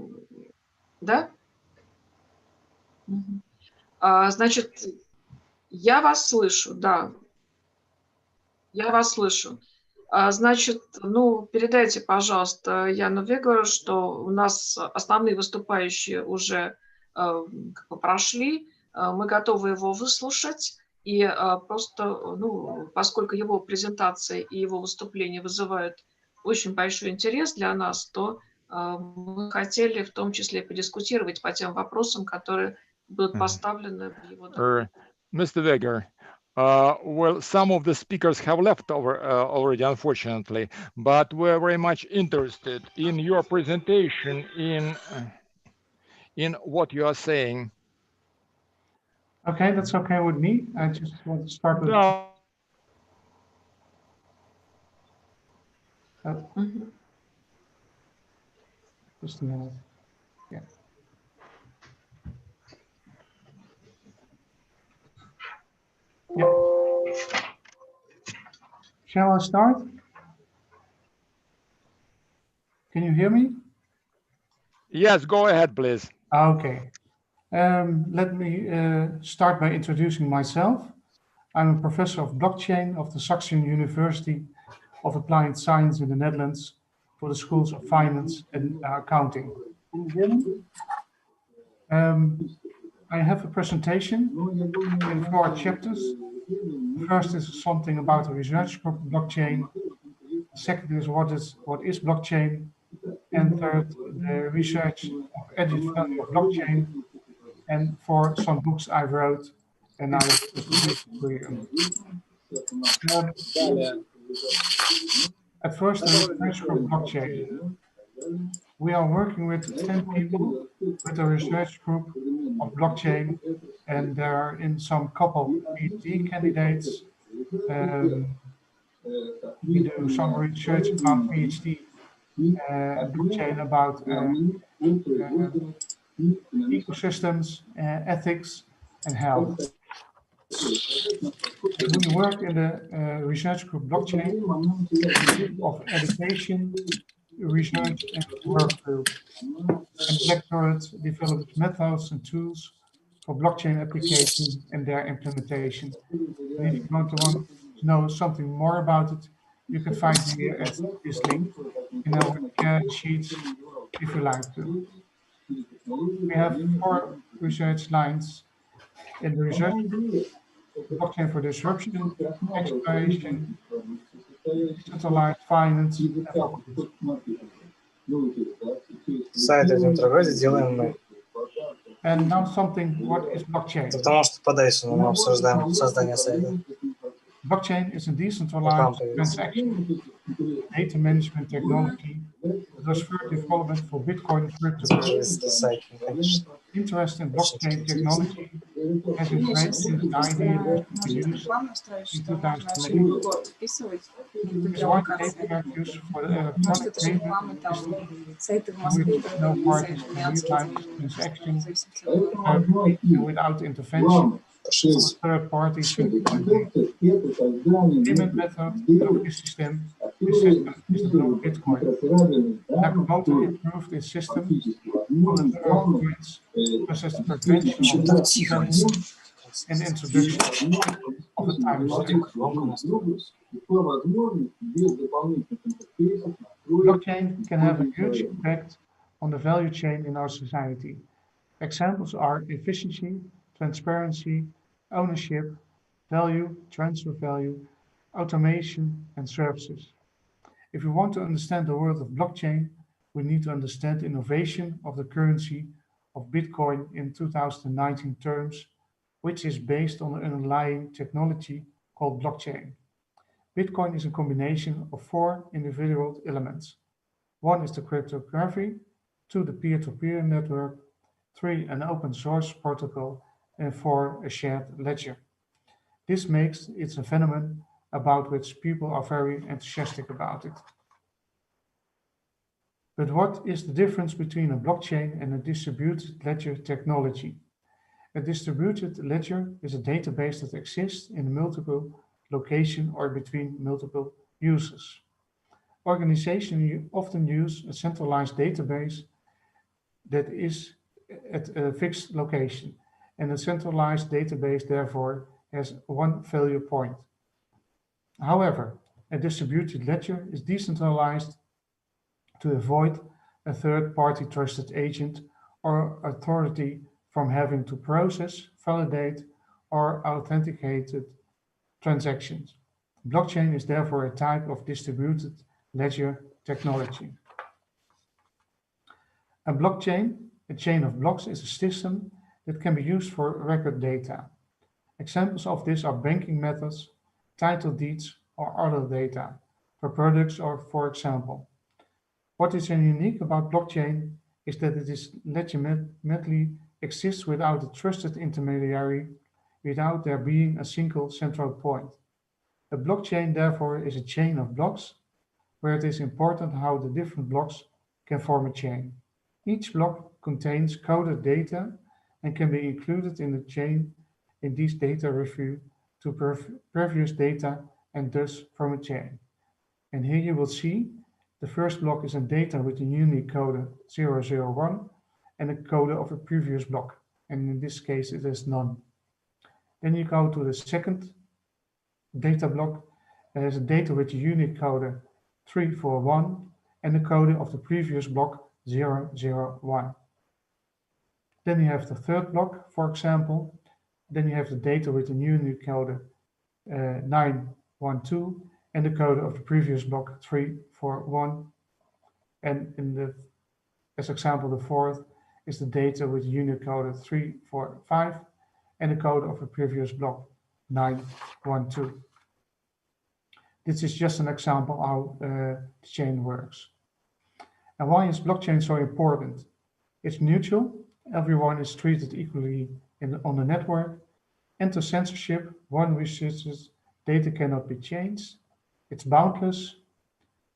Да? Значит, я вас слышу, да. Я вас слышу. Значит, передайте, пожалуйста, Яну Вегору, что у нас основные выступающие уже прошли. Мы готовы его выслушать. И просто, поскольку его презентация и его выступление вызывают очень большой интерес для нас, то мы хотели в том числе подискутировать по тем вопросам, которые будут поставлены в его докладе. Mr. Weger, well, some of the speakers have left already, unfortunately, but we're very much interested in your presentation, in what you are saying. Okay, that's okay with me. I just want to start with... Just a minute. Yeah. Yeah. Shall I start? Can you hear me? Yes, go ahead, please. Okay. Let me start by introducing myself. I'm a professor of blockchain of the Saxion University of Applied Science in the Netherlands for the schools of finance and accounting. I have a presentation in 4 chapters. The first is something about the research group blockchain. The second is what is blockchain, and third, the research of added value of blockchain, and 4, some books I wrote and I will distribute to you. At first, the research group blockchain. We are working with 10 people with a research group of blockchain, and there are in some couple PhD candidates. We do some research about PhD blockchain about ecosystems, ethics, and health. We work in the research group blockchain of education, research, and work group. And lecturers develop methods and tools for blockchain application and their implementation. And if you want to know something more about it, you can find me here at this link in our sheets if you like to. We have 4 research lines in the research: blockchain for disruption, exploration, decentralized finance, and focus. Сайт этим торговец делаем мы. And now something, what is blockchain? Потому что по Дайсону мы обсуждаем создание сайта. Blockchain is a decentralized transaction data management technology that was further developed for Bitcoin cryptocurrency. Interest in blockchain technology has been great since the idea was used in 2008. It is one paper used for the electronic payment system with no parties can realize transactions without intervention of third parties. Payment method of this system is the Bitcoin. Nakamoto improved its system for the points, such as the prevention of defense and introduction of a timestamp. Blockchain can have a huge impact on the value chain in our society. Examples are efficiency, transparency, ownership, value, transfer value, automation, and services. If we want to understand the world of blockchain, we need to understand innovation of the currency of Bitcoin in 2019 terms, which is based on an underlying technology called blockchain. Bitcoin is a combination of 4 individual elements. 1 is the cryptography, 2 the peer-to-peer network, 3 an open source protocol, and 4 a shared ledger. This makes it a phenomenon about which people are very enthusiastic about it. But what is the difference between a blockchain and a distributed ledger technology? A distributed ledger is a database that exists in multiple locations or between multiple users. Organizations often use a centralized database that is at a fixed location, and a centralized database therefore has one value point. However, a distributed ledger is decentralized to avoid a third-party trusted agent or authority from having to process, validate, or authenticate transactions. Blockchain is therefore a type of distributed ledger technology. A blockchain, a chain of blocks, is a system that can be used for record data. Examples of this are banking methods, title deeds, or other data for products or for example. What is unique about blockchain is that it is legitimately exists without a trusted intermediary, without there being a single central point. A blockchain, therefore, is a chain of blocks where it is important how the different blocks can form a chain. Each block contains coded data and can be included in the chain in these data refer to previous data and thus from a chain. And here you will see the first block is a data with a unique code 001 and a code of a previous block. And in this case, it is none. Then you go to the second data block. There's a data with a unique code 341 and the code of the previous block 001. Then you have the third block, for example. Then you have the data with the unique code 912 and the code of the previous block 341. And as example, the fourth is the data with unique code 345 and the code of the previous block 912. This is just an example how the chain works. And why is blockchain so important? It's neutral. Everyone is treated equally on the network. Anti-censorship, one restricts data cannot be changed. It's boundless.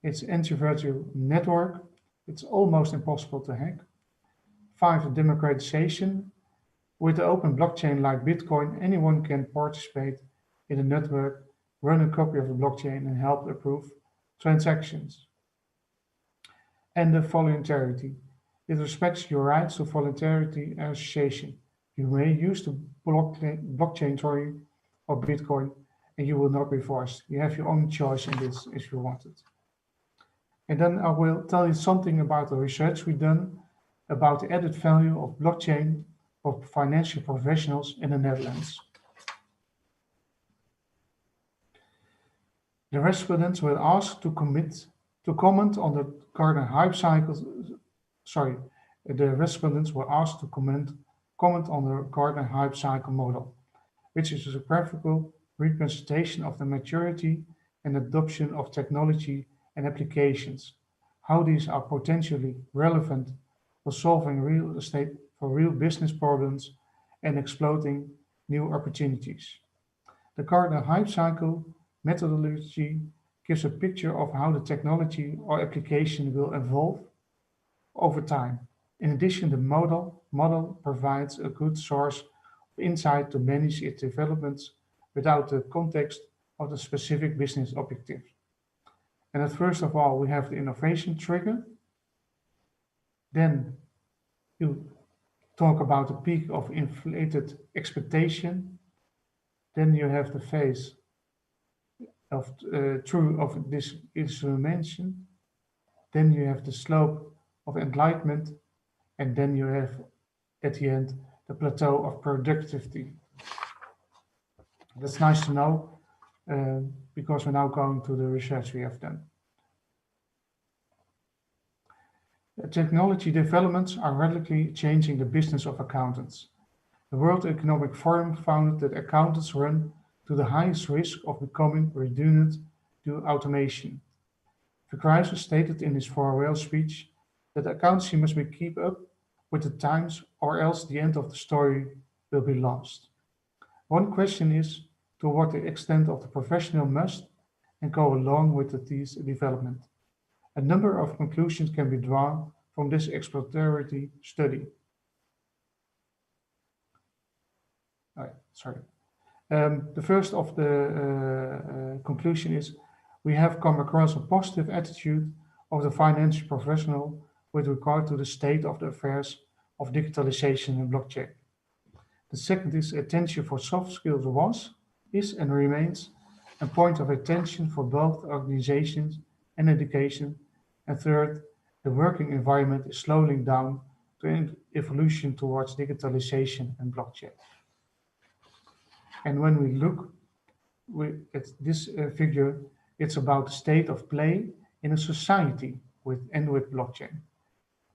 It's anti-virtual network. It's almost impossible to hack. 5, democratization. With the open blockchain like Bitcoin, anyone can participate in the network, run a copy of the blockchain and help approve transactions. And the voluntarity. It respects your rights to voluntarity and association. You may use the blockchain theory or Bitcoin and you will not be forced. You have your own choice in this if you want it. And then I will tell you something about the research we've done about the added value of blockchain for financial professionals in the Netherlands. The respondents were asked to comment on the Gartner hype cycle. The respondents were asked to comment on the Gartner hype cycle model, which is a graphical representation of the maturity and adoption of technology and applications, how these are potentially relevant for solving real business problems and exploiting new opportunities. The Gartner hype cycle methodology gives a picture of how the technology or application will evolve over time. In addition, the model provides a good source of insight to manage its developments without the context of the specific business objective. And first of all, we have the innovation trigger. Then you talk about the peak of inflated expectation. Then you have the phase of this disinformation. Then you have the slope of enlightenment. And then you have, at the end, the plateau of productivity. That's nice to know because we're now going to the research we have done. Technology developments are radically changing the business of accountants. The World Economic Forum found that accountants run to the highest risk of becoming redundant due to automation. The crisis stated in his farewell speech that accountancy must keep up with the times or else the end of the story will be lost. One question is to what the extent of the professional must and go along with this development. A number of conclusions can be drawn from this exploratory study. The first of the conclusion is we have come across a positive attitude of the financial professional with regard to the state of the affairs of digitalization and blockchain. The second is attention for soft skills is and remains a point of attention for both organizations and education. And third, the working environment is slowing down to evolution towards digitalization and blockchain. And when we look at this figure, it's about the state of play in a society with blockchain.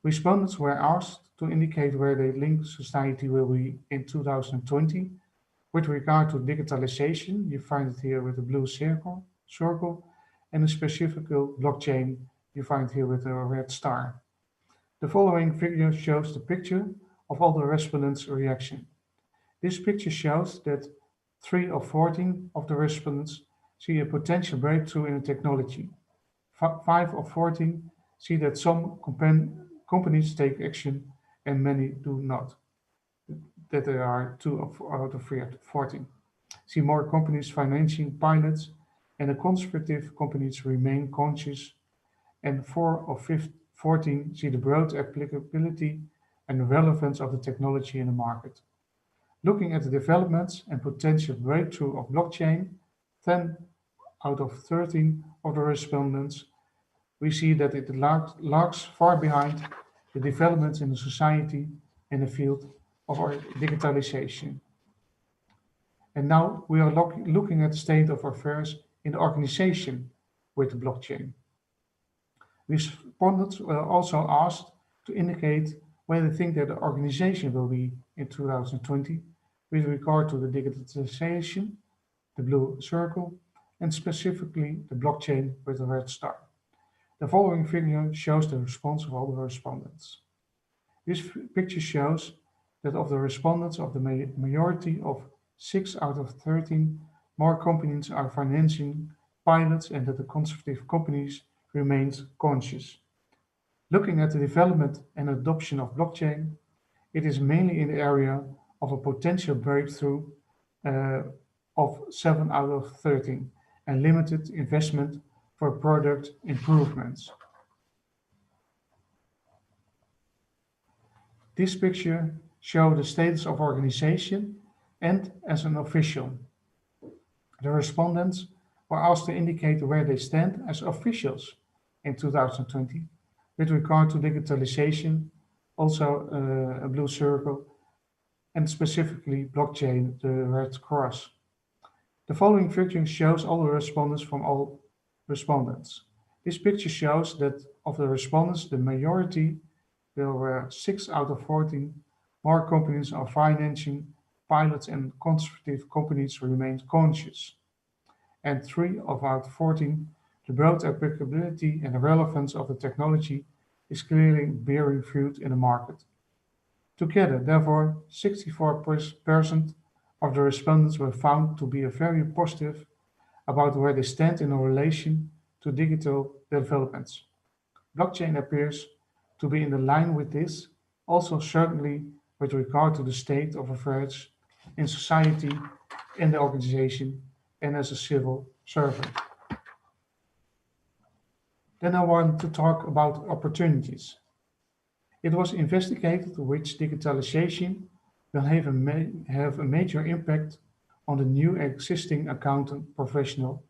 Respondents were asked to indicate where they think society will be in 2020. With regard to digitalization, you find it here with a blue circle, and a specific blockchain, you find here with a red star. The following figure shows the picture of all the respondents' reaction. This picture shows that 3 of 14 of the respondents see a potential breakthrough in the technology. 5 of 14 see that some companies take action and many do not. That there are 2 out of 3 of 14. See more companies financing pilots and the conservative companies remain conscious, and 4 of 14 see the broad applicability and relevance of the technology in the market. Looking at the developments and potential breakthrough of blockchain, 10 out of 13 of the respondents, we see that it lags far behind the developments in the society and the field of our digitalization. And now we are looking at the state of affairs in the organization with the blockchain. Respondents were also asked to indicate where they think that the organization will be in 2020 with regard to the digitalization, the blue circle, and specifically the blockchain with the red star. The following figure shows the response of all the respondents. This picture shows that of the respondents of the majority of 6 out of 13, more companies are financing pilots and that the conservative companies remains conscious. Looking at the development and adoption of blockchain, it is mainly in the area of a potential breakthrough of 7 out of 13 and limited investment for product improvements. This picture shows the status of organization and as an official. The respondents were asked to indicate where they stand as officials in 2020 with regard to digitalization, also a blue circle, and specifically blockchain, the red cross. The following figure shows all the respondents from all respondents. This picture shows that of the respondents, the majority, there were 6 out of 14, more companies are financing pilots and conservative companies remain conscious. And 3 of out 14, the broad applicability and relevance of the technology is clearly bearing fruit in the market. Together, therefore, 64% of the respondents were found to be very positive about where they stand in relation to digital developments. Blockchain appears to be in the line with this, also certainly with regard to the state of affairs in society, in the organization, and as a civil servant. Then I want to talk about opportunities. It was investigated which digitalization will have a major impact on the new existing accountant professional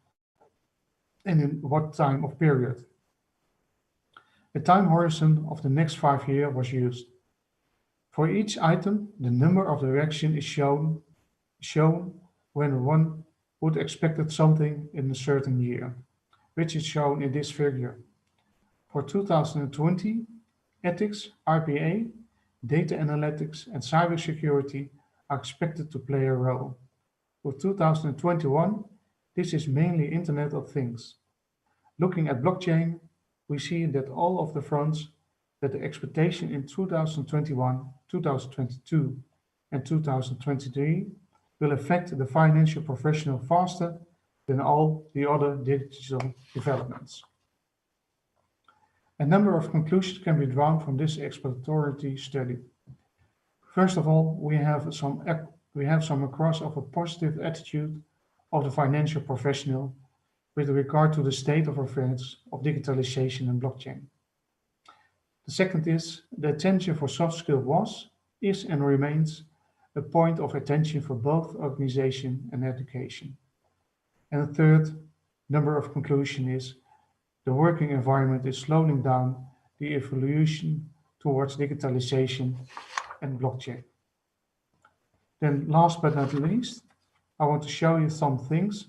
and in what time of period. The time horizon of the next 5 years was used. For each item, the number of direction is shown when one would expect something in a certain year, which is shown in this figure. For 2020, ethics, RPA, data analytics, and cybersecurity are expected to play a role. For 2021, this is mainly Internet of Things. Looking at blockchain, we see that all of the fronts that the expectation in 2021, 2022, and 2023 will affect the financial professional faster than all the other digital developments. A number of conclusions can be drawn from this exploratory study. First of all, we have some across of a positive attitude of the financial professional with regard to the state of affairs of digitalization and blockchain. The second is the attention for soft skills was, is, and remains a point of attention for both organization and education. And the third number of conclusion is the working environment is slowing down the evolution towards digitalization and blockchain. Then last but not least, I want to show you some things.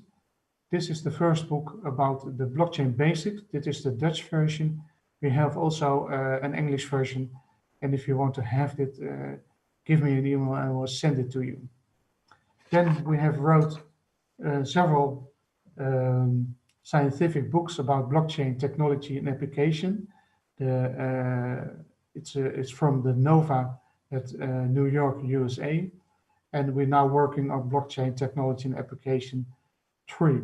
This is the first book about the blockchain basics. This is the Dutch version. We have also an English version. And if you want to have it, give me an email and I will send it to you. Then we have wrote several scientific books about blockchain technology and application. It's from the NOVA at New York, USA. And we're now working on blockchain technology and application 3.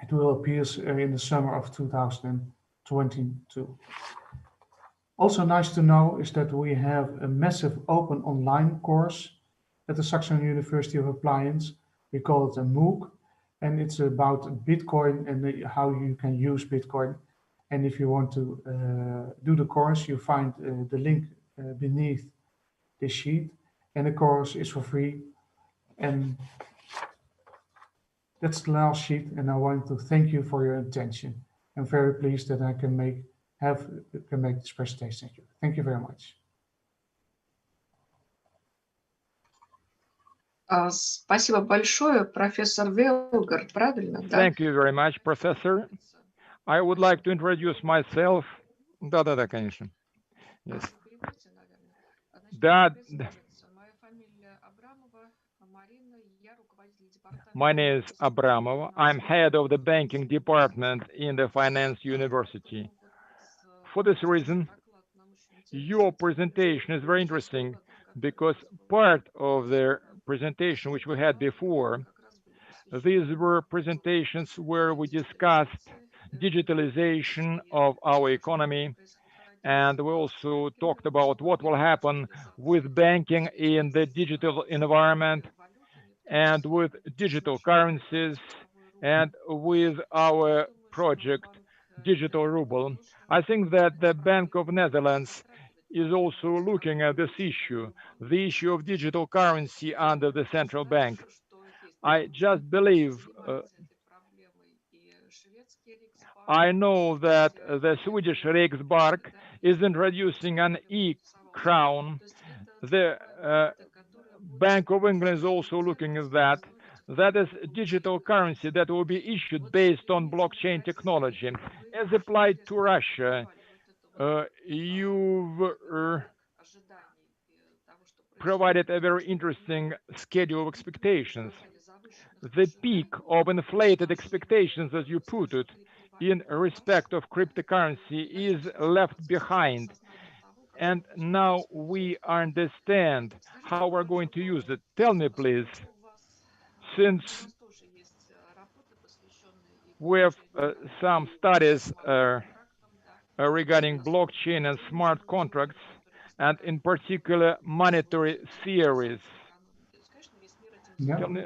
It will appear in the summer of 2022. Also nice to know is that we have a massive open online course at the Saxon University of Appliance. We call it a MOOC, and it's about Bitcoin and how you can use Bitcoin. And if you want to do the course, you find the link beneath this sheet, and the course is for free. And that's the last sheet, and I want to thank you for your attention. I'm very pleased that I can make this presentation. Thank you very much. Спасибо большое, профессор Велгар, правильно, да? Thank you very much, Professor. I would like to introduce myself. Да, конечно. Yes. Да. My name is Abramov. I'm head of the banking department in the Finance University. For this reason, your presentation is very interesting because part of the presentation which we had before, these were presentations where we discussed digitalization of our economy, and we also talked about what will happen with banking in the digital environment and with digital currencies and with our project Digital Ruble. I think that the Bank of Netherlands is also looking at this issue, the issue of digital currency under the central bank. I just believe, I know that the Swedish Riksbank is introducing an e-crown. The Bank of England is also looking at that. That is digital currency that will be issued based on blockchain technology. As applied to Russia, you've provided a very interesting schedule of expectations. The peak of inflated expectations, as you put it, in respect of cryptocurrency is left behind. And now we understand how we're going to use it. Tell me, please, since we have some studies regarding blockchain and smart contracts, and in particular monetary theories. Yeah. Tell me,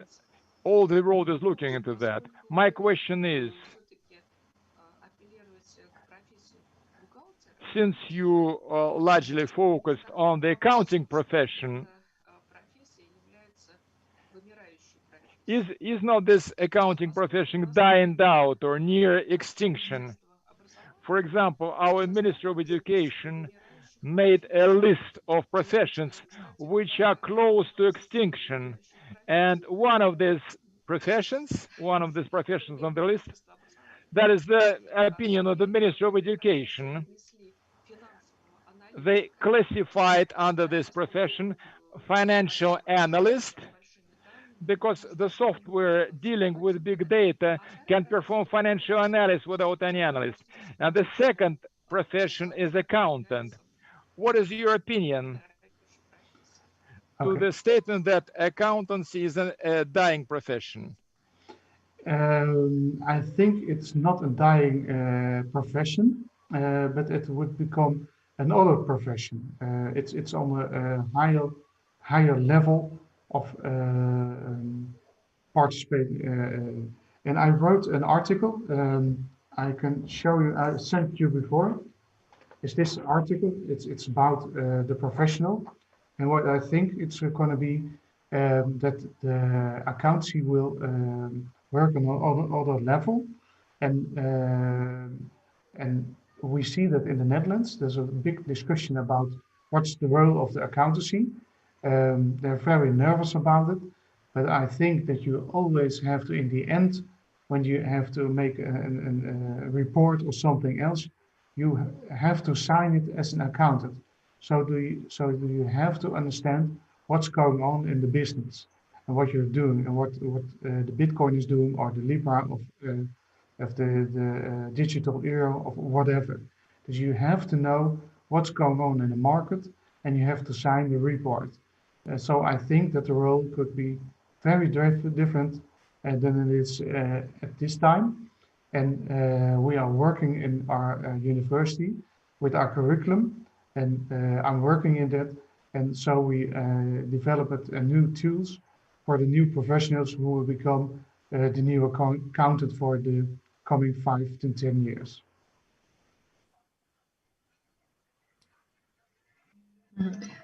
all the world is looking into that. My question is, since you largely focused on the accounting profession, is not this accounting profession dying out or near extinction? For example, our Ministry of Education made a list of professions which are close to extinction. And one of these professions on the list, that is the opinion of the Ministry of Education. They classified under this profession financial analyst, because the software dealing with big data can perform financial analysis without any analyst. And the second profession is accountant. What is your opinion to the statement that accountancy is a dying profession? I think it's not a dying profession, but it would become another profession. It's on a higher level of participating. And I wrote an article. I can show you. I sent you before. Is this article? It's about the professional, and what I think it's going to be that the accountancy will work on another level, and we see that in the Netherlands there's a big discussion about what's the role of the accountancy. They're very nervous about it, but I think that you always have to, in the end, when you have to make a report or something else, you have to sign it as an accountant. So do you have to understand what's going on in the business and what you're doing and what the Bitcoin is doing, or the Libra of the digital era of whatever. Because you have to know what's going on in the market, and you have to sign the report. So I think that the role could be very different than it is at this time. And we are working in our university with our curriculum, and I'm working in that. And so we developed new tools for the new professionals who will become the new accountant for the coming 5 to 10 years.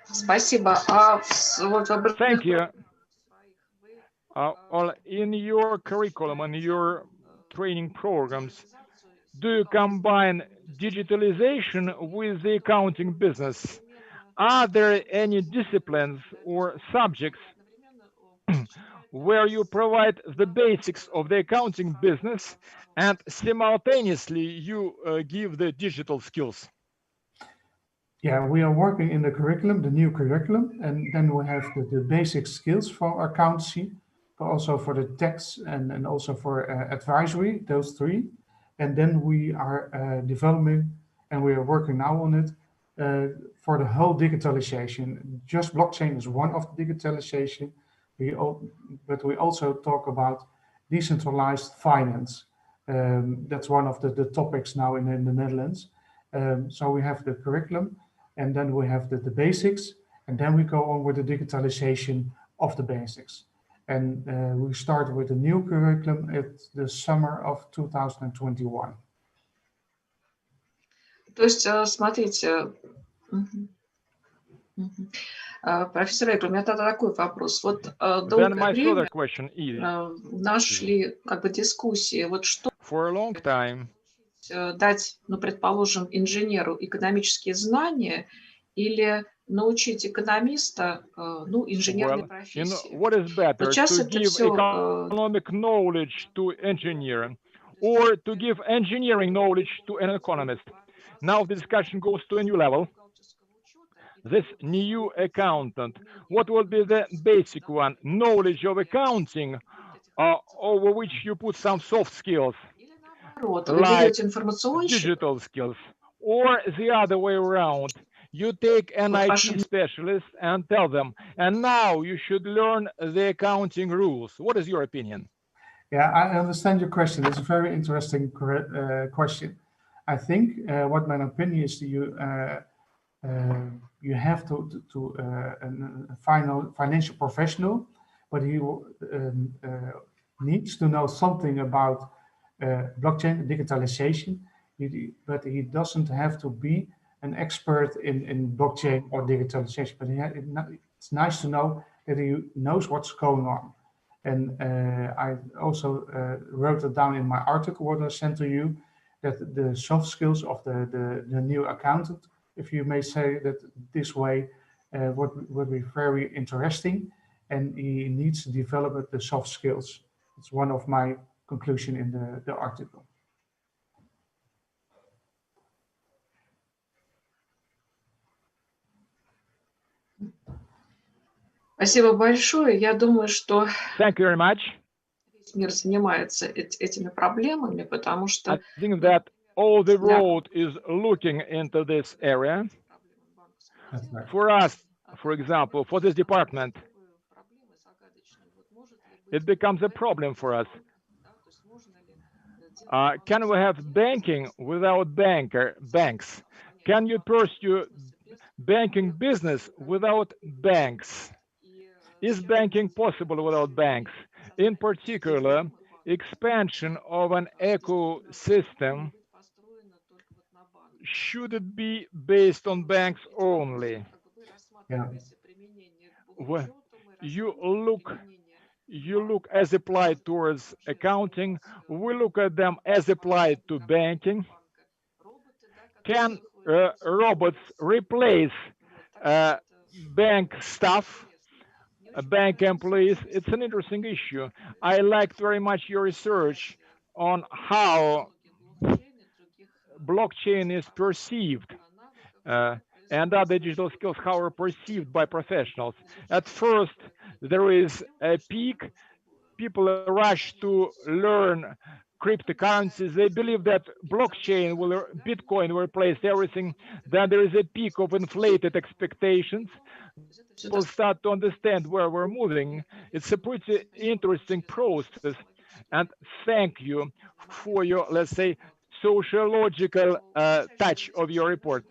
Спасибо. Thank you. In your curriculum and your training programs, do you combine digitalization with the accounting business? Are there any disciplines or subjects where you provide the basics of the accounting business and simultaneously you give the digital skills? Yeah, we are working in the curriculum, the new curriculum, and then we have the basic skills for accountancy, but also for the tax and also for advisory, those three. And then we are developing, and we are working now on it, for the whole digitalization. Just blockchain is one of the digitalization, but we also talk about decentralized finance. That's one of the topics now in the Netherlands. So we have the curriculum, and then we have the basics, and then we go on with the digitalization of the basics. And we start with a new curriculum at the summer of 2021. То есть, смотрите, профессор Эйгл, у меня тогда такой вопрос. Вот долгое время нашли как бы дискуссии, вот что дать, ну, предположим, инженеру экономические знания или научить экономиста, ну, инженерной профессии. What is better, вот сейчас to это give все, economic knowledge to engineer or to give engineering knowledge to an economist? Now the discussion goes to a new level. This new accountant, what will be the basic one? Knowledge of accounting, over which you put some soft skills, like digital skills, or the other way around. You take an IT specialist and tell them, and now you should learn the accounting rules. What is your opinion? Yeah, I understand your question. It's a very interesting question. I think what my opinion is to you, you have to a financial professional, but he needs to know something about blockchain digitalization, but he doesn't have to be an expert in blockchain or digitalization. But it's nice to know that he knows what's going on. And I also wrote it down in my article what I sent to you, that the soft skills of the new accountant, if you may say that this way, would be very interesting, and he needs to develop the soft skills. It's one of my conclusion in the article. Спасибо большое. Я думаю, что Thank you very much. Весь мир занимается этими проблемами, потому что I think that all the world is looking into this area. For us, for example, for this department, it becomes a problem for us. Can we have banking without banks? Can you pursue banking business without banks? Is banking possible without banks? In particular, expansion of an ecosystem, should it be based on banks only? Yeah. Well, you look as applied towards accounting, we look at them as applied to banking. Can robots replace bank staff, bank employees? It's an interesting issue. I liked very much your research on how blockchain is perceived and other digital skills, how are perceived by professionals. At first, there is a peak. People rush to learn cryptocurrencies. They believe that blockchain Bitcoin will replace everything. Then there is a peak of inflated expectations. People start to understand where we're moving. It's a pretty interesting process. And thank you for your, let's say, sociological touch of your report.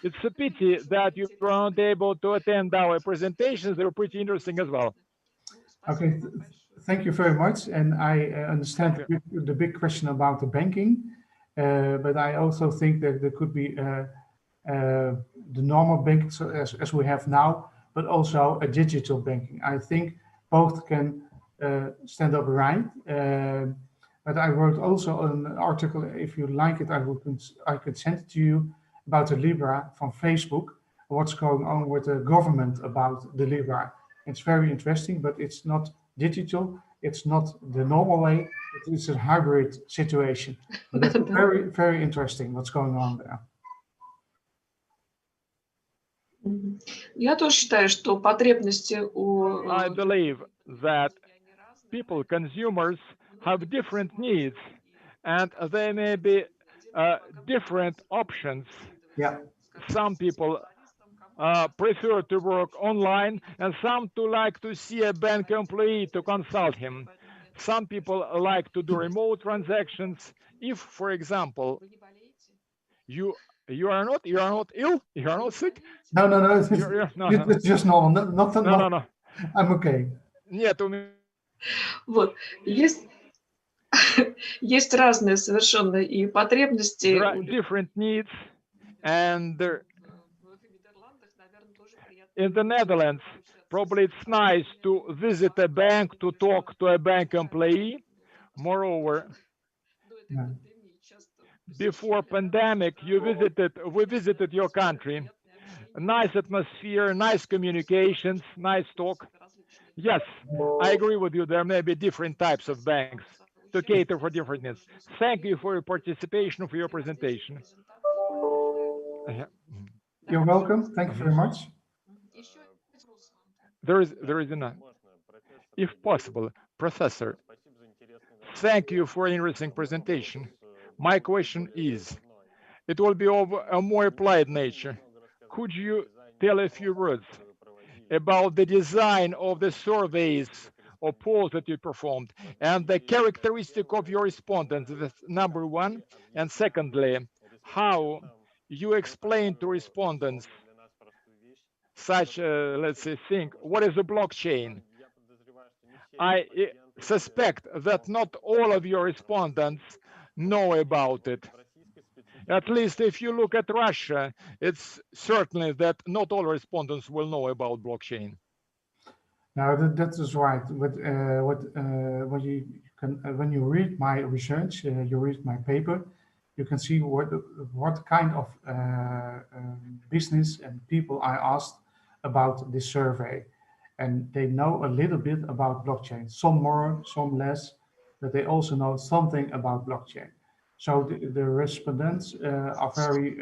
It's a pity that you were not able to attend our presentations. They were pretty interesting as well. Okay, thank you very much. And I understand the big question about the banking, but I also think that there could be the normal banking as we have now, but also a digital banking. I think both can stand up right. But I wrote also an article, if you like it, I could send it to you, about the Libra from Facebook, what's going on with the government about the Libra. It's very interesting, but it's not digital, it's not the normal way, it's a hybrid situation. But it's very, very interesting what's going on there. Я тоже считаю, что потребности у... I believe that people, consumers, have different needs, and there may be different options. Yeah. Some people prefer to work online, and some like to see a bank employee to consult him. Some people like to do remote transactions. If, for example, you are not ill, you are not sick. No. It's just normal. No. I'm okay. Нет, у меня... Вот, есть разные совершенно и потребности. There are different needs, and in the Netherlands, probably it's nice to visit a bank, to talk to a bank employee. Moreover, before pandemic, we visited your country. Nice atmosphere, nice communications, nice talk. Yes, I agree with you. There may be different types of banks to cater for different needs. Thank you for your participation, for your presentation. You're welcome. Thank you very much. There is enough. If possible, Professor, thank you for an interesting presentation. My question is, it will be of a more applied nature. Could you tell a few words about the design of the surveys or polls that you performed and the characteristic of your respondents? That's number one. And secondly, how you explain to respondents such, let's say, thing, what is a blockchain? I suspect that not all of your respondents know about it. At least if you look at Russia, it's certainly that not all respondents will know about blockchain. Now that is right. But when you read my research, you read my paper, you can see what kind of business and people I asked about this survey, and they know a little bit about blockchain. Some more, some less, but they also know something about blockchain. So the respondents are very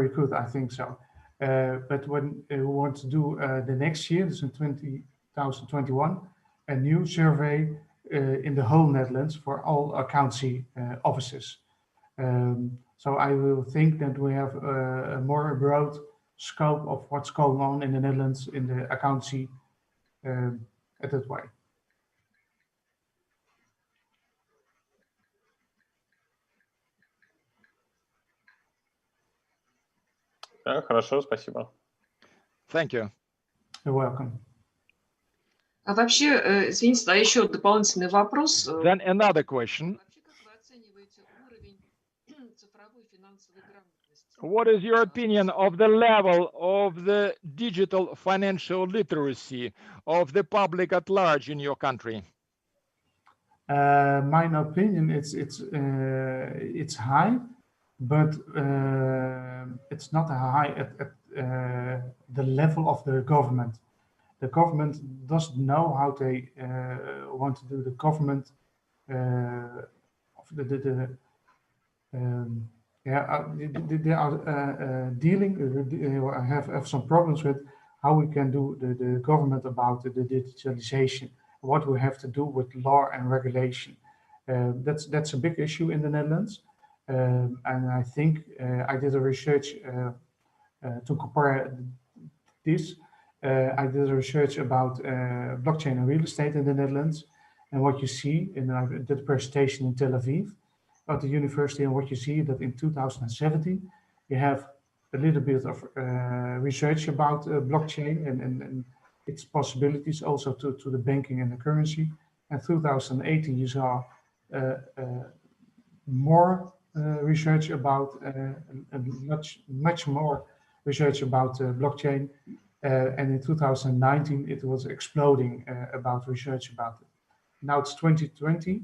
good, I think so. But when we want to do the next year, this is in 2021, a new survey in the whole Netherlands for all accountancy offices. So I will think that we have a more broad scope of what's going on in the Netherlands in the accountancy at that way. Хорошо, спасибо. Thank you. You're welcome. А вообще, извините, да, еще дополнительный вопрос. Then another question. What is your opinion of the level of the digital financial literacy of the public at large in your country? My opinion, it's high, but it's not high at the level of the government. The government doesn't know how they want to do the government they are dealing, have some problems with how we can do the government about the digitalization, what we have to do with law and regulation. That's a big issue in the Netherlands. And I think I did a research to compare this. I did a research about blockchain and real estate in the Netherlands. And what you see, and I did a presentation in Tel Aviv at the university, and what you see that in 2017, you have a little bit of research about blockchain and its possibilities also to the banking and the currency. And 2018, you saw more research about, much more research about blockchain. And in 2019, it was exploding about research about it. Now it's 2020.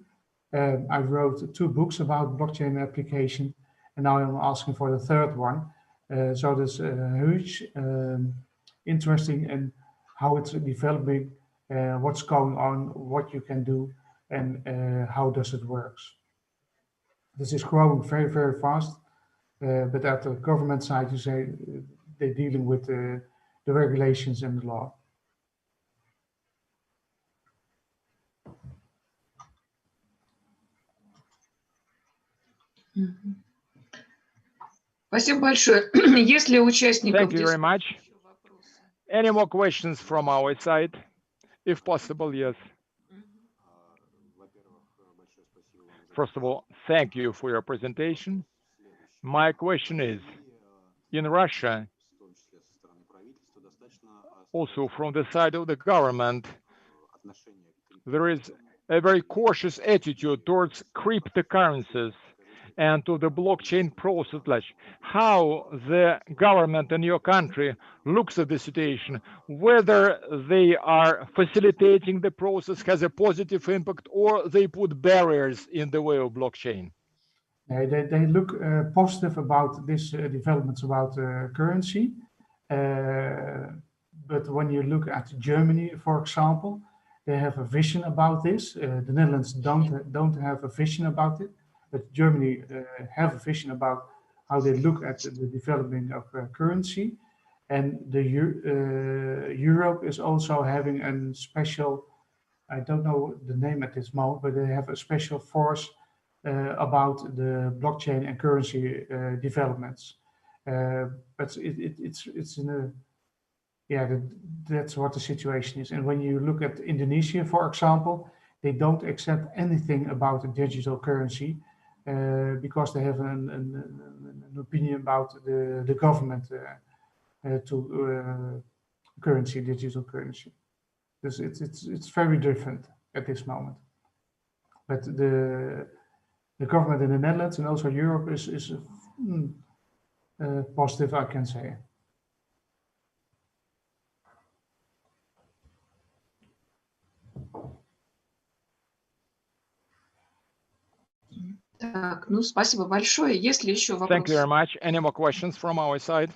I wrote 2 books about blockchain application, and now I'm asking for the 3rd one. So there's huge interesting in how it's developing, what's going on, what you can do, and how does it works. This is growing very, very fast, but at the government side, you say they're dealing with the regulations and the law. Спасибо большое. Если участников... Thank you very much. Any more questions from our side? If possible, yes. First of all, thank you for your presentation. My question is, in Russia, also from the side of the government, there is a very cautious attitude towards cryptocurrencies and to the blockchain process. How the government in your country looks at the situation, whether they are facilitating the process, has a positive impact, or they put barriers in the way of blockchain? They look positive about this developments about currency. But when you look at Germany, for example, they have a vision about this. The Netherlands don't have a vision about it, but Germany have a vision about how they look at the development of currency. And the Europe is also having a special, I don't know the name at this moment, but they have a special force about the blockchain and currency developments. But it's in a, yeah, that's what the situation is. And when you look at Indonesia, for example, they don't accept anything about the digital currency because they have an opinion about the government to currency, digital currency. It's very different at this moment. But the government in the Netherlands and also Europe is positive, I can say. Так, ну, спасибо большое. Есть ли еще вопросы? Thank you very much. Any more questions from our side?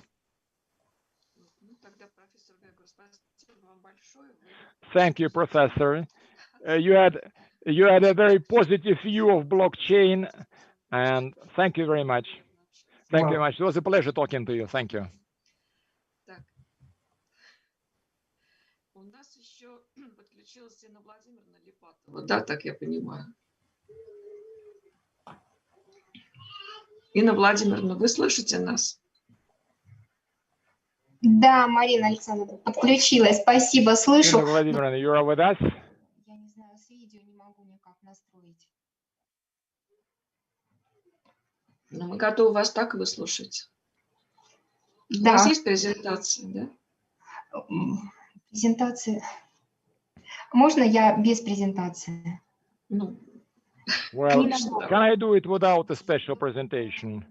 Тогда, профессор Гегор, спасибо вам большое. Thank you, Professor. You had a very positive view of blockchain, and thank you very much. Thank you very much. It was a pleasure talking to you. Thank you. Так. У нас еще подключилась Инна Владимировна Липатова. Да, так я понимаю. Инна Владимировна, вы слышите нас? Да, Марина Александровна, подключилась. Спасибо, слышу. Инна Владимировна, you are with us? Я не знаю, с видео не могу никак настроить. Но мы готовы вас так выслушать. Да. У вас есть презентация, да? Презентация. Можно я без презентации? Ну, well, can I do it without a special presentation?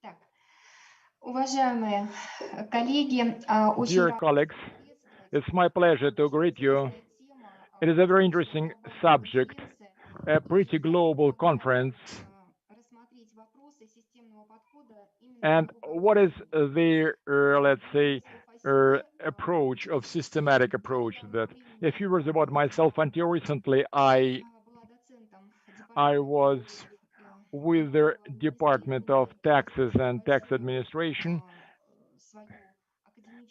Так, уважаемые коллеги, Dear colleagues, it's my pleasure to greet you. It is a very interesting subject, a pretty global conference. And what is the, let's say, approach of systematic approach that a few words about myself. Until recently, I was with the Department of Taxes and Tax Administration,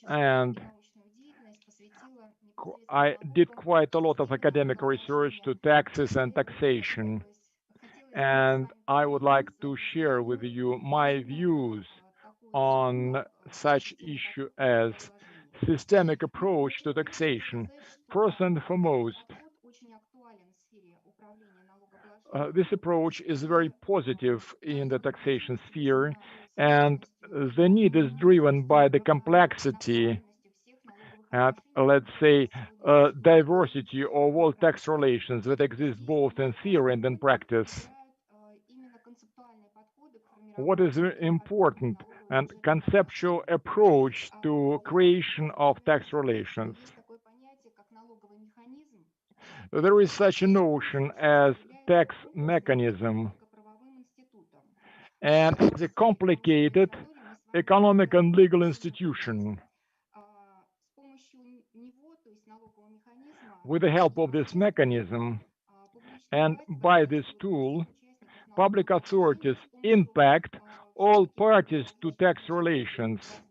and I did quite a lot of academic research to taxes and taxation. And I would like to share with you my views on such issue as systemic approach to taxation. First and foremost, this approach is very positive in the taxation sphere, and the need is driven by the complexity and, let's say, diversity of all tax relations that exist both in theory and in practice. What is important and conceptual approach to creation of tax relations. There is such a notion as tax mechanism, and it's a complicated economic and legal institution. With the help of this mechanism and by this tool, public authorities impact all parties to tax relations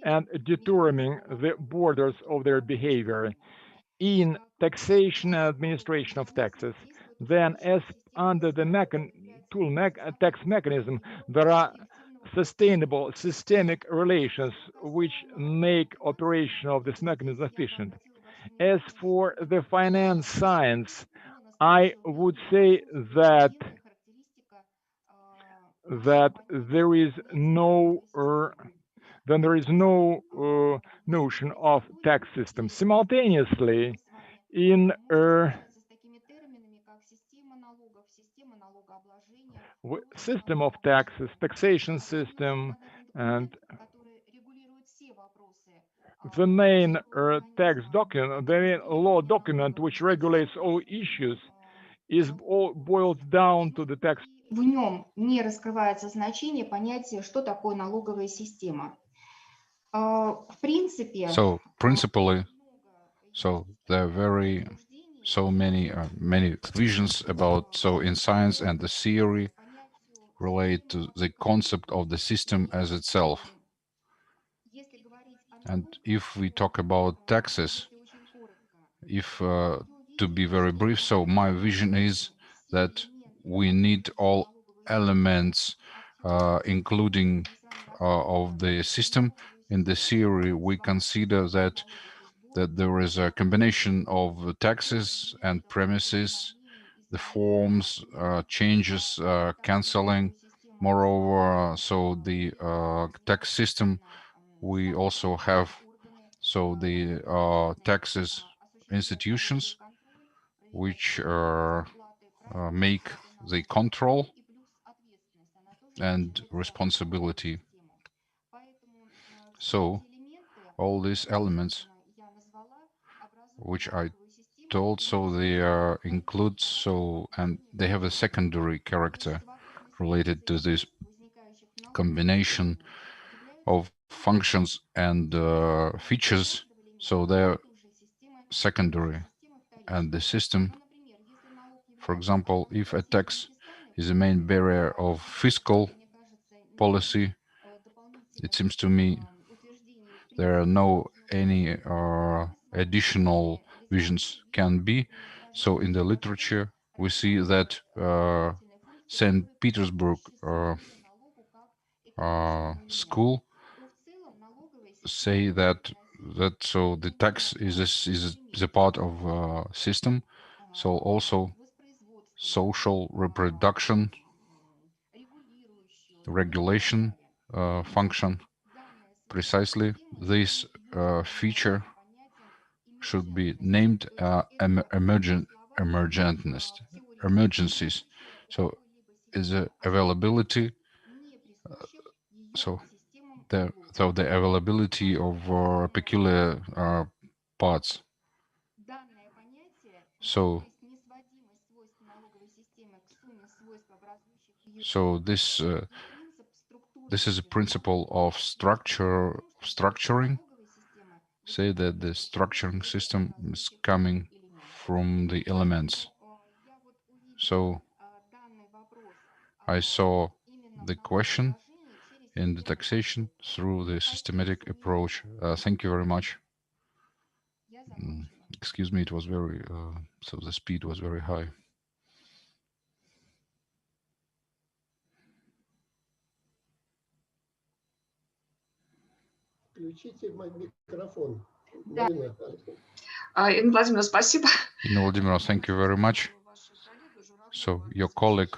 and determining the borders of their behavior in taxation and administration of taxes. Then, as under the tax mechanism, there are sustainable systemic relations which make operation of this mechanism efficient. As for the finance science, I would say that there is no notion of tax system. Simultaneously, in system of taxes, taxation system, and the main tax document, the main law document which regulates all issues, is all boiled down to the tax. В нем не раскрывается значение понятия, что такое налоговая система. В принципе, So principally, so there are many visions about, so in science and the theory relate to the concept of the system as itself. And if we talk about taxes, if to be very brief, so my vision is that we need all elements, including of the system. In the theory, we consider that there is a combination of taxes and premises, the forms, changes, canceling. Moreover, so the tax system, we also have so the taxes institutions which make the control and responsibility. So all these elements which I told, so they include, so, and they have a secondary character related to this combination of functions and features, so they're secondary. And the system, for example, if a tax is the main barrier of fiscal policy, it seems to me there are no any additional visions can be. So in the literature, we see that St. Petersburg school say that so the tax is a part of system. So also social reproduction, regulation function. Precisely this feature should be named emergencies. So is a availability. So the availability of peculiar parts. So this is a principle of structuring. Say that the structuring system is coming from the elements. So I saw the question in the taxation through the systematic approach. Thank you very much. Excuse me, it was very, so the speed was very high. Включите микрофон. Да. Ирина Владимировна, спасибо. Irina Vladimirovna, thank you very much. So your colleague,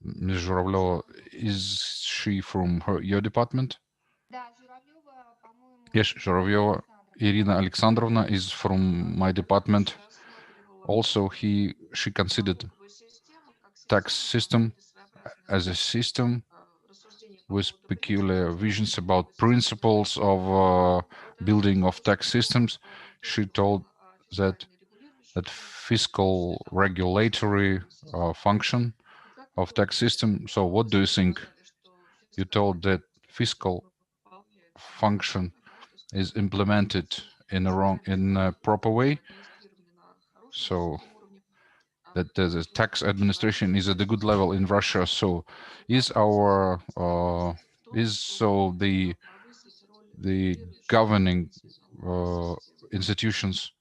Ms. Zhuravleva, is she from your department? Yes, Zhuravleva Irina Alexandrovna is from my department. Also, she considered tax system as a system with peculiar visions about principles of building of tax systems. She told that fiscal regulatory function of tax system. So what do you think? You told that fiscal function is implemented in a proper way, so that the tax administration is at a good level in Russia. So is our the governing institutions,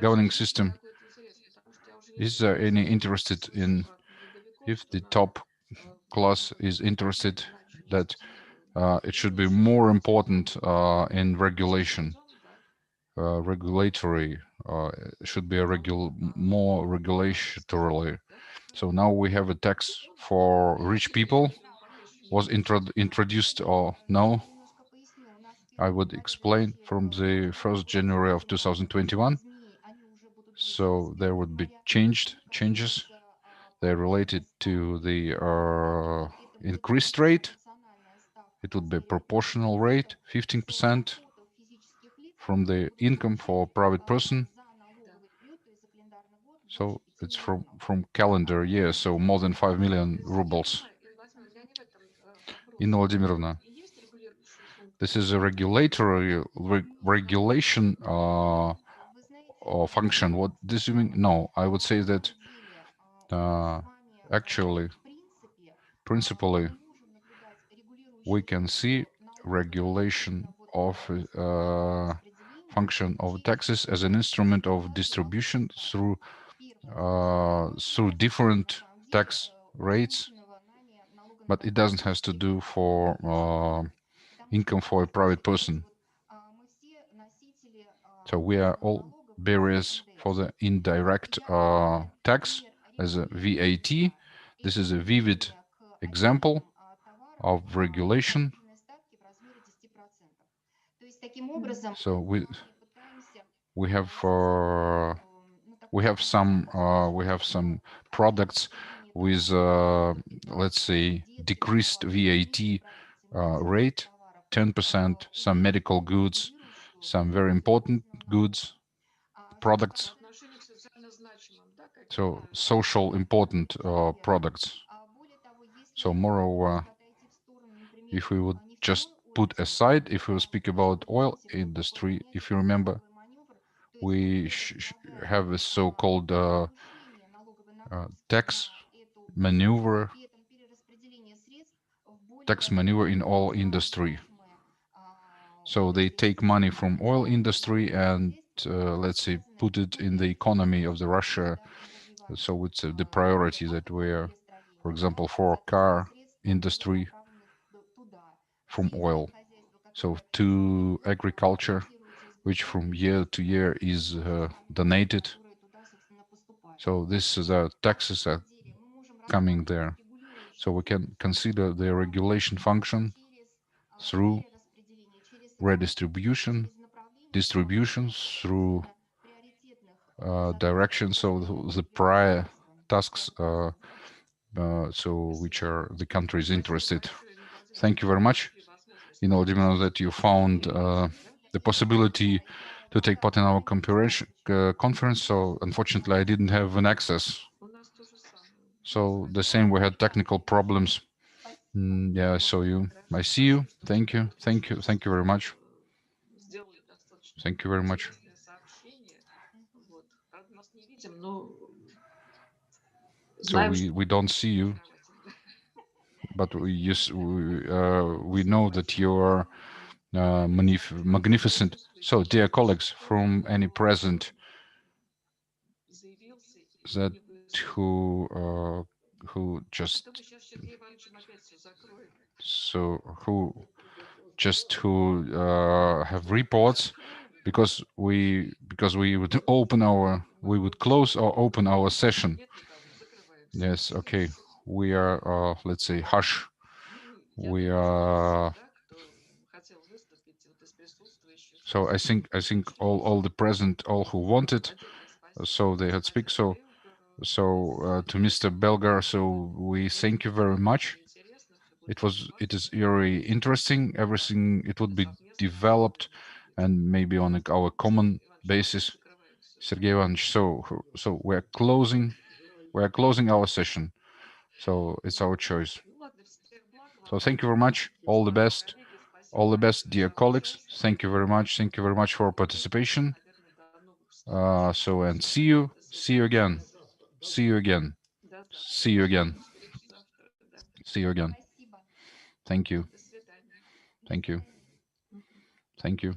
governing system, is there any interested in, if the top class is interested, that it should be more important in regulation, regulatory, should be a more regulatorily. So now we have a tax for rich people. Was introduced or no? I would explain from the 1st January of 2021. So there would be changes. They're related to the increased rate. It would be a proportional rate, 15% from the income for private person. So it's from calendar year, so more than 5 million rubles. Inna Vladimirovna, this is a regulatory regulation or function. What does it mean? No, I would say that actually, principally, we can see regulation of function of taxes as an instrument of distribution through different tax rates, but it doesn't have to do for income for a private person. So we are all bearers for the indirect tax as a VAT. This is a vivid example of regulation. So we have some products with let's say decreased VAT rate, 10%, some medical goods, some very important goods, products, so social important products. So moreover, if we would just put aside, if we speak about oil industry, if you remember, we have a so-called tax maneuver in oil industry. So they take money from oil industry and let's say put it in the economy of the Russia. So it's the priority that we are, for example, for car industry from oil. So to agriculture, which from year to year is donated. So this is taxes are coming there. So we can consider the regulation function through redistribution, distribution through direction. So the prior tasks, so which are the countries interested. Thank you very much. You know, that you found the possibility to take part in our conference. So unfortunately, I didn't have an access. So the same, we had technical problems. Yeah, I saw you. I see you. Thank you. Thank you. Thank you very much. Thank you very much. So we don't see you, but we know that you are magnificent. So, dear colleagues, from any present that who just have reports, because we would close or open our session. Yes, okay. We are let's say hush. We are. So I think all the present, all who wanted, so they had speak. So to Mr. Belgar, so we thank you very much. It is very interesting. Everything it would be developed, and maybe on our common basis. Sergey Ivanovich, so we're closing our session. So it's our choice. So thank you very much. All the best. All the best, dear colleagues. Thank you very much. Thank you very much for participation. So and see you again. See you again. See you again. See you again. Thank you. Thank you. Thank you.